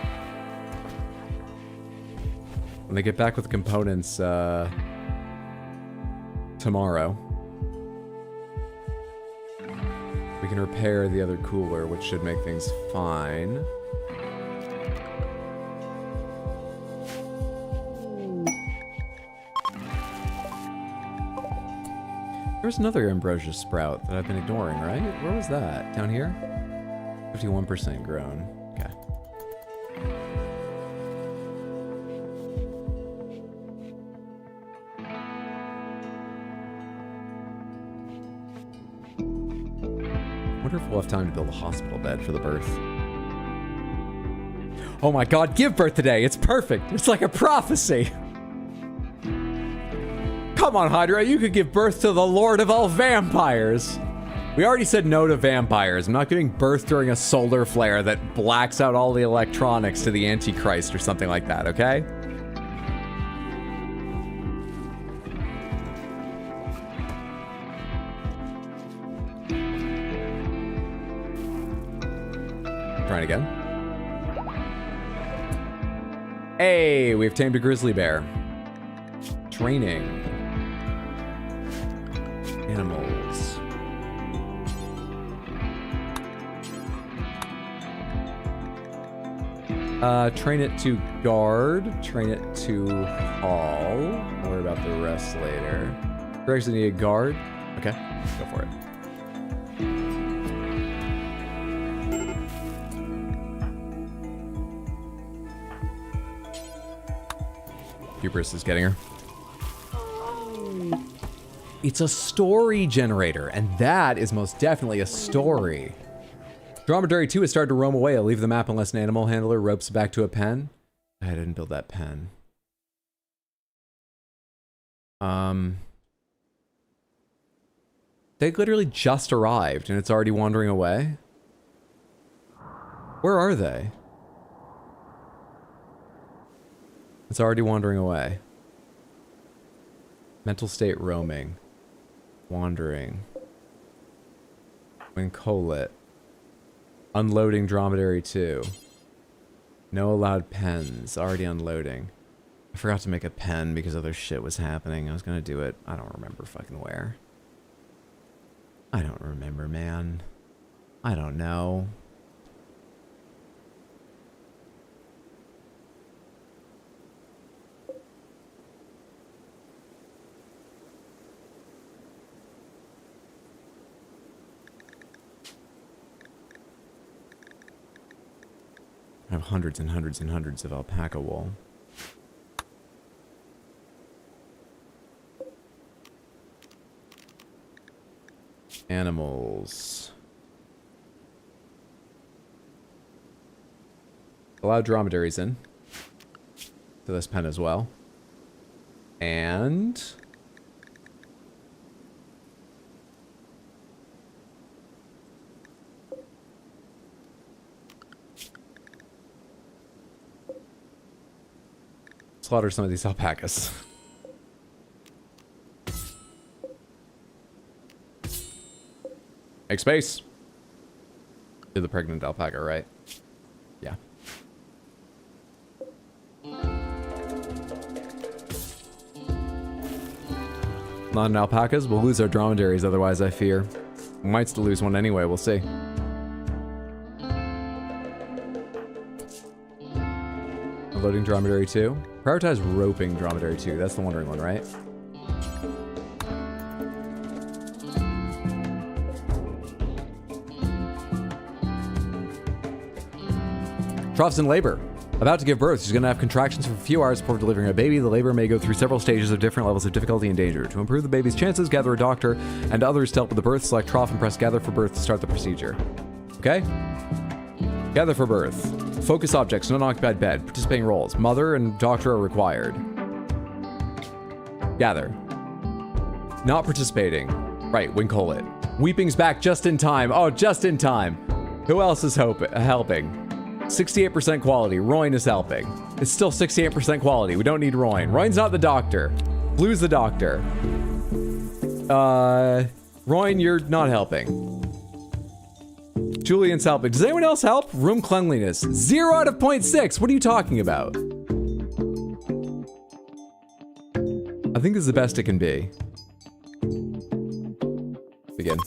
When they get back with the components tomorrow, we can repair the other cooler, which should make things fine. There's another ambrosia sprout that I've been ignoring, right? Where was that? Down here? 51% grown. Okay. I wonder if we'll have time to build a hospital bed for the birth. Oh my god, give birth today! It's perfect! It's like a prophecy! Come on, Hydra, you could give birth to the Lord of all vampires! We already said no to vampires. I'm not giving birth during a solar flare that blacks out all the electronics to the Antichrist or something like that, okay? Trying again. Hey, we've tamed a grizzly bear. Training. Animals. Train it to guard. Train it to haul. I'll worry about the rest later. We actually need a guard. Okay, go for it. Hubris is getting her. It's a story generator, and that is most definitely a story. Dromedary 2 has started to roam away. I'll leave the map unless an animal handler ropes back to a pen. I didn't build that pen. They literally just arrived, and it's already wandering away. Where are they? It's already wandering away. Mental state roaming. Wandering. When colet. Unloading Dromedary 2. No allowed pens. Already unloading. I forgot to make a pen because other shit was happening. I was gonna do it. I don't remember fucking where. I don't remember, man. I don't know. I have hundreds and hundreds and hundreds of alpaca wool. Animals. Allow dromedaries in. To this pen as well. And... slaughter some of these alpacas. Make space. To the pregnant alpaca, right? Yeah. Non-alpacas, we'll lose our dromedaries otherwise, I fear. We might still lose one anyway, we'll see. Loading dromedary 2. Prioritize roping dromedary 2. That's the wandering one, right? Trough's in labor. About to give birth, she's going to have contractions for a few hours before delivering a baby. The labor may go through several stages of different levels of difficulty and danger. To improve the baby's chances, gather a doctor and others to help with the birth. Select trough and press gather for birth to start the procedure. Okay? Gather for birth. Focus objects, non-occupied bed. Participating roles. Mother and doctor are required. Gather. Not participating. Right, Winkole it. Weeping's back just in time. Oh, just in time. Who else is helping? 68% quality. Royne is helping. It's still 68% quality. We don't need Royne. Royne's not the doctor. Blue's the doctor. Royne, you're not helping. Julian's helping. Does anyone else help? Room cleanliness. 0 out of 0.6. What are you talking about? I think this is the best it can be. Begin.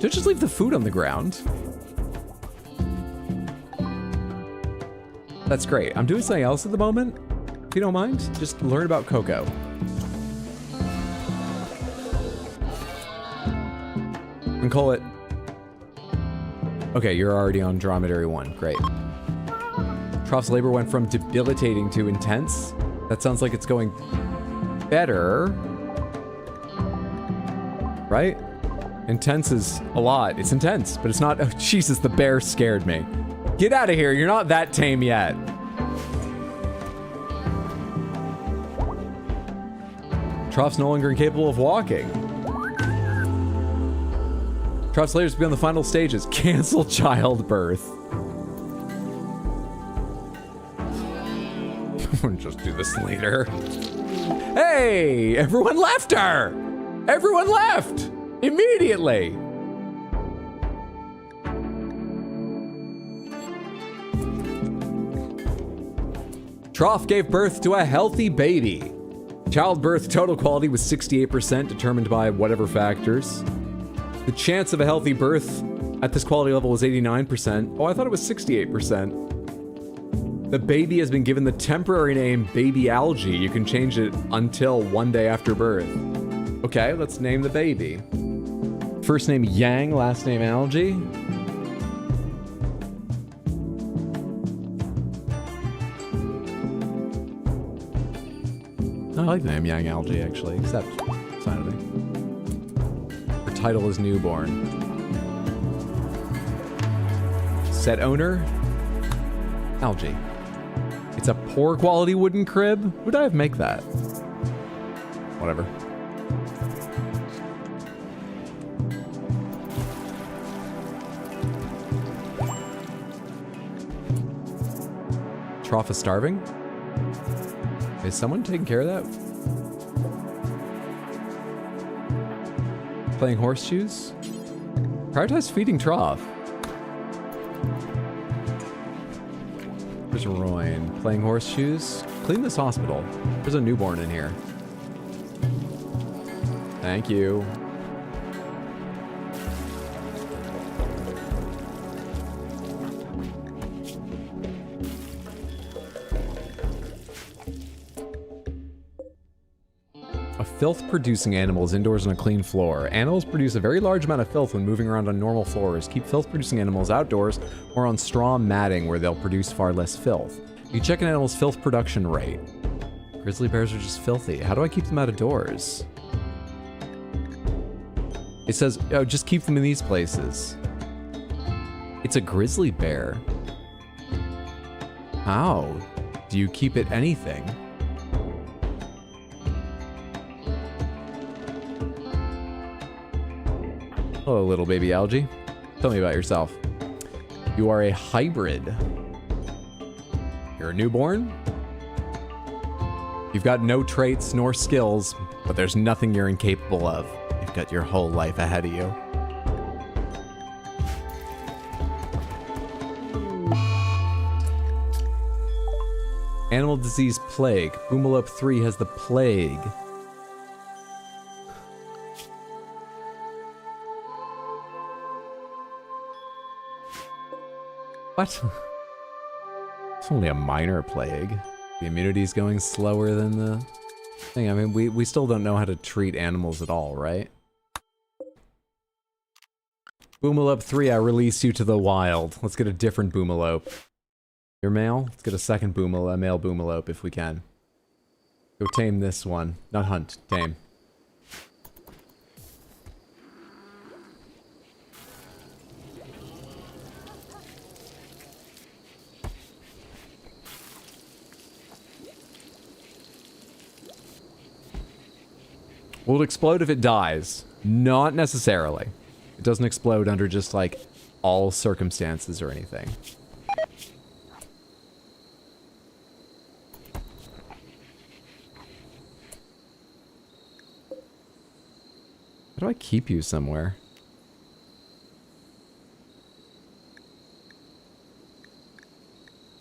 Don't just leave the food on the ground. That's great. I'm doing something else at the moment. If you don't mind, just learn about Coco. And call it. Okay, you're already on Dromedary 1. Great. Trough's labor went from debilitating to intense. That sounds like it's going better. Right? Intense is a lot. It's intense, but it's not. Oh, Jesus, the bear scared me. Get out of here. You're not that tame yet. Trough's no longer incapable of walking. Trough's labor to be on the final stages. Cancel childbirth. Just do this later. Hey, everyone left her. Everyone left immediately. Trough gave birth to a healthy baby. Childbirth total quality was 68%, determined by whatever factors. The chance of a healthy birth at this quality level was 89%. Oh, I thought it was 68%. The baby has been given the temporary name Baby Algae. You can change it until 1 day after birth. Okay, let's name the baby. First name Yang, last name Algae. I like the name Yang Algae, actually, except sign of me. Her title is newborn. Set owner, Algae. It's a poor quality wooden crib. Would I have make that? Whatever. Trough is starving? Is someone taking care of that? Playing horseshoes? Prioritize feeding Trough. There's Royne. Playing horseshoes? Clean this hospital. There's a newborn in here. Thank you. Filth-producing animals indoors on a clean floor. Animals produce a very large amount of filth when moving around on normal floors. Keep filth-producing animals outdoors or on straw matting where they'll produce far less filth. You check an animal's filth production rate. Grizzly bears are just filthy. How do I keep them out of doors? It says, oh, just keep them in these places. It's a grizzly bear. How do you keep it anything? Hello, little baby Algae. Tell me about yourself. You are a hybrid. You're a newborn. You've got no traits nor skills, but there's nothing you're incapable of. You've got your whole life ahead of you. Animal disease plague. Boomalop 3 has the plague. What? It's only a minor plague. The immunity's going slower than the thing. I mean, we still don't know how to treat animals at all, right? Boomalope 3, I release you to the wild. Let's get a different Boomalope. You're male? Let's get a second male Boomalope if we can. Go tame this one. Not hunt, tame. Will it explode if it dies? Not necessarily. It doesn't explode under just, like, all circumstances or anything. How do I keep you somewhere?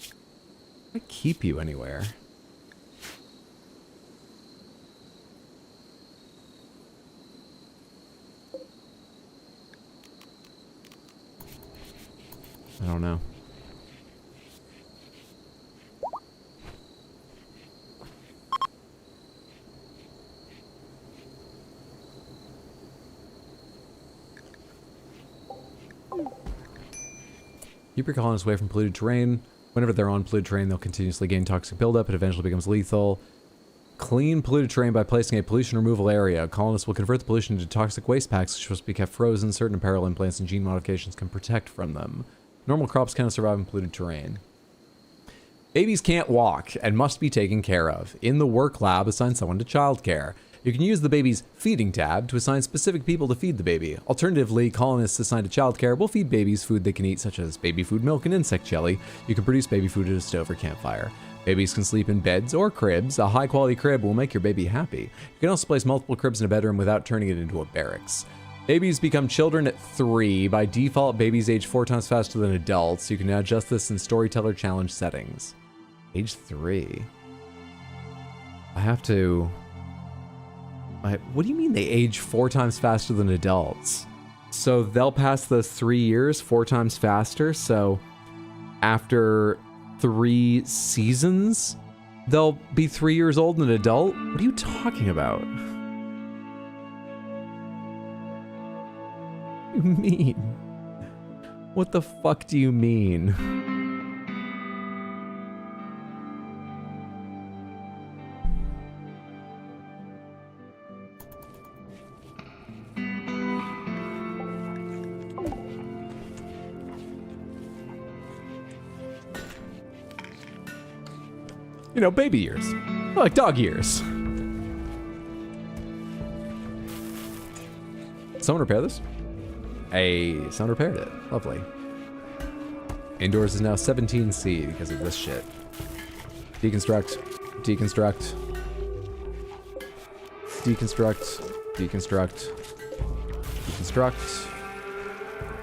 How do I keep you anywhere? I don't know. Keep your colonists away from polluted terrain. Whenever they're on polluted terrain, they'll continuously gain toxic buildup. It eventually becomes lethal. Clean polluted terrain by placing a pollution removal area. Colonists will convert the pollution into toxic waste packs, which are supposed to be kept frozen. Certain apparel implants and gene modifications can protect from them. Normal crops cannot survive in polluted terrain. Babies can't walk and must be taken care of. In the work lab, assign someone to childcare. You can use the baby's feeding tab to assign specific people to feed the baby. Alternatively, colonists assigned to childcare will feed babies food they can eat, such as baby food, milk, and insect jelly. You can produce baby food at a stove or campfire. Babies can sleep in beds or cribs. A high-quality crib will make your baby happy. You can also place multiple cribs in a bedroom without turning it into a barracks. Babies become children at 3. By default, babies age 4 times faster than adults. You can now adjust this in Storyteller Challenge settings. Age 3. I have to... What do you mean they age 4 times faster than adults? So they'll pass those 3 years 4 times faster, so after 3 seasons, they'll be 3 years old and an adult? What are you talking about? What do you mean? What the fuck do you mean? You know, baby years. Like dog years. Someone repair this? Hey, someone repaired it. Lovely. Indoors is now 17C because of this shit. Deconstruct. Deconstruct. Deconstruct. Deconstruct. Deconstruct. Is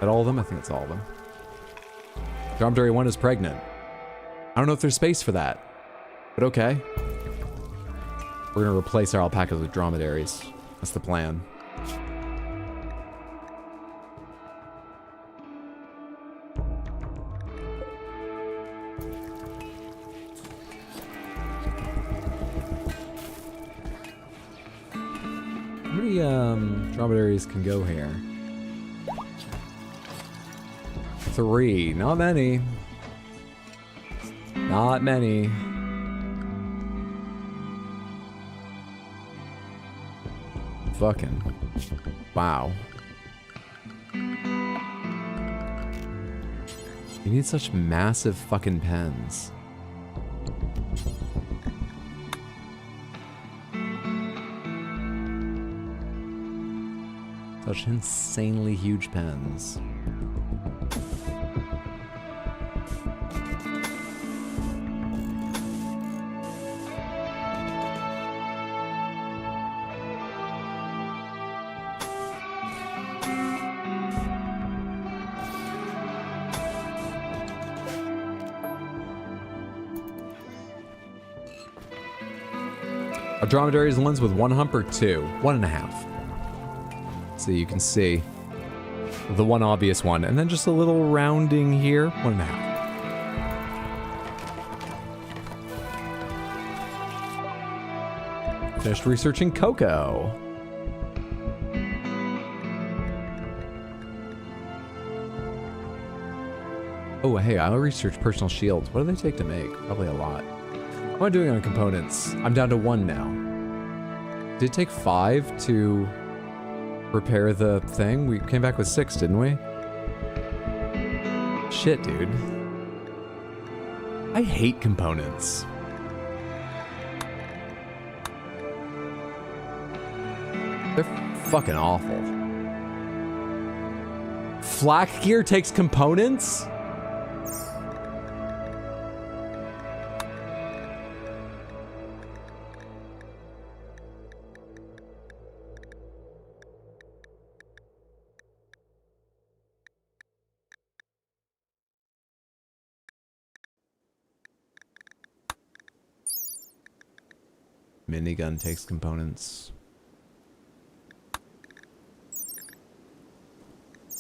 that all of them? I think that's all of them. Dromedary 1 is pregnant. I don't know if there's space for that. But okay. We're gonna replace our alpacas with dromedaries. That's the plan. How many dromedaries can go here? 3. Not many. Not many. Fucking wow. You need such massive fucking pens. Such insanely huge pens. Are dromedaries the ones with 1 hump or 2? 1.5. So you can see the one obvious one, and then just a little rounding here. 1.5. Finished researching cocoa. Oh, hey, I'll research personal shields. What do they take to make? Probably a lot. What am I doing on components? I'm down to 1 now. Did it take 5 to repair the thing? We came back with 6, didn't we? Shit, dude. I hate components. They're fucking awful. Flak gear takes components? Minigun takes components.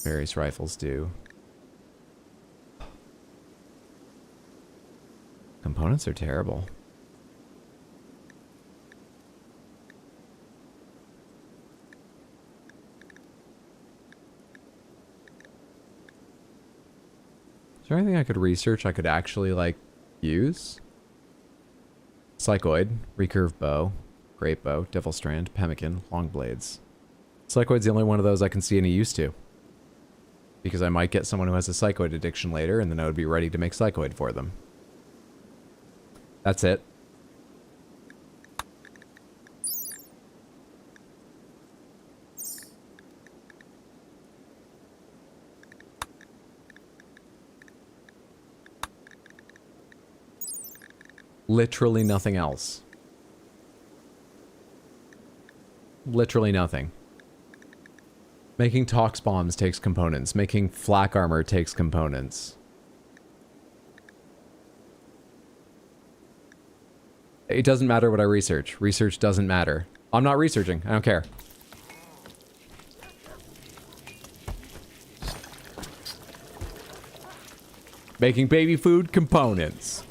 Various rifles do. Components are terrible. Is there anything I could research I could actually, like, use? Psychoid, recurve bow, great bow, devil strand, pemmican, long blades. Psychoid's the only one of those I can see any use to. Because I might get someone who has a psychoid addiction later, and then I would be ready to make psychoid for them. That's it. Literally nothing else. Literally nothing. Making tox bombs takes components. Making flak armor takes components. It doesn't matter what I research. Research doesn't matter. I'm not researching. I don't care. Making baby food components.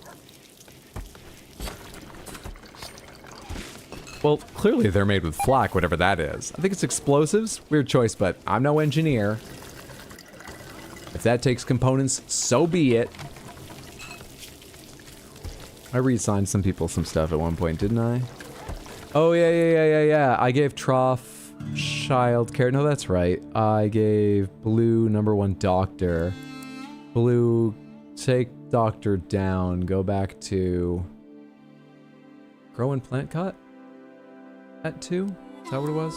Well, clearly they're made with flak, whatever that is. I think it's explosives. Weird choice, but I'm no engineer. If that takes components, so be it. I reassigned some people some stuff at one point, didn't I? Oh, yeah. I gave Trough child care. No, that's right. I gave Blue #1 doctor. Blue, take doctor down. Go back to... Grow and plant cut? At 2? Is that what it was?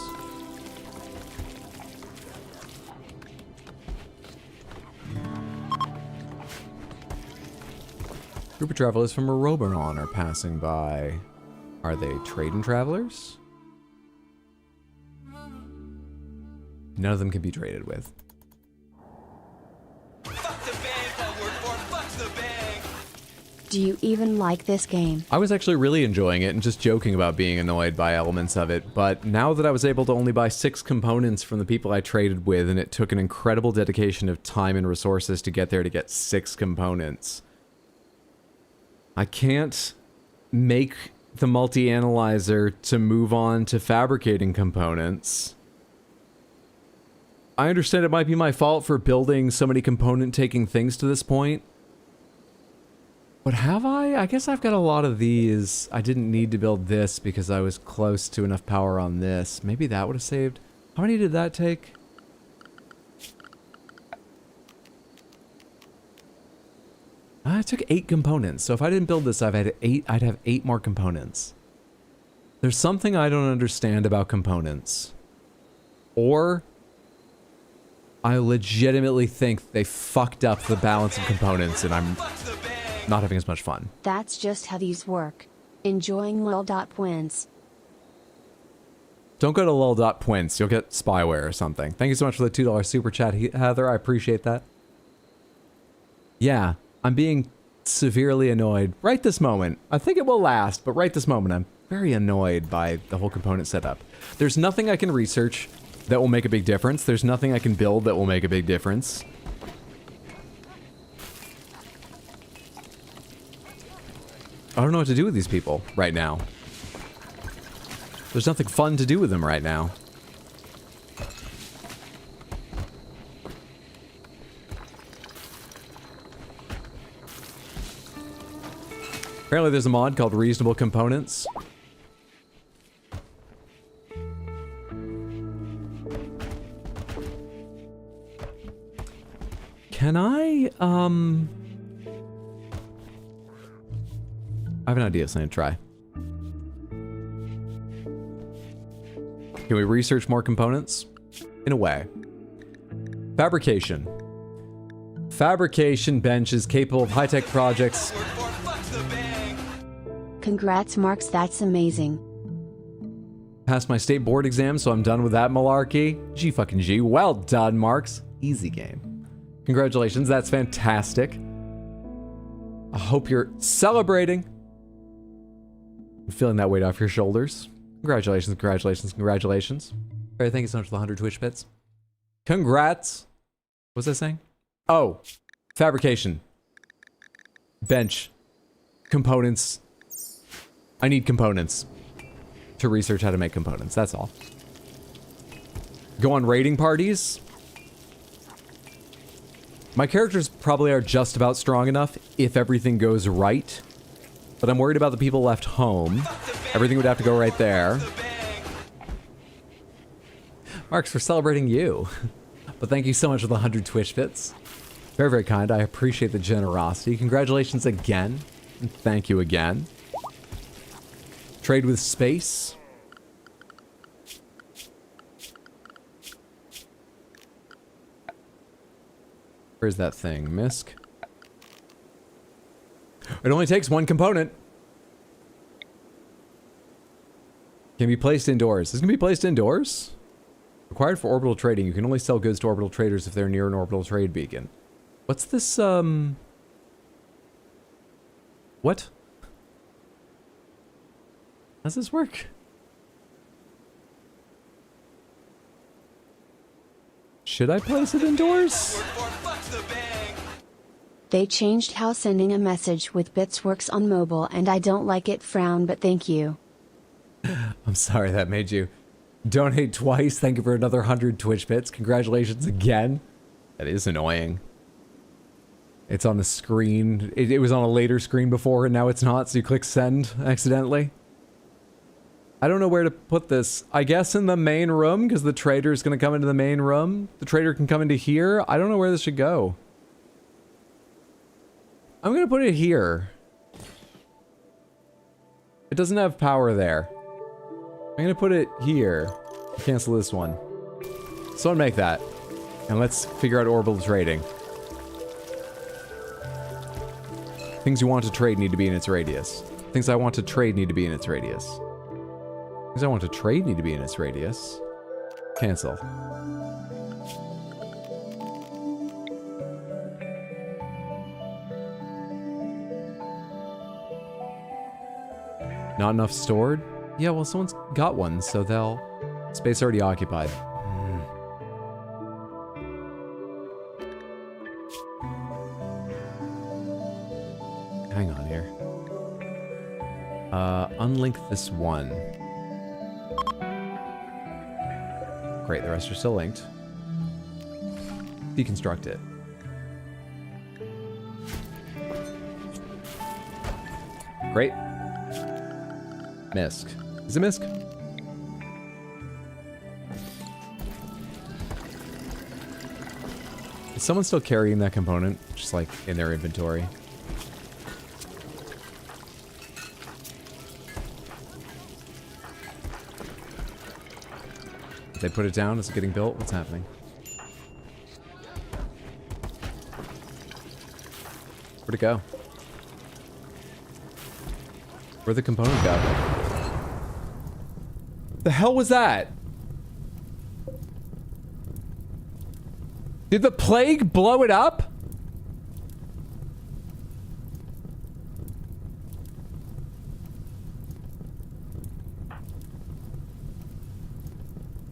Group of travelers from Roberon are passing by. Are they trading travelers? None of them can be traded with. Do you even like this game? I was actually really enjoying it and just joking about being annoyed by elements of it, but now that I was able to only buy 6 components from the people I traded with, and it took an incredible dedication of time and resources to get there to get 6 components, I can't make the multi-analyzer to move on to fabricating components. I understand it might be my fault for building so many component-taking things to this point, but have I? I guess I've got a lot of these. I didn't need to build this because I was close to enough power on this. Maybe that would have saved. How many did that take? It took 8 components. So if I didn't build this, I'd have 8 more components. There's something I don't understand about components. Or I legitimately think they fucked up the balance of components and I'm not having as much fun. That's just how these work. Enjoying lol.wins. Don't go to lol.twins. You'll get spyware or something. Thank you so much for the $2 super chat, Heather. I appreciate that. Yeah, I'm being severely annoyed right this moment. I think it will last, but right this moment, I'm very annoyed by the whole component setup. There's nothing I can research that will make a big difference. There's nothing I can build that will make a big difference. I don't know what to do with these people right now. There's nothing fun to do with them right now. Apparently there's a mod called Reasonable Components. Can I have an idea, so I'm gonna try. Can we research more components? In a way. Fabrication. Fabrication benches capable of high-tech projects. Congrats, Marks, that's amazing. Passed my state board exam, so I'm done with that malarkey. G fucking G. Well done, Marks. Easy game. Congratulations, that's fantastic. I hope you're celebrating. I'm feeling that weight off your shoulders. Congratulations, congratulations, congratulations. All right, thank you so much for the 100 Twitch bits. Congrats. What was I saying? Oh, fabrication. Bench. Components. I need components to research how to make components, that's all. Go on raiding parties. My characters probably are just about strong enough if everything goes right. But I'm worried about the people left home. Everything would have to go right there. Marks, for celebrating you. But thank you so much for the 100 Twitch bits. Very, very kind. I appreciate the generosity. Congratulations again. And thank you again. Trade with space. Where's that thing? Misc? It only takes one component. Can be placed indoors. This can be placed indoors? Required for orbital trading. You can only sell goods to orbital traders if they're near an orbital trade beacon. What's this, What? How does this work? Should I place it indoors? They changed how sending a message with bits works on mobile and I don't like it, frown, but thank you. I'm sorry that made you donate twice. Thank you for another 100 Twitch bits. Congratulations again. That is annoying. It's on the screen. It was on a later screen before and now it's not, so you click send accidentally. I don't know where to put this. I guess in the main room, because the trader is going to come into the main room. The trader can come into here. I don't know where this should go. I'm going to put it here. It doesn't have power there. I'm going to put it here. Cancel this one. So I'll make that. And let's figure out orbital trading. Things you want to trade need to be in its radius. Things I want to trade need to be in its radius. Things I want to trade need to be in its radius. Cancel. Not enough stored? Yeah, well, someone's got one, so they'll... Space already occupied. Hang on here. Unlink this one. Great, the rest are still linked. Deconstruct it. Great. Misc. Is it Misc? Is someone still carrying that component? Just like in their inventory? Did they put it down? Is it getting built? What's happening? Where'd it go? Where'd the component go? The hell was that? Did the plague blow it up?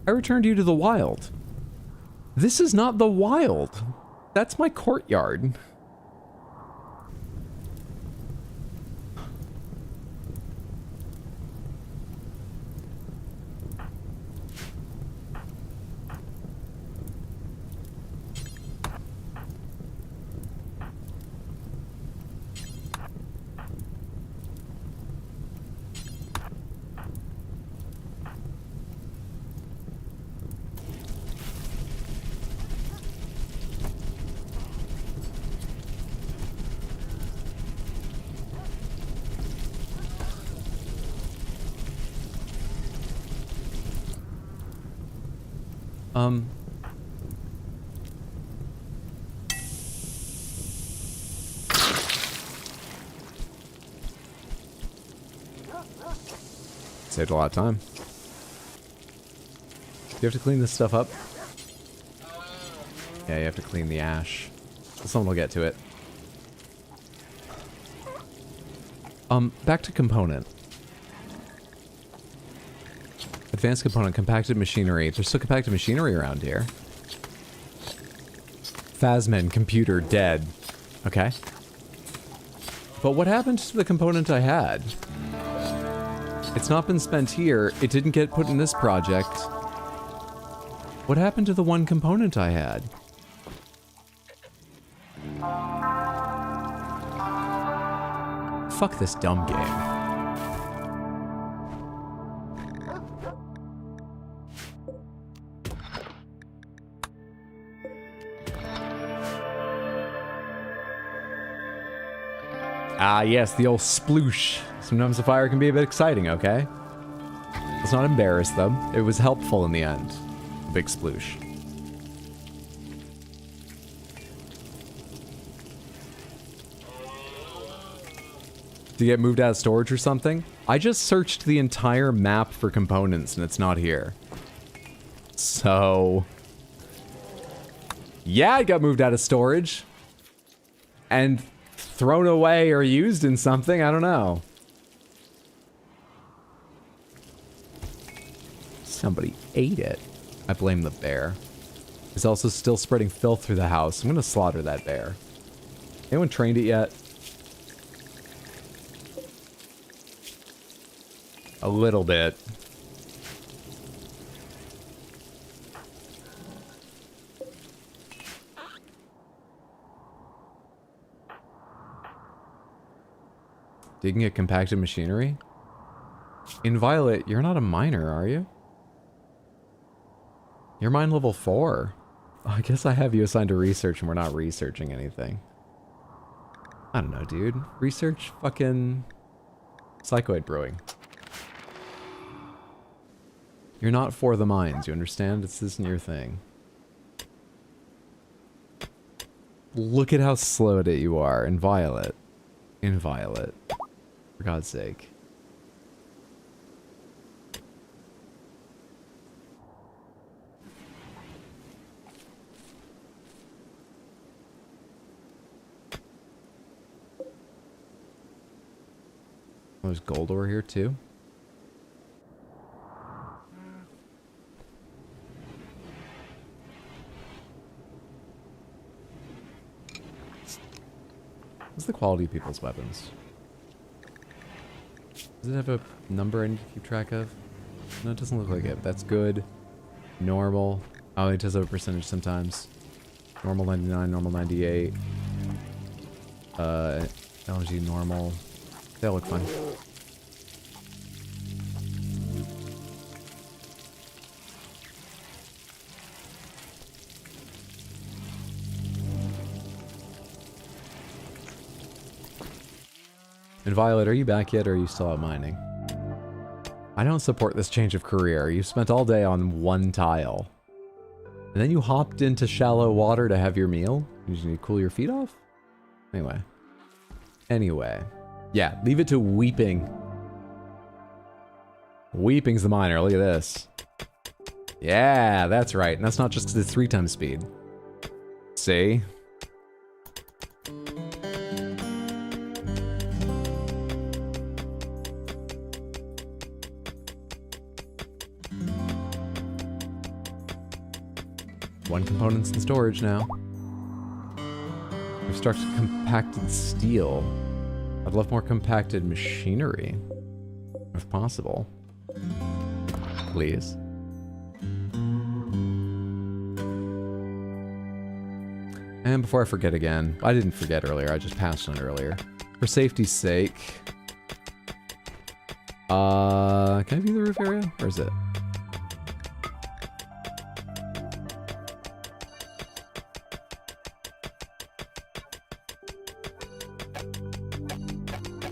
I returned you to the wild. This is not the wild. That's my courtyard. Saved a lot of time. Do you have to clean this stuff up? Yeah, you have to clean the ash. Someone will get to it. Back to component. Advanced component, compacted machinery. There's still compacted machinery around here. Phasmin, computer, dead. Okay. But what happened to the component I had? It's not been spent here. It didn't get put in this project. What happened to the one component I had? Fuck this dumb game. Ah, yes, the old sploosh. Sometimes the fire can be a bit exciting, okay? Let's not embarrass them. It was helpful in the end. A big sploosh. Did you get moved out of storage or something? I just searched the entire map for components and it's not here. So... yeah, it got moved out of storage. And thrown away or used in something, I don't know. Somebody ate it. I blame the bear. It's also still spreading filth through the house. I'm gonna slaughter that bear. Anyone trained it yet? A little bit. Digging at compacted machinery? Inviolate, you're not a miner, are you? You're mine level 4. Oh, I guess I have you assigned to research and we're not researching anything. I don't know, dude. Research fucking psychoid brewing. You're not for the mines, you understand? This isn't your thing. Look at how slow at it you are. Inviolate. Inviolate. For God's sake. Oh, there's gold over here too? What's the quality of people's weapons? Does it have a number I need to keep track of? No, it doesn't look like it. That's good. Normal. Oh, it does have a percentage sometimes. Normal 99, normal 98. LG normal. They all look fine. And Violet, are you back yet, or are you still out mining? I don't support this change of career. You spent all day on one tile. And then you hopped into shallow water to have your meal? You just need to cool your feet off? Anyway. Yeah, leave it to Weeping. Weeping's the miner, look at this. Yeah, that's right. And that's not just because it's 3 times speed. See? One component's in storage now. We've struck compacted steel. I'd love more compacted machinery. If possible. Please. And before I forget again, I didn't forget earlier, I just passed on it earlier. For safety's sake. Can I view the roof area? Where is it?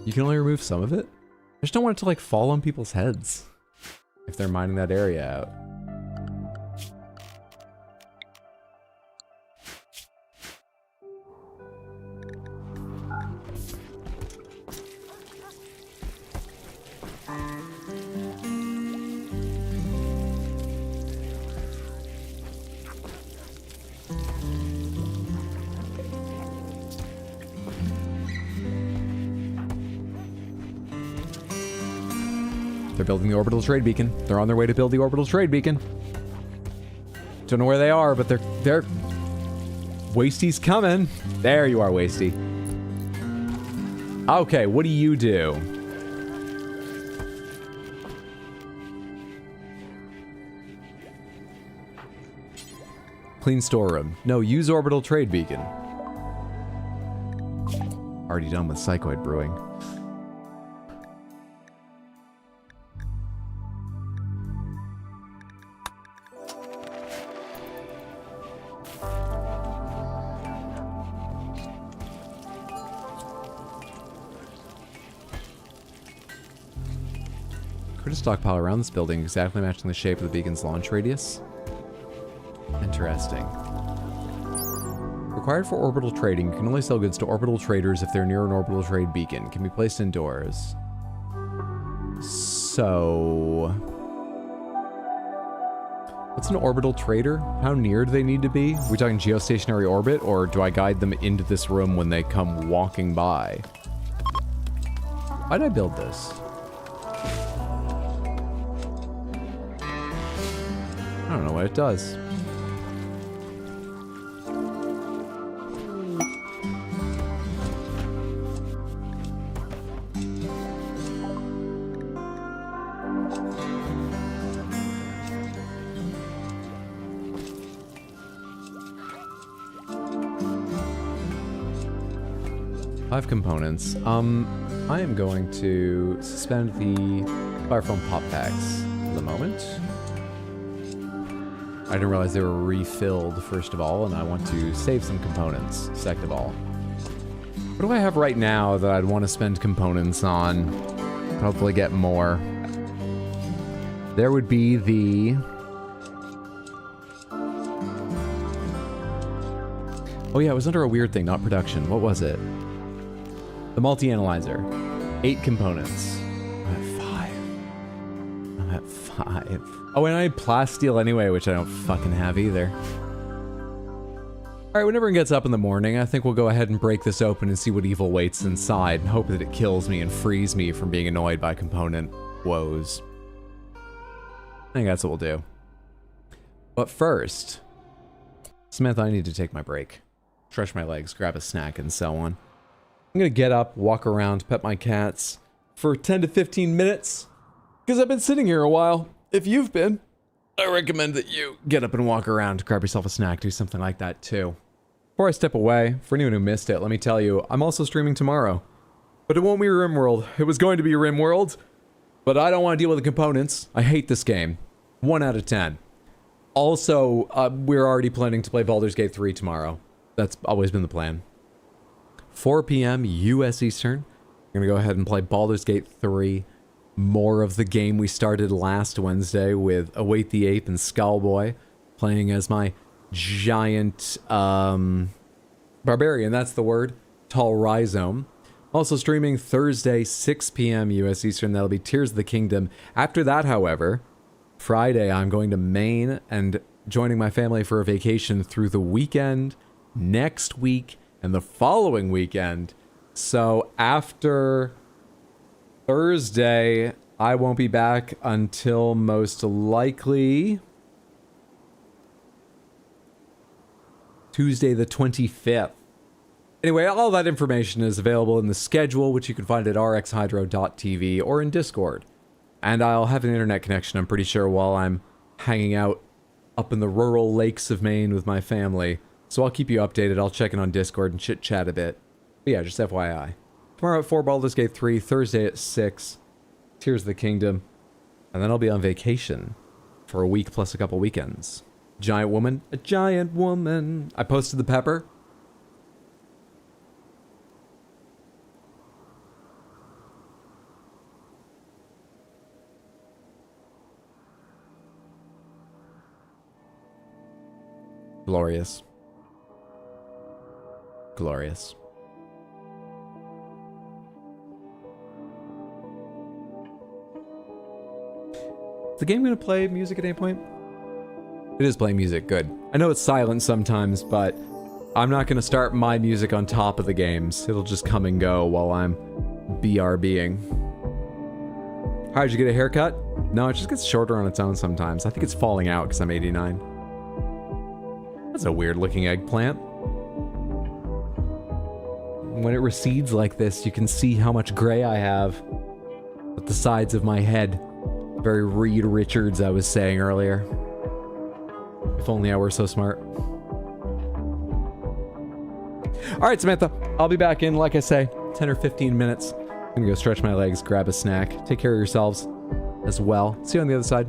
You can only remove some of it? I just don't want it to like fall on people's heads if they're mining that area out. They're building the orbital trade beacon. They're on their way to build the orbital trade beacon. Don't know where they are, but they're... Wasty's coming. There you are, Wasty. Okay, what do you do? Clean storeroom. No, use orbital trade beacon. Already done with Psychoid Brewing. Could a stockpile around this building exactly matching the shape of the beacon's launch radius? Interesting. Required for orbital trading, you can only sell goods to orbital traders if they're near an orbital trade beacon. Can be placed indoors. So... what's an orbital trader? How near do they need to be? Are we talking geostationary orbit, or do I guide them into this room when they come walking by? Why'd I build this? I don't know what it does. Five components. I am going to suspend the Firefoam pop packs for the moment. I didn't realize they were refilled, first of all, and I want to save some components, second of all. What do I have right now that I'd want to spend components on? Hopefully get more. There would be the... oh yeah, it was under a weird thing, not production. What was it? The multi-analyzer. 8 components. I'm at 5. Oh, and I had plasteel anyway, which I don't fucking have either. Alright, when everyone gets up in the morning, I think we'll go ahead and break this open and see what evil waits inside, and hope that it kills me and frees me from being annoyed by component woes. I think that's what we'll do. But first, Samantha, I need to take my break. Stretch my legs, grab a snack, and so on. I'm gonna get up, walk around, pet my cats for 10 to 15 minutes, because I've been sitting here a while. If you've been, I recommend that you get up and walk around, grab yourself a snack, do something like that too. Before I step away, for anyone who missed it, let me tell you, I'm also streaming tomorrow. But it won't be Rimworld. It was going to be Rimworld, but I don't want to deal with the components. I hate this game. 1 out of 10. Also, we're already planning to play Baldur's Gate 3 tomorrow. That's always been the plan. 4 p.m. US Eastern. I'm gonna go ahead and play Baldur's Gate 3. More of the game we started last Wednesday with Await the Ape and Skullboy playing as my giant barbarian, that's the word, tall rhizome. Also streaming Thursday 6 p.m. US Eastern, that'll be Tears of the Kingdom. After that, however, Friday I'm going to Maine and joining my family for a vacation through the weekend, next week, and the following weekend. So after Thursday, I won't be back until most likely Tuesday the 25th. Anyway, all that information is available in the schedule, which you can find at rxhydro.tv or in Discord. And I'll have an internet connection, I'm pretty sure, while I'm hanging out up in the rural lakes of Maine with my family. So I'll keep you updated. I'll check in on Discord and chit-chat a bit. But yeah, just FYI. Tomorrow at 4, Baldur's Gate 3. Thursday at 6, Tears of the Kingdom. And then I'll be on vacation for a week plus a couple weekends. Giant woman? A giant woman. I posted the pepper. Glorious. Glorious. the game gonna play music at any point? It is playing music, good. I know it's silent sometimes, but I'm not gonna start my music on top of the game's. It'll just come and go while I'm BRBing. How did you get a haircut? No, it just gets shorter on its own sometimes. I think it's falling out because I'm 89. That's a weird looking eggplant. When it recedes like this, you can see how much gray I have at the sides of my head. Very Reed Richards, I was saying earlier. If only I were so smart. Alright, Samantha, I'll be back in, like I say, 10 or 15 minutes. I'm gonna go stretch my legs, grab a snack. Take care of yourselves as well. See you on the other side.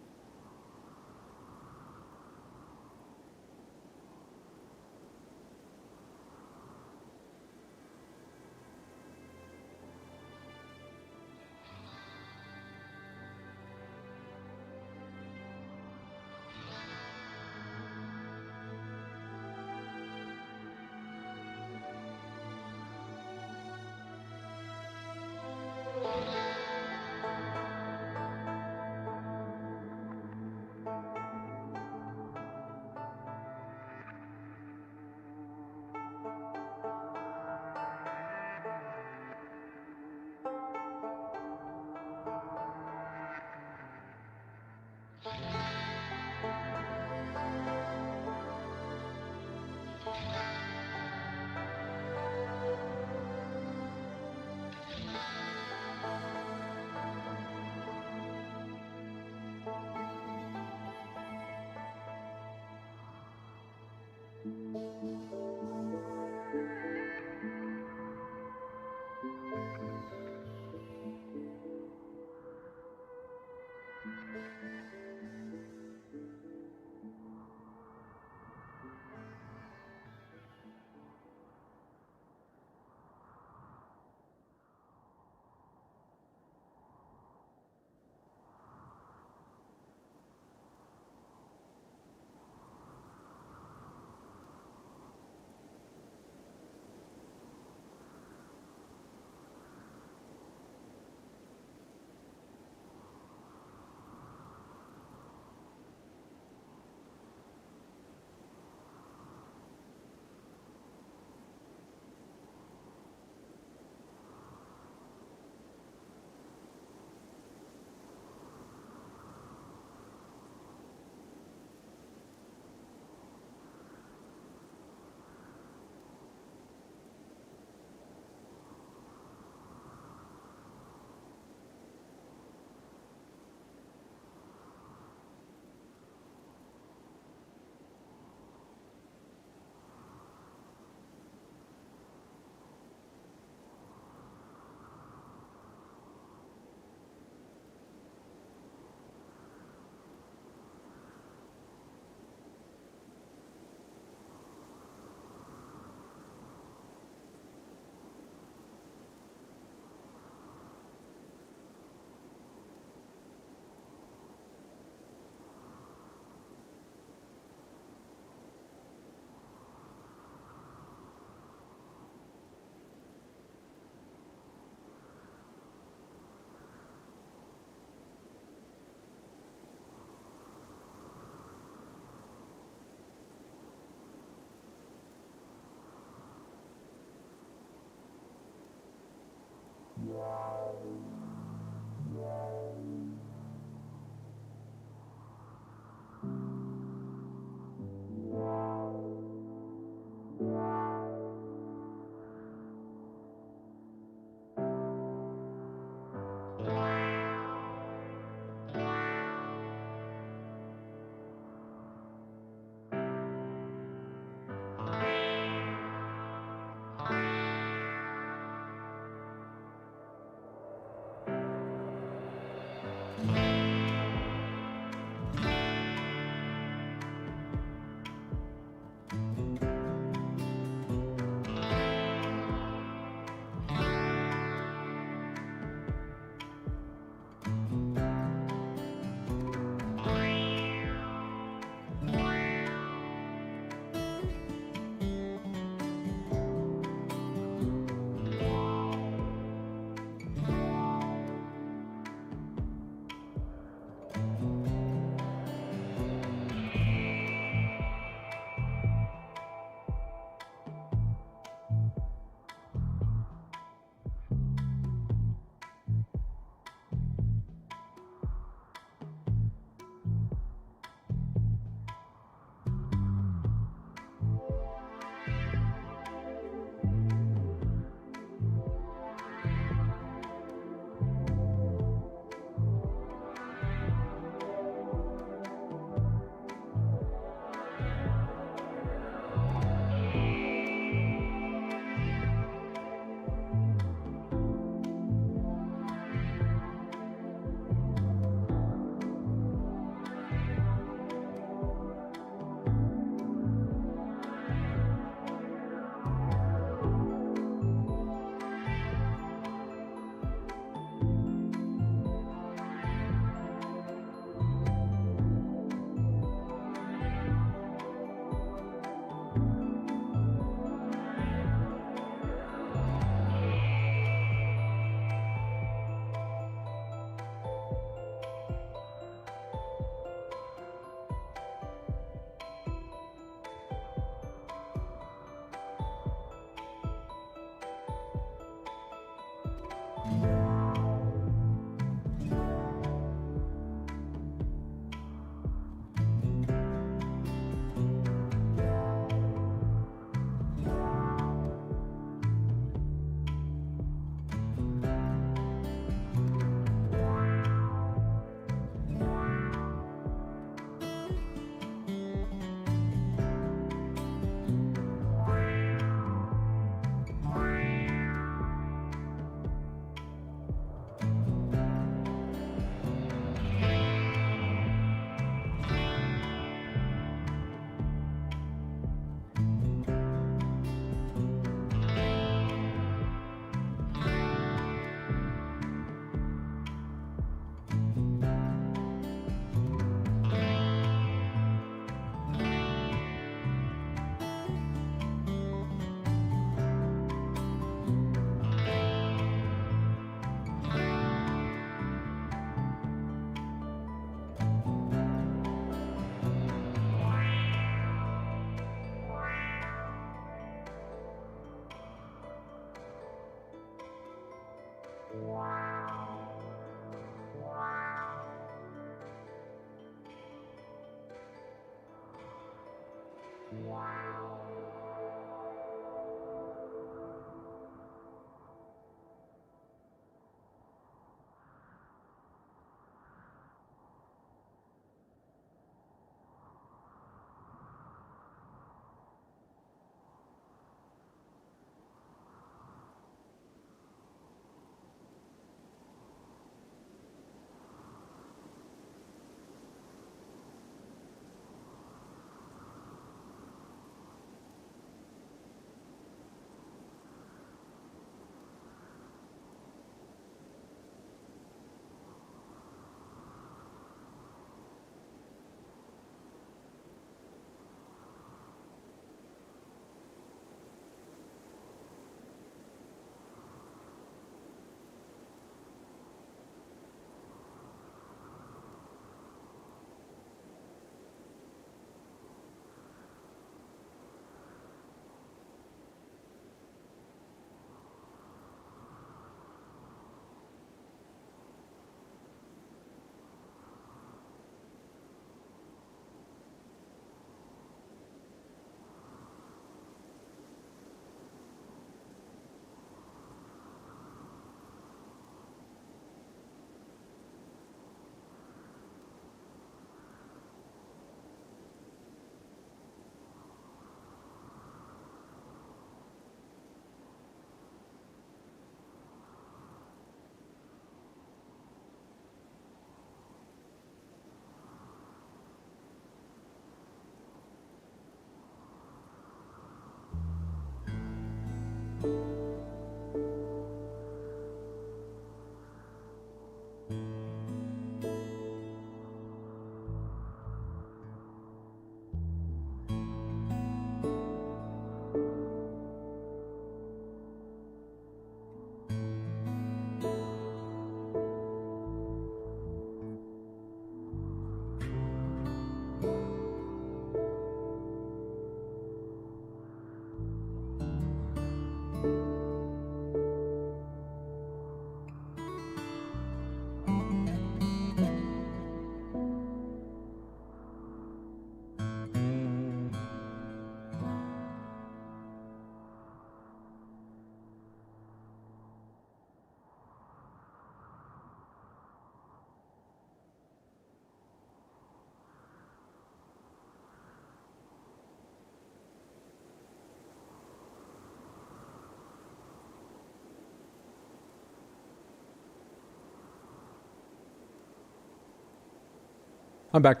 I'm back.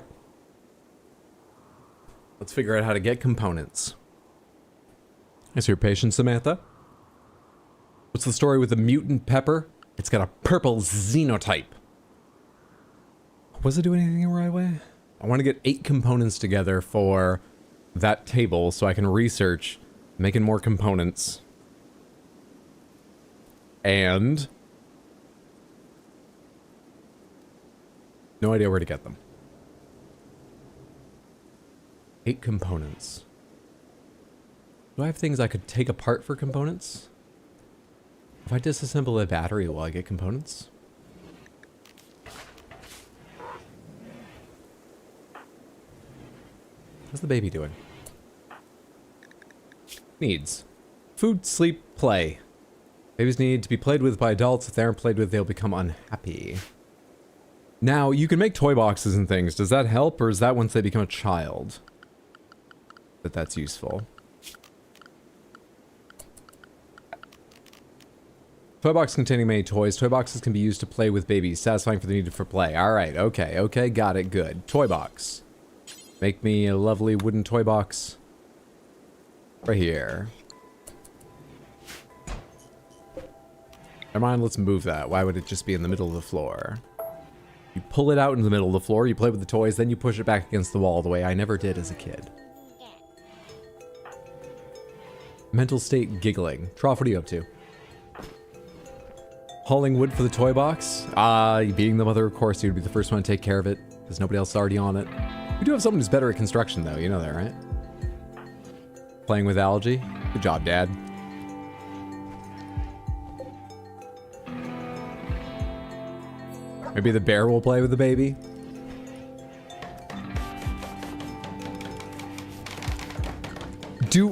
Let's figure out how to get components. Is your patient, Samantha? What's the story with the mutant pepper? It's got a purple xenotype. Was it doing anything the right way? I want to get 8 components together for that table so I can research making more components. And no idea where to get them. 8 components. Do I have things I could take apart for components? If I disassemble a battery, will I get components? How's the baby doing? Needs. Food, sleep, play. Babies need to be played with by adults. If they aren't played with, they'll become unhappy. Now, you can make toy boxes and things. Does that help, or is that once they become a child that's useful? Toy box containing many toys. Toy boxes can be used to play with babies, satisfying for the need for play. Alright, okay, got it, good. Toy box. Make me a lovely wooden toy box. Right here. Never mind, let's move that. Why would it just be in the middle of the floor? You pull it out in the middle of the floor, you play with the toys, then you push it back against the wall the way I never did as a kid. Mental state giggling. Trough, what are you up to? Hauling wood for the toy box? Being the mother, of course, you'd be the first one to take care of it, because nobody else is already on it. We do have someone who's better at construction, though. You know that, right? Playing with algae? Good job, Dad. Maybe the bear will play with the baby?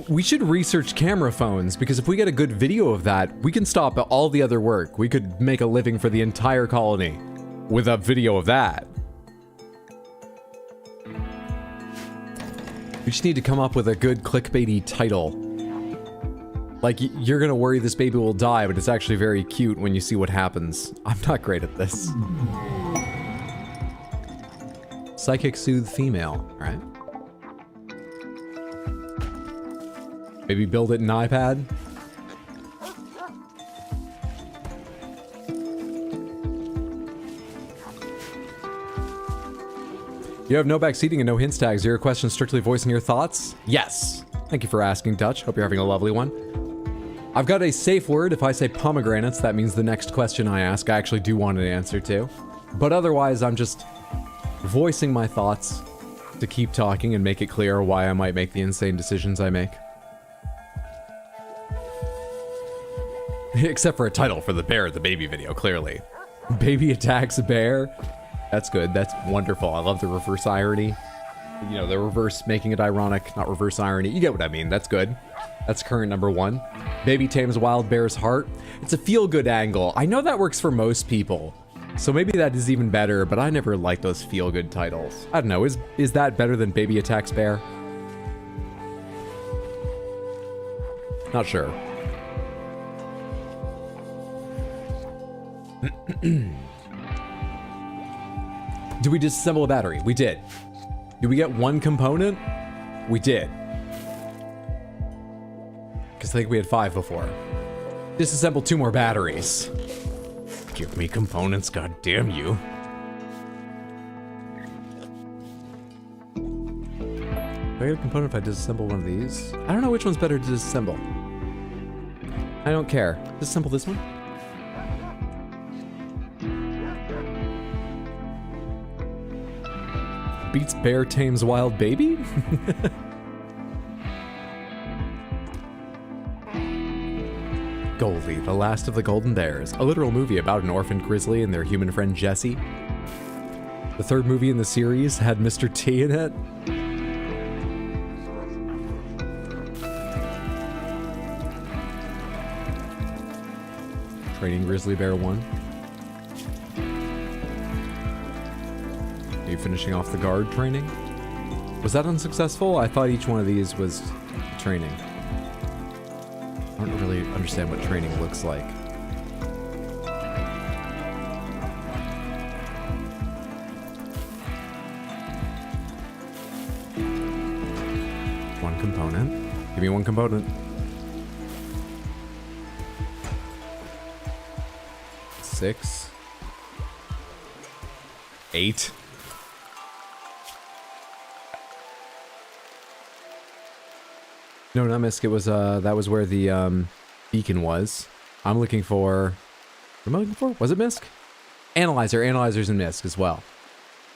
We should research camera phones, because if we get a good video of that, we can stop all the other work. We could make a living for the entire colony with a video of that. We just need to come up with a good clickbaity title. Like, you're gonna worry this baby will die, but it's actually very cute when you see what happens. I'm not great at this. Psychic soothe female, right? Maybe build it in iPad? You have no backseating and no hints tags. Are your questions strictly voicing your thoughts? Yes. Thank you for asking, Dutch. Hope you're having a lovely one. I've got a safe word. If I say pomegranates, that means the next question I ask I actually do want an answer to. But otherwise, I'm just voicing my thoughts to keep talking and make it clear why I might make the insane decisions I make. Except for a title for the bear the baby video, clearly. Baby attacks a bear. That's good. That's wonderful. I love the reverse irony. You know, the reverse making it ironic, not reverse irony. You get what I mean. That's good. That's current #1. Baby tames wild bear's heart. It's a feel-good angle. I know that works for most people. So maybe that is even better, but I never liked those feel-good titles. I don't know. Is that better than baby attacks bear? Not sure. Did we disassemble a battery? We did. Did we get one component? We did. Because I think we had 5 before. Disassemble 2 more batteries. Give me components, god damn you. Do I get a component if I disassemble one of these? I don't know which one's better to disassemble. I don't care. Disassemble this one? Beats bear tames wild baby? Goldie, the last of the golden bears. A literal movie about an orphaned grizzly and their human friend Jessie. The 3rd movie in the series had Mr. T in it. Training Grizzly Bear 1. Are you finishing off the guard training? Was that unsuccessful? I thought each one of these was training. I don't really understand what training looks like. One component. Give me one component. 6. 8. No, not Misk. It was, that was where the, beacon was. I'm looking for... What am I looking for? Was it Misk? Analyzer. Analyzer's in Misk as well.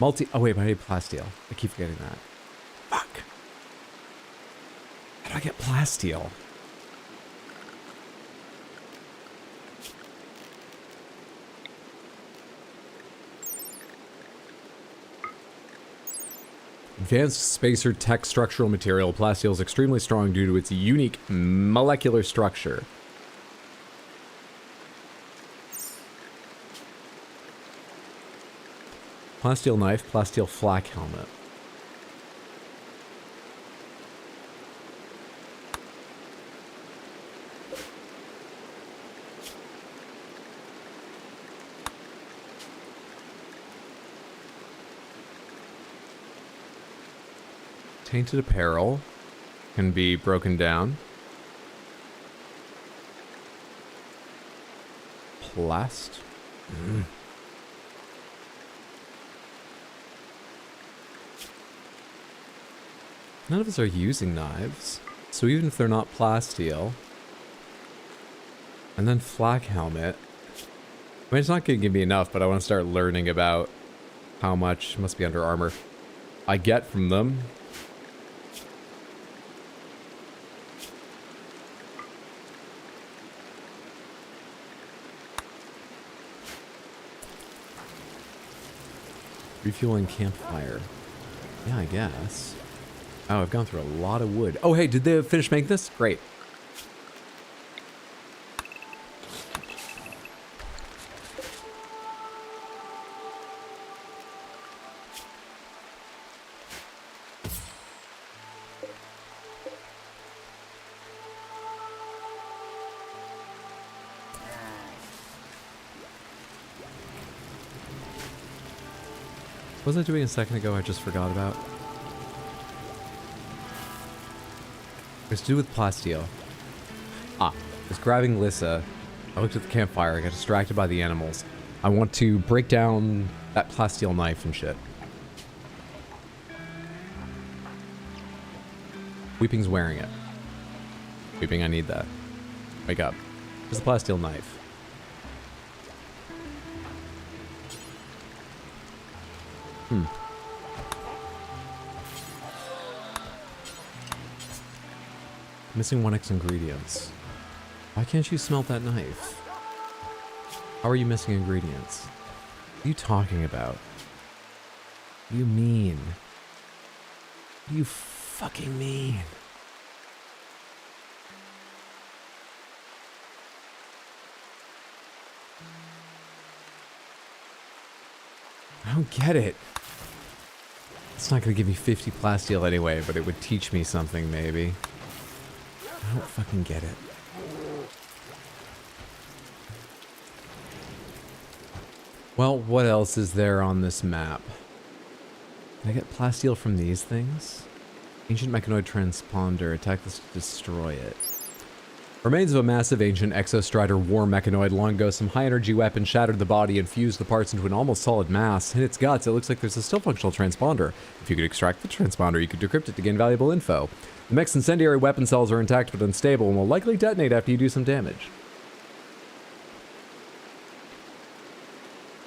Oh, wait, I need plasteel. I keep forgetting that. Fuck. How do I get plasteel? Advanced spacer tech structural material. Plasteel is extremely strong due to its unique molecular structure. Plasteel knife, plasteel flak helmet. Tainted apparel can be broken down. Plast. None of us are using knives, so even if they're not plasteel. And then flak helmet. I mean, it's not going to give me enough, but I want to start learning about how much must be under armor I get from them. Refueling campfire. Yeah, I guess. Oh, I've gone through a lot of wood. Oh, hey, did they finish making this? Great. What was I doing a second ago I just forgot about? It's to do with plasteel. I was grabbing Lissa. I looked at the campfire. I got distracted by the animals. I want to break down that plasteel knife and shit. Weeping's wearing it. Weeping, I need that. Wake up. There's a plasteel knife. Missing 1x ingredients. Why can't you smelt that knife? How are you missing ingredients? What are you talking about? What do you mean? What do you fucking mean? I don't get it. It's not gonna give me 50 plasteel anyway, but it would teach me something maybe. I don't fucking get it. Well, what else is there on this map? Can I get plasteel from these things? Ancient mechanoid transponder. Attack this to destroy it. Remains of a massive ancient exostrider war mechanoid. Long ago, some high-energy weapon shattered the body and fused the parts into an almost solid mass. In its guts, it looks like there's a still functional transponder. If you could extract the transponder, you could decrypt it to gain valuable info. The mech's incendiary weapon cells are intact but unstable and will likely detonate after you do some damage.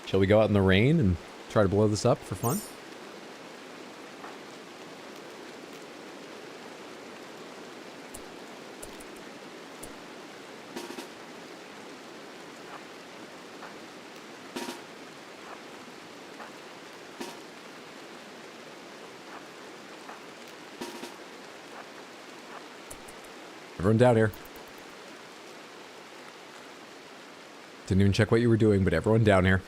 Shall we go out in the rain and try to blow this up for fun? Everyone down here. Didn't even check what you were doing, but everyone down here.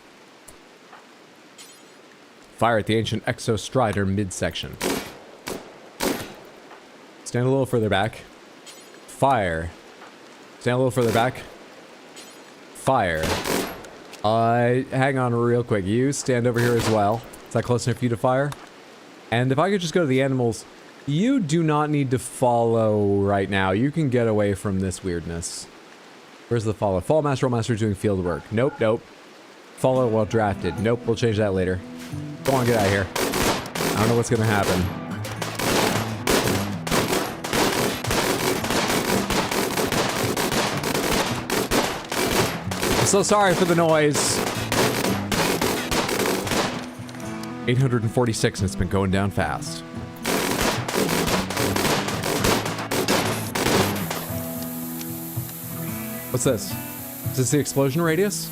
Fire at the ancient exostrider midsection. Stand a little further back. Fire. Stand a little further back. Fire. Hang on real quick. You stand over here as well. Is that close enough for you to fire? And if I could just go to the animals... You do not need to follow right now. You can get away from this weirdness. Where's the follow? Fall master, roll master doing field work. Nope, nope. Follow while drafted. Nope, we'll change that later. Go on, get out of here. I don't know what's gonna happen. I'm so sorry for the noise. 846 and it's been going down fast. What's this? Is this the explosion radius?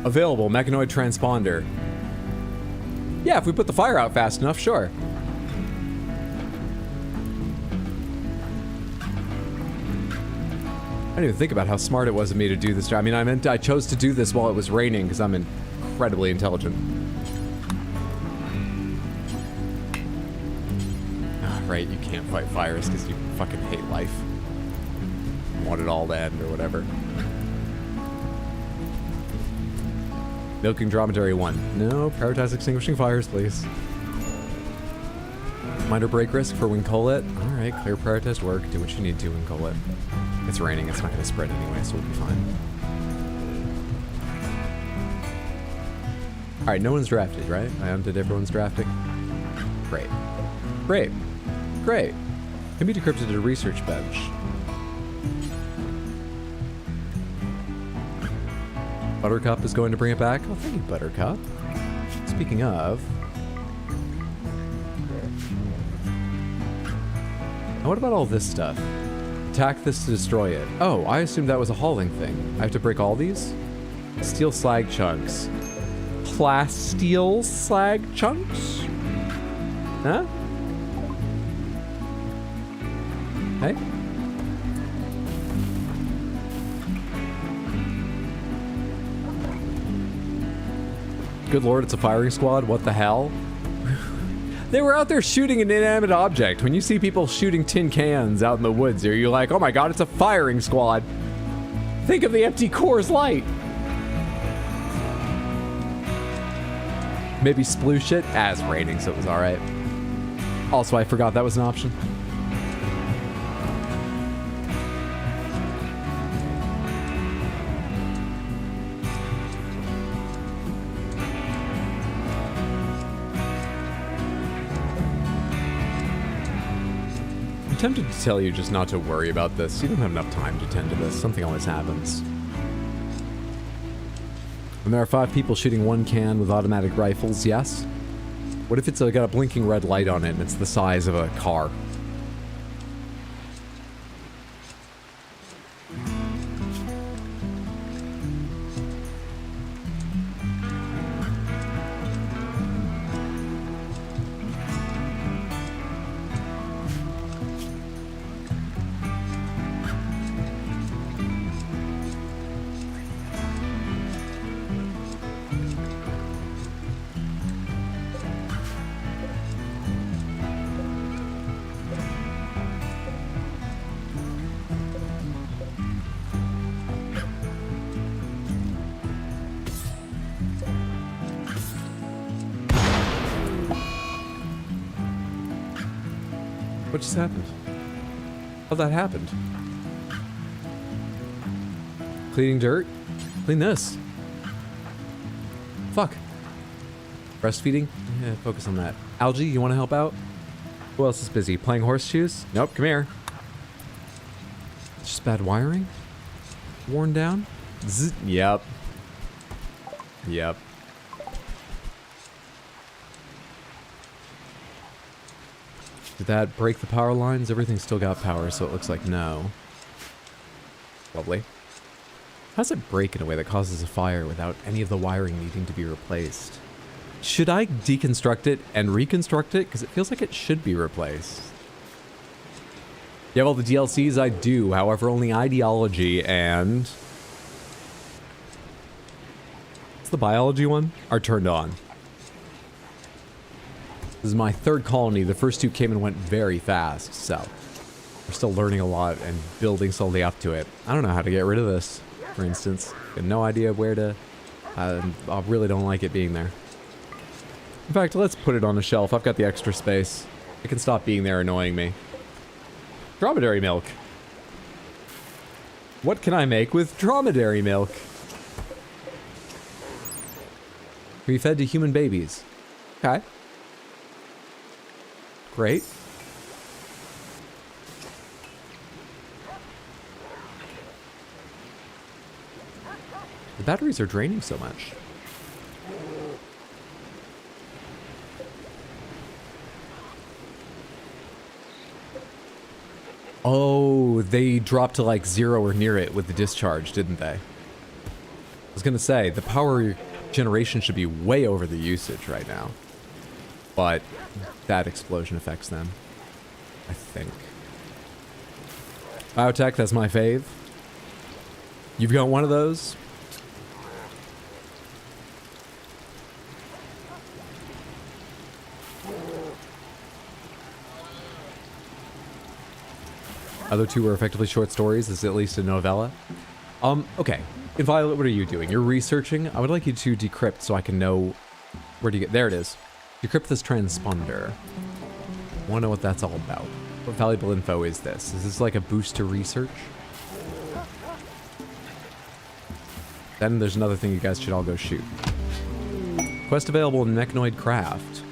Oh, Available, mechanoid transponder. Yeah, if we put the fire out fast enough, sure. I didn't even think about how smart it was of me to do this. I mean, I chose to do this while it was raining because I'm incredibly intelligent. Ah, right, you can't fight fires because you fucking hate life. You want it all to end or whatever. Milking dromedary 1. No, prioritize extinguishing fires, please. Minor break risk for Wincolet. Alright, clear prioritized work. Do what you need to, Wincolet. It's raining, it's not going to spread anyway, so we'll be fine. Alright, no one's drafted, right? I undid everyone's drafting. Great. Great. Great. Can be decrypted at a research bench. Buttercup is going to bring it back. Oh, thank you, Buttercup. Speaking of... Now, what about all this stuff? Attack this to destroy it. Oh, I assumed that was a hauling thing. I have to break all these? Steel slag chunks. Plasteel slag chunks? Huh? Hey? Good lord, it's a firing squad? What the hell? They were out there shooting an inanimate object. When you see people shooting tin cans out in the woods, are you like, oh my god, it's a firing squad? Think of the empty Coors Light. Maybe sploosh it? Ah, it's raining, so it was alright. Also, I forgot that was an option. I'm tempted to tell you just not to worry about this. You don't have enough time to tend to this. Something always happens. And there are 5 people shooting one can with automatic rifles, yes? What if it's got a blinking red light on it and it's the size of a car? What just happened? How'd that happen? Cleaning dirt? Clean this. Fuck. Breastfeeding? Yeah, focus on that. Algae, you want to help out? Who else is busy? Playing horseshoes? Nope, come here. It's just bad wiring? Worn down? Zzz. Yep. Yep. Did that break the power lines? Everything's still got power, so it looks like no. Lovely. How does it break in a way that causes a fire without any of the wiring needing to be replaced? Should I deconstruct it and reconstruct it? Because it feels like it should be replaced. You have all the DLCs? I do. However, only ideology and... what's the biology one? Are turned on. This is my 3rd colony. The first 2 came and went very fast, so we're still learning a lot and building slowly up to it. I don't know how to get rid of this, for instance. I have no idea where to... I really don't like it being there. In fact, let's put it on a shelf. I've got the extra space. It can stop being there annoying me. Dromedary milk. What can I make with dromedary milk? Can be fed to human babies. Okay. Great. The batteries are draining so much. Oh, they dropped to like 0 or near it with the discharge, didn't they? I was was gonna say, the power generation should be way over the usage right now. But that explosion affects them, I think. Biotech, that's my fave. You've got one of those? Other two were effectively short stories. This is at least a novella. Okay. And Violet, what are you doing? You're researching. I would like you to decrypt so I can know where to get. There it is. Decrypt this transponder. I want to know what that's all about. What valuable info is this? Is this like a boost to research? Then there's another thing you guys should all go shoot. Quest available in Mechanoid Craft.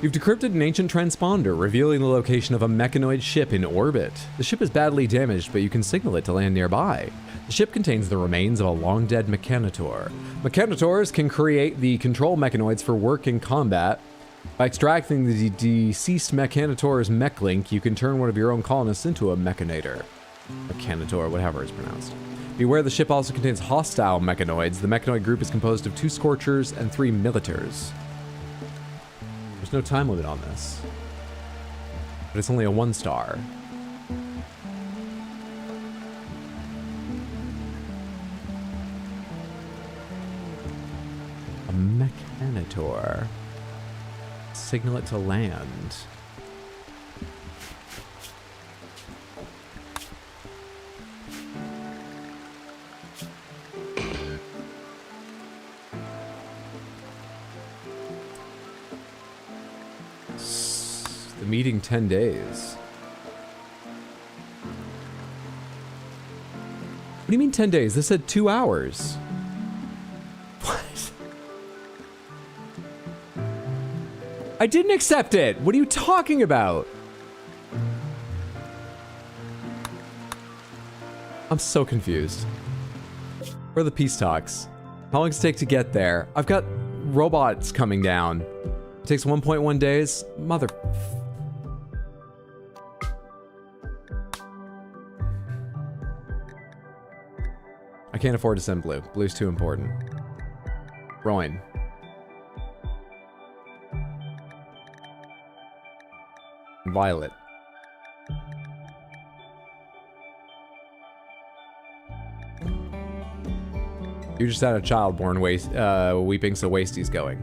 You've decrypted an ancient transponder, revealing the location of a mechanoid ship in orbit. The ship is badly damaged, but you can signal it to land nearby. The ship contains the remains of a long-dead mechanator. Mechanators can create the control mechanoids for work in combat. By extracting the deceased mechanator's mech link, you can turn one of your own colonists into a mechanator. Mechanator, whatever it's pronounced. Beware, the ship also contains hostile mechanoids. The mechanoid group is composed of 2 Scorchers and 3 Militars. There's no time limit on this. But it's only a 1-star. A mechanator. Signal it to land. The meeting 10 days. What do you mean 10 days? This said 2 hours. What? I didn't accept it. What are you talking about? I'm so confused. Where are the peace talks? How long does it take to get there? I've got robots coming down. It takes 1.1 days. Mother... I can't afford to send blue. Blue's too important. Rowan. Violet. You just had a child born weeping, so Wasty's going.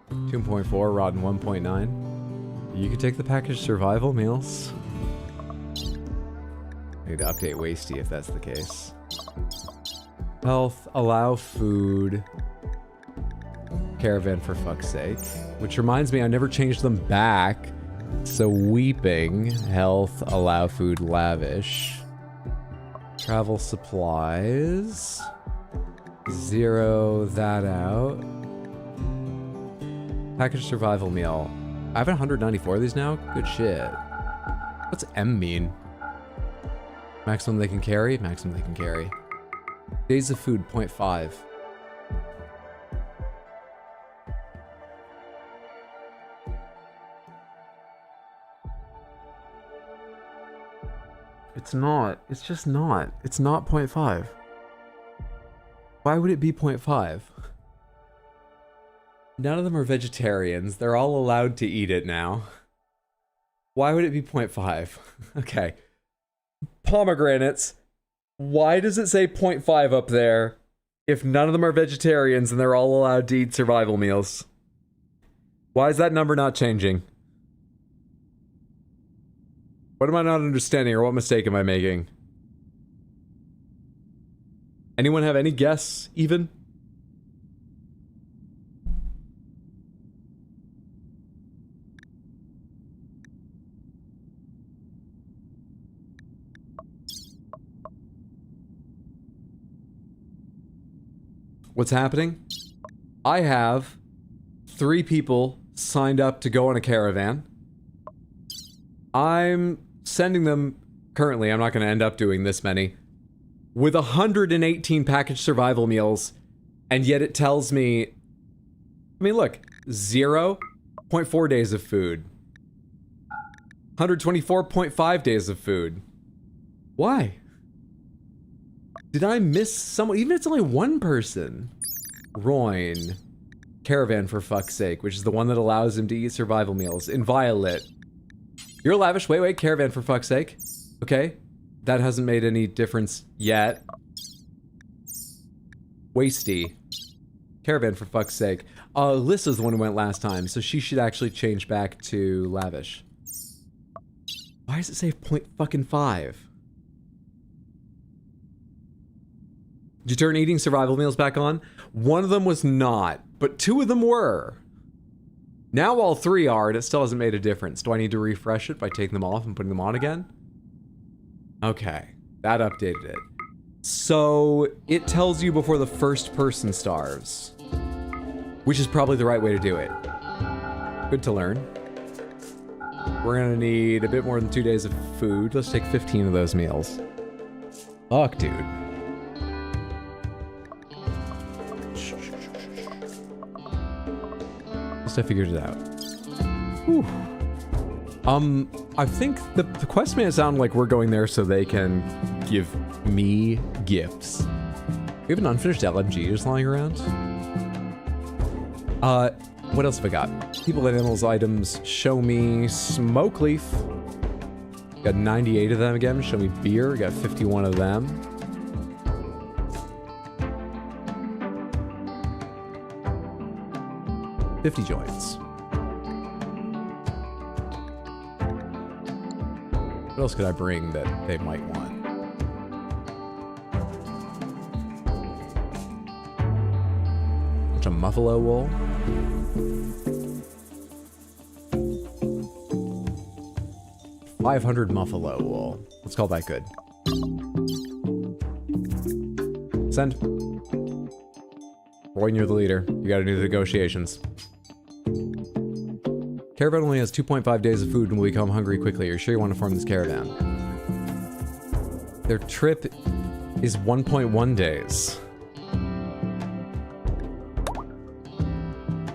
$2.4, Rodden 1.9. You can take the package survival meals. I need to update Wasty if that's the case. Health, allow food. Caravan for fuck's sake. Which reminds me, I never changed them back. So weeping, health, allow food, lavish. Travel supplies. Zero that out. Package survival meal. I have 194 of these now? Good shit. What's M mean? Maximum they can carry? Maximum they can carry. Days of food, 0.5. It's not. It's just not. It's not 0.5. Why would it be 0.5? None of them are vegetarians. They're all allowed to eat it now. Why would it be 0.5? Okay. Pomegranates. Why does it say 0.5 up there if none of them are vegetarians and they're all allowed to eat survival meals? Why is that number not changing? What am I not understanding, or what mistake am I making? Anyone have any guess, even? What's happening? I have 3 people signed up to go on a caravan. I'm sending them, currently, I'm not going to end up doing this many, with 118 packaged survival meals, and yet it tells me, I mean, look, 0.4 days of food. 124.5 days of food. Why? Did I miss someone? Even if it's only one person. Royne. Caravan, for fuck's sake, which is the one that allows him to eat survival meals. Inviolate. You're lavish. Wait. Caravan, for fuck's sake. Okay. That hasn't made any difference yet. Wasty. Caravan, for fuck's sake. Alyssa's the one who went last time, so she should actually change back to lavish. Why does it say .5? Did you turn eating survival meals back on? One of them was not, but two of them were. Now all three are, and it still hasn't made a difference. Do I need to refresh it by taking them off and putting them on again? Okay, that updated it. So, it tells you before the first person starves. Which is probably the right way to do it. Good to learn. We're gonna need a bit more than 2 days of food. Let's take 15 of those meals. Fuck, dude. Just I figured it out. Whew. I think the quest made it sound like we're going there so they can give me gifts. We have an unfinished LMG just lying around. What else have I got? People and animals items. Show me smoke leaf. Got 98 of them again. Show me beer. Got 51 of them. $50 joints. What else could I bring that they might want? Bunch of buffalo wool. $500 buffalo wool. Let's call that good. Send. Royne, you're the leader. You gotta do the negotiations. Caravan only has 2.5 days of food and will become hungry quickly. Are you sure you want to form this caravan? Their trip is 1.1 days.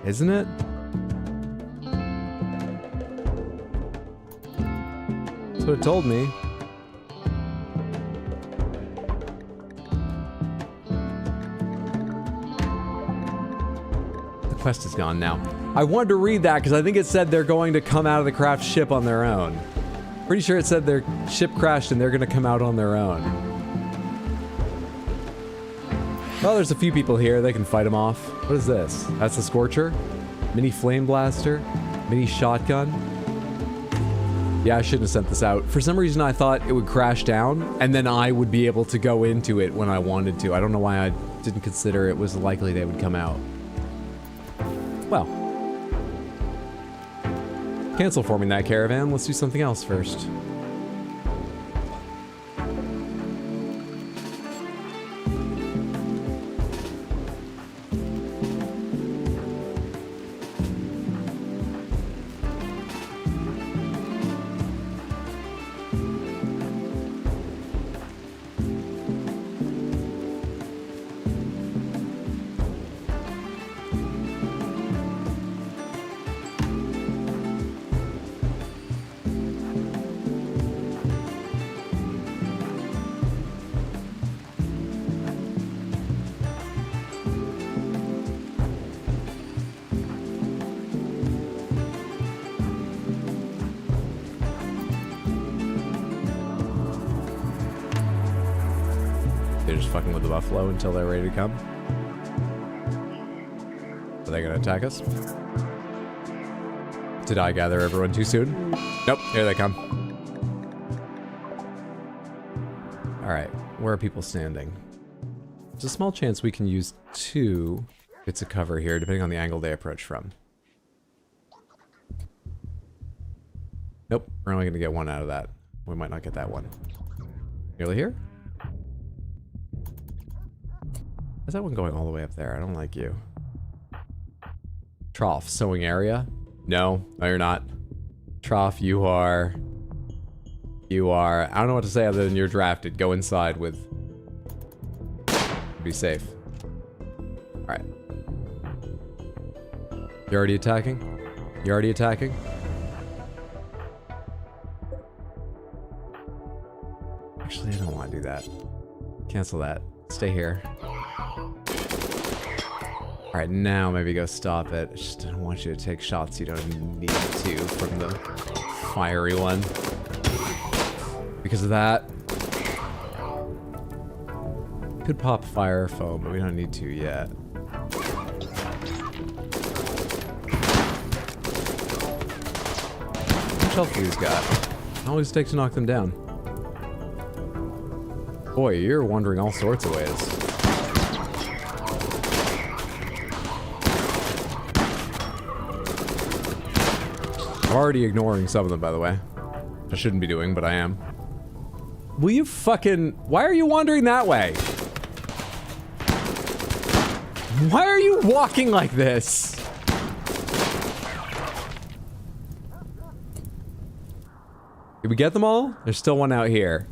Isn't it? That's what it told me. The quest is gone now. I wanted to read that because I think it said they're going to come out of the craft ship on their own. Pretty sure it said their ship crashed and they're going to come out on their own. Well, there's a few people here. They can fight them off. What is this? That's the Scorcher? Mini Flame Blaster? Mini Shotgun? Yeah, I shouldn't have sent this out. For some reason, I thought it would crash down, and then I would be able to go into it when I wanted to. I don't know why I didn't consider it was likely they would come out. Well. Cancel forming that caravan. Let's do something else first. Buffalo until they're ready to come. Are they gonna attack us? Did I gather everyone too soon? Nope, here they come. Alright, where are people standing? There's a small chance we can use 2 bits of cover here, depending on the angle they approach from. Nope, we're only gonna get 1 out of that. We might not get that one. Nearly here? Is that one going all the way up there? I don't like you. Trough, sowing area? No, you're not. Trough, you are... I don't know what to say other than you're drafted. Go inside with... Be safe. Alright. You're already attacking? You're already attacking? do that. Cancel that. Stay here. Alright, now maybe go stop it. I just don't want you to take shots you don't need to from the fiery one. Because of that. Could pop fire foam, but we don't need to yet. How much health do these got? How long does it take to knock them down? Boy, you're wandering all sorts of ways. I'm already ignoring some of them, by the way. I shouldn't be doing, but I am. Will you fucking... Why are you wandering that way? Why are you walking like this? Did we get them all? There's still one out here.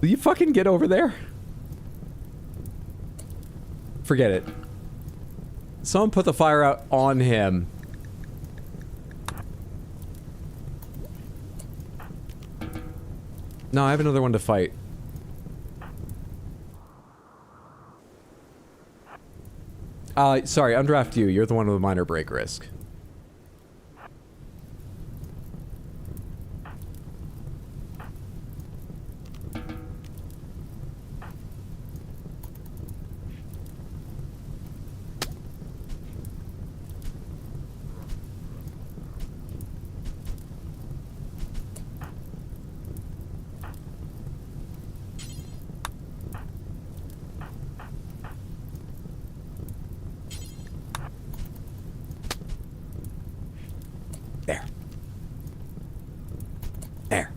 Will you fucking get over there? Forget it. Someone put the fire out on him. No, I have another one to fight. Sorry, undraft you. You're the one with a minor break risk. There. There.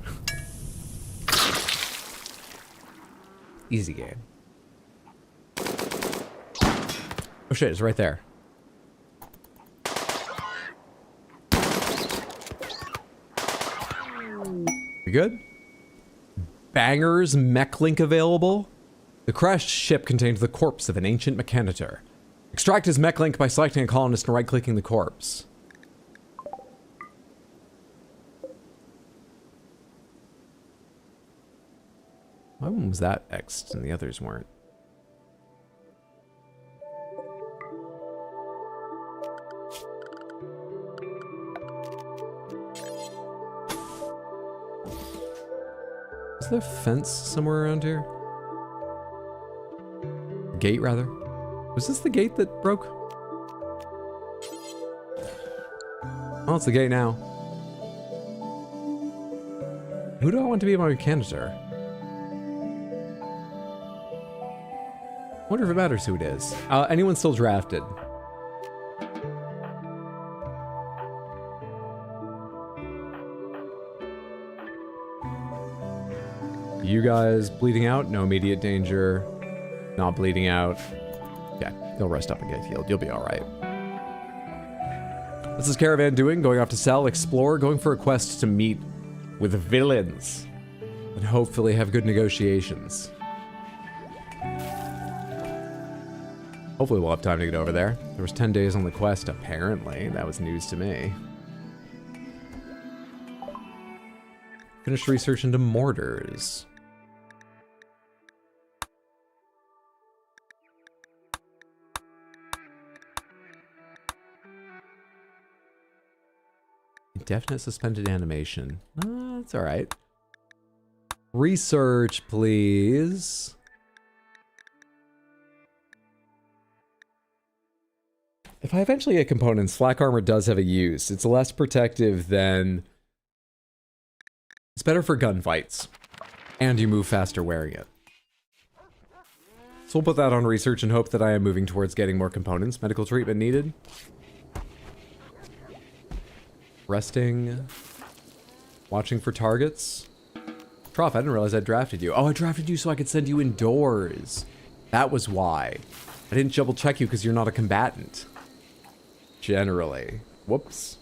Easy game. Oh shit, it's right there. You good? Bangers mech link available? The crashed ship contained the corpse of an ancient mechanitor. Extract his mech link by selecting a colonist and right-clicking the corpse. Why one was that X'd and the others weren't? Is there a fence somewhere around here? Gate, rather. Was this the gate that broke? Oh, it's the gate now. Who do I want to be my mechanitor? Wonder if it matters who it is. Anyone still drafted? You guys bleeding out? No immediate danger. Not bleeding out. Okay, you'll rest up and get healed. You'll be alright. What's this caravan doing? Going off to sell, explore, going for a quest to meet with villains. And hopefully have good negotiations. Hopefully we'll have time to get over there. There was 10 days on the quest, apparently. That was news to me. Finished research into mortars. Indefinite suspended animation. That's alright. Research, please. If I eventually get components, flak armor does have a use. It's less protective than... It's better for gunfights. And you move faster wearing it. So we'll put that on research and hope that I am moving towards getting more components. Medical treatment needed. Resting. Watching for targets. Trough, I didn't realize I drafted you. Oh, I drafted you so I could send you indoors. That was why. I didn't double check you because you're not a combatant. Generally. Whoops.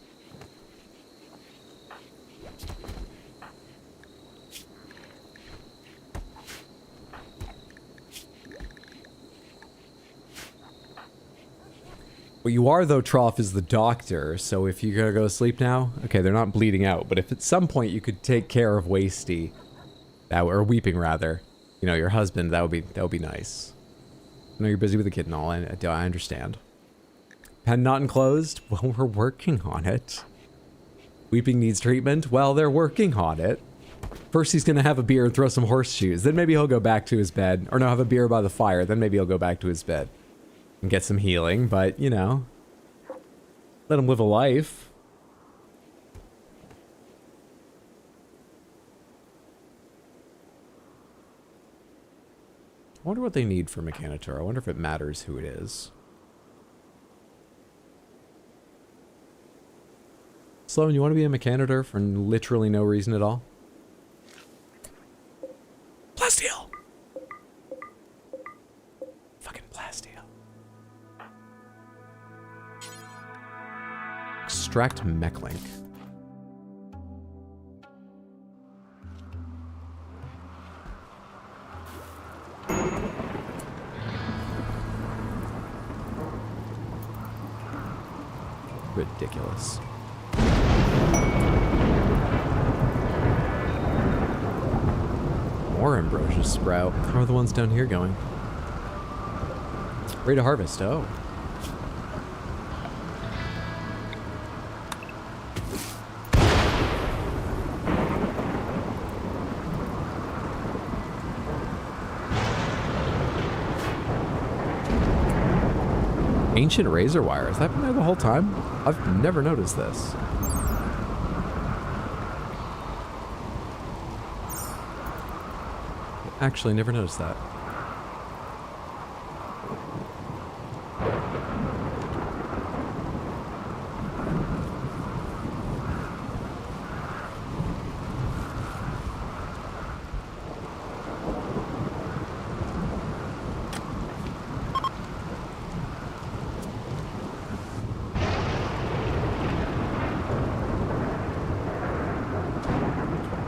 What you are, though, Trough, is the doctor, so if you're gonna go to sleep now... Okay, they're not bleeding out, but if at some point you could take care of Wasty... or Weeping, rather. you know, your husband, that would be nice. I know you're busy with the kid and all, I understand. Pen not enclosed? Well, we're working on it. Weeping needs treatment? Well, they're working on it. First he's gonna have a beer and throw some horseshoes, then maybe he'll go back to his bed. Or no, have a beer by the fire, then maybe he'll go back to his bed. And get some healing, but, you know. Let him live a life. I wonder what they need for Mechanitor. I wonder if it matters who it is. Sloan, you want to be a Mechanitor for literally no reason at all? Plasteel! Fucking Plasteel. Extract Mechlink. Ridiculous. More ambrosia sprout. How are the ones down here going? Ready to harvest. Oh. Ancient razor wire. Has that been there the whole time? I've never noticed this. Actually, never noticed that.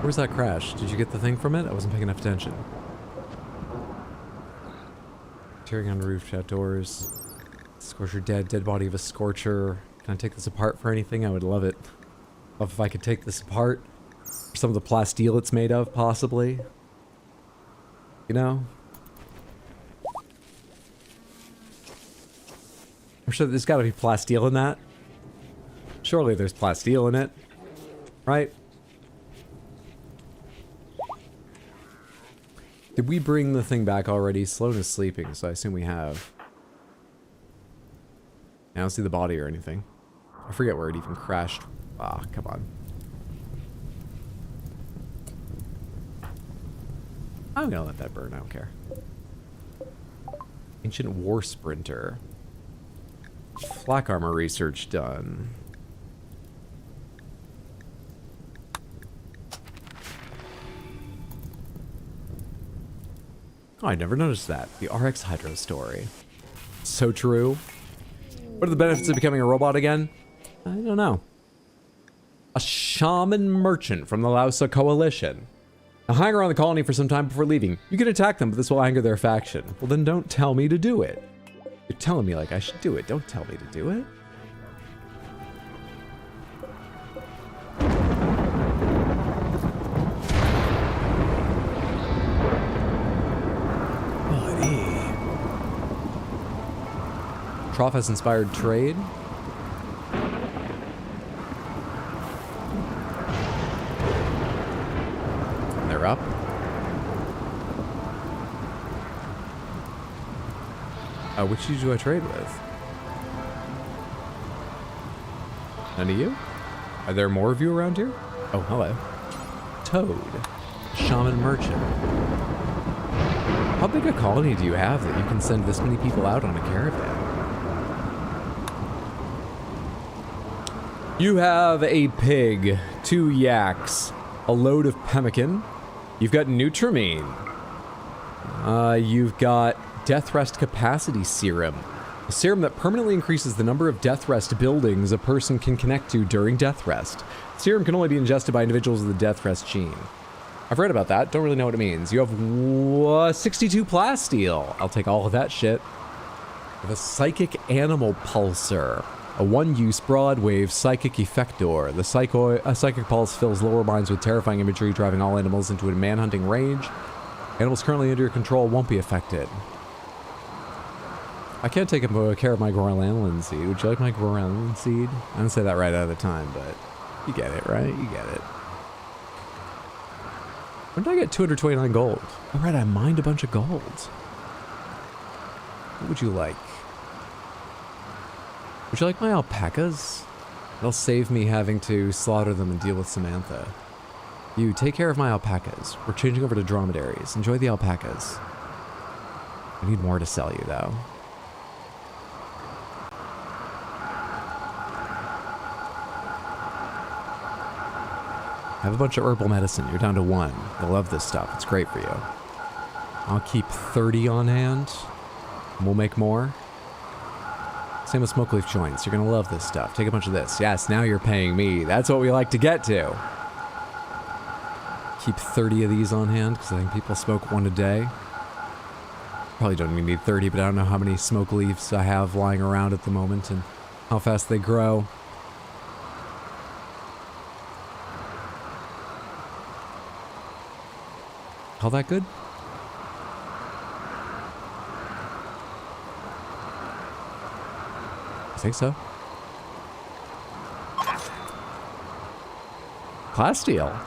Where's that crash? Did you get the thing from it? I wasn't paying enough attention. Tearing on roof, outdoors. Scorcher dead. Dead body of a Scorcher. Can I take this apart for anything? I would love it. Love if I could take this apart. For some of the plasteel it's made of, possibly. You know? I'm sure there's gotta be plasteel in that. Surely there's plasteel in it. Right? Did we bring the thing back already? Sloan is sleeping, so I assume we have. I don't see the body or anything. I forget where it even crashed. Ah, come on. I'm gonna let that burn, I don't care. Ancient War Sprinter. Flak armor research done. Oh, I never noticed that. The RX Hydro story. So true. What are the benefits of becoming a robot again? I don't know. A shaman merchant from the Lausa Coalition. Now hang around the colony for some time before leaving. You can attack them, but this will anger their faction. Well, then don't tell me to do it. You're telling me like I should do it. Don't tell me to do it. Trough has inspired trade. And they're up. Which of you do I trade with? None of you? Are there more of you around here? Oh, hello. Toad. Shaman merchant. How big a colony do you have that you can send this many people out on a caravan? You have a pig, 2 yaks, a load of pemmican. You've got Nutramine. You've got Death Rest Capacity Serum. A serum that permanently increases the number of Death Rest buildings a person can connect to during Death Rest. Serum can only be ingested by individuals with the Death Rest gene. I've read about that, don't really know what it means. You have 62 plasteel. I'll take all of that shit. With a Psychic Animal Pulsar. A one-use broad-wave psychic effector. The psychic pulse fills lower minds with terrifying imagery, driving all animals into a man-hunting rage. Animals currently under your control won't be affected. I can't take care of my Gorlanlan seed. Would you like my Gorlanlan seed? I didn't say that right out of the time, but you get it, right? You get it. When did I get 229 gold? All right, I mined a bunch of gold. What would you like? Would you like my alpacas? They'll save me having to slaughter them and deal with Samantha. You, take care of my alpacas. We're changing over to dromedaries. Enjoy the alpacas. I need more to sell you, though. I have a bunch of herbal medicine. You're down to 1. You'll love this stuff. It's great for you. I'll keep 30 on hand. And we'll make more. Same with smoke leaf joints. You're going to love this stuff. Take a bunch of this. Yes, now you're paying me. That's what we like to get to. Keep 30 of these on hand because I think people smoke 1 a day. Probably don't even need 30, but I don't know how many smoke leaves I have lying around at the moment and how fast they grow. All that good? I think so. Plasteel.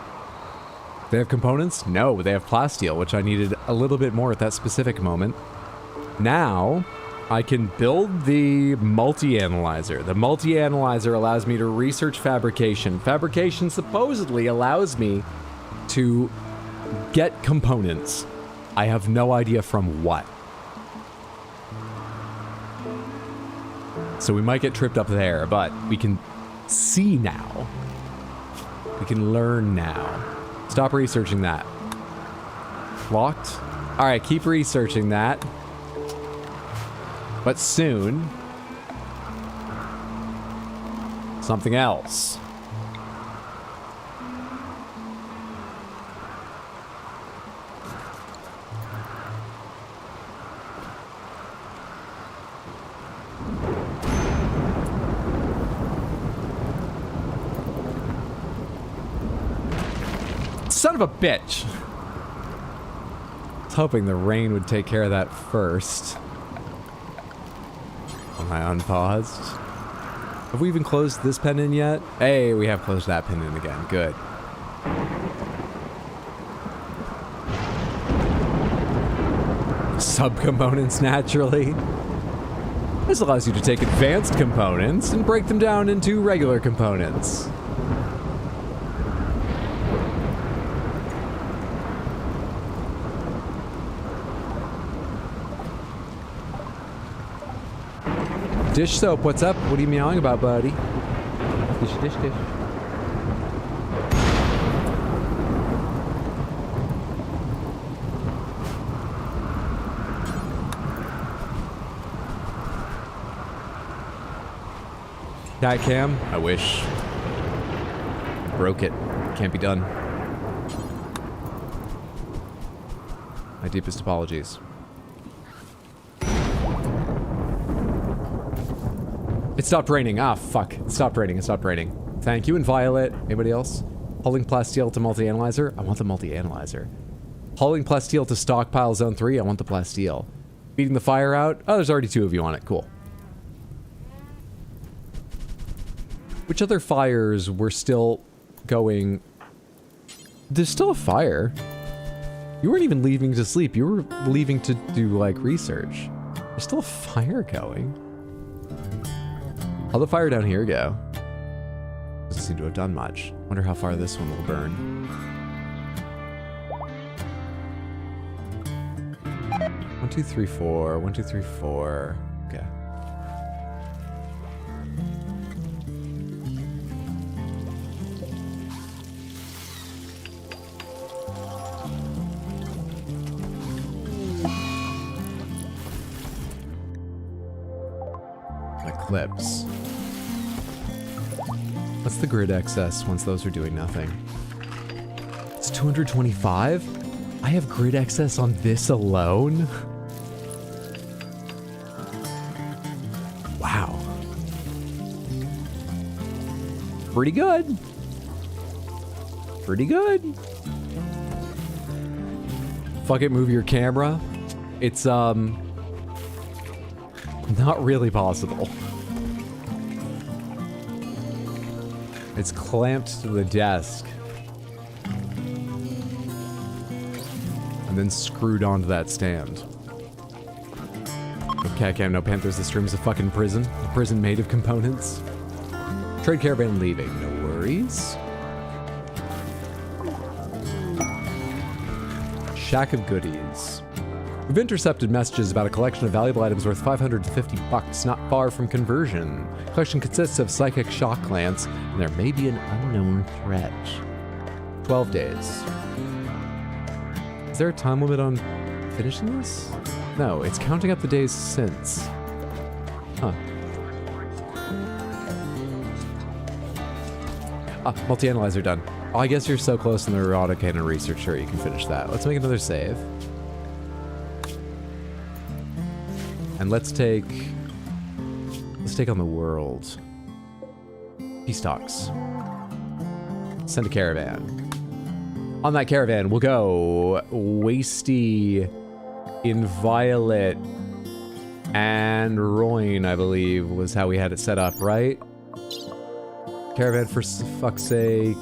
They have components? No, they have plasteel, which I needed a little bit more at that specific moment. Now, I can build the multi-analyzer. The multi-analyzer allows me to research fabrication. Fabrication supposedly allows me to get components. I have no idea from what. So we might get tripped up there, but we can see now. We can learn now. Stop researching that. Locked? Alright, keep researching that. But soon, something else. Son of a bitch! I was hoping the rain would take care of that first. Am I unpaused? Have we even closed this pen in yet? Hey, we have closed that pen in again. Good. Subcomponents, naturally. This allows you to take advanced components and break them down into regular components. Dish soap, what's up? What are you meowing about, buddy? Dish, dish, dish. Cat cam? I wish. Broke it. Can't be done. My deepest apologies. It stopped raining. Ah, fuck. It stopped raining. It stopped raining. Thank you. And Violet. Anybody else? Hauling plasteel to multi-analyzer? I want the multi-analyzer. Hauling plasteel to stockpile zone 3? I want the plasteel. Beating the fire out? Oh, there's already 2 of you on it. Cool. Which other fires were still going? There's still a fire. You weren't even leaving to sleep. You were leaving to do, like, research. There's still a fire going. How'd the fire down here go? Doesn't seem to have done much. Wonder how far this one will burn. One, two, three, four. 1, 2, 3, 4. Okay. Eclipse. What's the grid excess once those are doing nothing? It's 225? I have grid excess on this alone? Wow. Pretty good. Pretty good. fuck it, move your camera. It's, not really possible. It's clamped to the desk. And then screwed onto that stand. Okay, cam, no Panthers, this room's a fucking prison. A prison made of components. Trade caravan leaving, no worries. Shack of goodies. We've intercepted messages about a collection of valuable items worth 550 bucks, not far from conversion. Collection consists of psychic shock lance, and there may be an unknown threat. 12 days. Is there a time limit on finishing this? No, it's counting up the days since. Huh. Ah, multi-analyzer done. Oh, I guess you're so close in the erotic cannon research, sure you can finish that. Let's make another save. And let's take on the world. Peace talks. Send a caravan. On that caravan, we'll go Wasty, Inviolate, and Roin, I believe, was how we had it set up, right? Caravan for fuck's sake.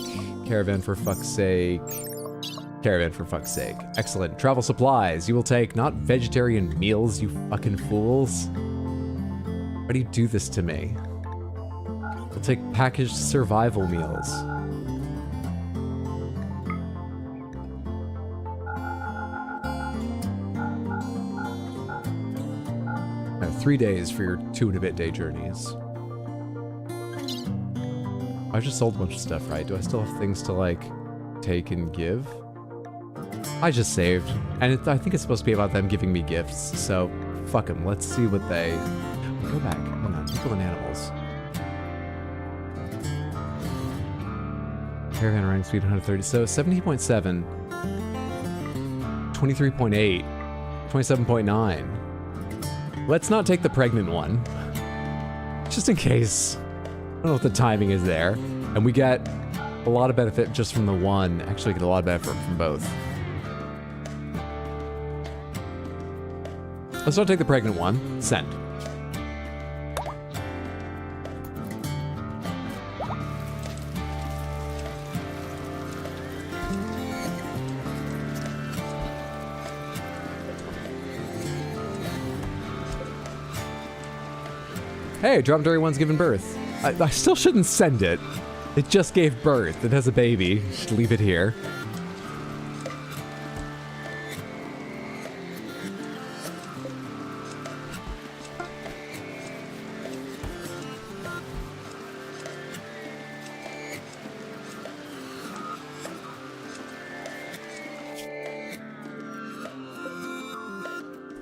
Caravan for fuck's sake. Caravan for fuck's sake. Excellent. Travel supplies. You will take not vegetarian meals, you fucking fools. Why do you do this to me? We'll take packaged survival meals. 3 days for your 2-and-a-bit day journeys. I just sold a bunch of stuff, right? Do I still have things to, like, take and give? I just saved. And I think it's supposed to be about them giving me gifts, so fuck them. Let's see what they... Go back. Hold on. People and animals. Caravan running speed 130. So 17.7. 23.8. 27.9. Let's not take the pregnant one. Just in case. I don't know if the timing is there. And we get a lot of benefit just from the one. Actually, get a lot of benefit from both. Let's not take the pregnant one. Send. Hey, dromedary one's given birth. I still shouldn't send it. It just gave birth. It has a baby. Should leave it here.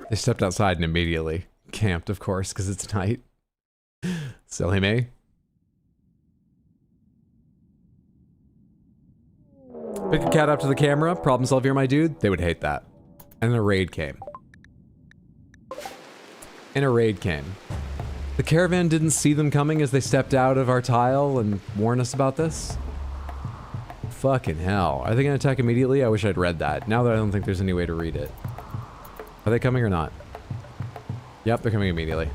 They stepped outside and immediately camped, of course, because it's night. Silly me. Pick a cat up to the camera. Problem solve here, my dude. They would hate that. And a raid came. And a raid came. The caravan didn't see them coming as they stepped out of our tile and warned us about this. Fucking hell. Are they gonna attack immediately? I wish I'd read that. Now that I don't think there's any way to read it. Are they coming or not? Yep, they're coming immediately.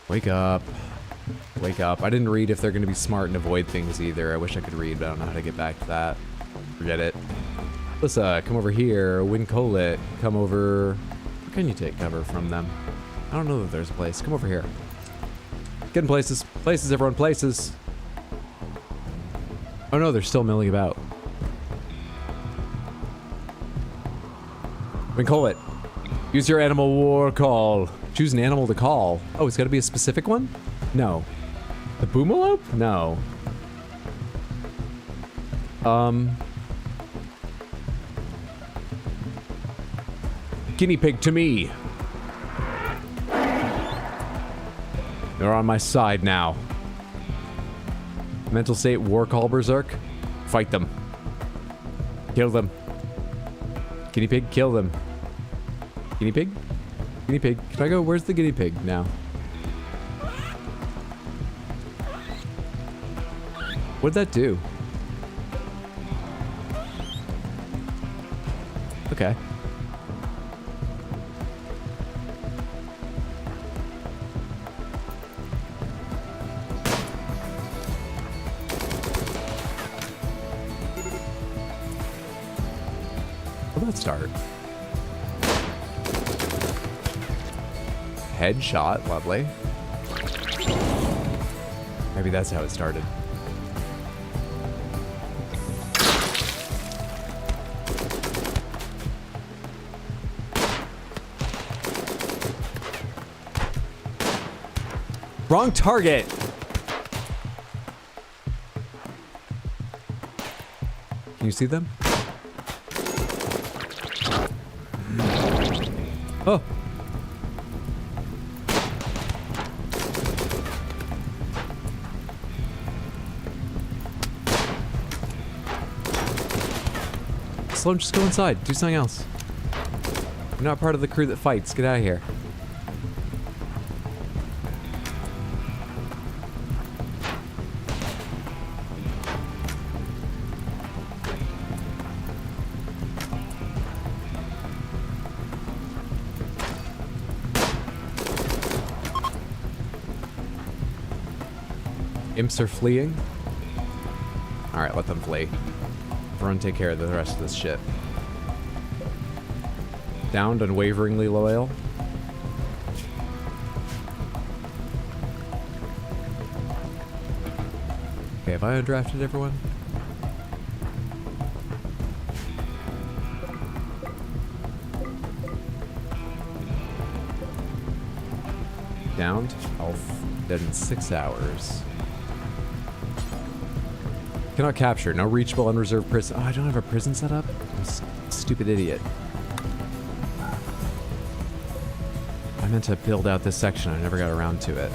Wake up. Wake up. I didn't read if they're going to be smart and avoid things either. I wish I could read, but I don't know how to get back to that. Forget it. Alyssa, come over here. Wincolet, come over. Where can you take cover from them? I don't know that there's a place. Come over here. Get in places. Places, everyone. Places. Oh no, they're still milling about. Wincolet, use your animal war call. Choose an animal to call. Oh, it's got to be a specific one? No. The boomalope? No. Guinea pig to me. They're on my side now. Mental state, war call berserk. Fight them. Kill them. Guinea pig, kill them. Guinea pig? Guinea pig. Can I go? Where's the guinea pig now? What'd that do? Okay. Well, let's start. Headshot, lovely. Maybe that's how it started. Wrong target. Can you see them? Oh. Sloan, just go inside. Do something else. You're not part of the crew that fights. Get out of here. Imps are fleeing. Alright, let them flee. Everyone take care of the rest of this shit. Downed, unwaveringly loyal. Okay, have I undrafted everyone? Downed. Health. Dead in 6 hours. Cannot capture. No reachable unreserved prison. Oh, I don't have a prison set up? I'm a stupid idiot. I meant to build out this section. I never got around to it.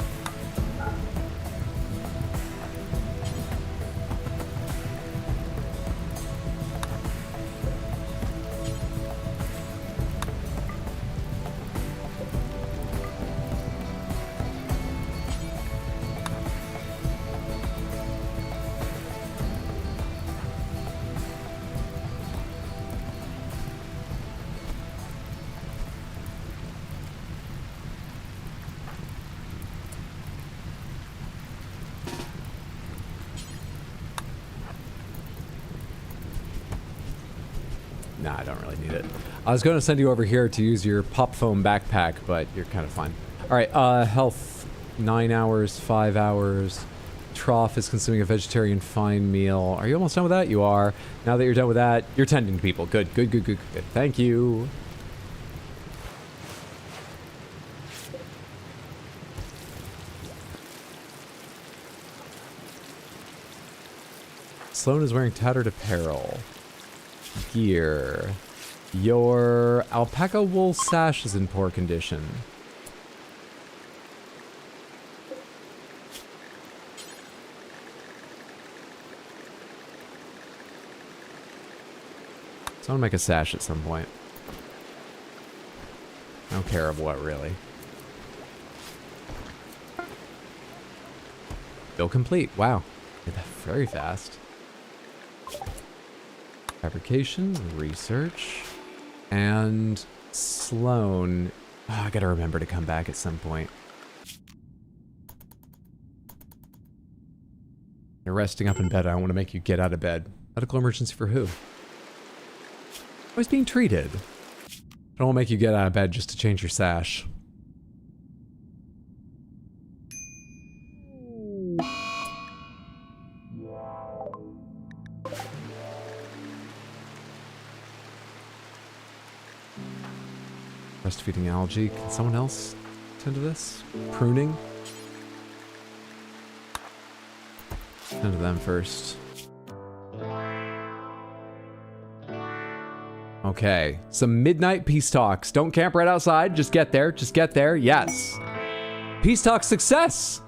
Nah, I don't really need it. I was going to send you over here to use your pop foam backpack, but you're kind of fine. All right, health, 9 hours, 5 hours. Trough is consuming a vegetarian fine meal. Are you almost done with that? You are. Now that you're done with that, you're tending to people. Good, good, good, good, good. Thank you. Sloan is wearing tattered apparel. Gear. Your alpaca wool sash is in poor condition. So I want to make a sash at some point. I don't care of what, really. Bill complete. Wow. Did that very fast. Fabrication, research, and Sloan. Oh, I gotta remember to come back at some point. You're resting up in bed. I don't want to make you get out of bed. Medical emergency for who? I was being treated. I don't want to make you get out of bed just to change your sash. Breastfeeding algae. Can someone else tend to this? Pruning? Tend to them first. Okay. Some midnight peace talks. Don't camp right outside. Just get there. Just get there. Yes. Peace talk success!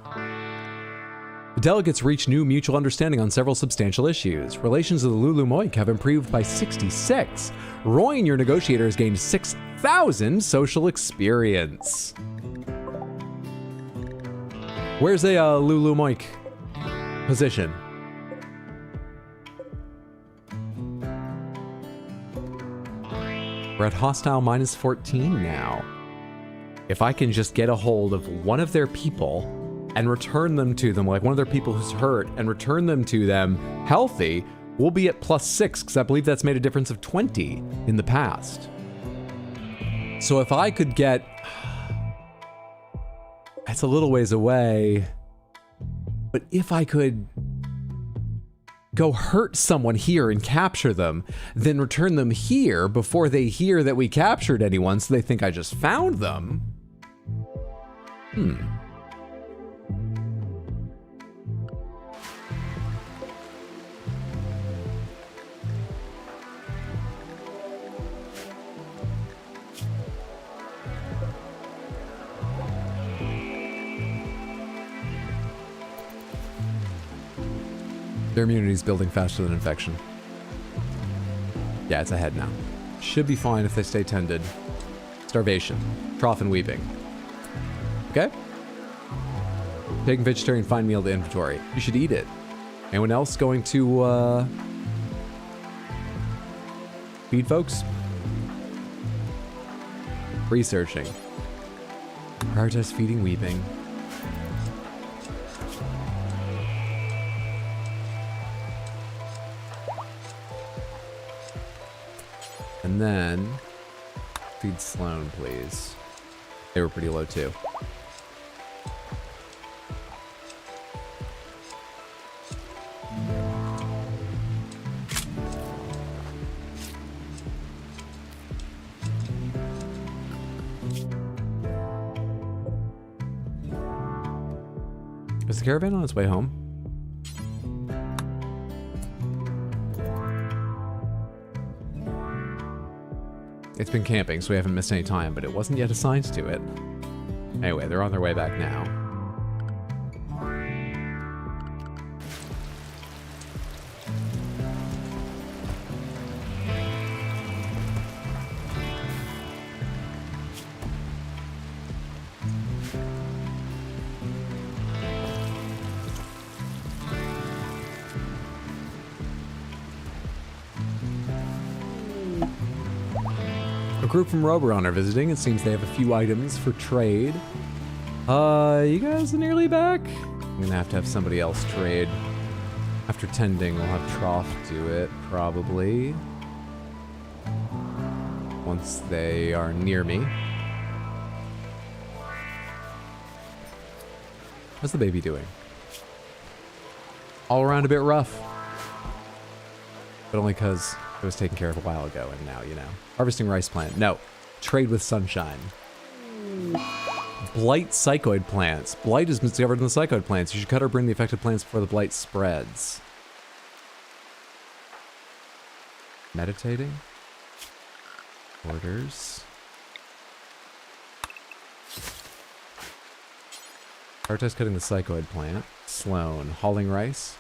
The delegates reached new mutual understanding on several substantial issues. Relations of the Lulu Moik have improved by 66. Royan, your negotiator, has gained 6,000 social experience. Where's a Lulu Moik position? We're at hostile minus 14 now. If I can just get a hold of one of their people and return them to them, like one of their people who's hurt, and return them to them healthy, we'll be at +6, because I believe that's made a difference of 20 in the past. So if I could get... It's a little ways away, but if I could go hurt someone here and capture them, then return them here before they hear that we captured anyone, so they think I just found them. Their immunity's building faster than infection. Yeah, it's ahead now. Should be fine if they stay tended. Starvation. Trough and weeping. Okay? Taking vegetarian fine meal to inventory. You should eat it. Anyone else going to, feed folks? Researching. Prioritize feeding weeping. And then, feed Sloan, please. They were pretty low, too. Is the caravan on its way home? It's been camping, so we haven't missed any time, but it wasn't yet assigned to it. Anyway, they're on their way back now. A group from Roberon are visiting. It seems they have a few items for trade. You guys are nearly back? I'm gonna have to have somebody else trade. After tending, we'll have Trough do it, probably. Once they are near me. How's the baby doing? All around a bit rough. But only because it was taken care of a while ago, and now, you know. Harvesting rice plant. No. Trade with sunshine. Blight psychoid plants. Blight is discovered in the psychoid plants. You should cut or burn the affected plants before the blight spreads. Meditating. Orders. Prioritize cutting the psychoid plant. Sloan. Hauling rice.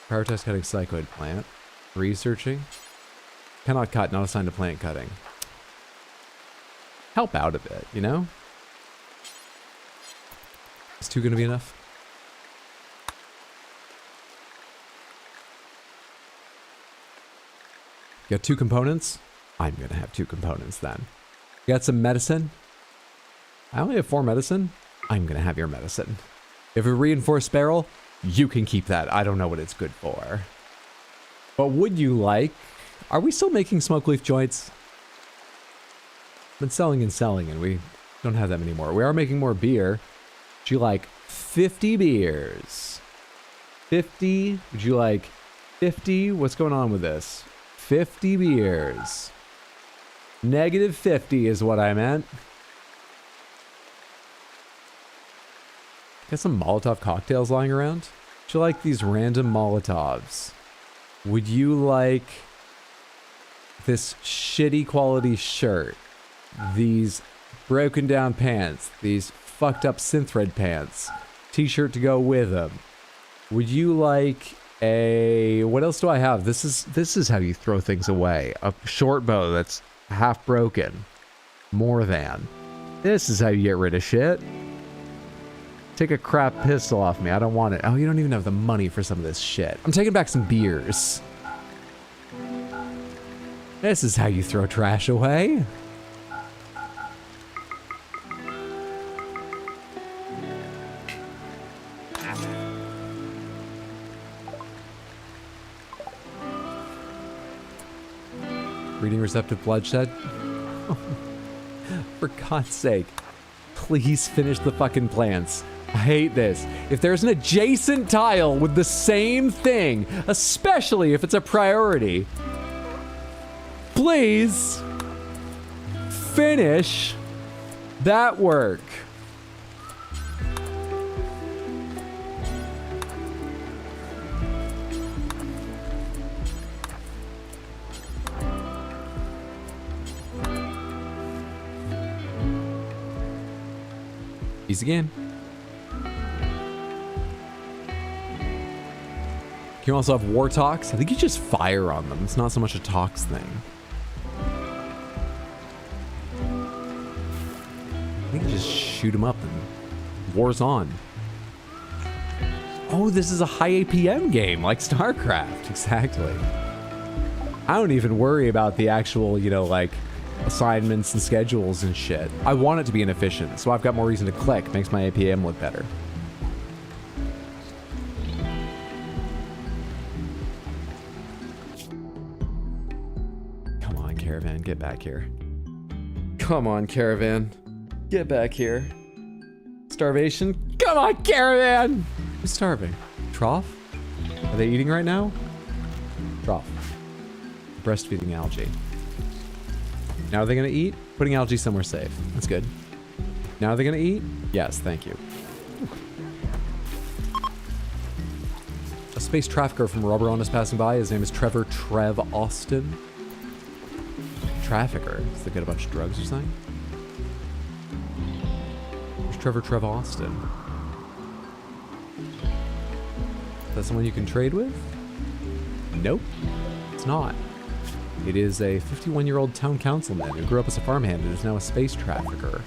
Prioritize cutting psychoid plant. Researching. Cannot cut, not assigned to plant cutting. Help out a bit, you know? Is 2 gonna be enough? You got 2 components? I'm gonna have 2 components then. You got some medicine? I only have 4 medicine. I'm gonna have your medicine. If a reinforced barrel, you can keep that. I don't know what it's good for. But would you like... Are we still making smoke leaf joints? Been selling, and we don't have that many more. We are making more beer. Would you like 50 beers? 50? Would you like 50? What's going on with this? 50 beers. -50 is what I meant. Got some Molotov cocktails lying around? Would you like these random Molotovs? Would you like this shitty quality shirt? These broken down pants? These fucked up synthread pants? T-shirt to go with them? Would you like a... What else do I have? This is how you throw things away. A short bow that's half broken. More than. This is how you get rid of shit. Take a crap pistol off me. I don't want it. Oh, you don't even have the money for some of this shit. I'm taking back some beers. This is how you throw trash away. Reading receptive bloodshed. For God's sake, please finish the fucking plants. I hate this. If there's an adjacent tile with the same thing, especially if it's a priority, please finish that work. Easy game. You can also have war talks. I think you just fire on them. It's not so much a talks thing. I think you just shoot them up and war's on. Oh, this is a high APM game like StarCraft. Exactly. I don't even worry about the actual, you know, like assignments and schedules and shit. I want it to be inefficient, so I've got more reason to click. Makes my APM look better. Come on, Caravan, get back here. Come on, Caravan, get back here. Starvation? Come on, Caravan! Who's starving? Trough? Are they eating right now? Trough. Breastfeeding algae. Now are they gonna eat? Putting algae somewhere safe. That's good. Now are they gonna eat? Yes, thank you. A space trafficker from Rubberon is passing by. His name is Trevor Trev Austin. Trafficker? Does they get a bunch of drugs or something? Where's Trevor Trev Austin? Is that someone you can trade with? Nope. It's not. It is a 51-year-old town councilman who grew up as a farmhand and is now a space trafficker.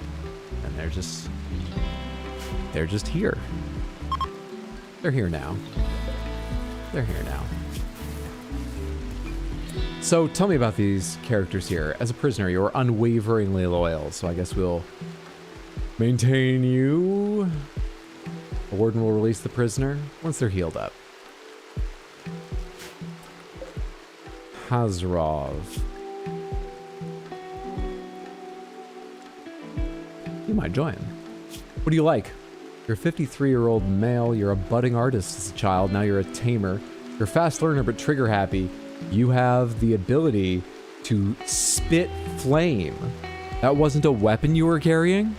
And they're just here. They're here now. They're here now. So tell me about these characters here. As a prisoner, you're unwaveringly loyal, so I guess we'll maintain you. The warden will release the prisoner once they're healed up. Hazrov. You might join. What do you like? You're a 53-year-old male, you're a budding artist as a child, now you're a tamer. You're a fast learner but trigger happy. You have the ability to spit flame. That wasn't a weapon you were carrying?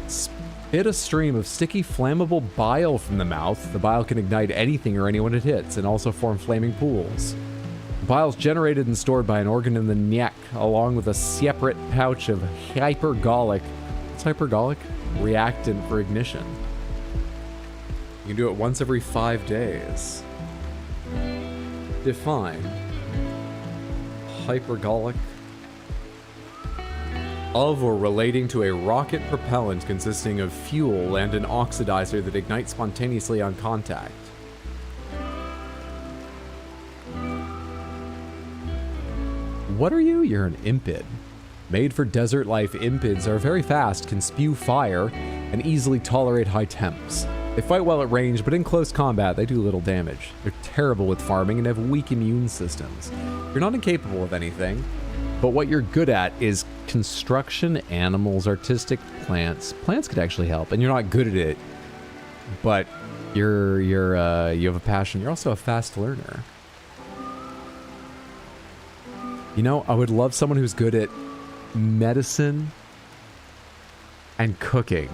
Spit a stream of sticky, flammable bile from the mouth. The bile can ignite anything or anyone it hits and also form flaming pools. Bile is generated and stored by an organ in the neck, along with a separate pouch of hypergolic. What's hypergolic? Reactant for ignition. You can do it once every 5 days. Define. Hypergolic. Of or relating to a rocket propellant consisting of fuel and an oxidizer that ignites spontaneously on contact. What are you? You're an impid. Made for desert life, impids are very fast, can spew fire, and easily tolerate high temps. They fight well at range, but in close combat, they do little damage. They're terrible with farming and have weak immune systems. You're not incapable of anything, but what you're good at is construction, animals, artistic, plants. Plants could actually help, and you're not good at it, but you have a passion. You're also a fast learner. You know, I would love someone who's good at medicine and cooking,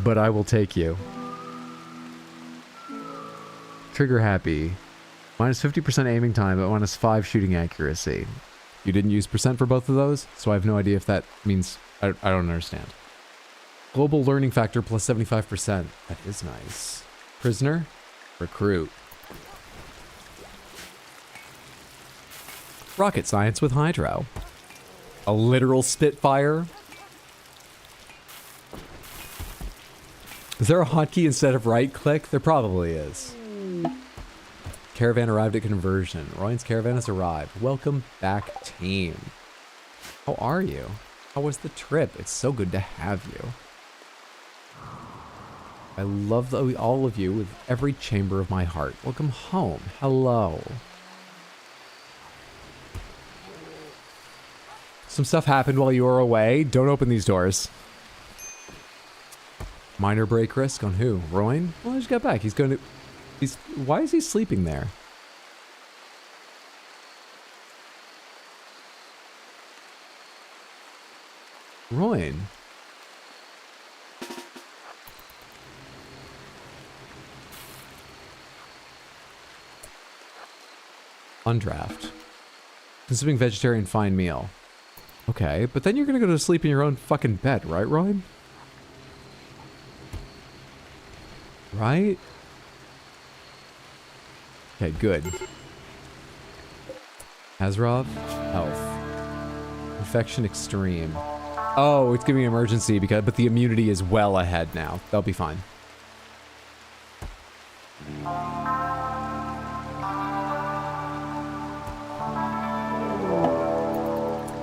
but I will take you. Trigger happy. Minus 50% aiming time, but minus 5 shooting accuracy. You didn't use percent for both of those, so I have no idea if that means... I don't understand. Global learning factor plus 75%. That is nice. Prisoner? Recruit. Rocket science with Hydro. A literal Spitfire. Is there a hotkey instead of right click? There probably is. Caravan arrived at conversion. Royan's caravan has arrived. Welcome back, team. How are you? How was the trip? It's so good to have you. I love all of you with every chamber of my heart. Welcome home. Hello. Some stuff happened while you were away. Don't open these doors. Minor break risk on who? Royan? Well, I just got back. He's going to... Why is he sleeping there? Royan? Undraft. Consuming vegetarian fine meal. Okay, but then you're gonna go to sleep in your own fucking bed, right, Royan? Right? Okay, good. Azrov, health. Infection extreme. Oh, it's giving me emergency but the immunity is well ahead now. That'll be fine.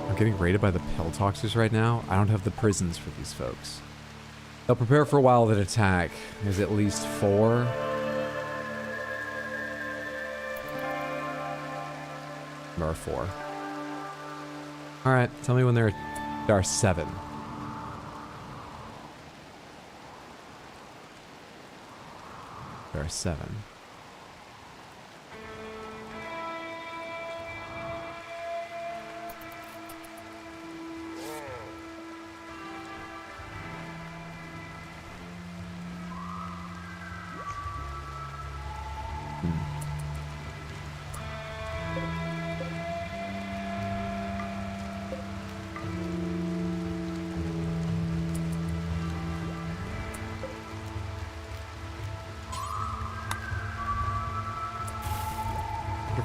I'm getting raided by the pill toxers right now. I don't have the prisons for these folks. They'll prepare for a while that attack. There's at least 4. There are 4. Alright, tell me when there are 7. There are 7.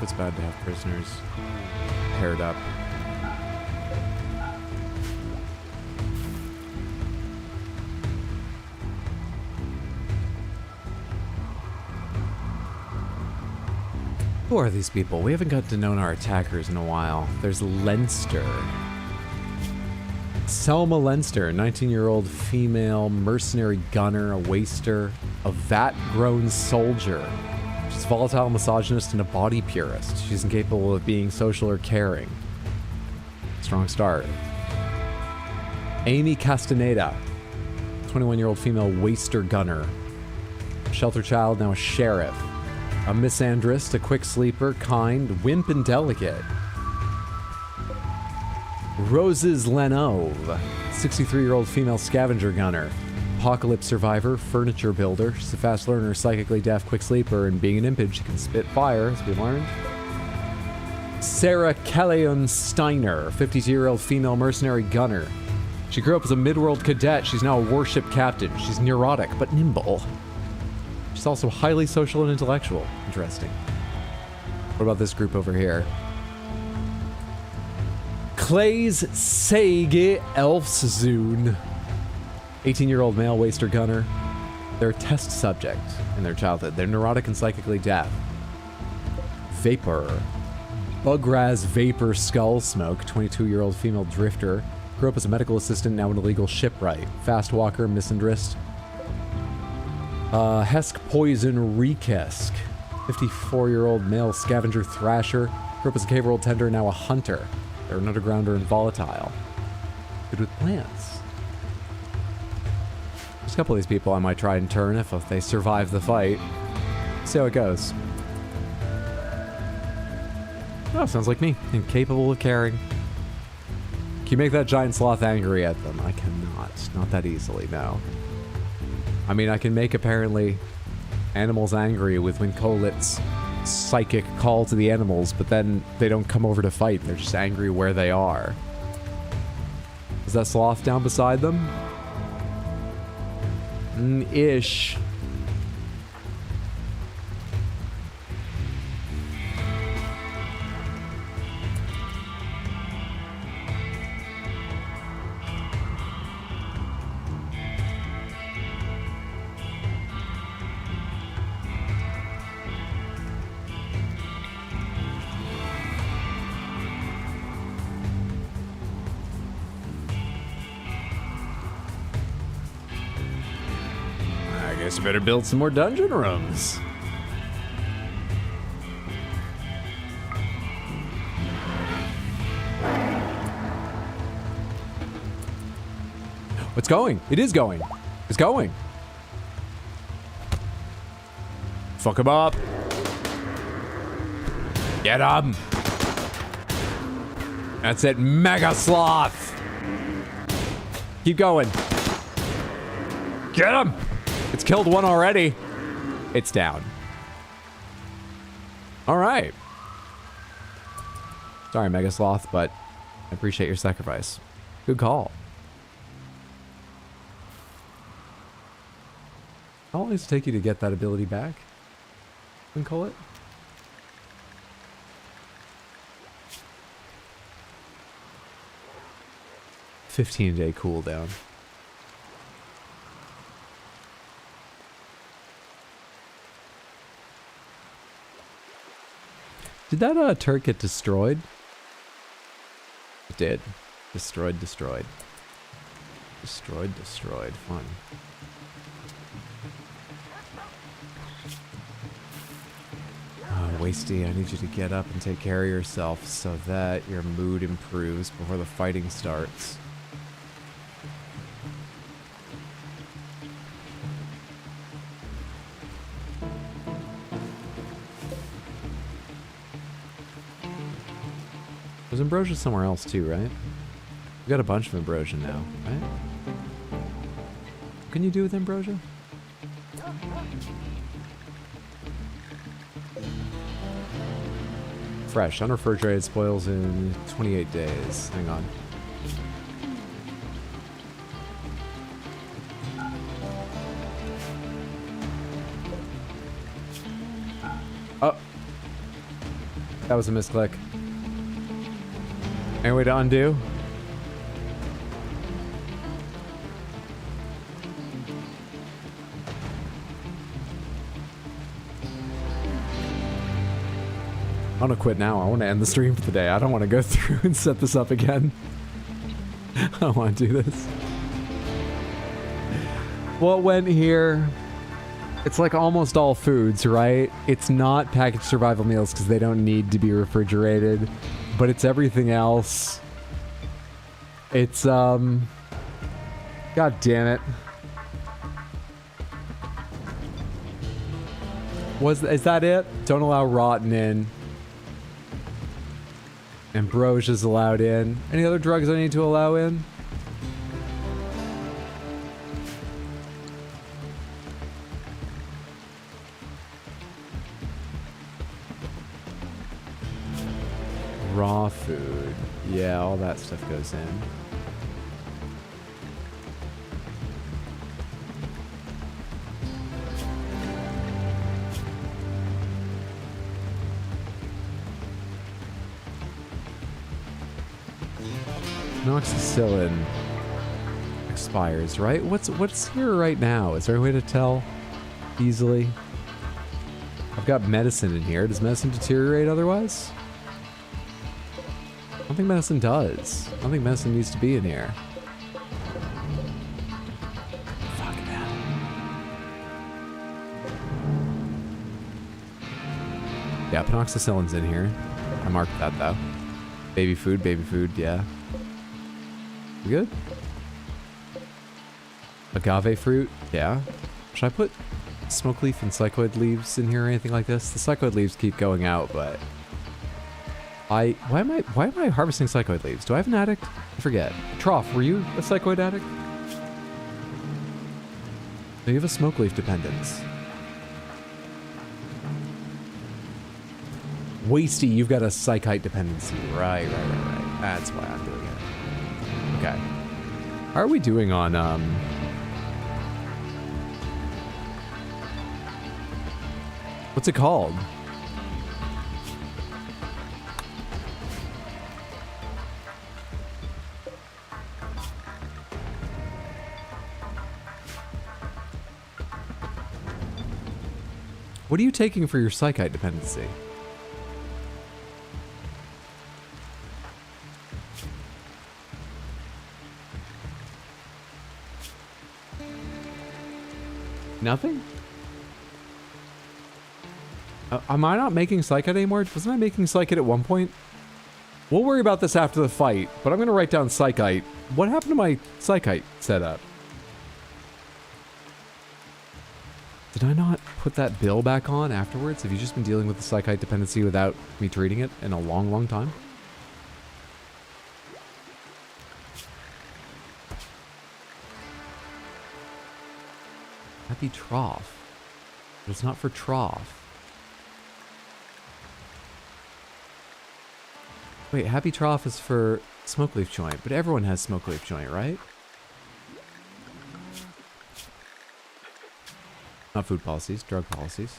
It's bad to have prisoners paired up. Who are these people? We haven't got to know our attackers in a while. There's Leinster. Selma Leinster, 19-year-old female mercenary gunner, a waster, a vat-grown soldier. She's volatile, misogynist, and a body purist. She's incapable of being social or caring. Strong start. Amy Castaneda, 21-year-old female waster gunner. Shelter child, now a sheriff. A misandrist, a quick sleeper, kind, wimp, and delicate. Roses Lenove, 63-year-old female scavenger gunner. Apocalypse survivor, furniture builder. She's a fast learner, psychically deaf, quick sleeper, and being an impage, she can spit fire, as we learned. Sarah Callion Steiner, 52-year-old female mercenary gunner. She grew up as a midworld cadet. She's now a warship captain. She's neurotic, but nimble. She's also highly social and intellectual. Interesting. What about this group over here? Clay's Sage Elfszoon. 18-year-old male waster gunner. They're a test subject in their childhood. They're neurotic and psychically deaf. Vapor. Bugraz Vapor Skull Smoke, 22-year-old female drifter. Grew up as a medical assistant, now an illegal shipwright. Fast walker, misandrist. Hesk Poison Rekesk, 54-year-old male scavenger thrasher. Grew up as a cave world tender, now a hunter. They're an undergrounder and volatile. Good with plants. There's a couple of these people I might try and turn if they survive the fight. See how it goes. Oh, sounds like me. Incapable of caring. Can you make that giant sloth angry at them? I cannot. Not that easily, no. I mean, I can make, apparently, animals angry with when Colit's psychic call to the animals, but then they don't come over to fight. They're just angry where they are. Is that sloth down beside them? Ish. guess you better build some more dungeon rooms. It's going. It is going. It's going. Fuck him up. Get him. That's it. Mega Sloth. Keep going. Get him. It's killed one already. It's down. All right. Sorry, Mega Sloth, but I appreciate your sacrifice. Good call. How long does it take you to get that ability back? And call it? $15-day cooldown. Did that turret get destroyed? It did. Destroyed. Destroyed. Fun. Wasty, I need you to get up and take care of yourself so that your mood improves before the fighting starts. There's ambrosia somewhere else too, right? We've got a bunch of ambrosia now, right? What can you do with ambrosia? Fresh, unrefrigerated spoils in 28 days. Hang on. Oh. That was a misclick. Any way to undo? I want to quit now. I want to end the stream for the day. I don't want to go through and set this up again. I don't want to do this. What went here? It's like almost all foods, right? It's not packaged survival meals because they don't need to be refrigerated, but it's everything else. It's, God damn it. Is that it? Don't allow rotten in. Ambrosia's allowed in. Any other drugs I need to allow in? Raw food. Yeah, all that stuff goes in. Noxicillin expires, right? What's here right now? Is there a way to tell easily? I've got medicine in here. Does medicine deteriorate otherwise? I don't think medicine does. I don't think medicine needs to be in here. Fuck, man. Yeah, penoxycillin's in here. I marked that though. Baby food, yeah. We good? Agave fruit, yeah. Should I put smoke leaf and cycloid leaves in here or anything like this? The cycloid leaves keep going out, but why am I harvesting cycloid leaves? Do I have an addict? I forget. Trough, were you a cycloid addict? No, you have a smoke leaf dependence. Wasty, you've got a psychite dependency. Right. That's why I'm doing it. Okay. How are we doing on, what's it called? What are you taking for your psychite dependency? Nothing? Am I not making Psychite anymore? Wasn't I making Psychite at one point? We'll worry about this after the fight, but I'm going to write down Psychite. What happened to my Psychite setup? Did I not put that bill back on afterwards? Have you just been dealing with the Psychite dependency without me treating it in a long, long time? Happy Trough. But it's not for Trough. Wait, Happy Trough is for Smoke Leaf Joint, but everyone has Smoke Leaf Joint, right? Not food policies, drug policies.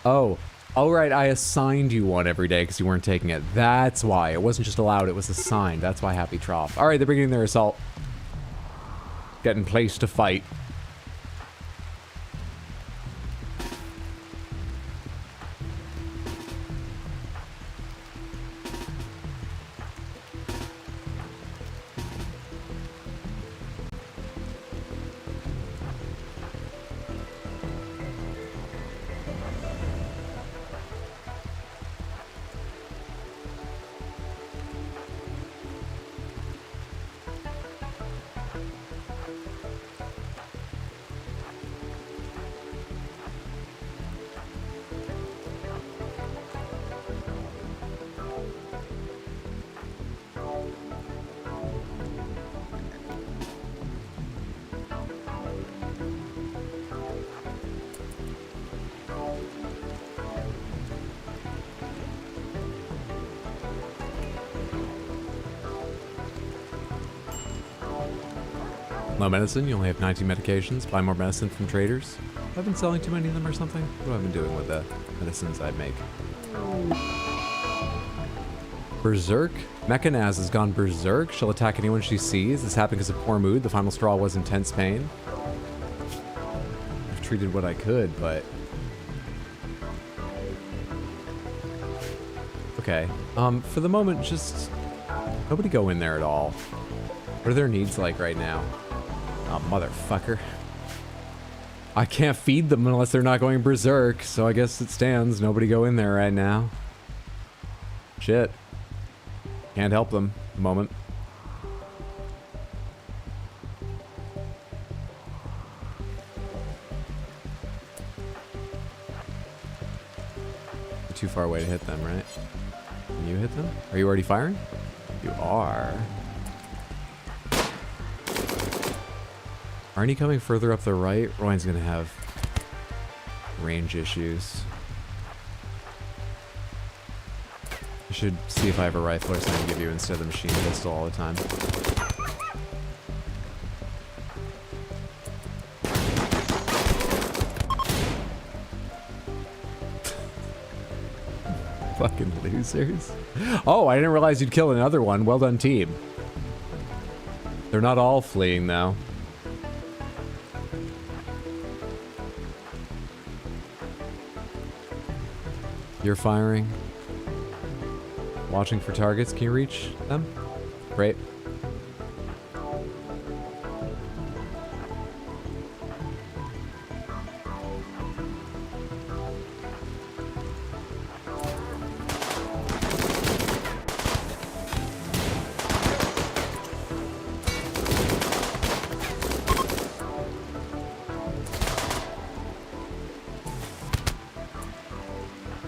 Oh, right, I assigned you one every day because you weren't taking it. That's why. It wasn't just allowed, it was assigned. That's why Happy Trough. All right, they're beginning their assault. Get in place to fight. Low medicine, you only have 19 medications. Buy more medicine from traders. I've been selling too many of them or something. What have I been doing with the medicines I make? Berserk? Mechanaz has gone berserk. She'll attack anyone she sees. This happened because of poor mood. The final straw was intense pain. I've treated what I could, but... Okay. For the moment, just... nobody go in there at all. What are their needs like right now? Oh, motherfucker. I can't feed them unless they're not going berserk, so I guess it stands. Nobody go in there right now. Shit. Can't help them at the moment. You're too far away to hit them, right? Can you hit them? Are you already firing? You are. Aren't you coming further up the right? Ryan's gonna have range issues. I should see if I have a rifle or something to give you instead of the machine pistol all the time. Fucking losers. Oh, I didn't realize you'd kill another one. Well done, team. They're not all fleeing, though. You're firing. Watching for targets. Can you reach them? Great.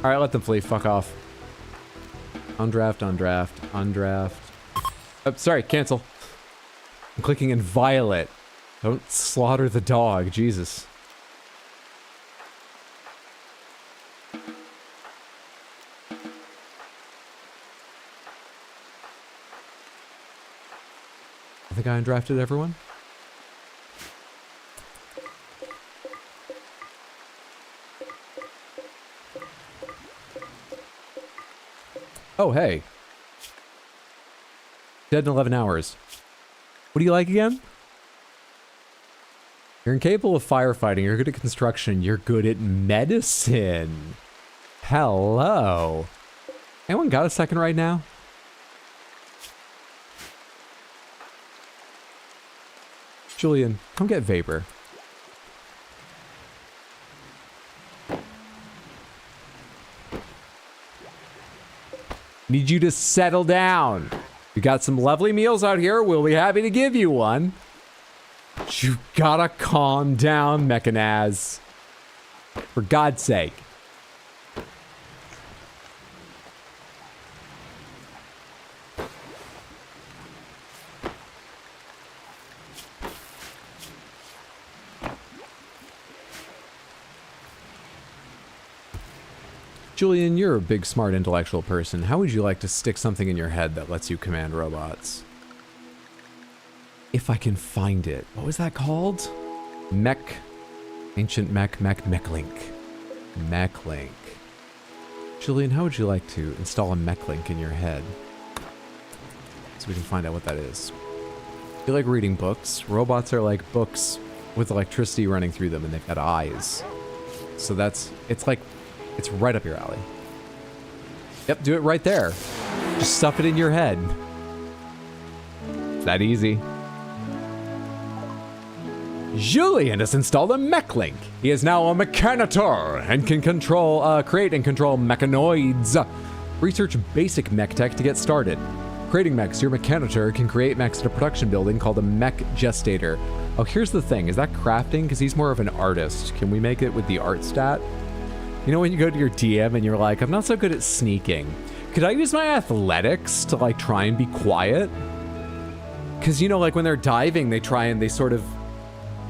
Alright, let them flee. Fuck off. Undraft, undraft, undraft. Oh, sorry, cancel. I'm clicking in violet. Don't slaughter the dog, Jesus. I think I undrafted everyone. Oh, hey. Dead in 11 hours. What do you like again? You're incapable of firefighting. You're good at construction. You're good at medicine. Hello. Anyone got a second right now? Julian, come get Vapor. Need you to settle down. We got some lovely meals out here. We'll be happy to give you one. You gotta calm down, Mechanaz. For God's sake. Julian, you're a big, smart, intellectual person. How would you like to stick something in your head that lets you command robots? If I can find it. What was that called? Mech. Ancient mech-link. Mech-link. Julian, how would you like to install a mech-link in your head? So we can find out what that is. You like reading books. Robots are like books with electricity running through them, and they've got eyes. So it's right up your alley. Yep, do it right there. Just stuff it in your head. It's that easy. Julian has installed a mech-link. He is now a mechanator and can create and control mechanoids. Research basic mech tech to get started. Creating mechs, your mechanator can create mechs in a production building called a mech gestator. Oh, here's the thing. Is that crafting? Because he's more of an artist. Can we make it with the art stat? You know when you go to your DM and you're like, I'm not so good at sneaking. Could I use my athletics to like try and be quiet? Because you know, like when they're diving, they sort of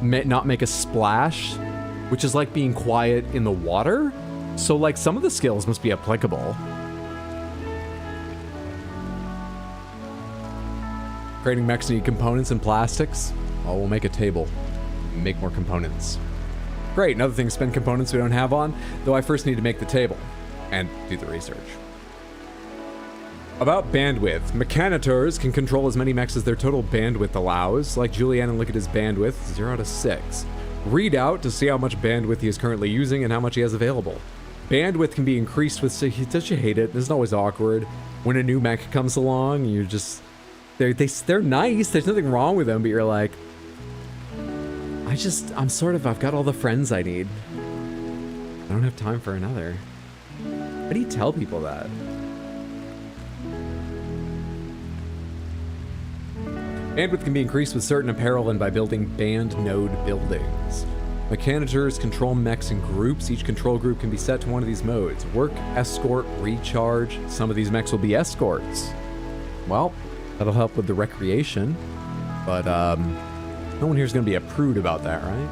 not make a splash, which is like being quiet in the water. So like some of the skills must be applicable. Creating mechs need components and plastics. Oh, we'll make a table. Make more components. Great, another thing to spend components we don't have on, though I first need to make the table and do the research. About bandwidth. Mechanators can control as many mechs as their total bandwidth allows. Like Julian, and look at his bandwidth, 0 out of 6. Read out to see how much bandwidth he is currently using and how much he has available. Bandwidth can be increased with... Don't you hate it? This is always awkward. When a new mech comes along, you're just... They're nice, there's nothing wrong with them, but you're like... I've got all the friends I need. I don't have time for another. How do you tell people that? Bandwidth can be increased with certain apparel and by building band node buildings. Mechanators control mechs in groups. Each control group can be set to one of these modes. Work, escort, recharge. Some of these mechs will be escorts. Well, that'll help with the recreation. But, no one here is going to be a prude about that, right?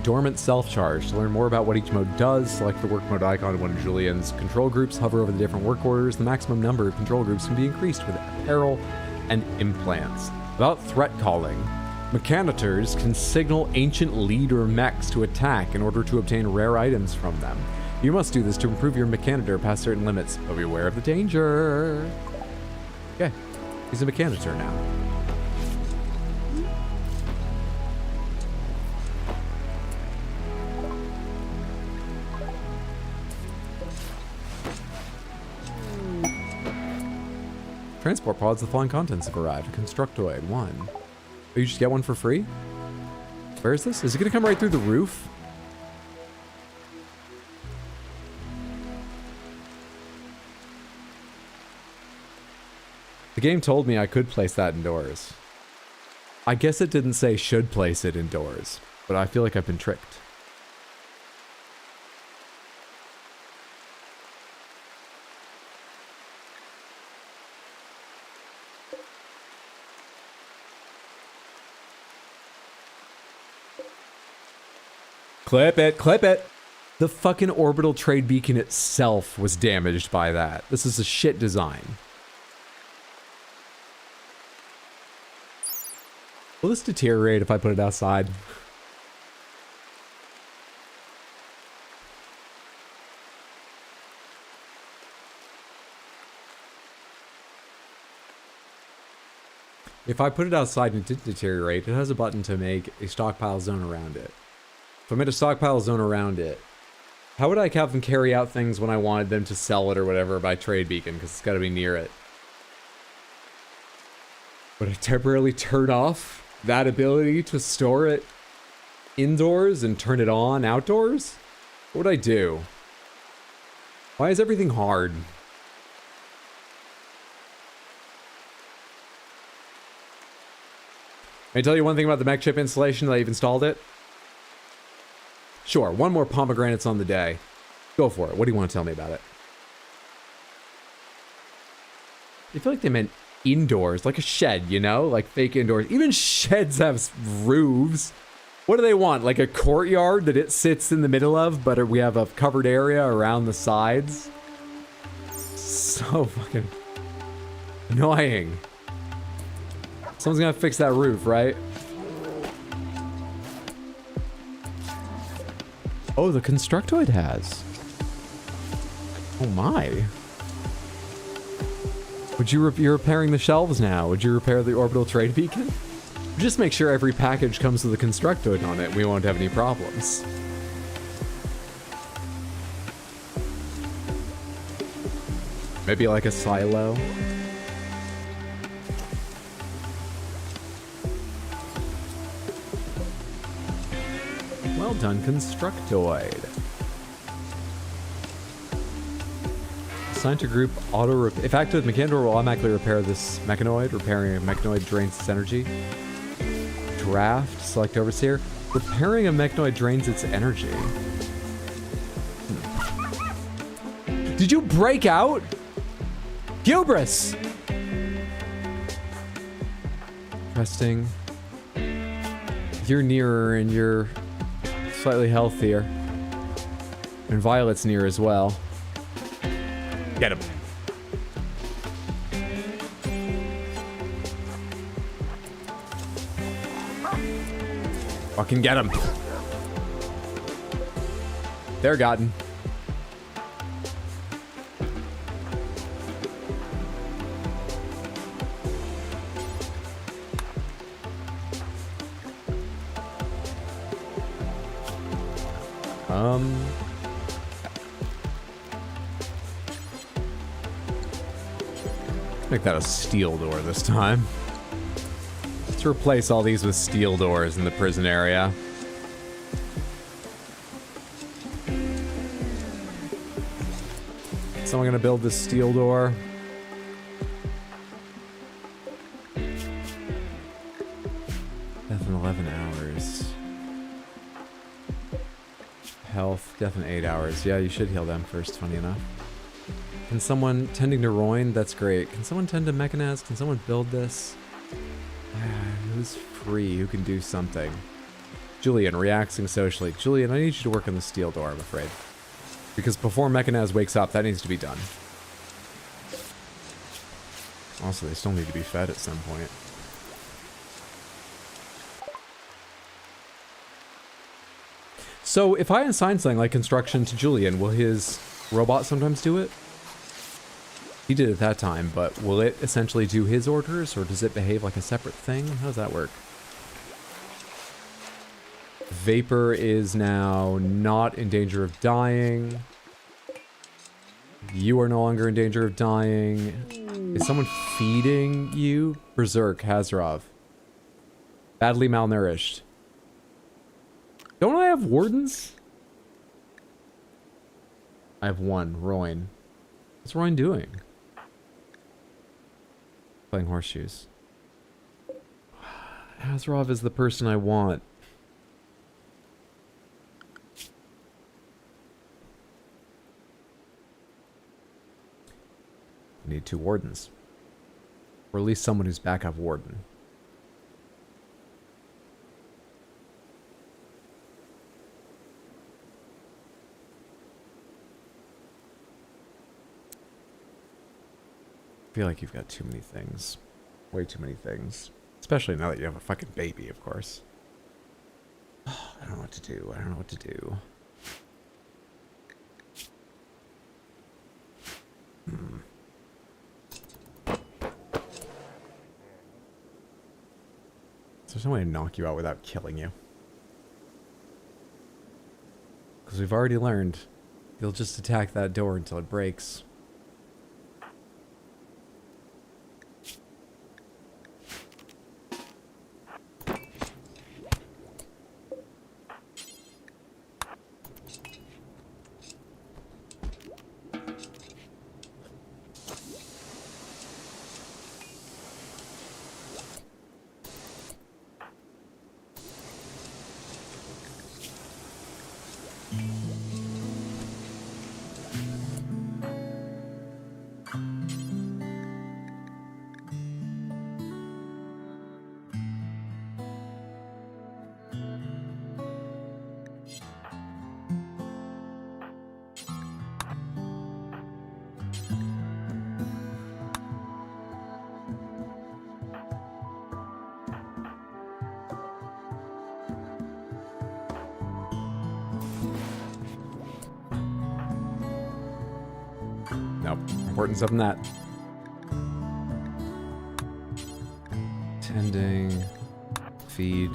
Dormant self-charge. To learn more about what each mode does, select the work mode icon of one of Julian's control groups, hover over the different work orders. The maximum number of control groups can be increased with apparel and implants. About threat calling. Mechanators can signal ancient leader mechs to attack in order to obtain rare items from them. You must do this to improve your mechanator past certain limits, but be aware of the danger. Okay, he's a mechanator now. Transport pods, the following contents have arrived. Constructoid, 1. Oh, you just get one for free? Where is this? Is it gonna come right through the roof? The game told me I could place that indoors. I guess it didn't say should place it indoors, but I feel like I've been tricked. Clip it, clip it. The fucking orbital trade beacon itself was damaged by that. This is a shit design. Will this deteriorate if I put it outside? If I put it outside and it did deteriorate, it has a button to make a stockpile zone around it. If I made a stockpile zone around it, how would I have them carry out things when I wanted them to sell it or whatever by trade beacon? Because it's got to be near it. Would I temporarily turn off that ability to store it indoors and turn it on outdoors? What would I do? Why is everything hard? Can I tell you one thing about the mech chip installation that I've installed it? Sure, one more pomegranates on the day. Go for it. What do you want to tell me about it? I feel like they meant indoors, like a shed, you know? Like fake indoors. Even sheds have roofs. What do they want? Like a courtyard that it sits in the middle of, but we have a covered area around the sides? So fucking annoying. Someone's gonna fix that roof, right? Oh, the Constructoid has. Oh my. You're repairing the shelves now. Would you repair the orbital trade beacon? Just make sure every package comes with a Constructoid on it. We won't have any problems. Maybe like a silo. Well done, Constructoid. Assigned to group auto if active, Mechanoid will automatically repair this mechanoid. Repairing a mechanoid drains its energy. Draft, select overseer. Repairing a mechanoid drains its energy. Did you break out? Hubris! Resting. You're nearer and you're slightly healthier. And Violet's near as well. Get him. Fucking get him. They're gotten. Make that a steel door this time. Let's replace all these with steel doors in the prison area. Someone gonna build this steel door? Death in 11 hours. Health, death in 8 hours. Yeah, you should heal them first, funny enough. Can someone tending to Roin? That's great. Can someone tend to Mechanaz? Can someone build this? Who's free? Who can do something? Julian, reacting socially. Julian, I need you to work on the steel door, I'm afraid. Because before Mechanaz wakes up, that needs to be done. Also, they still need to be fed at some point. So, if I assign something like construction to Julian, will his robot sometimes do it? He did it that time, but will it essentially do his orders, or does it behave like a separate thing? How does that work? Vapor is now not in danger of dying. You are no longer in danger of dying. Is someone feeding you? Berserk, Hazrov. Badly malnourished. Don't I have wardens? I have one, Roin. What's Roin doing? Playing horseshoes. Hazrov is the person I want. I need 2 wardens. Or at least someone who's backup warden. I feel like you've got too many things. Way too many things. Especially now that you have a fucking baby, of course. Oh, I don't know what to do. I don't know what to do. There's no way to knock you out without killing you. Because we've already learned, you'll just attack that door until it breaks. Nope. Important stuff than that. Tending. Feed.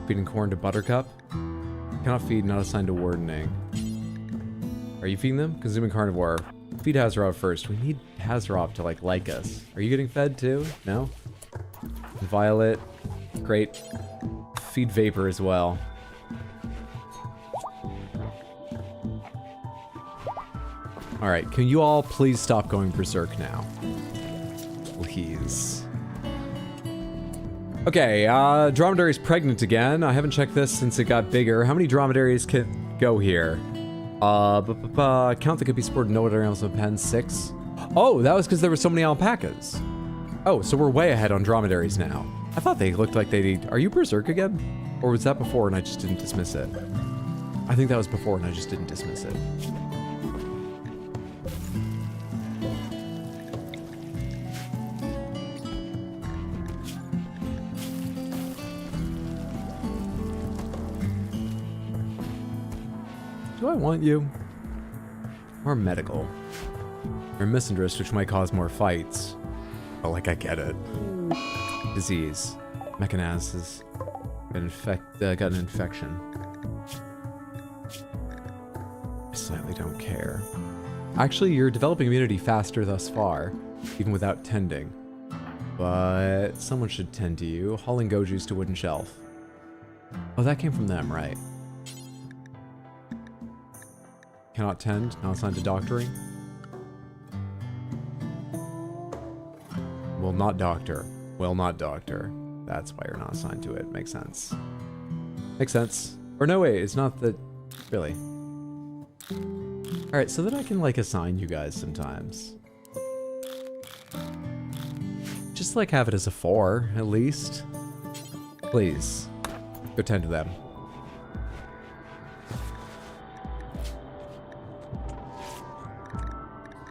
Feeding corn to Buttercup. Cannot feed, not assigned to wardening. Are you feeding them? Consuming carnivore. Feed Hazarov first. We need Hazarov to like us. Are you getting fed too? No? Violet. Great. Feed Vapor as well. Alright, can you all please stop going berserk now? Please. Okay, Dromedary's pregnant again. I haven't checked this since it got bigger. How many dromedaries can go here? Count that could be sported no other animals with pen, 6. Oh, that was because there were so many alpacas. Oh, so we're way ahead on dromedaries now. I thought they looked like they'd eat. Are you berserk again? Or was that before and I just didn't dismiss it? I think that was before and I just didn't dismiss it. Do I want you? Or medical? Or misandrist, which might cause more fights. But like, I get it. Disease. Mechanaz has got an infection. I slightly don't care. Actually, you're developing immunity faster thus far, even without tending. But someone should tend to you. Hauling Goju's to wooden shelf. Oh, that came from them, right? Cannot tend, not assigned to doctoring. Will not doctor. Will not doctor. That's why you're not assigned to it. Makes sense. Makes sense. Or no, wait, it's not that... Really. Alright, so that I can, like, assign you guys sometimes. Just, like, have it as a 4, at least. Please. Go tend to them.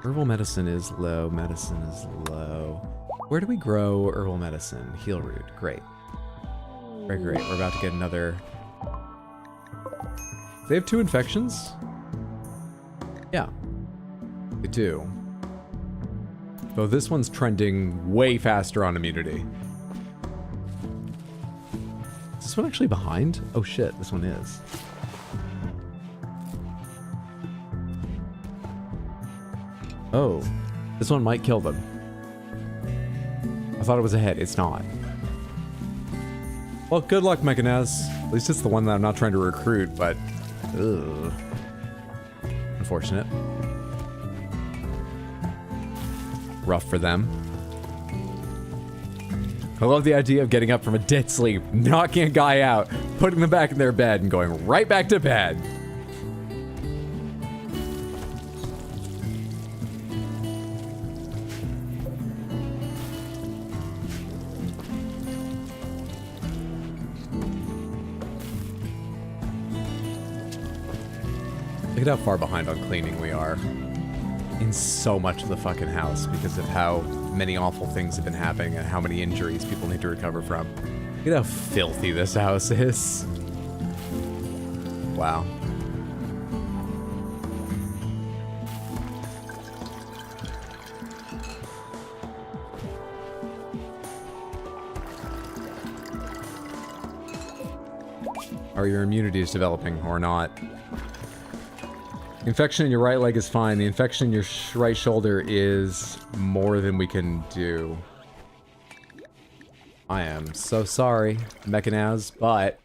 Herbal medicine is low. Medicine is low. Where do we grow herbal medicine? Heal root. Great. Very great. We're about to get another... They have 2 infections? Yeah. They do. Though this one's trending way faster on immunity. Is this one actually behind? Oh shit, this one is. Oh, this one might kill them. I thought it was ahead. It's not. Well, good luck, Mechanaz. At least it's the one that I'm not trying to recruit, but... Ugh. Unfortunate. Rough for them. I love the idea of getting up from a dead sleep, knocking a guy out, putting them back in their bed, and going right back to bed. Look at how far behind on cleaning we are. In so much of the fucking house because of how many awful things have been happening and how many injuries people need to recover from. Look at how filthy this house is. Wow. Are your immunities developing or not? Infection in your right leg is fine. The infection in your right shoulder is more than we can do. I am so sorry, Mechanaz, but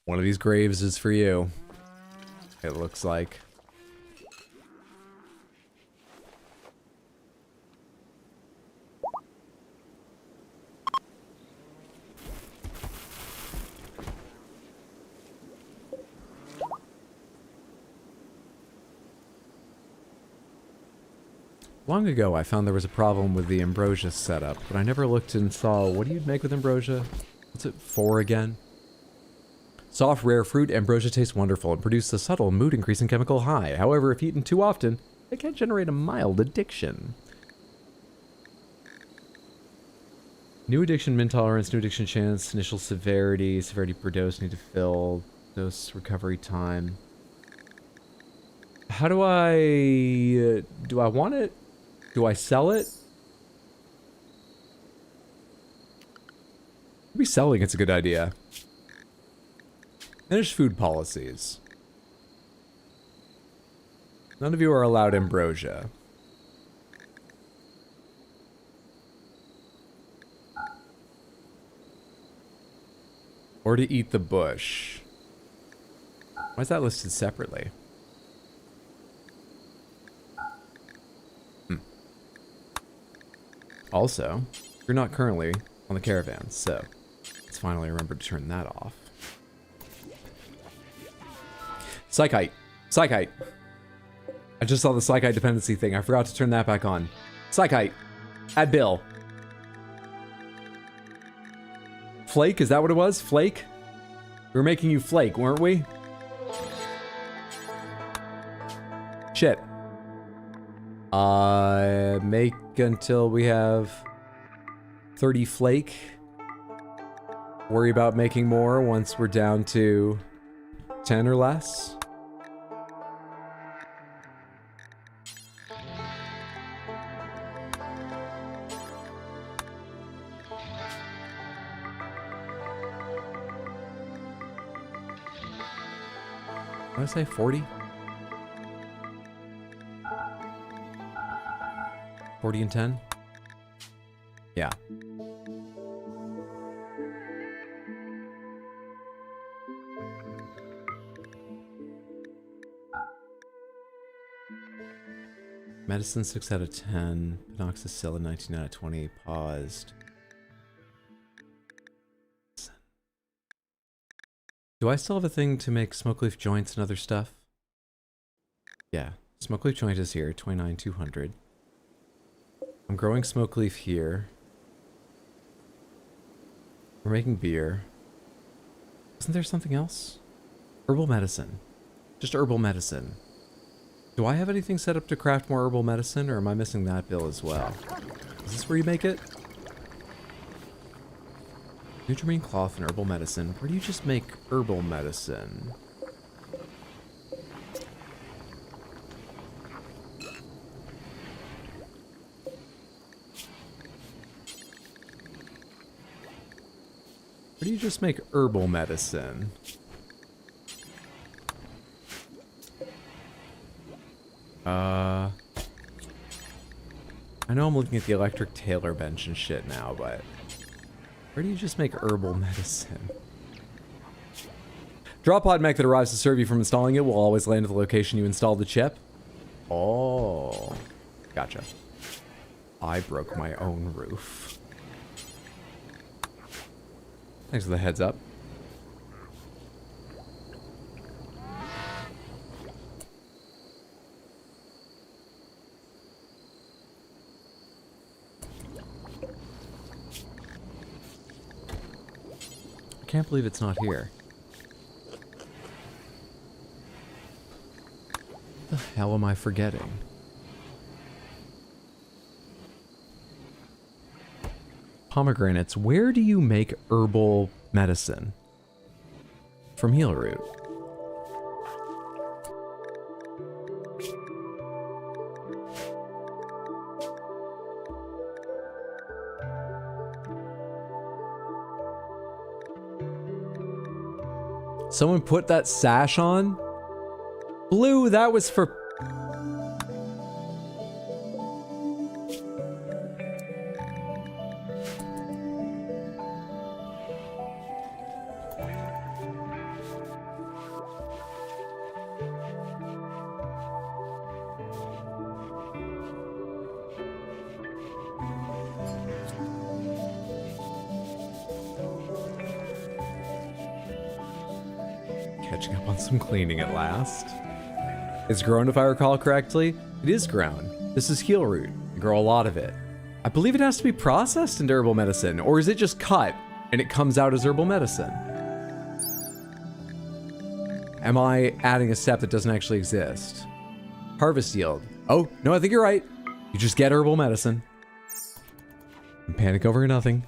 one of these graves is for you. It looks like. Long ago, I found there was a problem with the ambrosia setup, but I never looked and saw what do you make with ambrosia? What's it for again? Soft, rare fruit, ambrosia tastes wonderful and produces a subtle, mood-increasing chemical high. However, if eaten too often, it can generate a mild addiction. New addiction, min tolerance, new addiction chance, initial severity, severity per dose need to fill, dose recovery time. How do I want it? Do I sell it? Maybe selling it's a good idea. Manage food policies. None of you are allowed ambrosia. Or to eat the bush. Why is that listed separately? Also, you're not currently on the caravan, so let's finally remember to turn that off. Psychite. Psychite. I just saw the Psychite dependency thing. I forgot to turn that back on. Psychite. Add Bill. Flake, is that what it was? Flake? We were making you flake, weren't we? Shit. Make until we have 30 flake. Worry about making more once we're down to 10 or less. Did I say 40? 40 and 10? Yeah. Medicine 6 out of 10. Penoxycillin 19 out of 20. Paused. Do I still have a thing to make smoke leaf joints and other stuff? Yeah. Smoke leaf joint is here. 29,200. I'm growing smoke leaf here. We're making beer. Isn't there something else? Herbal medicine. Just herbal medicine. Do I have anything set up to craft more herbal medicine, or am I missing that bill as well? Is this where you make it? Nutriment cloth and herbal medicine. Where do you just make herbal medicine? Where do you just make herbal medicine? I know I'm looking at the electric tailor bench and shit now, but where do you just make herbal medicine? Drop pod mech that arrives to serve you from installing it will always land at the location you installed the chip. Oh, gotcha. I broke my own roof. Thanks for the heads up. I can't believe it's not here. What the hell am I forgetting? Pomegranates. Where do you make herbal medicine? From heal root. Someone put that sash on? Blue, that was for... Catching up on some cleaning at last. It's grown, if I recall correctly. It is grown. This is heal root. You grow a lot of it. I believe it has to be processed into herbal medicine, or is it just cut and it comes out as herbal medicine? Am I adding a step that doesn't actually exist? Harvest yield. Oh, no, I think you're right. You just get herbal medicine. Panic over nothing.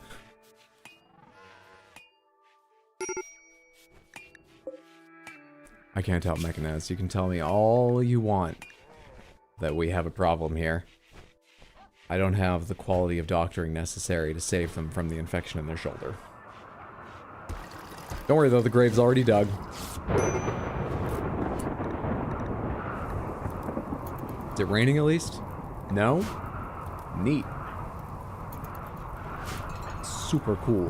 I can't help Mechanized. You can tell me all you want that we have a problem here. I don't have the quality of doctoring necessary to save them from the infection in their shoulder. Don't worry though, the grave's already dug. Is it raining at least? No? Neat. Super cool.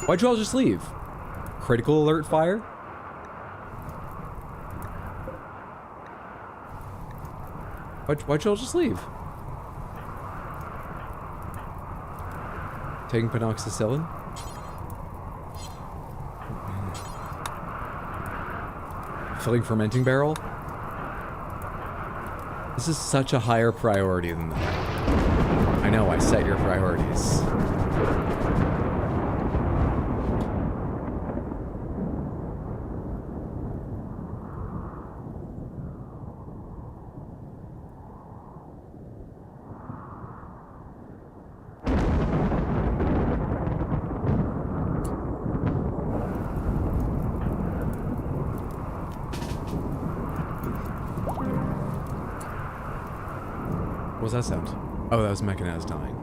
Why'd you all just leave? Critical alert fire? Why'd you all just leave? Taking penoxycyllin? Filling fermenting barrel? This is such a higher priority than that. I know, I set your priorities. What was that sound? Oh, that was Mechanized dying.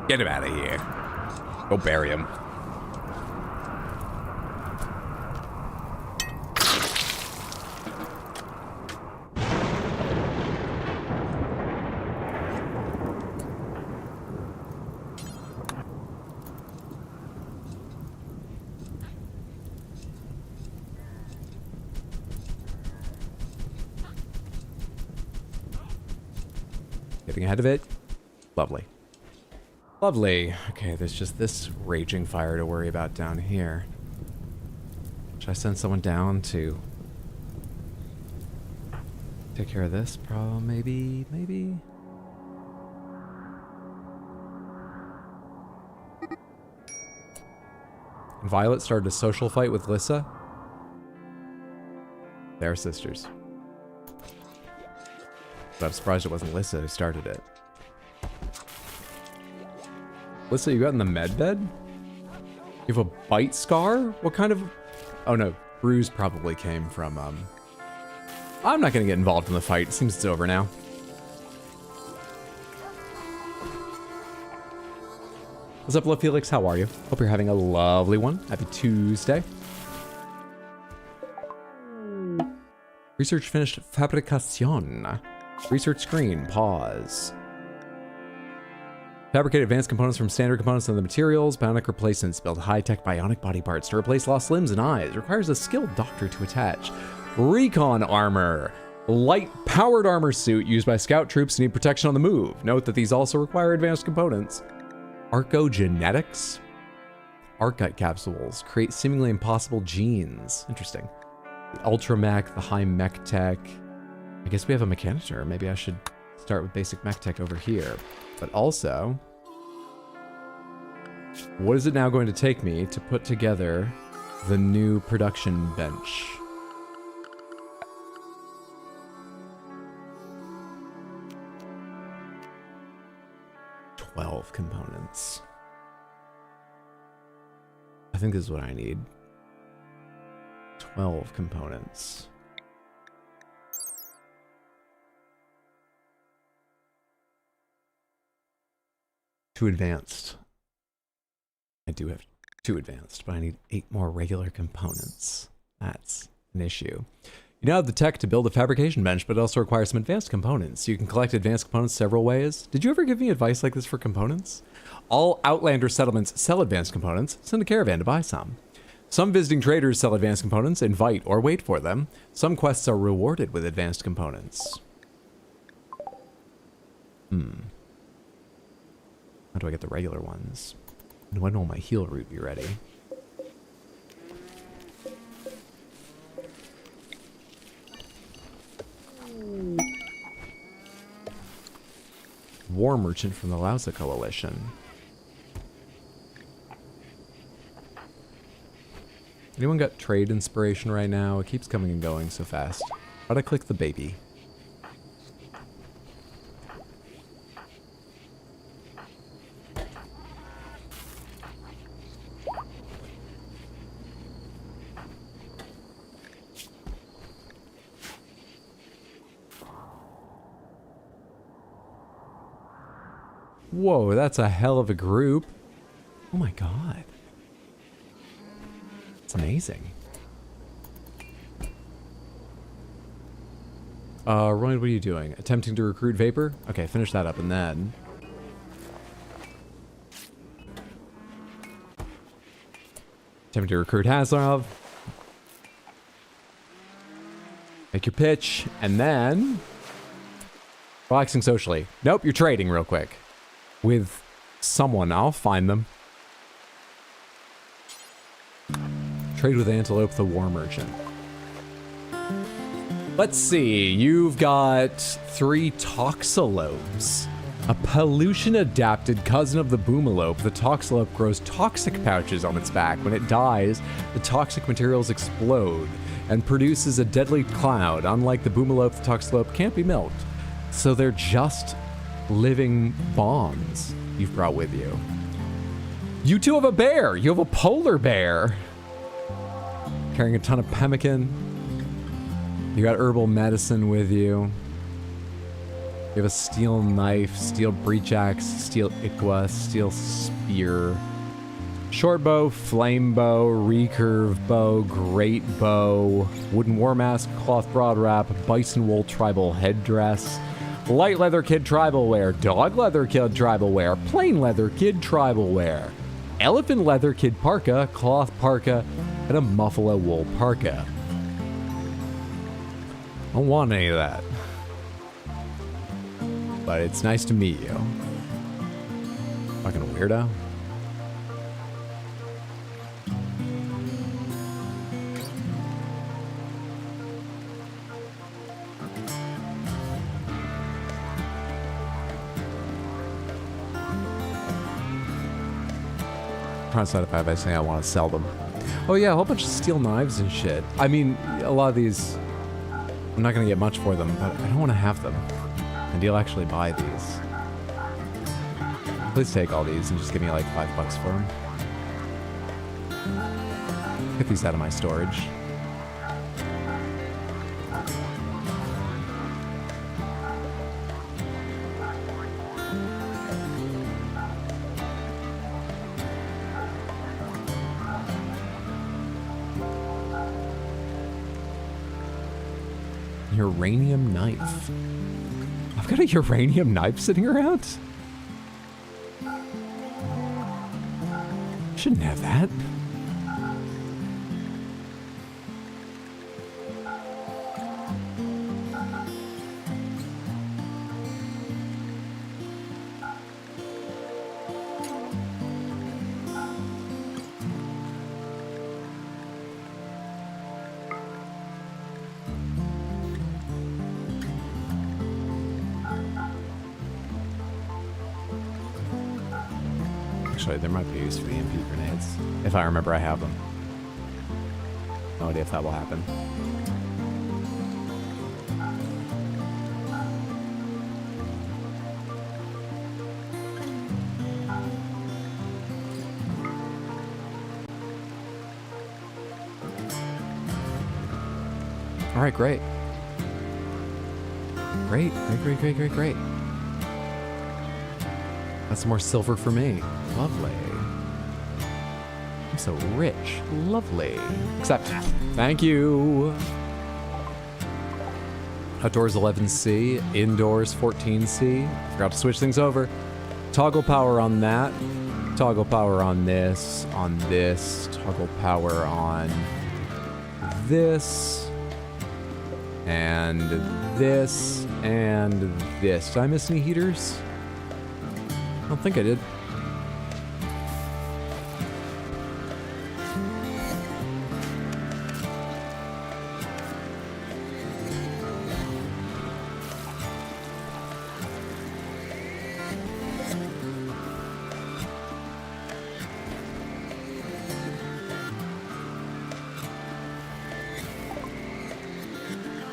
Get him out of here. Go bury him. Getting ahead of it. Lovely. Lovely. Okay, there's just this raging fire to worry about down here. Should I send someone down to take care of this problem? Maybe? Violet started a social fight with Lissa. They're sisters. But I'm surprised it wasn't Lissa who started it. Lissa, you got in the med bed? You have a bite scar? What kind of... Oh no, bruise probably came from, I'm not gonna get involved in the fight. It seems it's over now. What's up, Love Felix? How are you? Hope you're having a lovely one. Happy Tuesday. Research finished. Fabricación. Research screen. Pause. Fabricate advanced components from standard components and the materials. Bionic replacements. Build high-tech bionic body parts to replace lost limbs and eyes. Requires a skilled doctor to attach. Recon armor. Light powered armor suit used by scout troops who need protection on the move. Note that these also require advanced components. Archogenetics. Arcite capsules. Create seemingly impossible genes. Interesting. The Ultra Mech, the High Mech Tech. I guess we have a Mechanitor. Maybe I should start with basic Mech Tech over here. But also, what is it now going to take me to put together the new production bench? $12 components. I think this is what I need. 12 components. Too advanced. I do have 2 advanced, but I need 8 more regular components. That's an issue. You now have the tech to build a fabrication bench, but it also requires some advanced components. You can collect advanced components several ways. Did you ever give me advice like this for components? All Outlander settlements sell advanced components. Send a caravan to buy some. Some visiting traders sell advanced components, invite or wait for them. Some quests are rewarded with advanced components. How do I get the regular ones? And when will my heal route be ready? War merchant from the Lausa Coalition. Anyone got trade inspiration right now? It keeps coming and going so fast. How'd I click the baby? Whoa, that's a hell of a group. Oh my god. It's amazing. Roy, what are you doing? Attempting to recruit Vapor? Okay, finish that up and then... Attempting to recruit Haslov. Make your pitch, and then... Relaxing socially. Nope, you're trading real quick. With someone. I'll find them. Trade with Antelope the War Merchant. Let's see. You've got 3 Toxalopes. A pollution-adapted cousin of the Boomalope, the Toxalope grows toxic pouches on its back. When it dies, the toxic materials explode and produces a deadly cloud. Unlike the Boomalope, the Toxalope can't be milked. So they're just living bombs you've brought with you. You two have a bear! You have a polar bear! Carrying a ton of pemmican. You got herbal medicine with you. You have a steel knife, steel breach axe, steel ikwa, steel spear, short bow, flame bow, recurve bow, great bow, wooden war mask, cloth broad wrap, bison wool tribal headdress, light leather kid tribal wear, dog leather kid tribal wear, plain leather kid tribal wear, elephant leather kid parka, cloth parka, and a muffalo wool parka. I don't want any of that. But it's nice to meet you. Fucking weirdo. Trying to start a fight by saying I want to sell them. Oh yeah, a whole bunch of steel knives and shit. I mean, a lot of these, I'm not gonna get much for them, but I don't want to have them. And you'll actually buy these. Please take all these and just give me like $5 for them. Get these out of my storage. Uranium knife. I've got a uranium knife sitting around? Shouldn't have that. Actually, there might be use for the EMP grenades. If I remember I have them. No idea if that will happen. Alright, great. Great. That's some more silver for me. Lovely. I'm so rich. Lovely. Except, thank you. Outdoors 11C, indoors 14C. Forgot to switch things over. Toggle power on that. Toggle power on this. Toggle power on this. And this. And this. Did I miss any heaters? I don't think I did.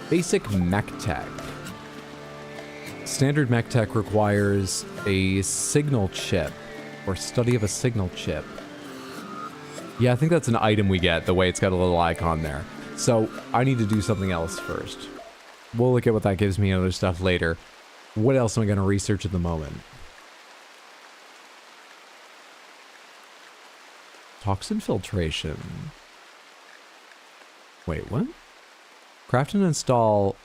Basic mech tech. Standard mech tech requires a signal chip, or study of a signal chip. Yeah, I think that's an item we get, the way it's got a little icon there. So, I need to do something else first. We'll look at what that gives me and other stuff later. What else am I going to research at the moment? Toxin filtration. Wait, what? Craft and install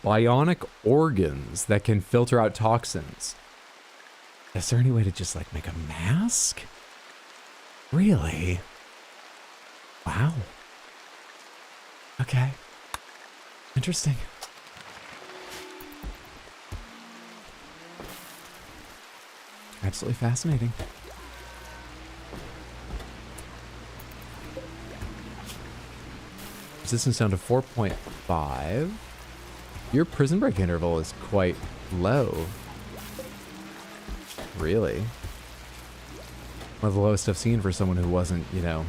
bionic organs that can filter out toxins. Is there any way to just like make a mask? Really? Wow. Okay. Interesting. Absolutely fascinating. Resistance down to 4.5. Your prison break interval is quite low. Really? One of the lowest I've seen for someone who wasn't, you know,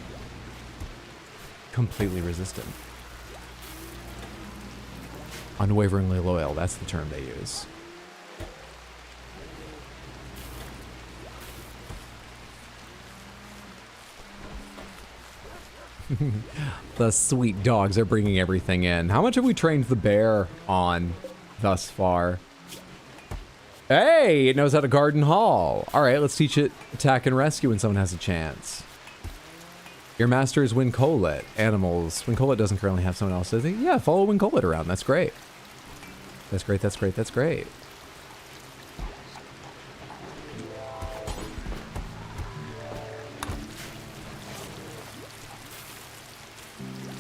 completely resistant. Unwaveringly loyal, that's the term they use. The sweet dogs are bringing everything in. How much have we trained the bear on thus far? Hey, it knows how to garden haul. All right, let's teach it attack and rescue when someone has a chance. Your master is Wincolet. Animals. Wincolet doesn't currently have someone else, does he? Yeah, follow Wincolet around. That's great. That's great, that's great, that's great.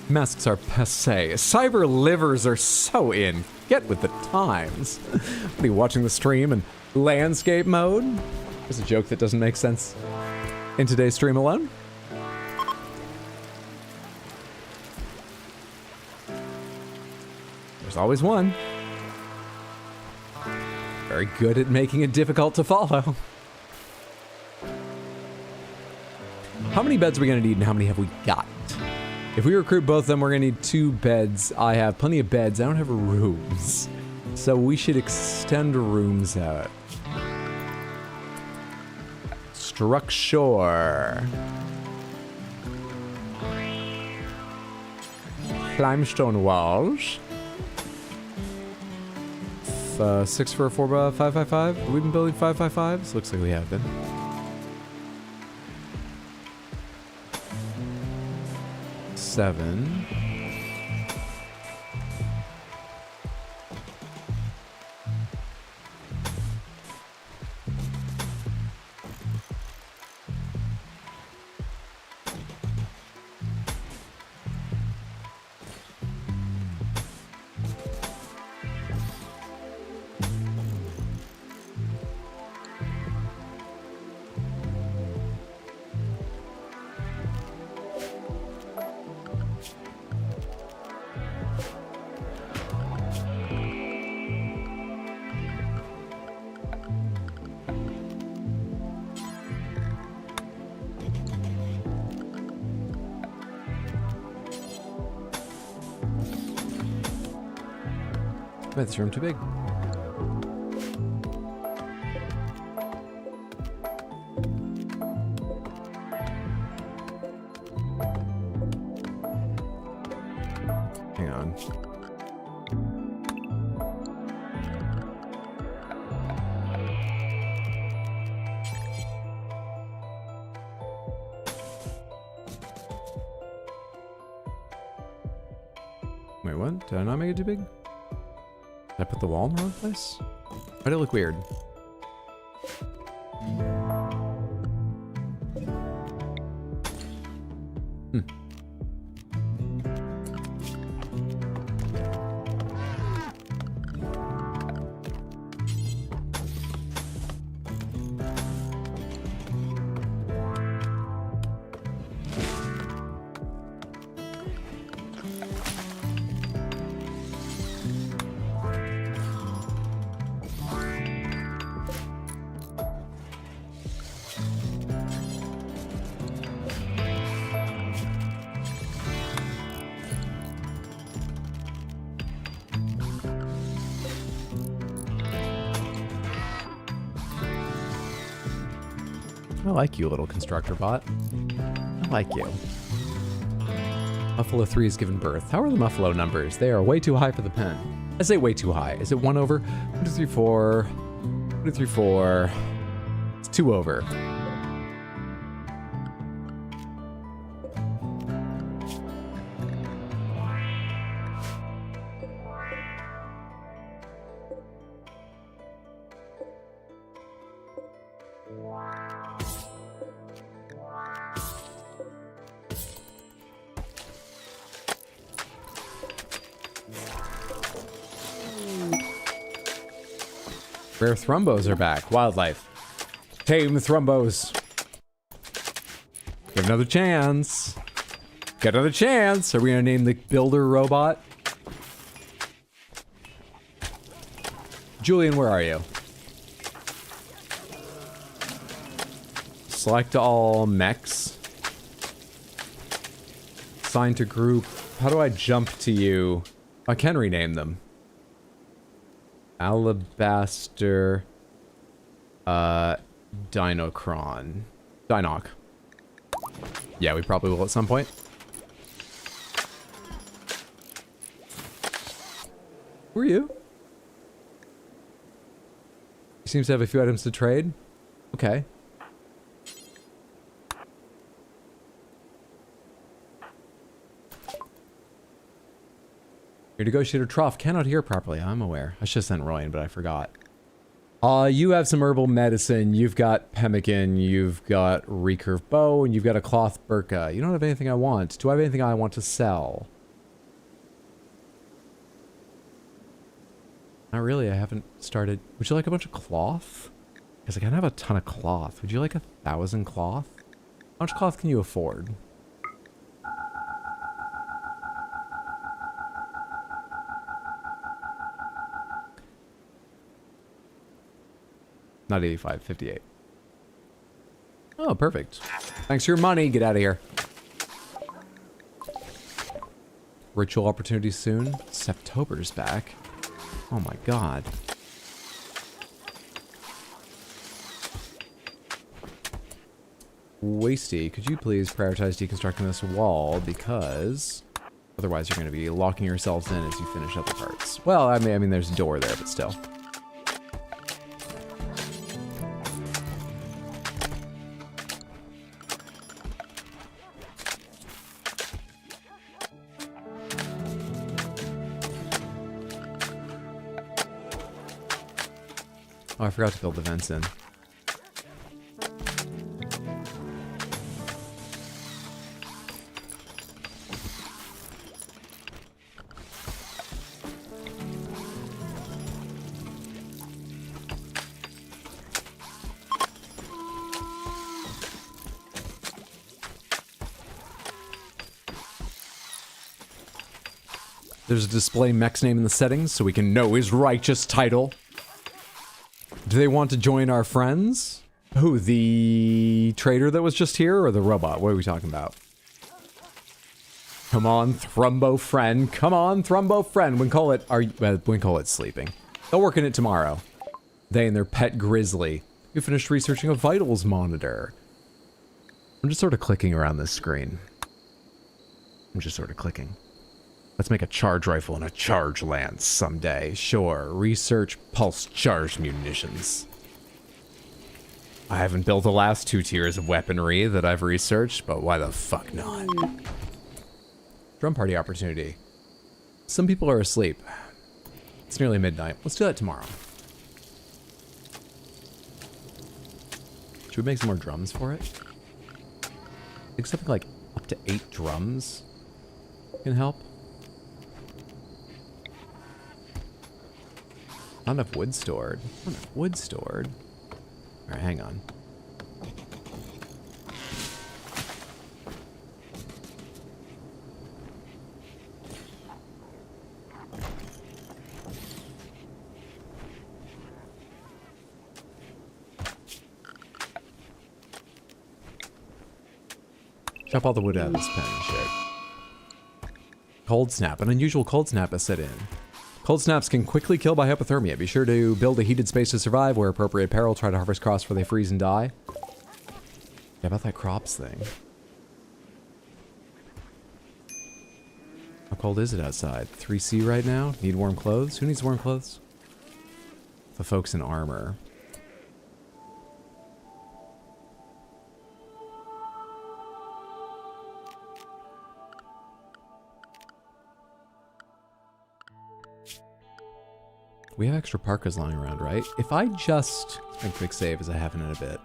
Masks are passé. Cyber livers are so in. Get with the times. What are you watching the stream in landscape mode? There's a joke that doesn't make sense in today's stream alone. There's always one. Very good at making it difficult to follow. How many beds are we gonna need and how many have we got? If we recruit both of them, we're gonna need 2 beds. I have plenty of beds. I don't have rooms. So we should extend rooms out. Structure. Limestone walls. 6 for a 4x5x5. Have we been building 5x5s? Looks like we have been. Seven. I made this room too big. Hang on. Wait, what? Did I not make it too big? Did I put the wall in the wrong place? Why did it look weird? I like you, little constructor bot. I like you. Muffalo 3 has given birth. How are the Muffalo numbers? They are way too high for the pen. I say way too high. Is it 1 over? 1, 2, 3, 4. 1, 2, 3, 4. It's 2 over. Rare thrumbos are back. Wildlife. Tame thrumbos. Give another chance. Get another chance. Are we gonna name the builder robot? Julian, where are you? Select all mechs. Assign to group. How do I jump to you? I can rename them. Alabaster. Dinocron. Dinoc. Yeah, we probably will at some point. Who are you? He seems to have a few items to trade. Okay. Your negotiator trough cannot hear properly. I'm aware. I should have sent Royan, but I forgot. You have some herbal medicine. You've got pemmican. You've got recurve bow, and you've got a cloth burqa. You don't have anything I want. Do I have anything I want to sell? Not really. I haven't started. Would you like a bunch of cloth? Because I can have a ton of cloth. Would you like 1,000 cloth? How much cloth can you afford? Not 85, 58. Oh, perfect. Thanks for your money. Get out of here. Ritual opportunity soon. Septober's back. Oh my god. Wasty, could you please prioritize deconstructing this wall, because otherwise you're going to be locking yourselves in as you finish up the parts. Well, I mean there's a door there, but still. Oh, I forgot to build the vents in. There's a display mech's name in the settings so we can know his righteous title. Do they want to join our friends? Who, the trader that was just here, or the robot? What are we talking about? Come on, Thrumbo friend. Come on, Thrumbo friend. Wincolet's sleeping. They'll work in it tomorrow. They and their pet grizzly. You finished researching a vitals monitor. I'm just sort of clicking around this screen. I'm just sort of clicking. Let's make a charge rifle and a charge lance someday. Sure. Research pulse charge munitions. I haven't built the last 2 tiers of weaponry that I've researched, but why the fuck not? Drum party opportunity. Some people are asleep. It's nearly midnight. Let's do that tomorrow. Should we make some more drums for it? I think something like up to 8 drums can help. Not enough wood stored. Not enough wood stored. Alright, hang on. Chop all the wood out of this pen and shit. Cold snap. An unusual cold snap has set in. Cold snaps can quickly kill by hypothermia. Be sure to build a heated space to survive. Where appropriate peril, try to harvest crops before they freeze and die. Yeah, about that crops thing. How cold is it outside? 3C right now? Need warm clothes? Who needs warm clothes? The folks in armor. We have extra parkas lying around, right? If I just... make a quick save as I haven't in a bit.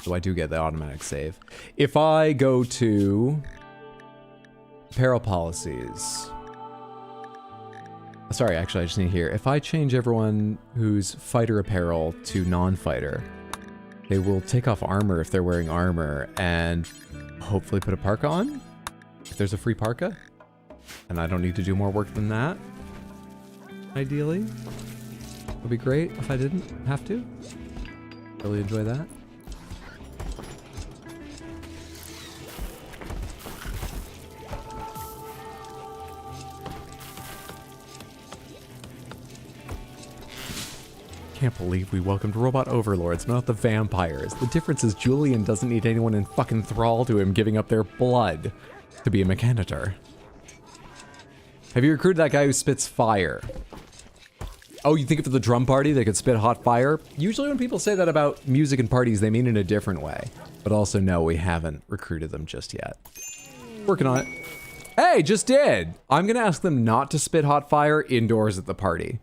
So I do get the automatic save. If I go to... apparel policies. Sorry, actually, I just need to hear. If I change everyone who's fighter apparel to non-fighter, they will take off armor if they're wearing armor and hopefully put a parka on? If there's a free parka? And I don't need to do more work than that? Ideally? Would be great if I didn't have to. Really enjoy that. Can't believe we welcomed robot overlords, not the vampires. The difference is Julian doesn't need anyone in fucking thrall to him giving up their blood to be a mechanitor. Have you recruited that guy who spits fire? Oh, you think if it's a drum party they could spit hot fire? Usually when people say that about music and parties, they mean in a different way. But also, no, we haven't recruited them just yet. Working on it. Hey, just did! I'm gonna ask them not to spit hot fire indoors at the party.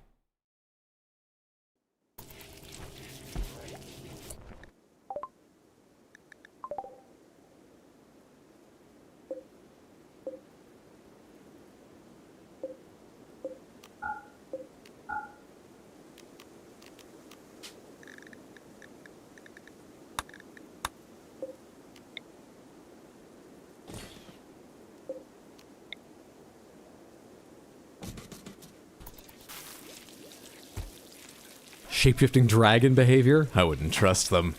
Shapeshifting dragon behavior? I wouldn't trust them.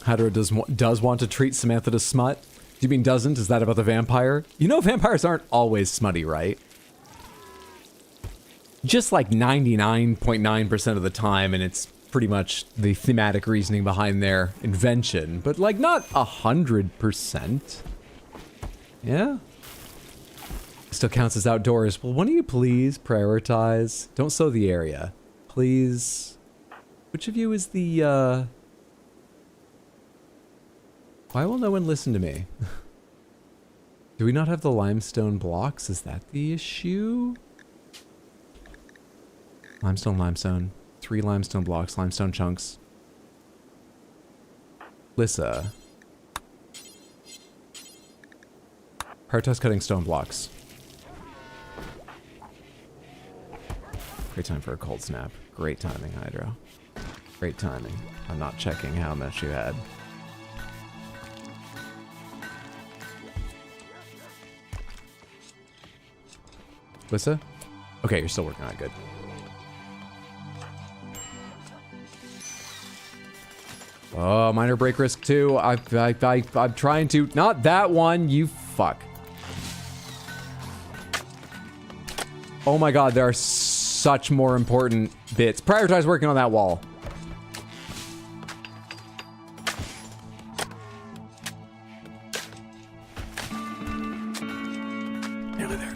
Hadra does want to treat Samantha to smut. Do you mean doesn't? Is that about the vampire? You know vampires aren't always smutty, right? Just like 99.9% of the time, and it's pretty much the thematic reasoning behind their invention, but like not 100%. Yeah? Still counts as outdoors. Well, why don't you please prioritize? Don't sow the area. Please. Which of you is the, Why will no one listen to me? Do we not have the limestone blocks? Is that the issue? Limestone, limestone. 3 limestone blocks, limestone chunks. Lissa. Prioritize cutting stone blocks. Great time for a cold snap. Great timing, Hydro. Great timing. I'm not checking how much you had. Lissa? Okay, you're still working on it. Good. Oh, minor break risk too. I'm trying to... Not that one, you fuck. Oh my god, there are such more important bits. Prioritize working on that wall. Nearly there.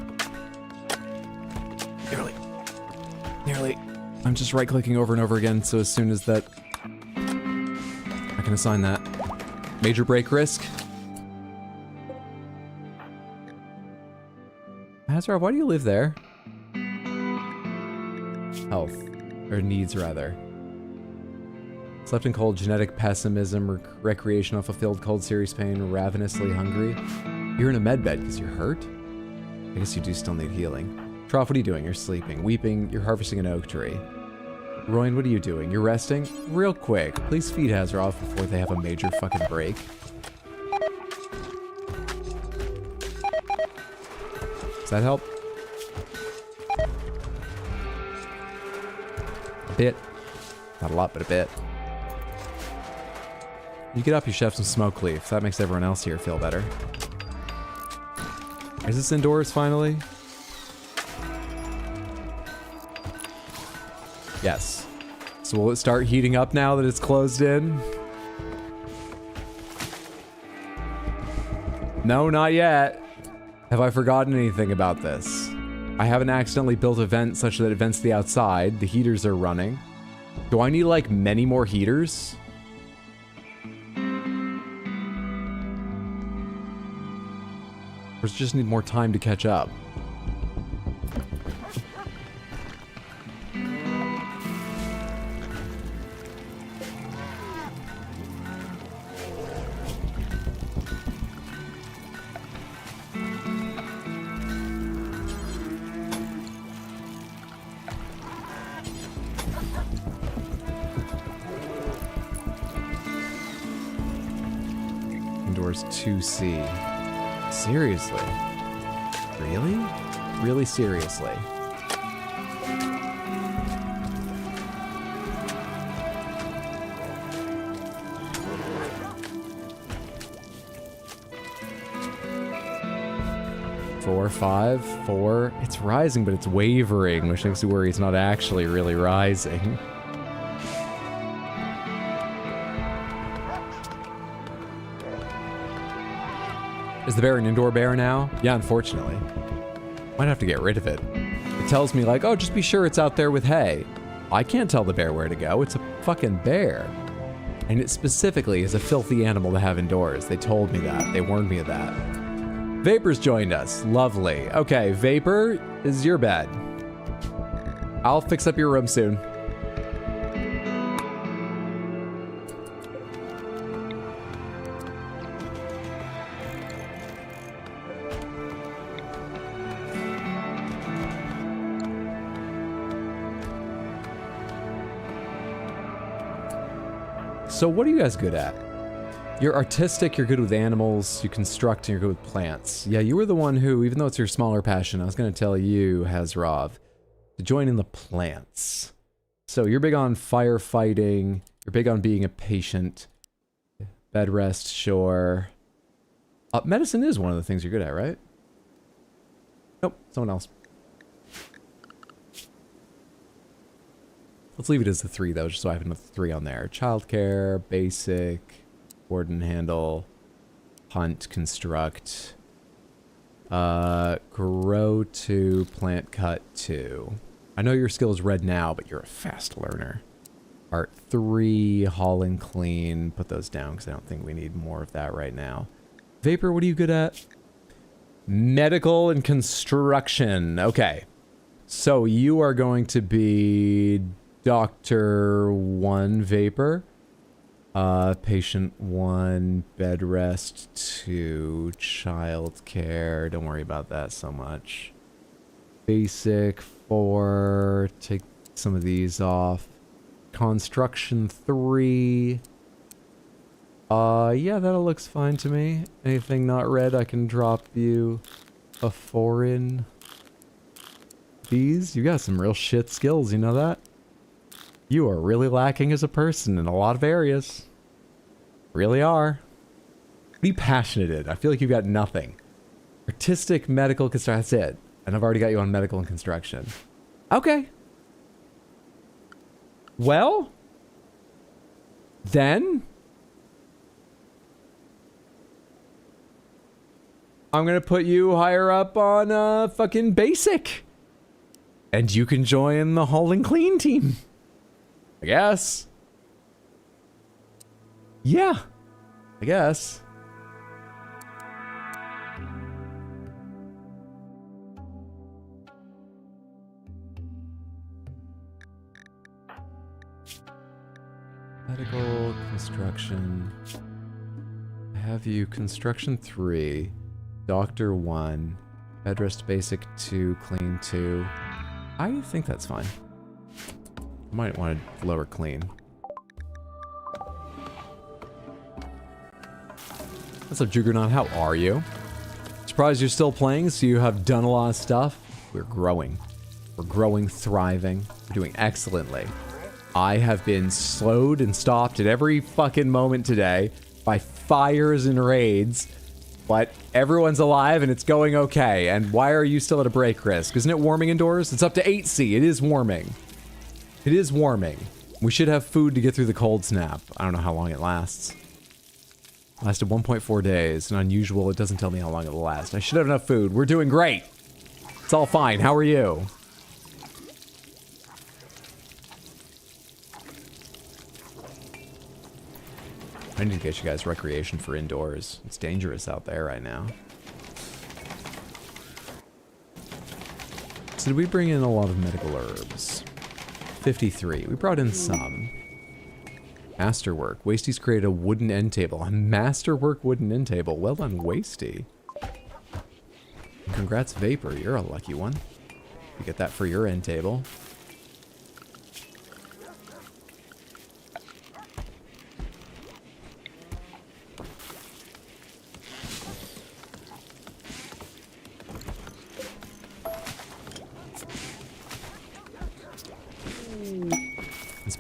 Nearly. Nearly. I'm just right-clicking over and over again, so as soon as that... I can assign that. Major break risk. Azra, why do you live there? Health. Or needs, rather. Slept in cold, genetic pessimism, recreational, fulfilled cold, serious pain, ravenously hungry. You're in a med bed because you're hurt? I guess you do still need healing. Trough, what are you doing? You're sleeping. Weeping, you're harvesting an oak tree. Royan, what are you doing? You're resting? Real quick, please feed Hazard off before they have a major fucking break. Does that help? A bit. Not a lot, but a bit. You get up, you chef some smoke leaf. That makes everyone else here feel better. Is this indoors finally? Yes. So will it start heating up now that it's closed in? No, not yet. Have I forgotten anything about this? I haven't accidentally built a vent such that it vents the outside. The heaters are running. Do I need like many more heaters? Or does it just need more time to catch up? indoors 2C. Seriously? Really? Really seriously? Four, 5, 4. It's rising, but it's wavering, which makes me worry it's not actually really rising. Is the bear an indoor bear now? Yeah, unfortunately. Might have to get rid of it. It tells me like, oh, just be sure it's out there with hay. I can't tell the bear where to go. It's a fucking bear. And it specifically is a filthy animal to have indoors. They told me that. They warned me of that. Vapor's joined us. Lovely. Okay, Vapor, is your bed. I'll fix up your room soon. So what are you guys good at? You're artistic, you're good with animals, you construct, and you're good with plants. Yeah, you were the one who, even though it's your smaller passion, I was going to tell you, Hazrov, to join in the plants. So you're big on firefighting, you're big on being a patient, bed rest, sure. Medicine is one of the things you're good at, right? Nope, someone else. Let's leave it as the 3, though, just so I have another 3 on there. Childcare, basic, warden handle, hunt, construct, grow 2, plant cut 2. I know your skill is red now, but you're a fast learner. Art 3, haul and clean. Put those down, because I don't think we need more of that right now. Vapor, what are you good at? Medical and construction. Okay. So you are going to be Doctor 1, Vapor. Patient 1, bed rest 2, child care. Don't worry about that so much. Basic 4, take some of these off. Construction 3. Yeah, that looks fine to me. Anything not red, I can drop you a 4 in. These, you got some real shit skills, you know that? You are really lacking as a person in a lot of areas. Really are. Be passionate in. I feel like you've got nothing. Artistic, medical, construction, that's it. And I've already got you on medical and construction. Okay. Well, then I'm gonna put you higher up on fucking basic. And you can join the haul and clean team. I guess. Yeah. I guess. Medical, construction. I have you construction 3, doctor 1, bed rest basic 2, clean 2. I think that's fine. I might want to lower clean. What's up, Juggernaut? How are you? Surprised you're still playing, so you have done a lot of stuff. We're growing. We're growing, thriving. We're doing excellently. I have been slowed and stopped at every fucking moment today by fires and raids, but everyone's alive and it's going okay. And why are you still at a break risk? Isn't it warming indoors? It's up to 8C. It is warming. It is warming. We should have food to get through the cold snap. I don't know how long it lasts. Lasted 1.4 days. An unusual. It doesn't tell me how long it'll last. I should have enough food. We're doing great. It's all fine. How are you? I need to get you guys recreation for indoors. It's dangerous out there right now. So did we bring in a lot of medical herbs? 53. We brought in some. Masterwork. Wasty's created a wooden end table. A masterwork wooden end table. Well done, Wasty. Congrats, Vapor. You're a lucky one. You get that for your end table.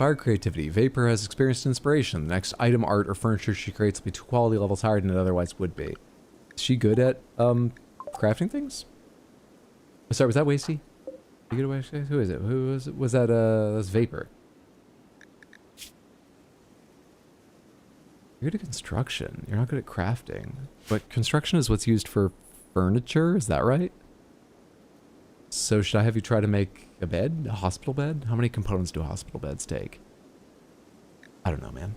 Inspired creativity. Vapor has experienced inspiration. The next item, art, or furniture she creates will be 2 quality levels higher than it otherwise would be. Is she good at, crafting things? Oh, sorry, was that Wasty? You good at Wasty? Who is it? Who was it? Was that, that's Vapor. You're good at construction. You're not good at crafting. But construction is what's used for furniture, is that right? So should I have you try to make a bed? A hospital bed? How many components do hospital beds take? I don't know, man.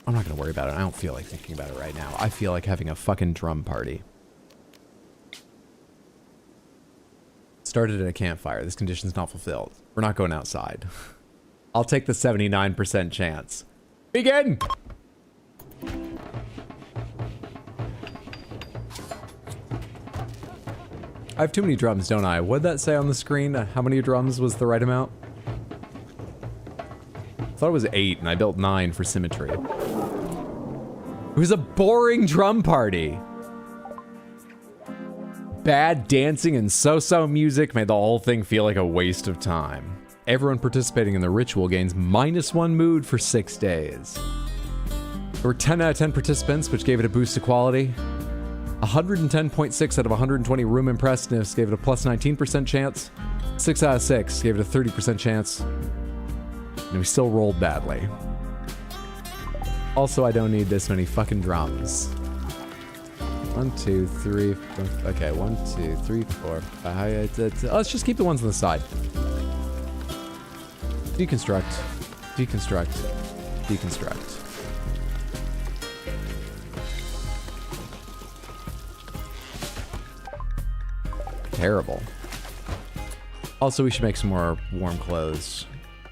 I'm not gonna worry about it. I don't feel like thinking about it right now. I feel like having a fucking drum party. Started at a campfire. This condition's not fulfilled. We're not going outside. I'll take the 79% chance. Begin! I have too many drums, don't I? What'd that say on the screen? How many drums was the right amount? I thought it was 8, and I built 9 for symmetry. It was a boring drum party. Bad dancing and so-so music made the whole thing feel like a waste of time. Everyone participating in the ritual gains -1 mood for 6 days. There were 10 out of 10 participants, which gave it a boost to quality. 110.6 out of 120 room impressiveness gave it a plus 19% chance. 6 out of 6 gave it a 30% chance. And we still rolled badly. Also, I don't need this many fucking drums. 1, 2, 3, 4, okay, 1, 2, 3, 4, 5. Let's just keep the ones on the side. Deconstruct, deconstruct, deconstruct. Terrible. Also, we should make some more warm clothes.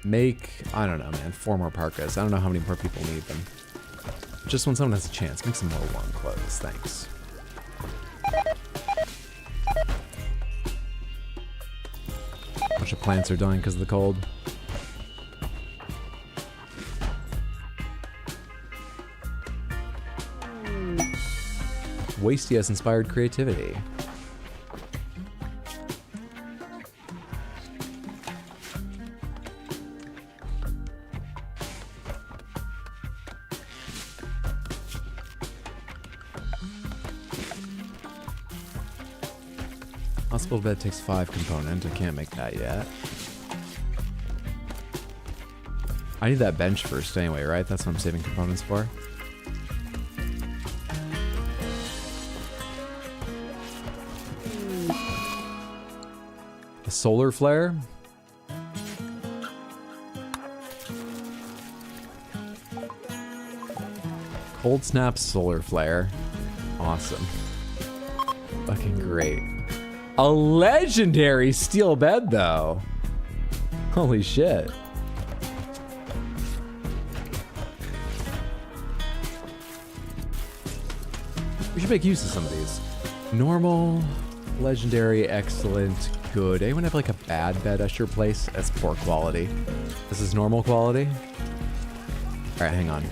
Make, I don't know, man, 4 more parkas. I don't know how many more people need them. Just when someone has a chance, make some more warm clothes. Thanks. A bunch of plants are dying because of the cold. Wasty has inspired creativity. Hospital bed takes 5 component. I can't make that yet. I need that bench first anyway, right? That's what I'm saving components for. A solar flare? Cold snap solar flare. Awesome. Fucking great. A legendary steel bed, though. Holy shit. We should make use of some of these. Normal, legendary, excellent, good. Anyone have like a bad bed I should replace? That's poor quality. This is normal quality. All right, hang on.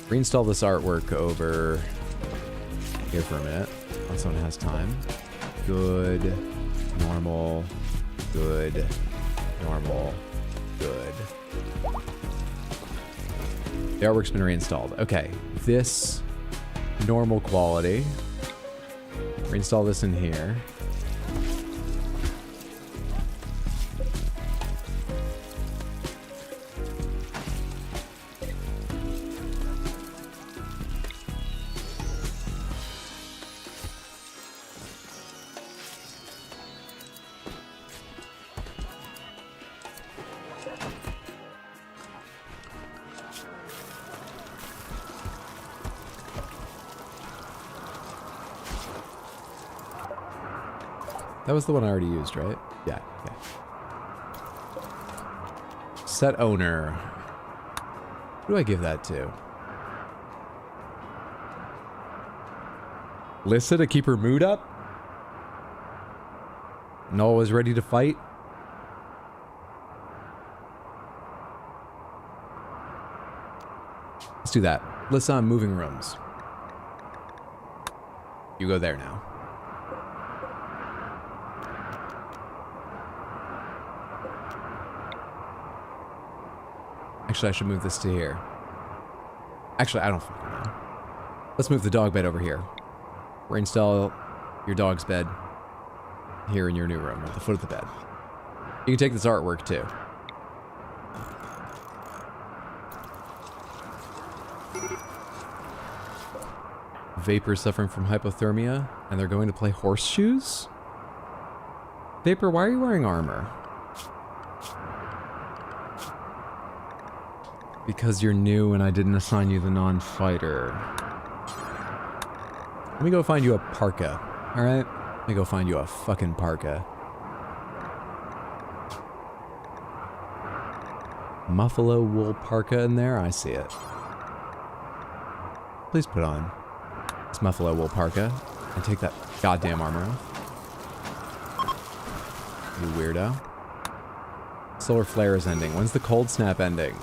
Reinstall this artwork over here for a minute. When someone has time. Good, normal, good, normal, good. The artwork's been reinstalled. Okay, this normal quality. Reinstall this in here. That was the one I already used, right? Yeah, yeah. Set owner. Who do I give that to? Lissa to keep her mood up? Noah was ready to fight? Let's do that. Lissa, I'm moving rooms. You go there now. Actually, I should move this to here. Actually, I don't fucking know. Let's move the dog bed over here. Reinstall your dog's bed here in your new room at the foot of the bed. You can take this artwork too. Vapor suffering from hypothermia, and they're going to play horseshoes? Vapor, why are you wearing armor? Because you're new and I didn't assign you the non-fighter. Let me go find you a parka, alright? Let me go find you a fucking parka. Muffalo wool parka in there? I see it. Please put on this muffalo wool parka and take that goddamn armor off. You weirdo. Solar flare is ending. When's the cold snap ending?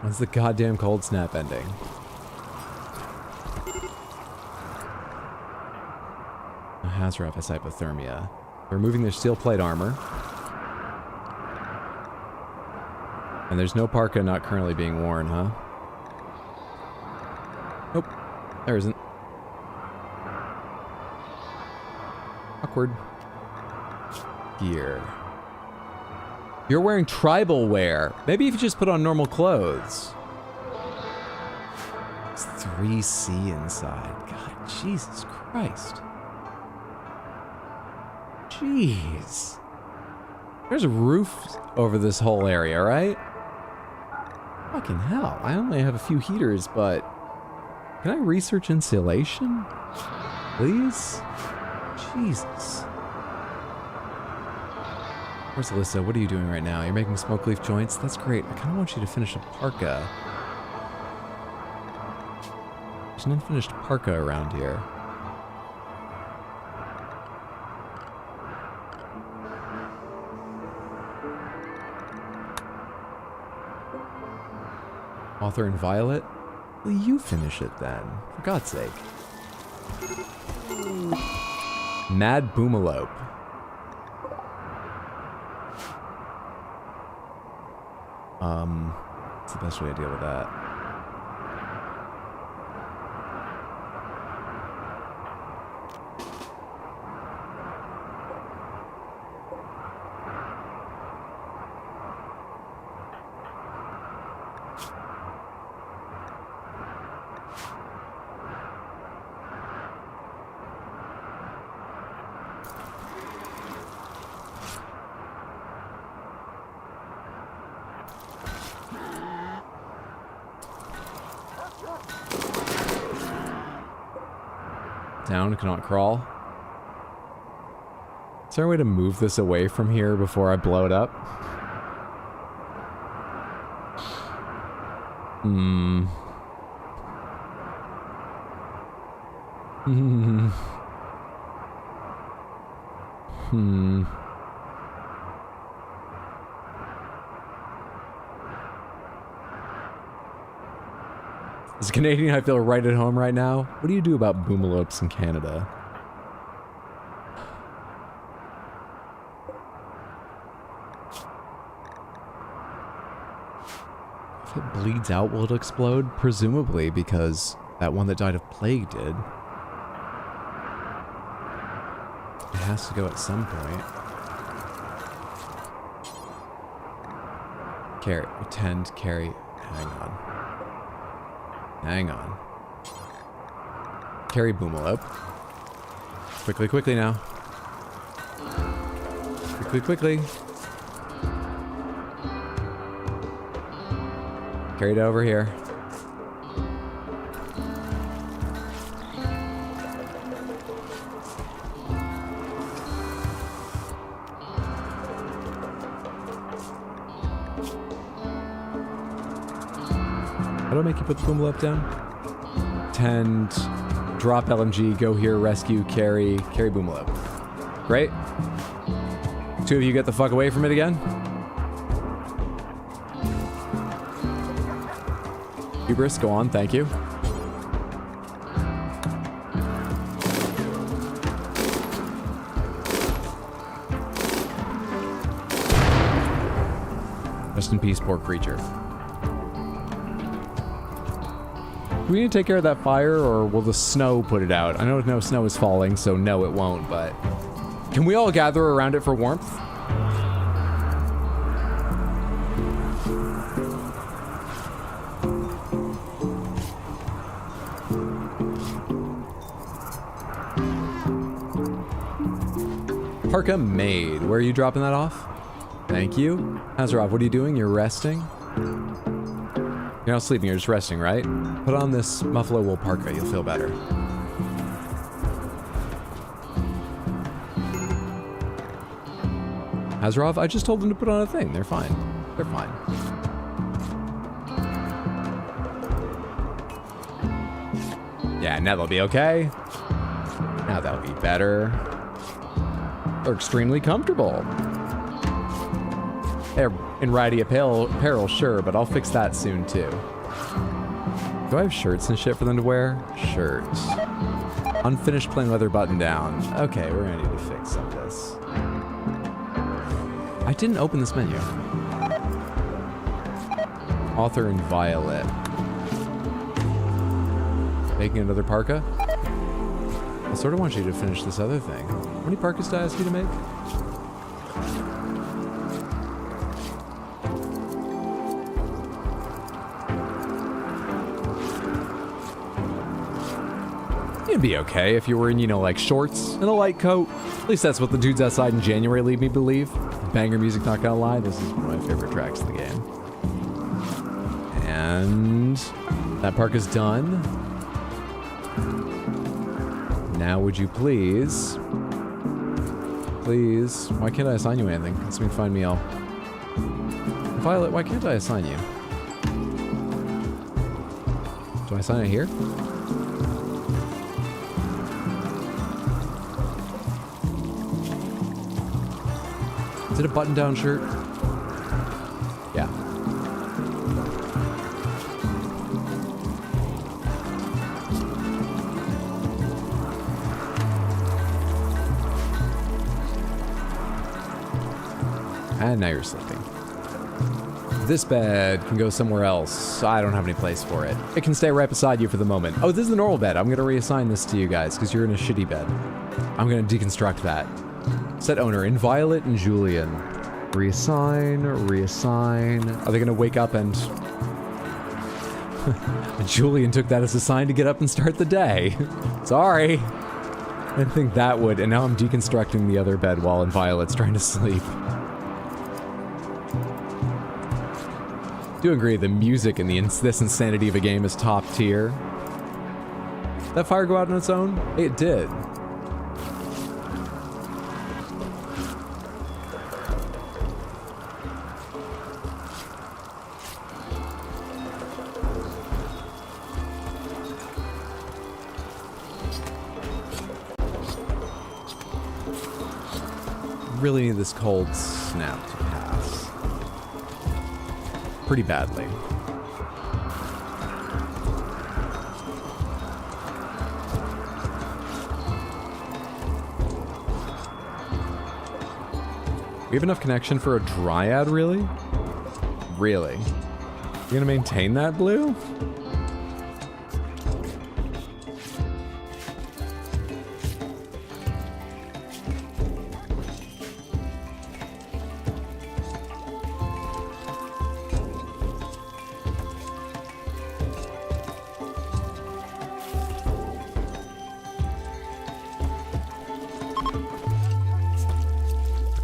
When's the goddamn cold snap ending? Hazarov has hypothermia. They're removing their steel plate armor. And there's no parka not currently being worn, huh? Nope. There isn't. Awkward. Gear. You're wearing tribal wear. Maybe if you just put on normal clothes. It's 3C inside. God, Jesus Christ. Jeez. There's a roof over this whole area, right? Fucking hell. I only have a few heaters, but... Can I research insulation? Please? Jesus. Where's Alyssa? What are you doing right now? You're making smoke leaf joints? That's great. I kind of want you to finish a parka. There's an unfinished parka around here. Author and Violet? Will you finish it then? For God's sake. Mad Boomalope. What's the best way to deal with that? Down, cannot crawl. Is there a way to move this away from here before I blow it up? As a Canadian, I feel right at home right now. What do you do about boomalopes in Canada? If it bleeds out, will it explode? Presumably, because that one that died of plague did. It has to go at some point. Carry, attend, carry, hang on. Hang on. Carry Boomalope. Quickly, quickly now. Quickly, quickly. Carry it over here. How do I make you put the Boomalope down? Tend, drop LMG, go here, rescue, carry Boomalope. Great. Two of you get the fuck away from it again. Hubris, go on, thank you. in peace, poor creature. Do we need to take care of that fire, or will the snow put it out? I know no snow is falling, so no, it won't, but... Can we all gather around it for warmth? Parka made. Where are you dropping that off? Thank you. Hazarov, what are you doing? You're resting? You're not sleeping, you're just resting, right? Put on this buffalo wool parka, you'll feel better. Hazarov, I just told them to put on a thing. They're fine. They're fine. Yeah, now they'll be okay. Now they'll be better. They're extremely comfortable. They're in ratty apparel, sure, but I'll fix that soon too. Do I have shirts and shit for them to wear? Shirts. Unfinished plain leather button down. Okay, we're gonna need to fix some of this. I didn't open this menu. Author and Violet. Making another parka? I sort of want you to finish this other thing. How many parkas did I ask you to make? It'd be okay if you were in, you know, like shorts and a light coat. At least that's what the dudes outside in January lead me believe. Banger music, not gonna lie, this is one of my favorite tracks in the game. And that parka's done. Now would you please, why can't I assign you anything? Let's me find me all. Violet, why can't I assign you? Do I assign it here? Is it a button-down shirt? Yeah. And now you're sleeping. This bed can go somewhere else. I don't have any place for it. It can stay right beside you for the moment. Oh, this is the normal bed. I'm gonna reassign this to you guys because you're in a shitty bed. I'm gonna deconstruct that. Set owner, Inviolate and Julian. Reassign. Are they gonna wake up and... Julian took that as a sign to get up and start the day. Sorry. I didn't think that would, and now I'm deconstructing the other bed while Inviolet's trying to sleep. Do agree, the music in this insanity of a game is top tier. Did that fire go out on its own? It did. Really need this cold snap to pass. Pretty badly. We have enough connection for a dryad, really? Really? You're gonna maintain that, Blue?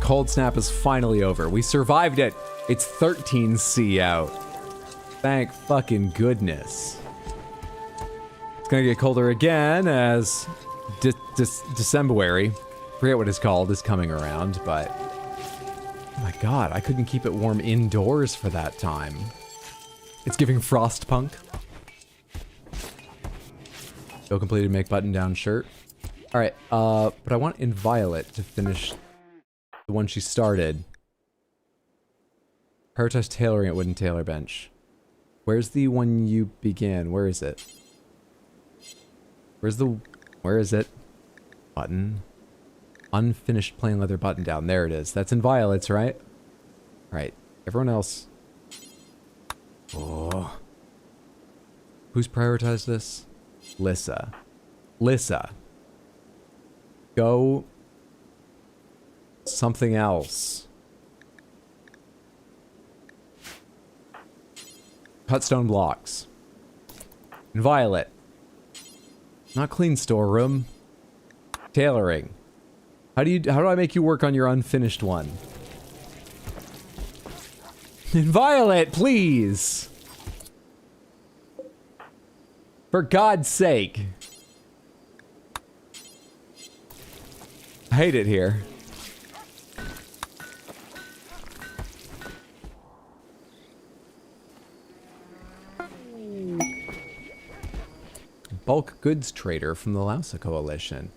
Cold snap is finally over. We survived it. It's 13C out. Thank fucking goodness. It's gonna get colder again as Decemberary, forget what it's called, is coming around, but oh my god, I couldn't keep it warm indoors for that time. It's giving Frostpunk. Go completed, make button down shirt. Alright, but I want Inviolate to finish the one she started. Prioritize tailoring at wooden tailor bench. Where's the one you began? Where is it? Where is it? Button. Unfinished plain leather button down. There it is. That's Inviolate's, right? Alright. Everyone else. Oh. Who's prioritized this? Lissa. Lissa. Go something else. Cut stone blocks. And Violet. Not clean storeroom. Tailoring. How do I make you work on your unfinished one? And Violet, please. For God's sake. I hate it here. Bulk goods trader from the Lausa Coalition.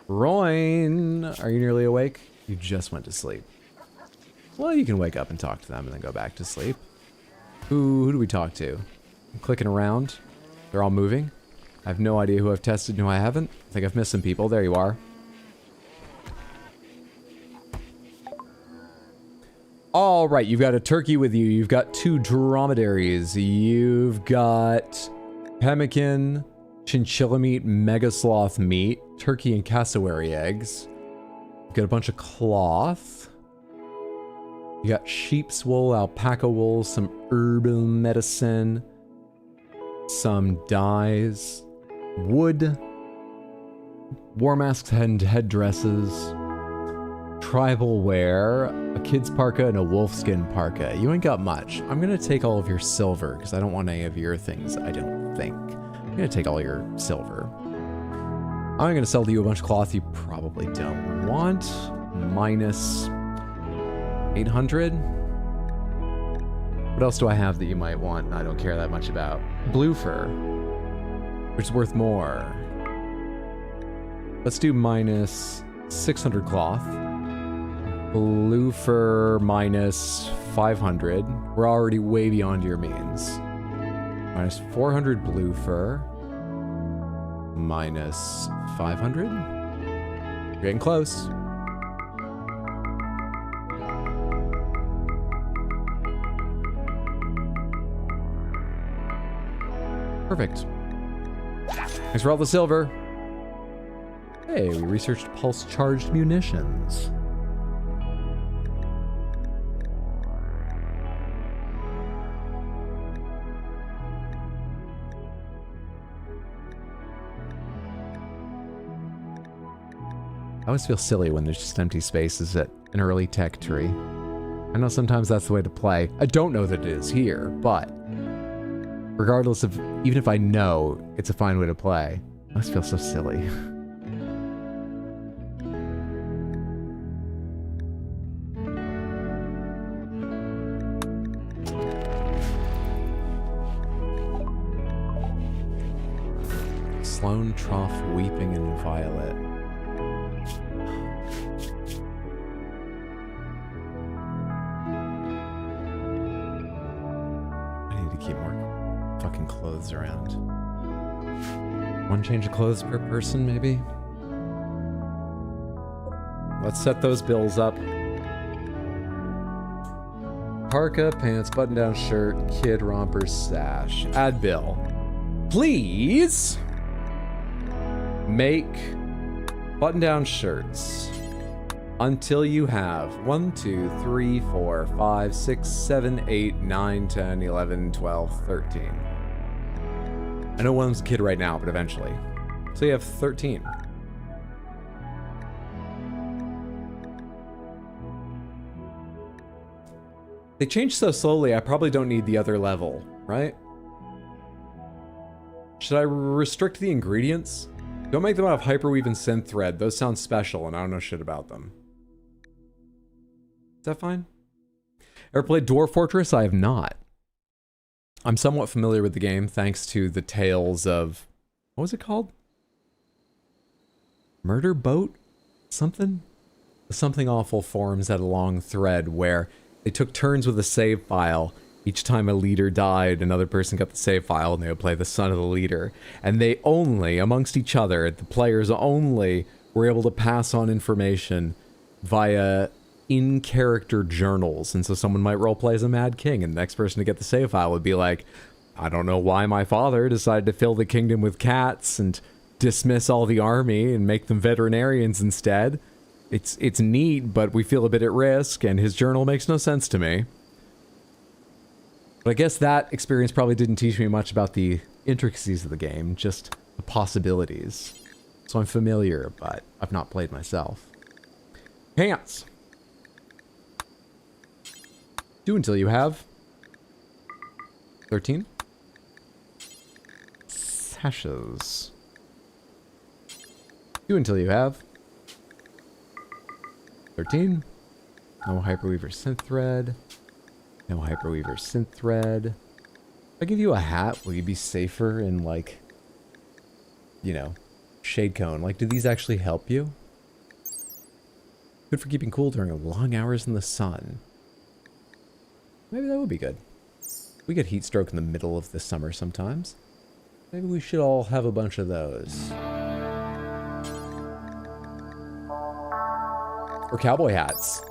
Royne, are you nearly awake? You just went to sleep. Well, you can wake up and talk to them and then go back to sleep. Who do we talk to? I'm clicking around. They're all moving. I have no idea who I've tested and who I haven't. I think I've missed some people. There you are. All right, you've got a turkey with you. You've got 2 dromedaries. You've got pemmican, chinchilla meat, mega sloth meat, turkey and cassowary eggs. You've got a bunch of cloth. You got sheep's wool, alpaca wool, some herbal medicine, some dyes, wood, war masks and headdresses, tribal wear, a kid's parka, and a wolfskin parka. You ain't got much. I'm gonna take all of your silver, because I don't want any of your things, I don't think. I'm gonna take all your silver. I'm gonna sell to you a bunch of cloth you probably don't want. Minus 800. What else do I have that you might want I don't care that much about? Blue fur, which is worth more. Let's do minus 600 cloth. Blue fur minus 500. We're already way beyond your means. Minus 400 blue fur. Minus 500. You're getting close. Perfect. Thanks for all the silver. Hey, we researched pulse-charged munitions. I always feel silly when there's just empty spaces at an early tech tree. I know sometimes that's the way to play. I don't know that it is here, but regardless of, even if I know, it's a fine way to play. I always feel so silly. Sloan Trough Weeping and Violet. I need to keep more fucking clothes around. One change of clothes per person, maybe? Let's set those bills up. Parka, pants, button-down shirt, kid romper, sash. Add bill. Please make button-down shirts until you have 1, 2, 3, 4, 5, 6, 7, 8, 9, 10, 11, 12, 13. I know one's a kid right now, but eventually. So you have 13. They change so slowly, I probably don't need the other level, right? Should I restrict the ingredients? Don't make them out of hyperweave and synth thread. Those sound special, and I don't know shit about them. Is that fine? Ever played Dwarf Fortress? I have not. I'm somewhat familiar with the game, thanks to the tales of... What was it called? Murder Boat? Something? The Something Awful forums had a long thread where they took turns with a save file. Each time a leader died, another person got the save file, and they would play the son of the leader. And they only, amongst each other, the players only, were able to pass on information via in-character journals. And so someone might roleplay as a Mad King, and the next person to get the save file would be like, I don't know why my father decided to fill the kingdom with cats and dismiss all the army and make them veterinarians instead. It's neat, but we feel a bit at risk, and his journal makes no sense to me. But I guess that experience probably didn't teach me much about the intricacies of the game, just the possibilities. So I'm familiar, but I've not played myself. Pants. Do until you have 13. Sashes. Do until you have 13. No Hyperweaver Synth Thread. No Hyperweaver Synth Thread. If I give you a hat, will you be safer in, like, you know, shade cone? Like, do these actually help you? Good for keeping cool during long hours in the sun. Maybe that would be good. We get heat stroke in the middle of the summer sometimes. Maybe we should all have a bunch of those. Or cowboy hats.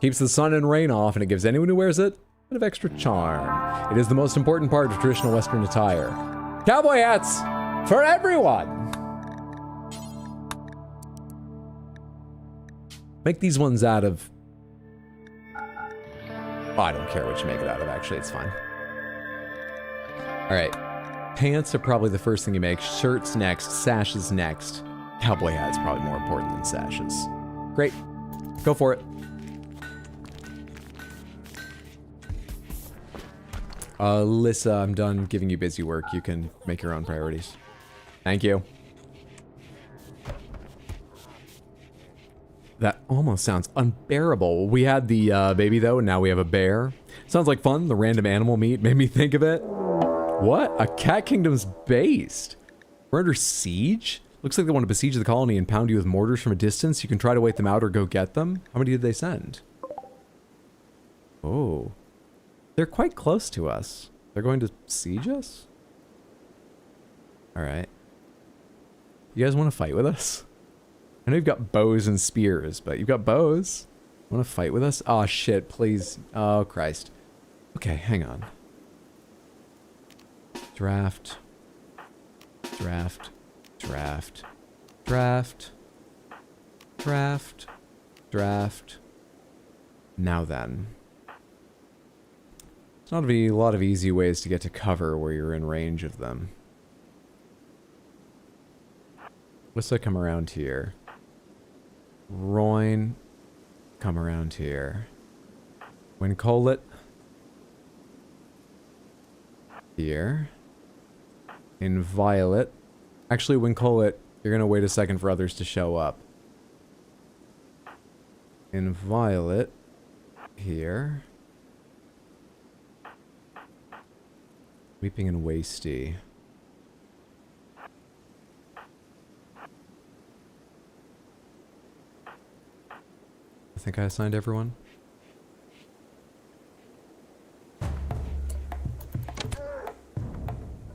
Keeps the sun and rain off, and it gives anyone who wears it a bit of extra charm. It is the most important part of traditional Western attire. Cowboy hats for everyone! Make these ones out of... Oh, I don't care what you make it out of, actually, it's fine. Alright. Pants are probably the first thing you make. Shirts next. Sashes next. Cowboy hat's probably more important than sashes. Great. Go for it. Alyssa, I'm done giving you busy work. You can make your own priorities. Thank you. That almost sounds unbearable. We had the baby, though, and now we have a bear. Sounds like fun. The random animal meat made me think of it. What? A cat kingdom's based? We're under siege? Looks like they want to besiege the colony and pound you with mortars from a distance. You can try to wait them out or go get them. How many did they send? Oh. They're quite close to us. They're going to siege us? Alright. You guys want to fight with us? I know you've got bows and spears, but you've got bows. Want to fight with us? Oh shit, please. Oh Christ. Okay, hang on. Draft. Draft. Draft. Draft. Draft. Draft. Now then. There's not a lot of easy ways to get to cover where you're in range of them. Let's come around here. Royne, come around here. Wincolet. Here. Inviolate. Actually, Wincolet, you're gonna wait a second for others to show up. Inviolate. Here. Weeping and Wasty. I think I assigned everyone.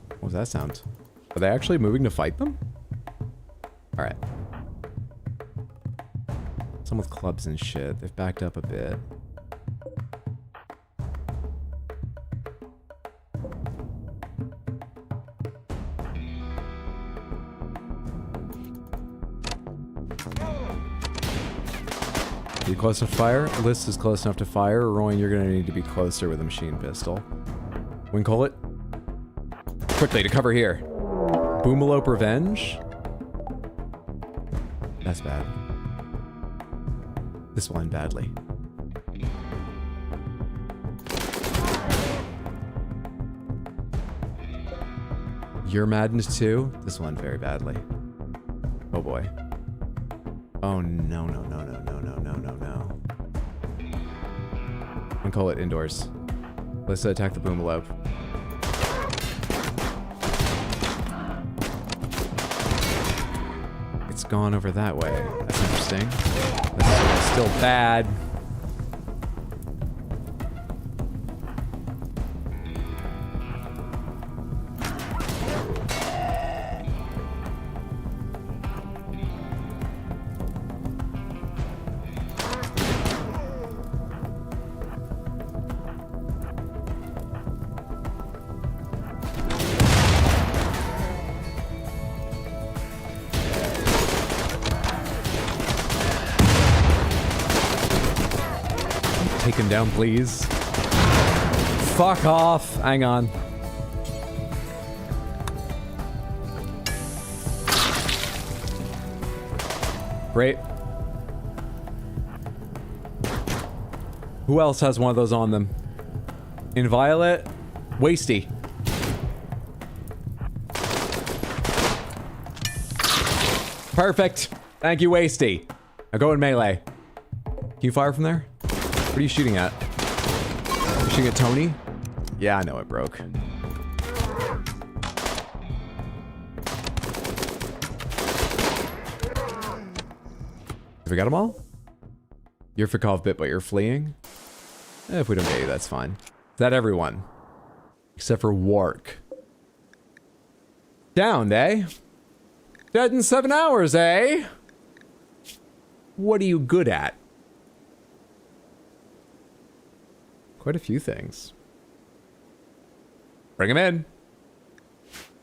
What was that sound? Are they actually moving to fight them? Alright. Some with clubs and shit. They've backed up a bit. You close enough to fire? List is close enough to fire. Royne, you're gonna need to be closer with a machine pistol. Wincolet. Quickly, to cover here. Boomalope Revenge. That's bad. This will end badly. You're Madness 2? This will end very badly. Oh boy. Oh no, no, no, no, no, no, no, no, no. Wincolet indoors. Let's attack the Boomalope. It's gone over that way. That's interesting. This is still bad. down, please. Fuck off. Hang on. Great. Who else has one of those on them? Inviolate? Wasty. Perfect. Thank you, Wasty. Now go in melee. Can you fire from there? What are you shooting at? You shooting at Tony? Yeah, I know it broke. Have we got them all? You're Fikov bit, but you're fleeing? If we don't get you, that's fine. Is that everyone? Except for Wark. Downed, eh? Dead in 7 hours, eh? What are you good at? Quite a few things. Bring him in.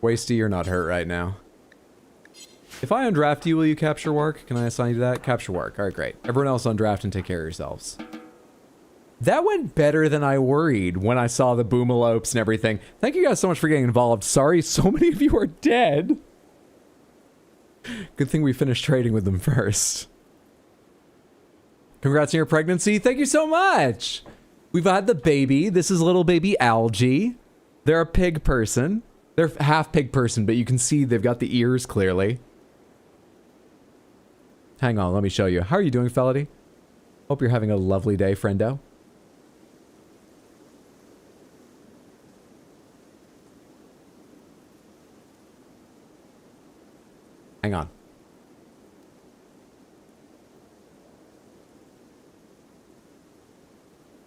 Wasty, you're not hurt right now. If I undraft you, will you capture Wark? Can I assign you to that? Capture Wark. Alright, great. Everyone else undraft and take care of yourselves. That went better than I worried when I saw the boomalopes and everything. Thank you guys so much for getting involved. Sorry, so many of you are dead. Good thing we finished trading with them first. Congrats on your pregnancy. Thank you so much. We've had the baby. This is little baby Algae. They're a pig person. They're half pig person, but you can see they've got the ears clearly. Hang on, let me show you. How are you doing, Felody? Hope you're having a lovely day, friendo. Hang on.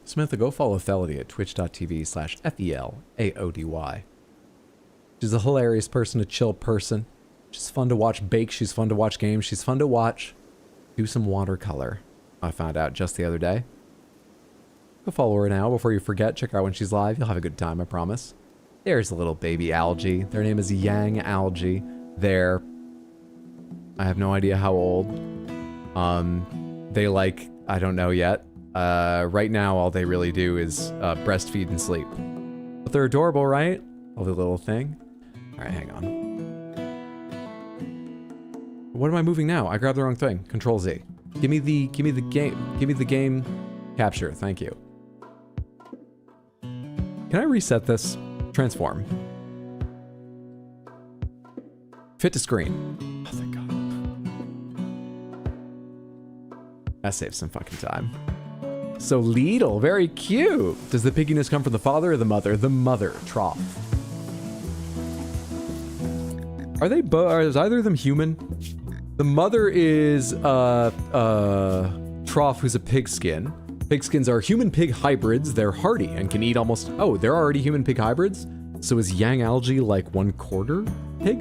Samantha, go follow Felody at twitch.tv/FELAODY. She's a hilarious person, a chill person. She's fun to watch bake. She's fun to watch games. She's fun to watch do some watercolor. I found out just the other day. Go follow her now before you forget. Check her out when she's live. You'll have a good time, I promise. There's a little baby Algae. Their name is Yang Algae. They're... I have no idea how old. They like... I don't know yet. Right now, all they really do is breastfeed and sleep. But they're adorable, right? Lovely little thing. Alright, hang on. What am I moving now? I grabbed the wrong thing. Control Z. Give me the game capture. Thank you. Can I reset this? Transform. Fit to screen. Oh, thank God. That saves some fucking time. So little, very cute. Does the pigginess come from the father or the mother? The mother, Trough. Are they is either of them human? The mother is Trough, who's a pigskin. Pigskins are human pig hybrids. They're hardy and can eat almost... Oh, they're already human pig hybrids? So is Yang Algae like 1/4 pig?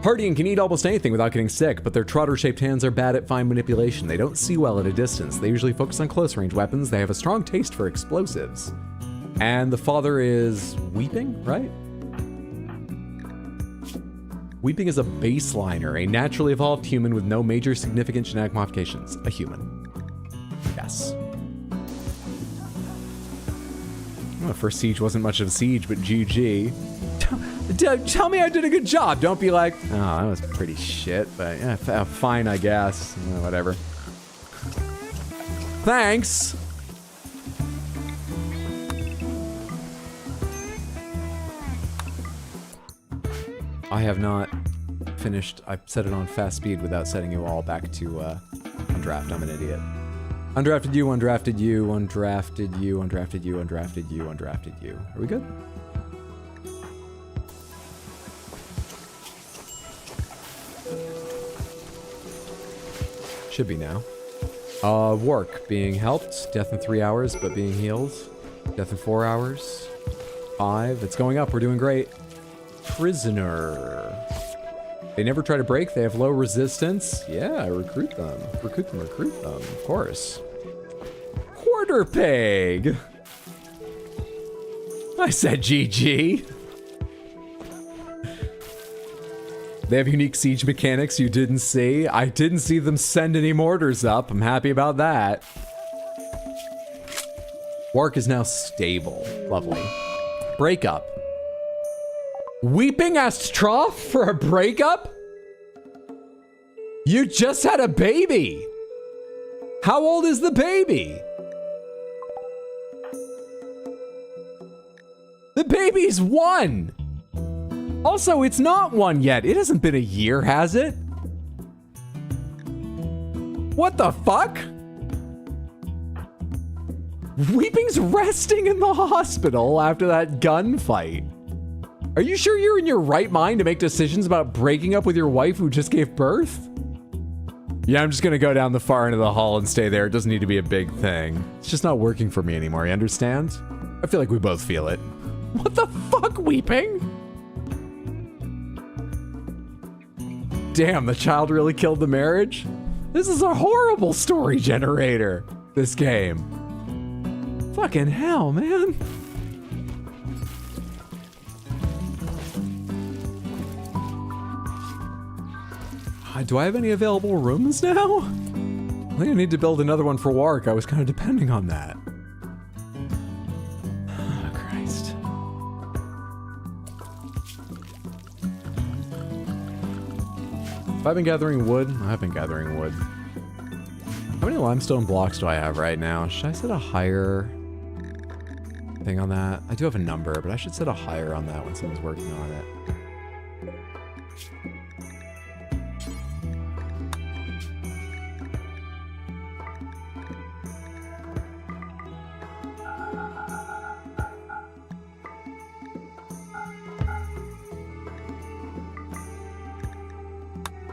Hardy and can eat almost anything without getting sick, but their trotter-shaped hands are bad at fine manipulation. They don't see well at a distance. They usually focus on close-range weapons. They have a strong taste for explosives. And the father is Weeping, right? Weeping is a baseliner, a naturally evolved human with no major significant genetic modifications. A human. Yes. Well, first siege wasn't much of a siege, but GG. Tell me I did a good job. Don't be like, oh, that was pretty shit, but yeah, fine, I guess. Whatever. Thanks. I have not finished. I set it on fast speed without setting you all back to undraft. I'm an idiot. Undrafted you, undrafted you, undrafted you, undrafted you, undrafted you, undrafted you. Are we good? Should be now. Work. Being helped. Death in 3 hours, but being healed. Death in 4 hours. 5. It's going up. We're doing great. Prisoner. They never try to break. They have low resistance. Yeah, recruit them. Recruit them, recruit them. Of course. Quarter pig. I said GG. They have unique siege mechanics you didn't see. I didn't see them send any mortars up. I'm happy about that. Wark is now stable. Lovely. Breakup. Weeping asked Trough for a breakup? You just had a baby. How old is the baby? The baby's 1. Also, it's not 1 yet. It hasn't been a year, has it? What the fuck? Weeping's resting in the hospital after that gunfight. Are you sure you're in your right mind to make decisions about breaking up with your wife who just gave birth? Yeah, I'm just gonna go down the far end of the hall and stay there. It doesn't need to be a big thing. It's just not working for me anymore, you understand? I feel like we both feel it. What the fuck, Weeping? Damn, the child really killed the marriage? This is a horrible story generator, this game. Fucking hell, man. Do I have any available rooms now? I think I need to build another one for Wark. I was kind of depending on that. Oh, Christ. Have I been gathering wood? I have been gathering wood. How many limestone blocks do I have right now? Should I set a higher thing on that? I do have a number, but I should set a higher on that when someone's working on it.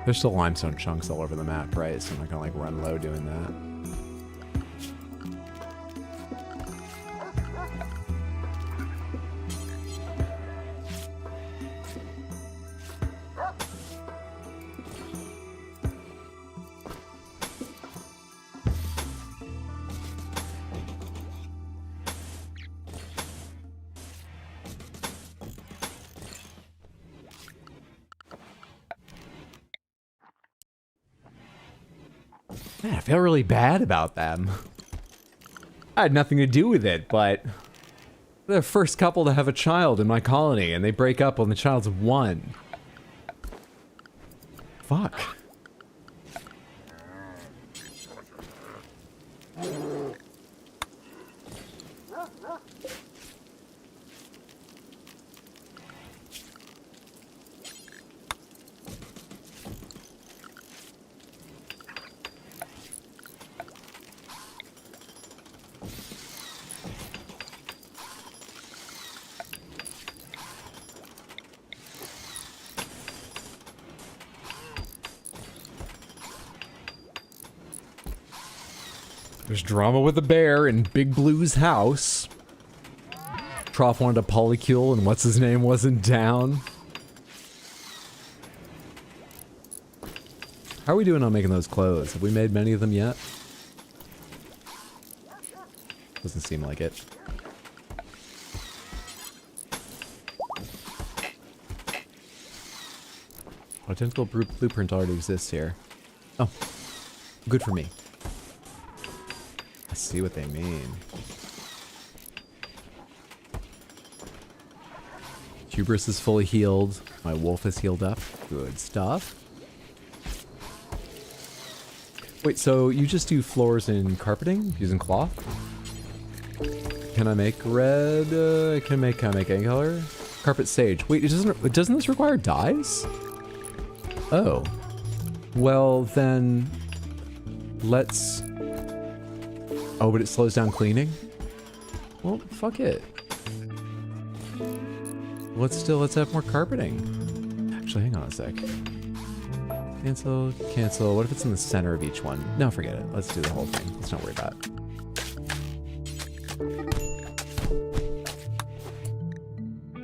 There's still limestone chunks all over the map, right? So I'm not gonna like run low doing that. Man, I feel really bad about them. I had nothing to do with it, but they're the first couple to have a child in my colony, and they break up when the child's 1. Fuck. There's drama with the bear in Big Blue's house. Trough wanted a polycule and what's his name wasn't down. How are we doing on making those clothes? Have we made many of them yet? Doesn't seem like it. Identical blueprint already exists here. Oh, good for me. I see what they mean. Hubris is fully healed. My wolf is healed up. Good stuff. Wait, so you just do floors and carpeting using cloth? Can I make red? Can I make any color? Carpet sage. Wait, doesn't this require dyes? Oh. Well, then let's... Oh, but it slows down cleaning? Well, fuck it. Let's have more carpeting. Actually, hang on a sec. Cancel, cancel. What if it's in the center of each one? No, forget it. Let's do the whole thing. Let's not worry about it.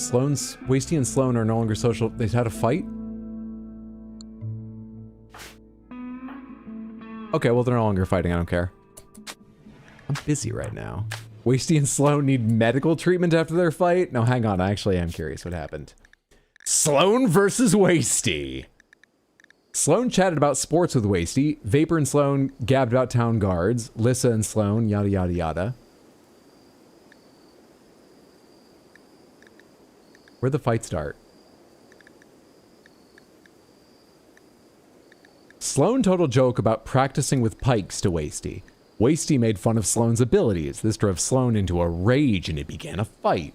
Sloane's... Wasty and Sloane are no longer social. They've had a fight? Okay, well, they're no longer fighting. I don't care. I'm busy right now. Wasty and Sloane need medical treatment after their fight? No, hang on. I actually am curious what happened. Sloane versus Wasty. Sloane chatted about sports with Wasty. Vapor and Sloane gabbed about town guards. Lissa and Sloane, yada, yada, yada. Where'd the fight start? Sloan told a joke about practicing with pikes to Wasty. Wasty made fun of Sloan's abilities. This drove Sloan into a rage and it began a fight.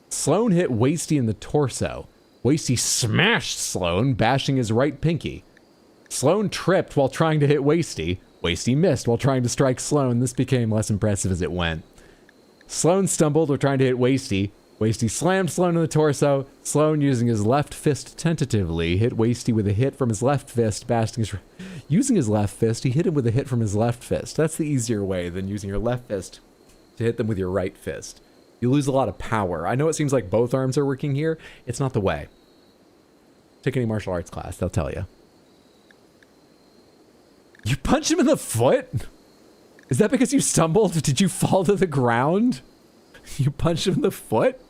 Sloan hit Wasty in the torso. Wasty smashed Sloan, bashing his right pinky. Sloan tripped while trying to hit Wasty. Wasty missed while trying to strike Sloan. This became less impressive as it went. Sloan stumbled while trying to hit Wasty. Wasty slammed Sloan in the torso. Sloan, using his left fist tentatively, hit Wasty with a hit from his left fist, bashing his... Using his left fist, he hit him with a hit from his left fist. That's the easier way than using your left fist to hit them with your right fist. You lose a lot of power. I know it seems like both arms are working here. It's not the way. Take any martial arts class, they'll tell you. You punch him in the foot? Is that because you stumbled? Did you fall to the ground? You punched him in the foot?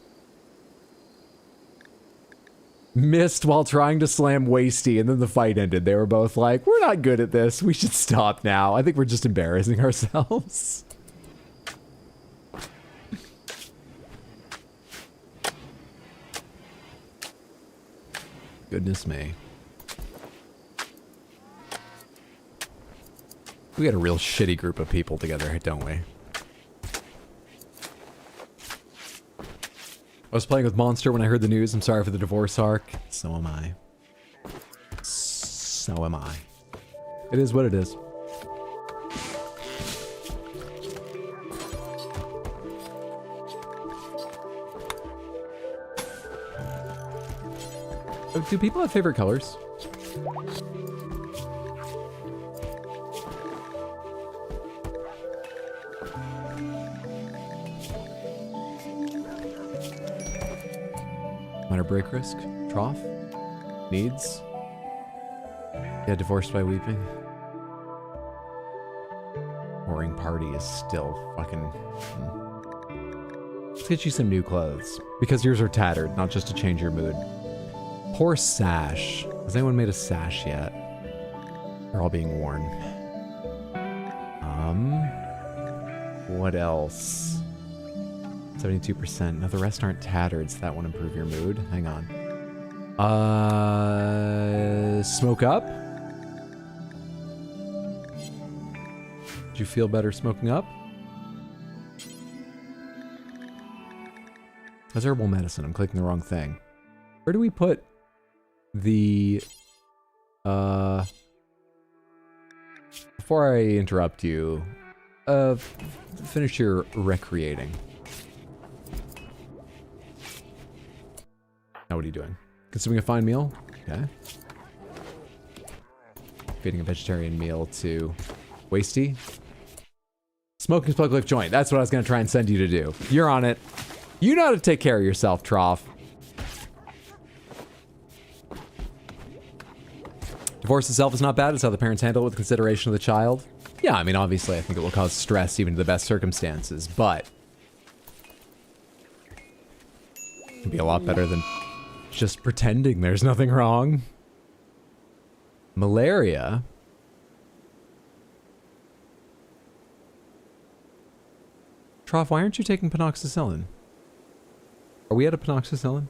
Missed while trying to slam Wasty, and then the fight ended. They were both like, we're not good at this. We should stop now. I think we're just embarrassing ourselves. Goodness me. We got a real shitty group of people together, don't we? I was playing with Monster when I heard the news. I'm sorry for the divorce arc. So am I. So am I. It is what it is. Oh, do people have favorite colors? Minor break risk? Trough? Needs? Yeah, divorced by weeping. Whoring party is still fucking... Let's get you some new clothes. Because yours are tattered, not just to change your mood. Poor sash. Has anyone made a sash yet? They're all being worn. What else? 72%. No, the rest aren't tattered, so that won't improve your mood. Hang on. Smoke up? Did you feel better smoking up? That's herbal medicine. I'm clicking the wrong thing. Where do we put the... Before I interrupt you, finish your recreating. Now what are you doing? Consuming a fine meal? Okay. Feeding a vegetarian meal to Wasty. Smoking plug lift joint. That's what I was going to try and send you to do. You're on it. You know how to take care of yourself, Trough. Divorce itself is not bad. It's how the parents handle it with consideration of the child. Yeah, I mean, obviously, I think it will cause stress even to the best circumstances, but it can be a lot better than just pretending there's nothing wrong. Malaria. Trough, why aren't you taking panoxycillin? Are we out of panoxycillin?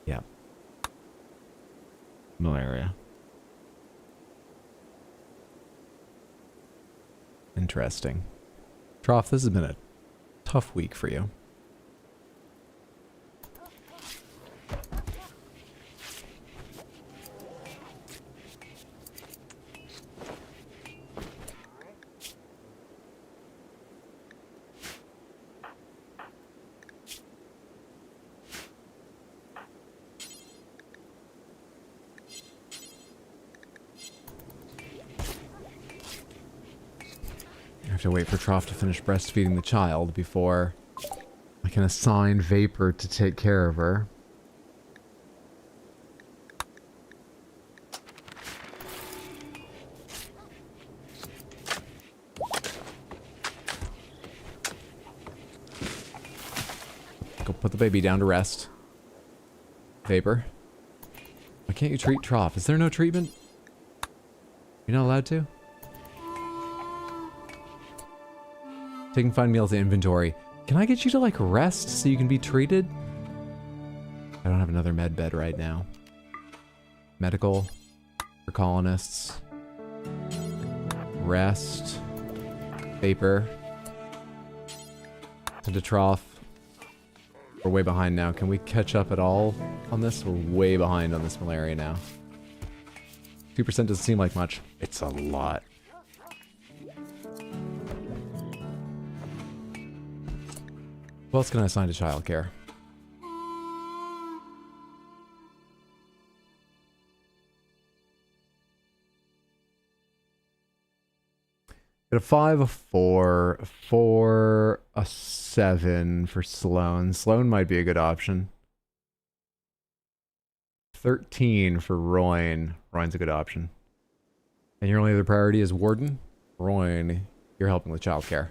Yeah. Malaria. Interesting. Trough, this has been a tough week for you. To wait for Trough to finish breastfeeding the child before I can assign Vapor to take care of her. Go put the baby down to rest. Vapor. Why can't you treat Trough? Is there no treatment? You're not allowed to? Taking fine meal to inventory. Can I get you to, like, rest so you can be treated? I don't have another med bed right now. Medical for colonists. Rest. Vapor. And a trough. We're way behind now. Can we catch up at all on this? We're way behind on this malaria now. 2% doesn't seem like much. It's a lot. Who else can I assign to childcare? Get a 5, a 4, a 4, a 7 for Sloan. Sloan might be a good option. 13 for Royne. Royne's a good option. And your only other priority is Warden? Royne, you're helping with childcare.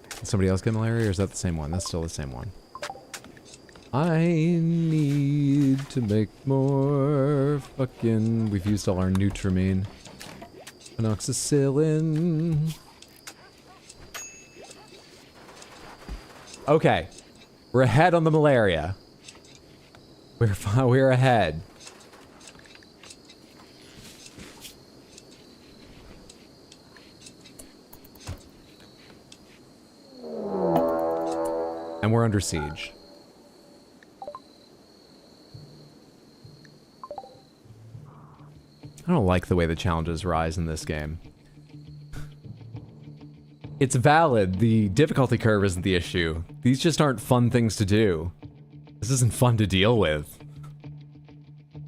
Did somebody else get malaria, or is that the same one? That's still the same one. I need to make more fucking... We've used all our Nutramine. Phenoxycillin. Okay. We're ahead on the malaria. We're ahead. And we're under siege. I don't like the way the challenges rise in this game. It's valid. The difficulty curve isn't the issue. These just aren't fun things to do. This isn't fun to deal with.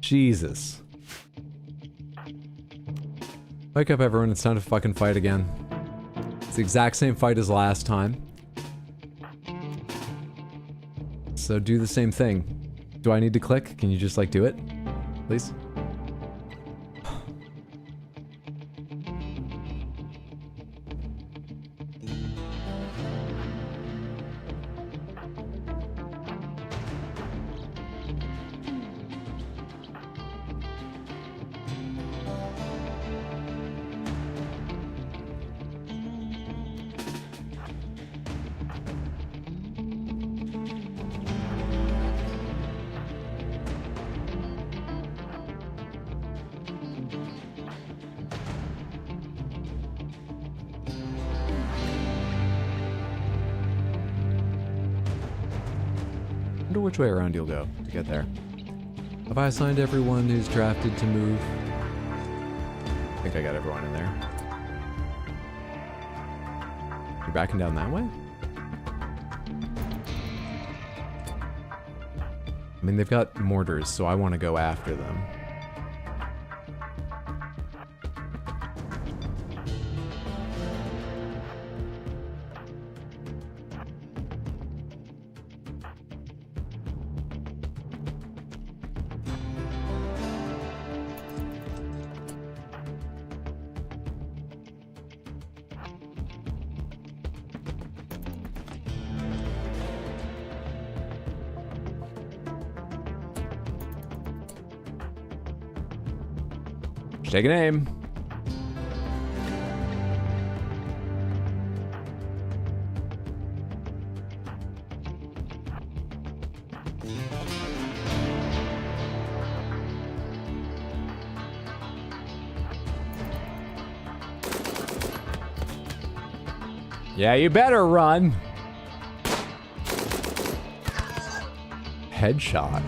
Jesus. Wake up, everyone. It's time to fucking fight again. It's the exact same fight as last time. So do the same thing. Do I need to click? Can you just, like, do it? Please? I wonder which way around you'll go to get there. Have I assigned everyone who's drafted to move? I think I got everyone in there. You're backing down that way? I mean, they've got mortars, so I want to go after them. Take an aim. Yeah, you better run. Headshot.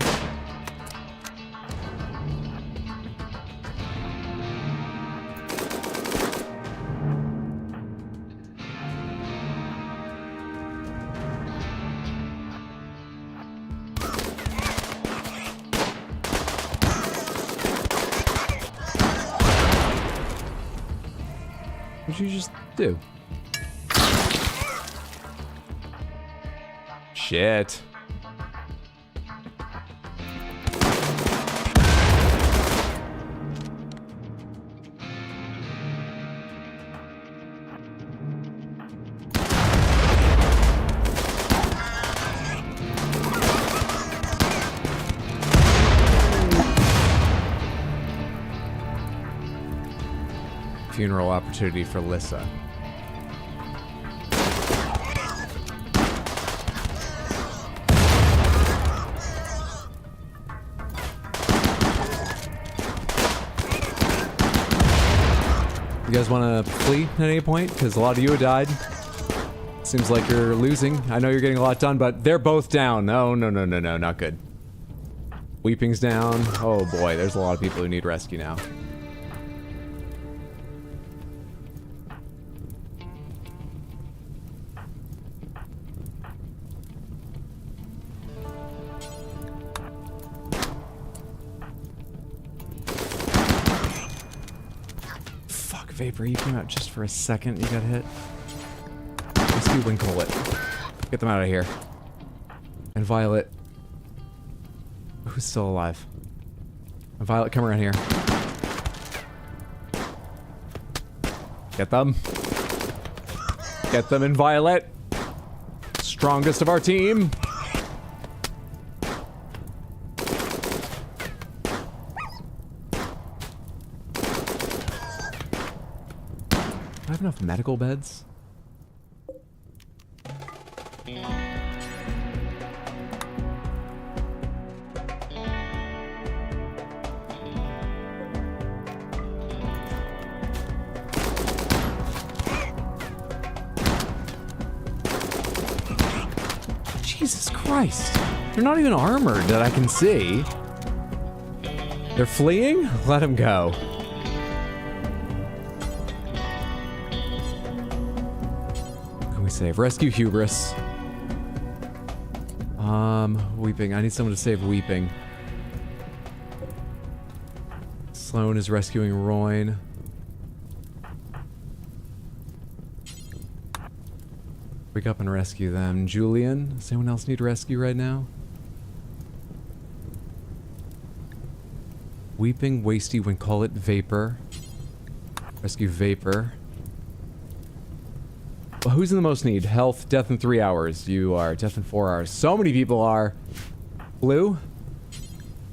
What'd you just do? Shit. funeral opportunity for Lissa. You guys want to flee at any point? Because a lot of you have died. Seems like you're losing. I know you're getting a lot done, but they're both down. No, no, no, no, no, not good. Weeping's down. Oh boy, there's a lot of people who need rescue now. Fuck, Vapor, you came out just for a second. You got hit. Rescue Winklet. Get them out of here. And Violet. Who's still alive? Violet, come around here. Get them. Get them in Violet. Strongest of our team. Do I have enough medical beds? Jesus Christ. They're not even armored that I can see. They're fleeing? Let them go. What can we save? Rescue Hubris. Weeping. I need someone to save Weeping. Sloan is rescuing Royne. Wake up and rescue them. Julian, does anyone else need rescue right now? Weeping, Wasty, Wincall it, Vapor. Rescue Vapor. Well, who's in the most need? Health, death in 3 hours. You are. Death in 4 hours. So many people are. Blue.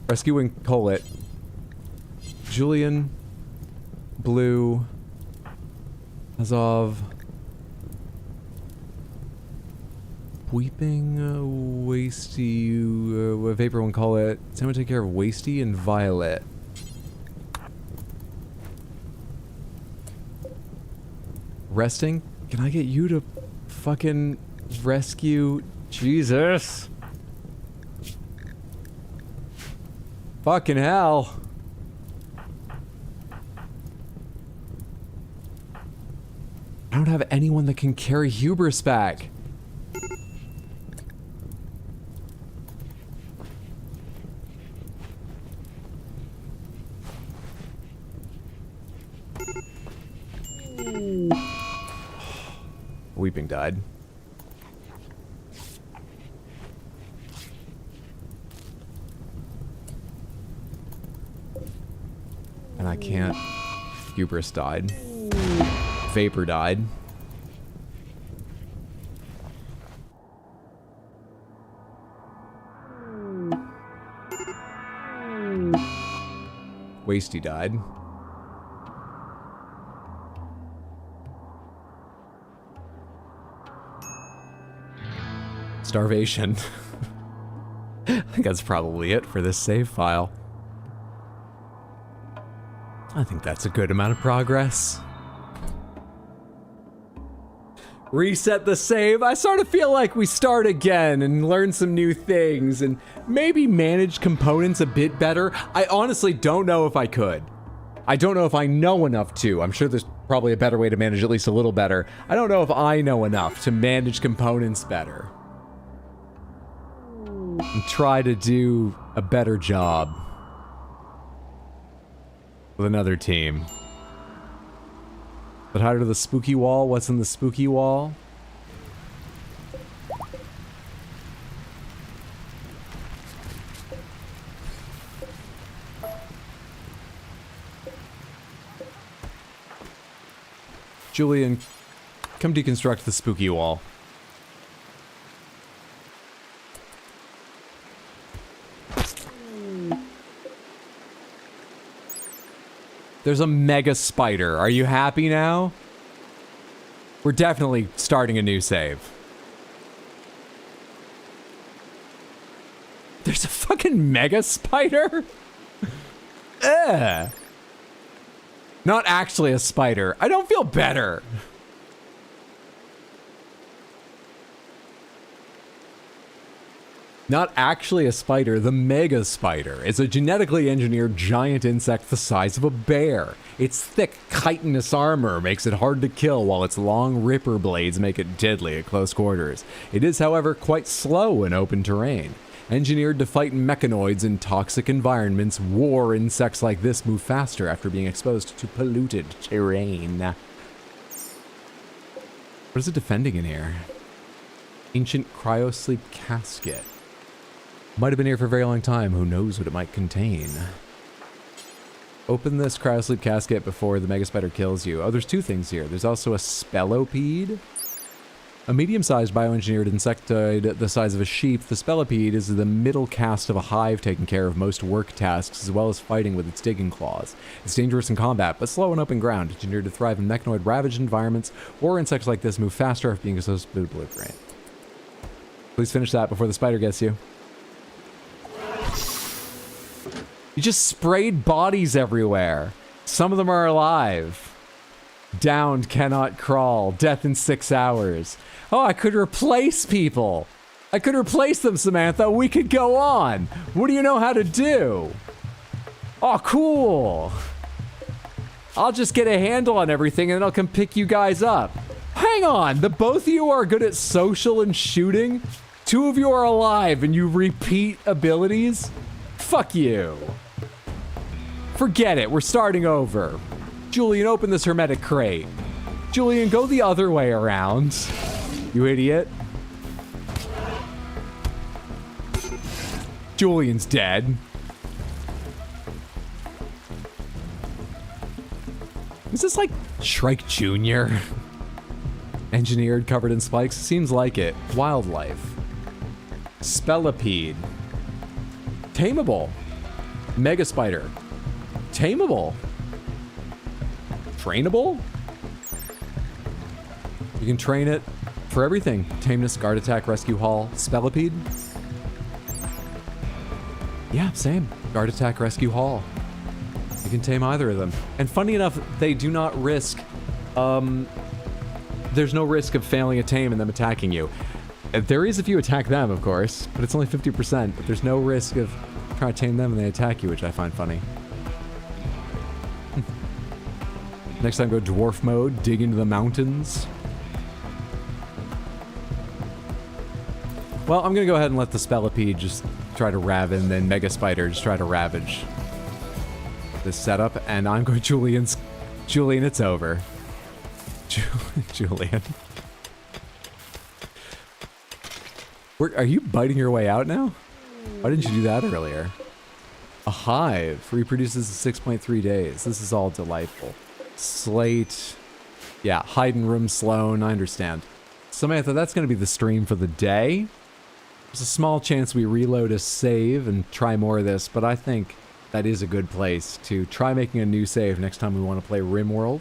Rescue Wincall it. Julian. Blue. Azov. Weeping, Wasty, Vapor, one call it. Someone take care of Wasty and Violet. Resting? Can I get you to fucking rescue? Jesus. Fucking hell. I don't have anyone that can carry Hubris back. Weeping died. And I can't. Hubris died. Vapor died. Wasty died. Starvation. I think that's probably it for this save file. I think that's a good amount of progress. Reset the save. I sort of feel like we start again and learn some new things and maybe manage components a bit better. I honestly don't know if I could. I don't know if I know enough to. I'm sure there's probably a better way to manage at least a little better. I don't know if I know enough to manage components better. And try to do a better job with another team. But how to the spooky wall? What's in the spooky wall? Julian, come deconstruct the spooky wall. There's a mega spider. Are you happy now? We're definitely starting a new save. There's a fucking mega spider? Ugh. Not actually a spider. I don't feel better. Not actually a spider, the mega spider is a genetically engineered giant insect the size of a bear. Its thick, chitinous armor makes it hard to kill, while its long ripper blades make it deadly at close quarters. It is, however, quite slow in open terrain. Engineered to fight mechanoids in toxic environments, war insects like this move faster after being exposed to polluted terrain. What is it defending in here? Ancient cryosleep casket. Might have been here for a very long time. Who knows what it might contain? Open this cryosleep casket before the mega spider kills you. Oh, there's two things here. There's also a spelopede. A medium-sized bioengineered insectoid the size of a sheep, the spelopede is the middle caste of a hive taking care of most work tasks as well as fighting with its digging claws. It's dangerous in combat, but slow in open ground. Engineered to thrive in mechanoid ravaged environments, or insects like this move faster after being exposed to proliferate. Please finish that before the spider gets you. You just sprayed bodies everywhere. Some of them are alive. Downed, cannot crawl. Death in 6 hours. Oh, I could replace people. I could replace them, Samantha. We could go on. What do you know how to do? Oh, cool. I'll just get a handle on everything and then I'll come pick you guys up. Hang on. The both of you are good at social and shooting? 2 of you are alive and you repeat abilities? Fuck you. Forget it. We're starting over. Julian, open this hermetic crate. Julian, go the other way around. You idiot. Julian's dead. Is this like Shrike Jr.? Engineered, covered in spikes? Seems like it. Wildlife. Spelopede. Tameable. Mega spider. Tameable. Trainable? You can train it for everything. Tameness, guard attack, rescue haul, spelopede. Yeah, same. Guard attack, rescue haul. You can tame either of them. And funny enough, they do not risk, there's no risk of failing a tame and them attacking you. There is if you attack them, of course, but it's only 50%, but there's no risk of trying to tame them and they attack you, which I find funny. Next time, go dwarf mode, dig into the mountains. Well, I'm gonna go ahead and let the spelopede just try to ravage, and then mega spider just try to ravage this setup, and I'm going Julian, it's over. Julian. Are you biting your way out now? Why didn't you do that earlier? A hive reproduces in 6.3 days. This is all delightful. Slate. Yeah, hide in room Sloan, I understand. Samantha, that's going to be the stream for the day. There's a small chance we reload a save and try more of this, but I think that is a good place to try making a new save next time we want to play Rimworld.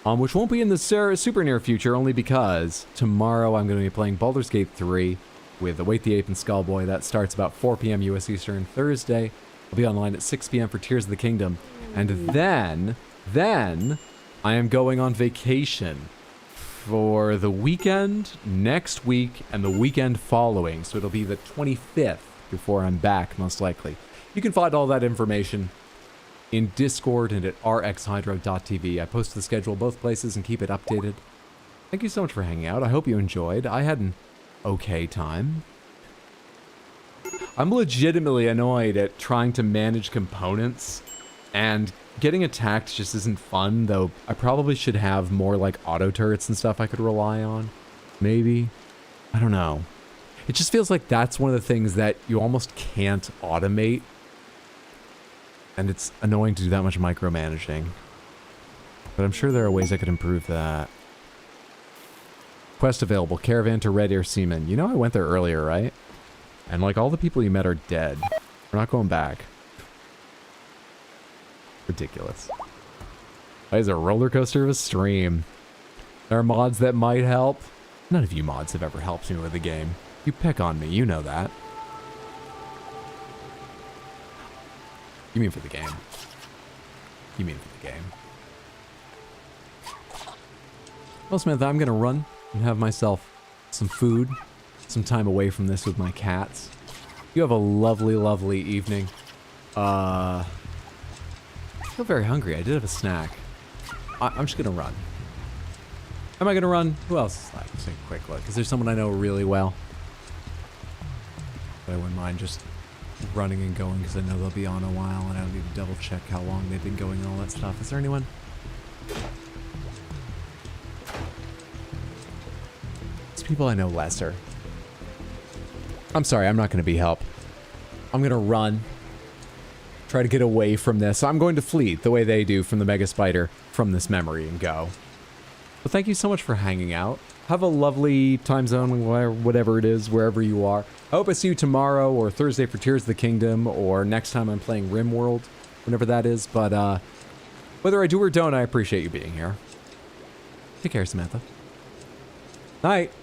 Which won't be in the super near future, only because tomorrow I'm going to be playing Baldur's Gate 3 with Await the Ape and Skullboy. That starts about 4 p.m. US Eastern. Thursday, I'll be online at 6 p.m. for Tears of the Kingdom. And then I am going on vacation for the weekend next week and the weekend following. So it'll be the 25th before I'm back, most likely. You can find all that information in Discord and at rxhydro.tv. I post the schedule both places and keep it updated. Thank you so much for hanging out. I hope you enjoyed. I had an okay time. I'm legitimately annoyed at trying to manage components, and getting attacked just isn't fun, though I probably should have more like auto turrets and stuff I could rely on. Maybe. I don't know. It just feels like that's one of the things that you almost can't automate. And it's annoying to do that much micromanaging. But I'm sure there are ways I could improve that. Quest available. Caravan to Red Air Seaman. You know I went there earlier, right? And like all the people you met are dead. We're not going back. Ridiculous. That is a roller coaster of a stream. There are mods that might help. None of you mods have ever helped me with the game. You pick on me, you know that. You mean for the game. You mean for the game. Well, Samantha, I'm gonna run and have myself some food, some time away from this with my cats. You have a lovely, lovely evening. I feel very hungry. I did have a snack. I'm just gonna run. Am I gonna run? Who else is like? Let's take a quick look. Is there someone I know really well? But I wouldn't mind just running and going because I know they'll be on a while and I don't need to double check how long they've been going and all that stuff. Is there anyone? It's people I know lesser. I'm sorry, I'm not gonna be help. I'm gonna run. Try to get away from this. I'm going to flee the way they do from the Mega Spider from this memory and go. But thank you so much for hanging out. Have a lovely time zone, whatever it is, wherever you are. I hope I see you tomorrow or Thursday for Tears of the Kingdom or next time I'm playing Rimworld, whenever that is. But whether I do or don't, I appreciate you being here. Take care, Samantha. Night.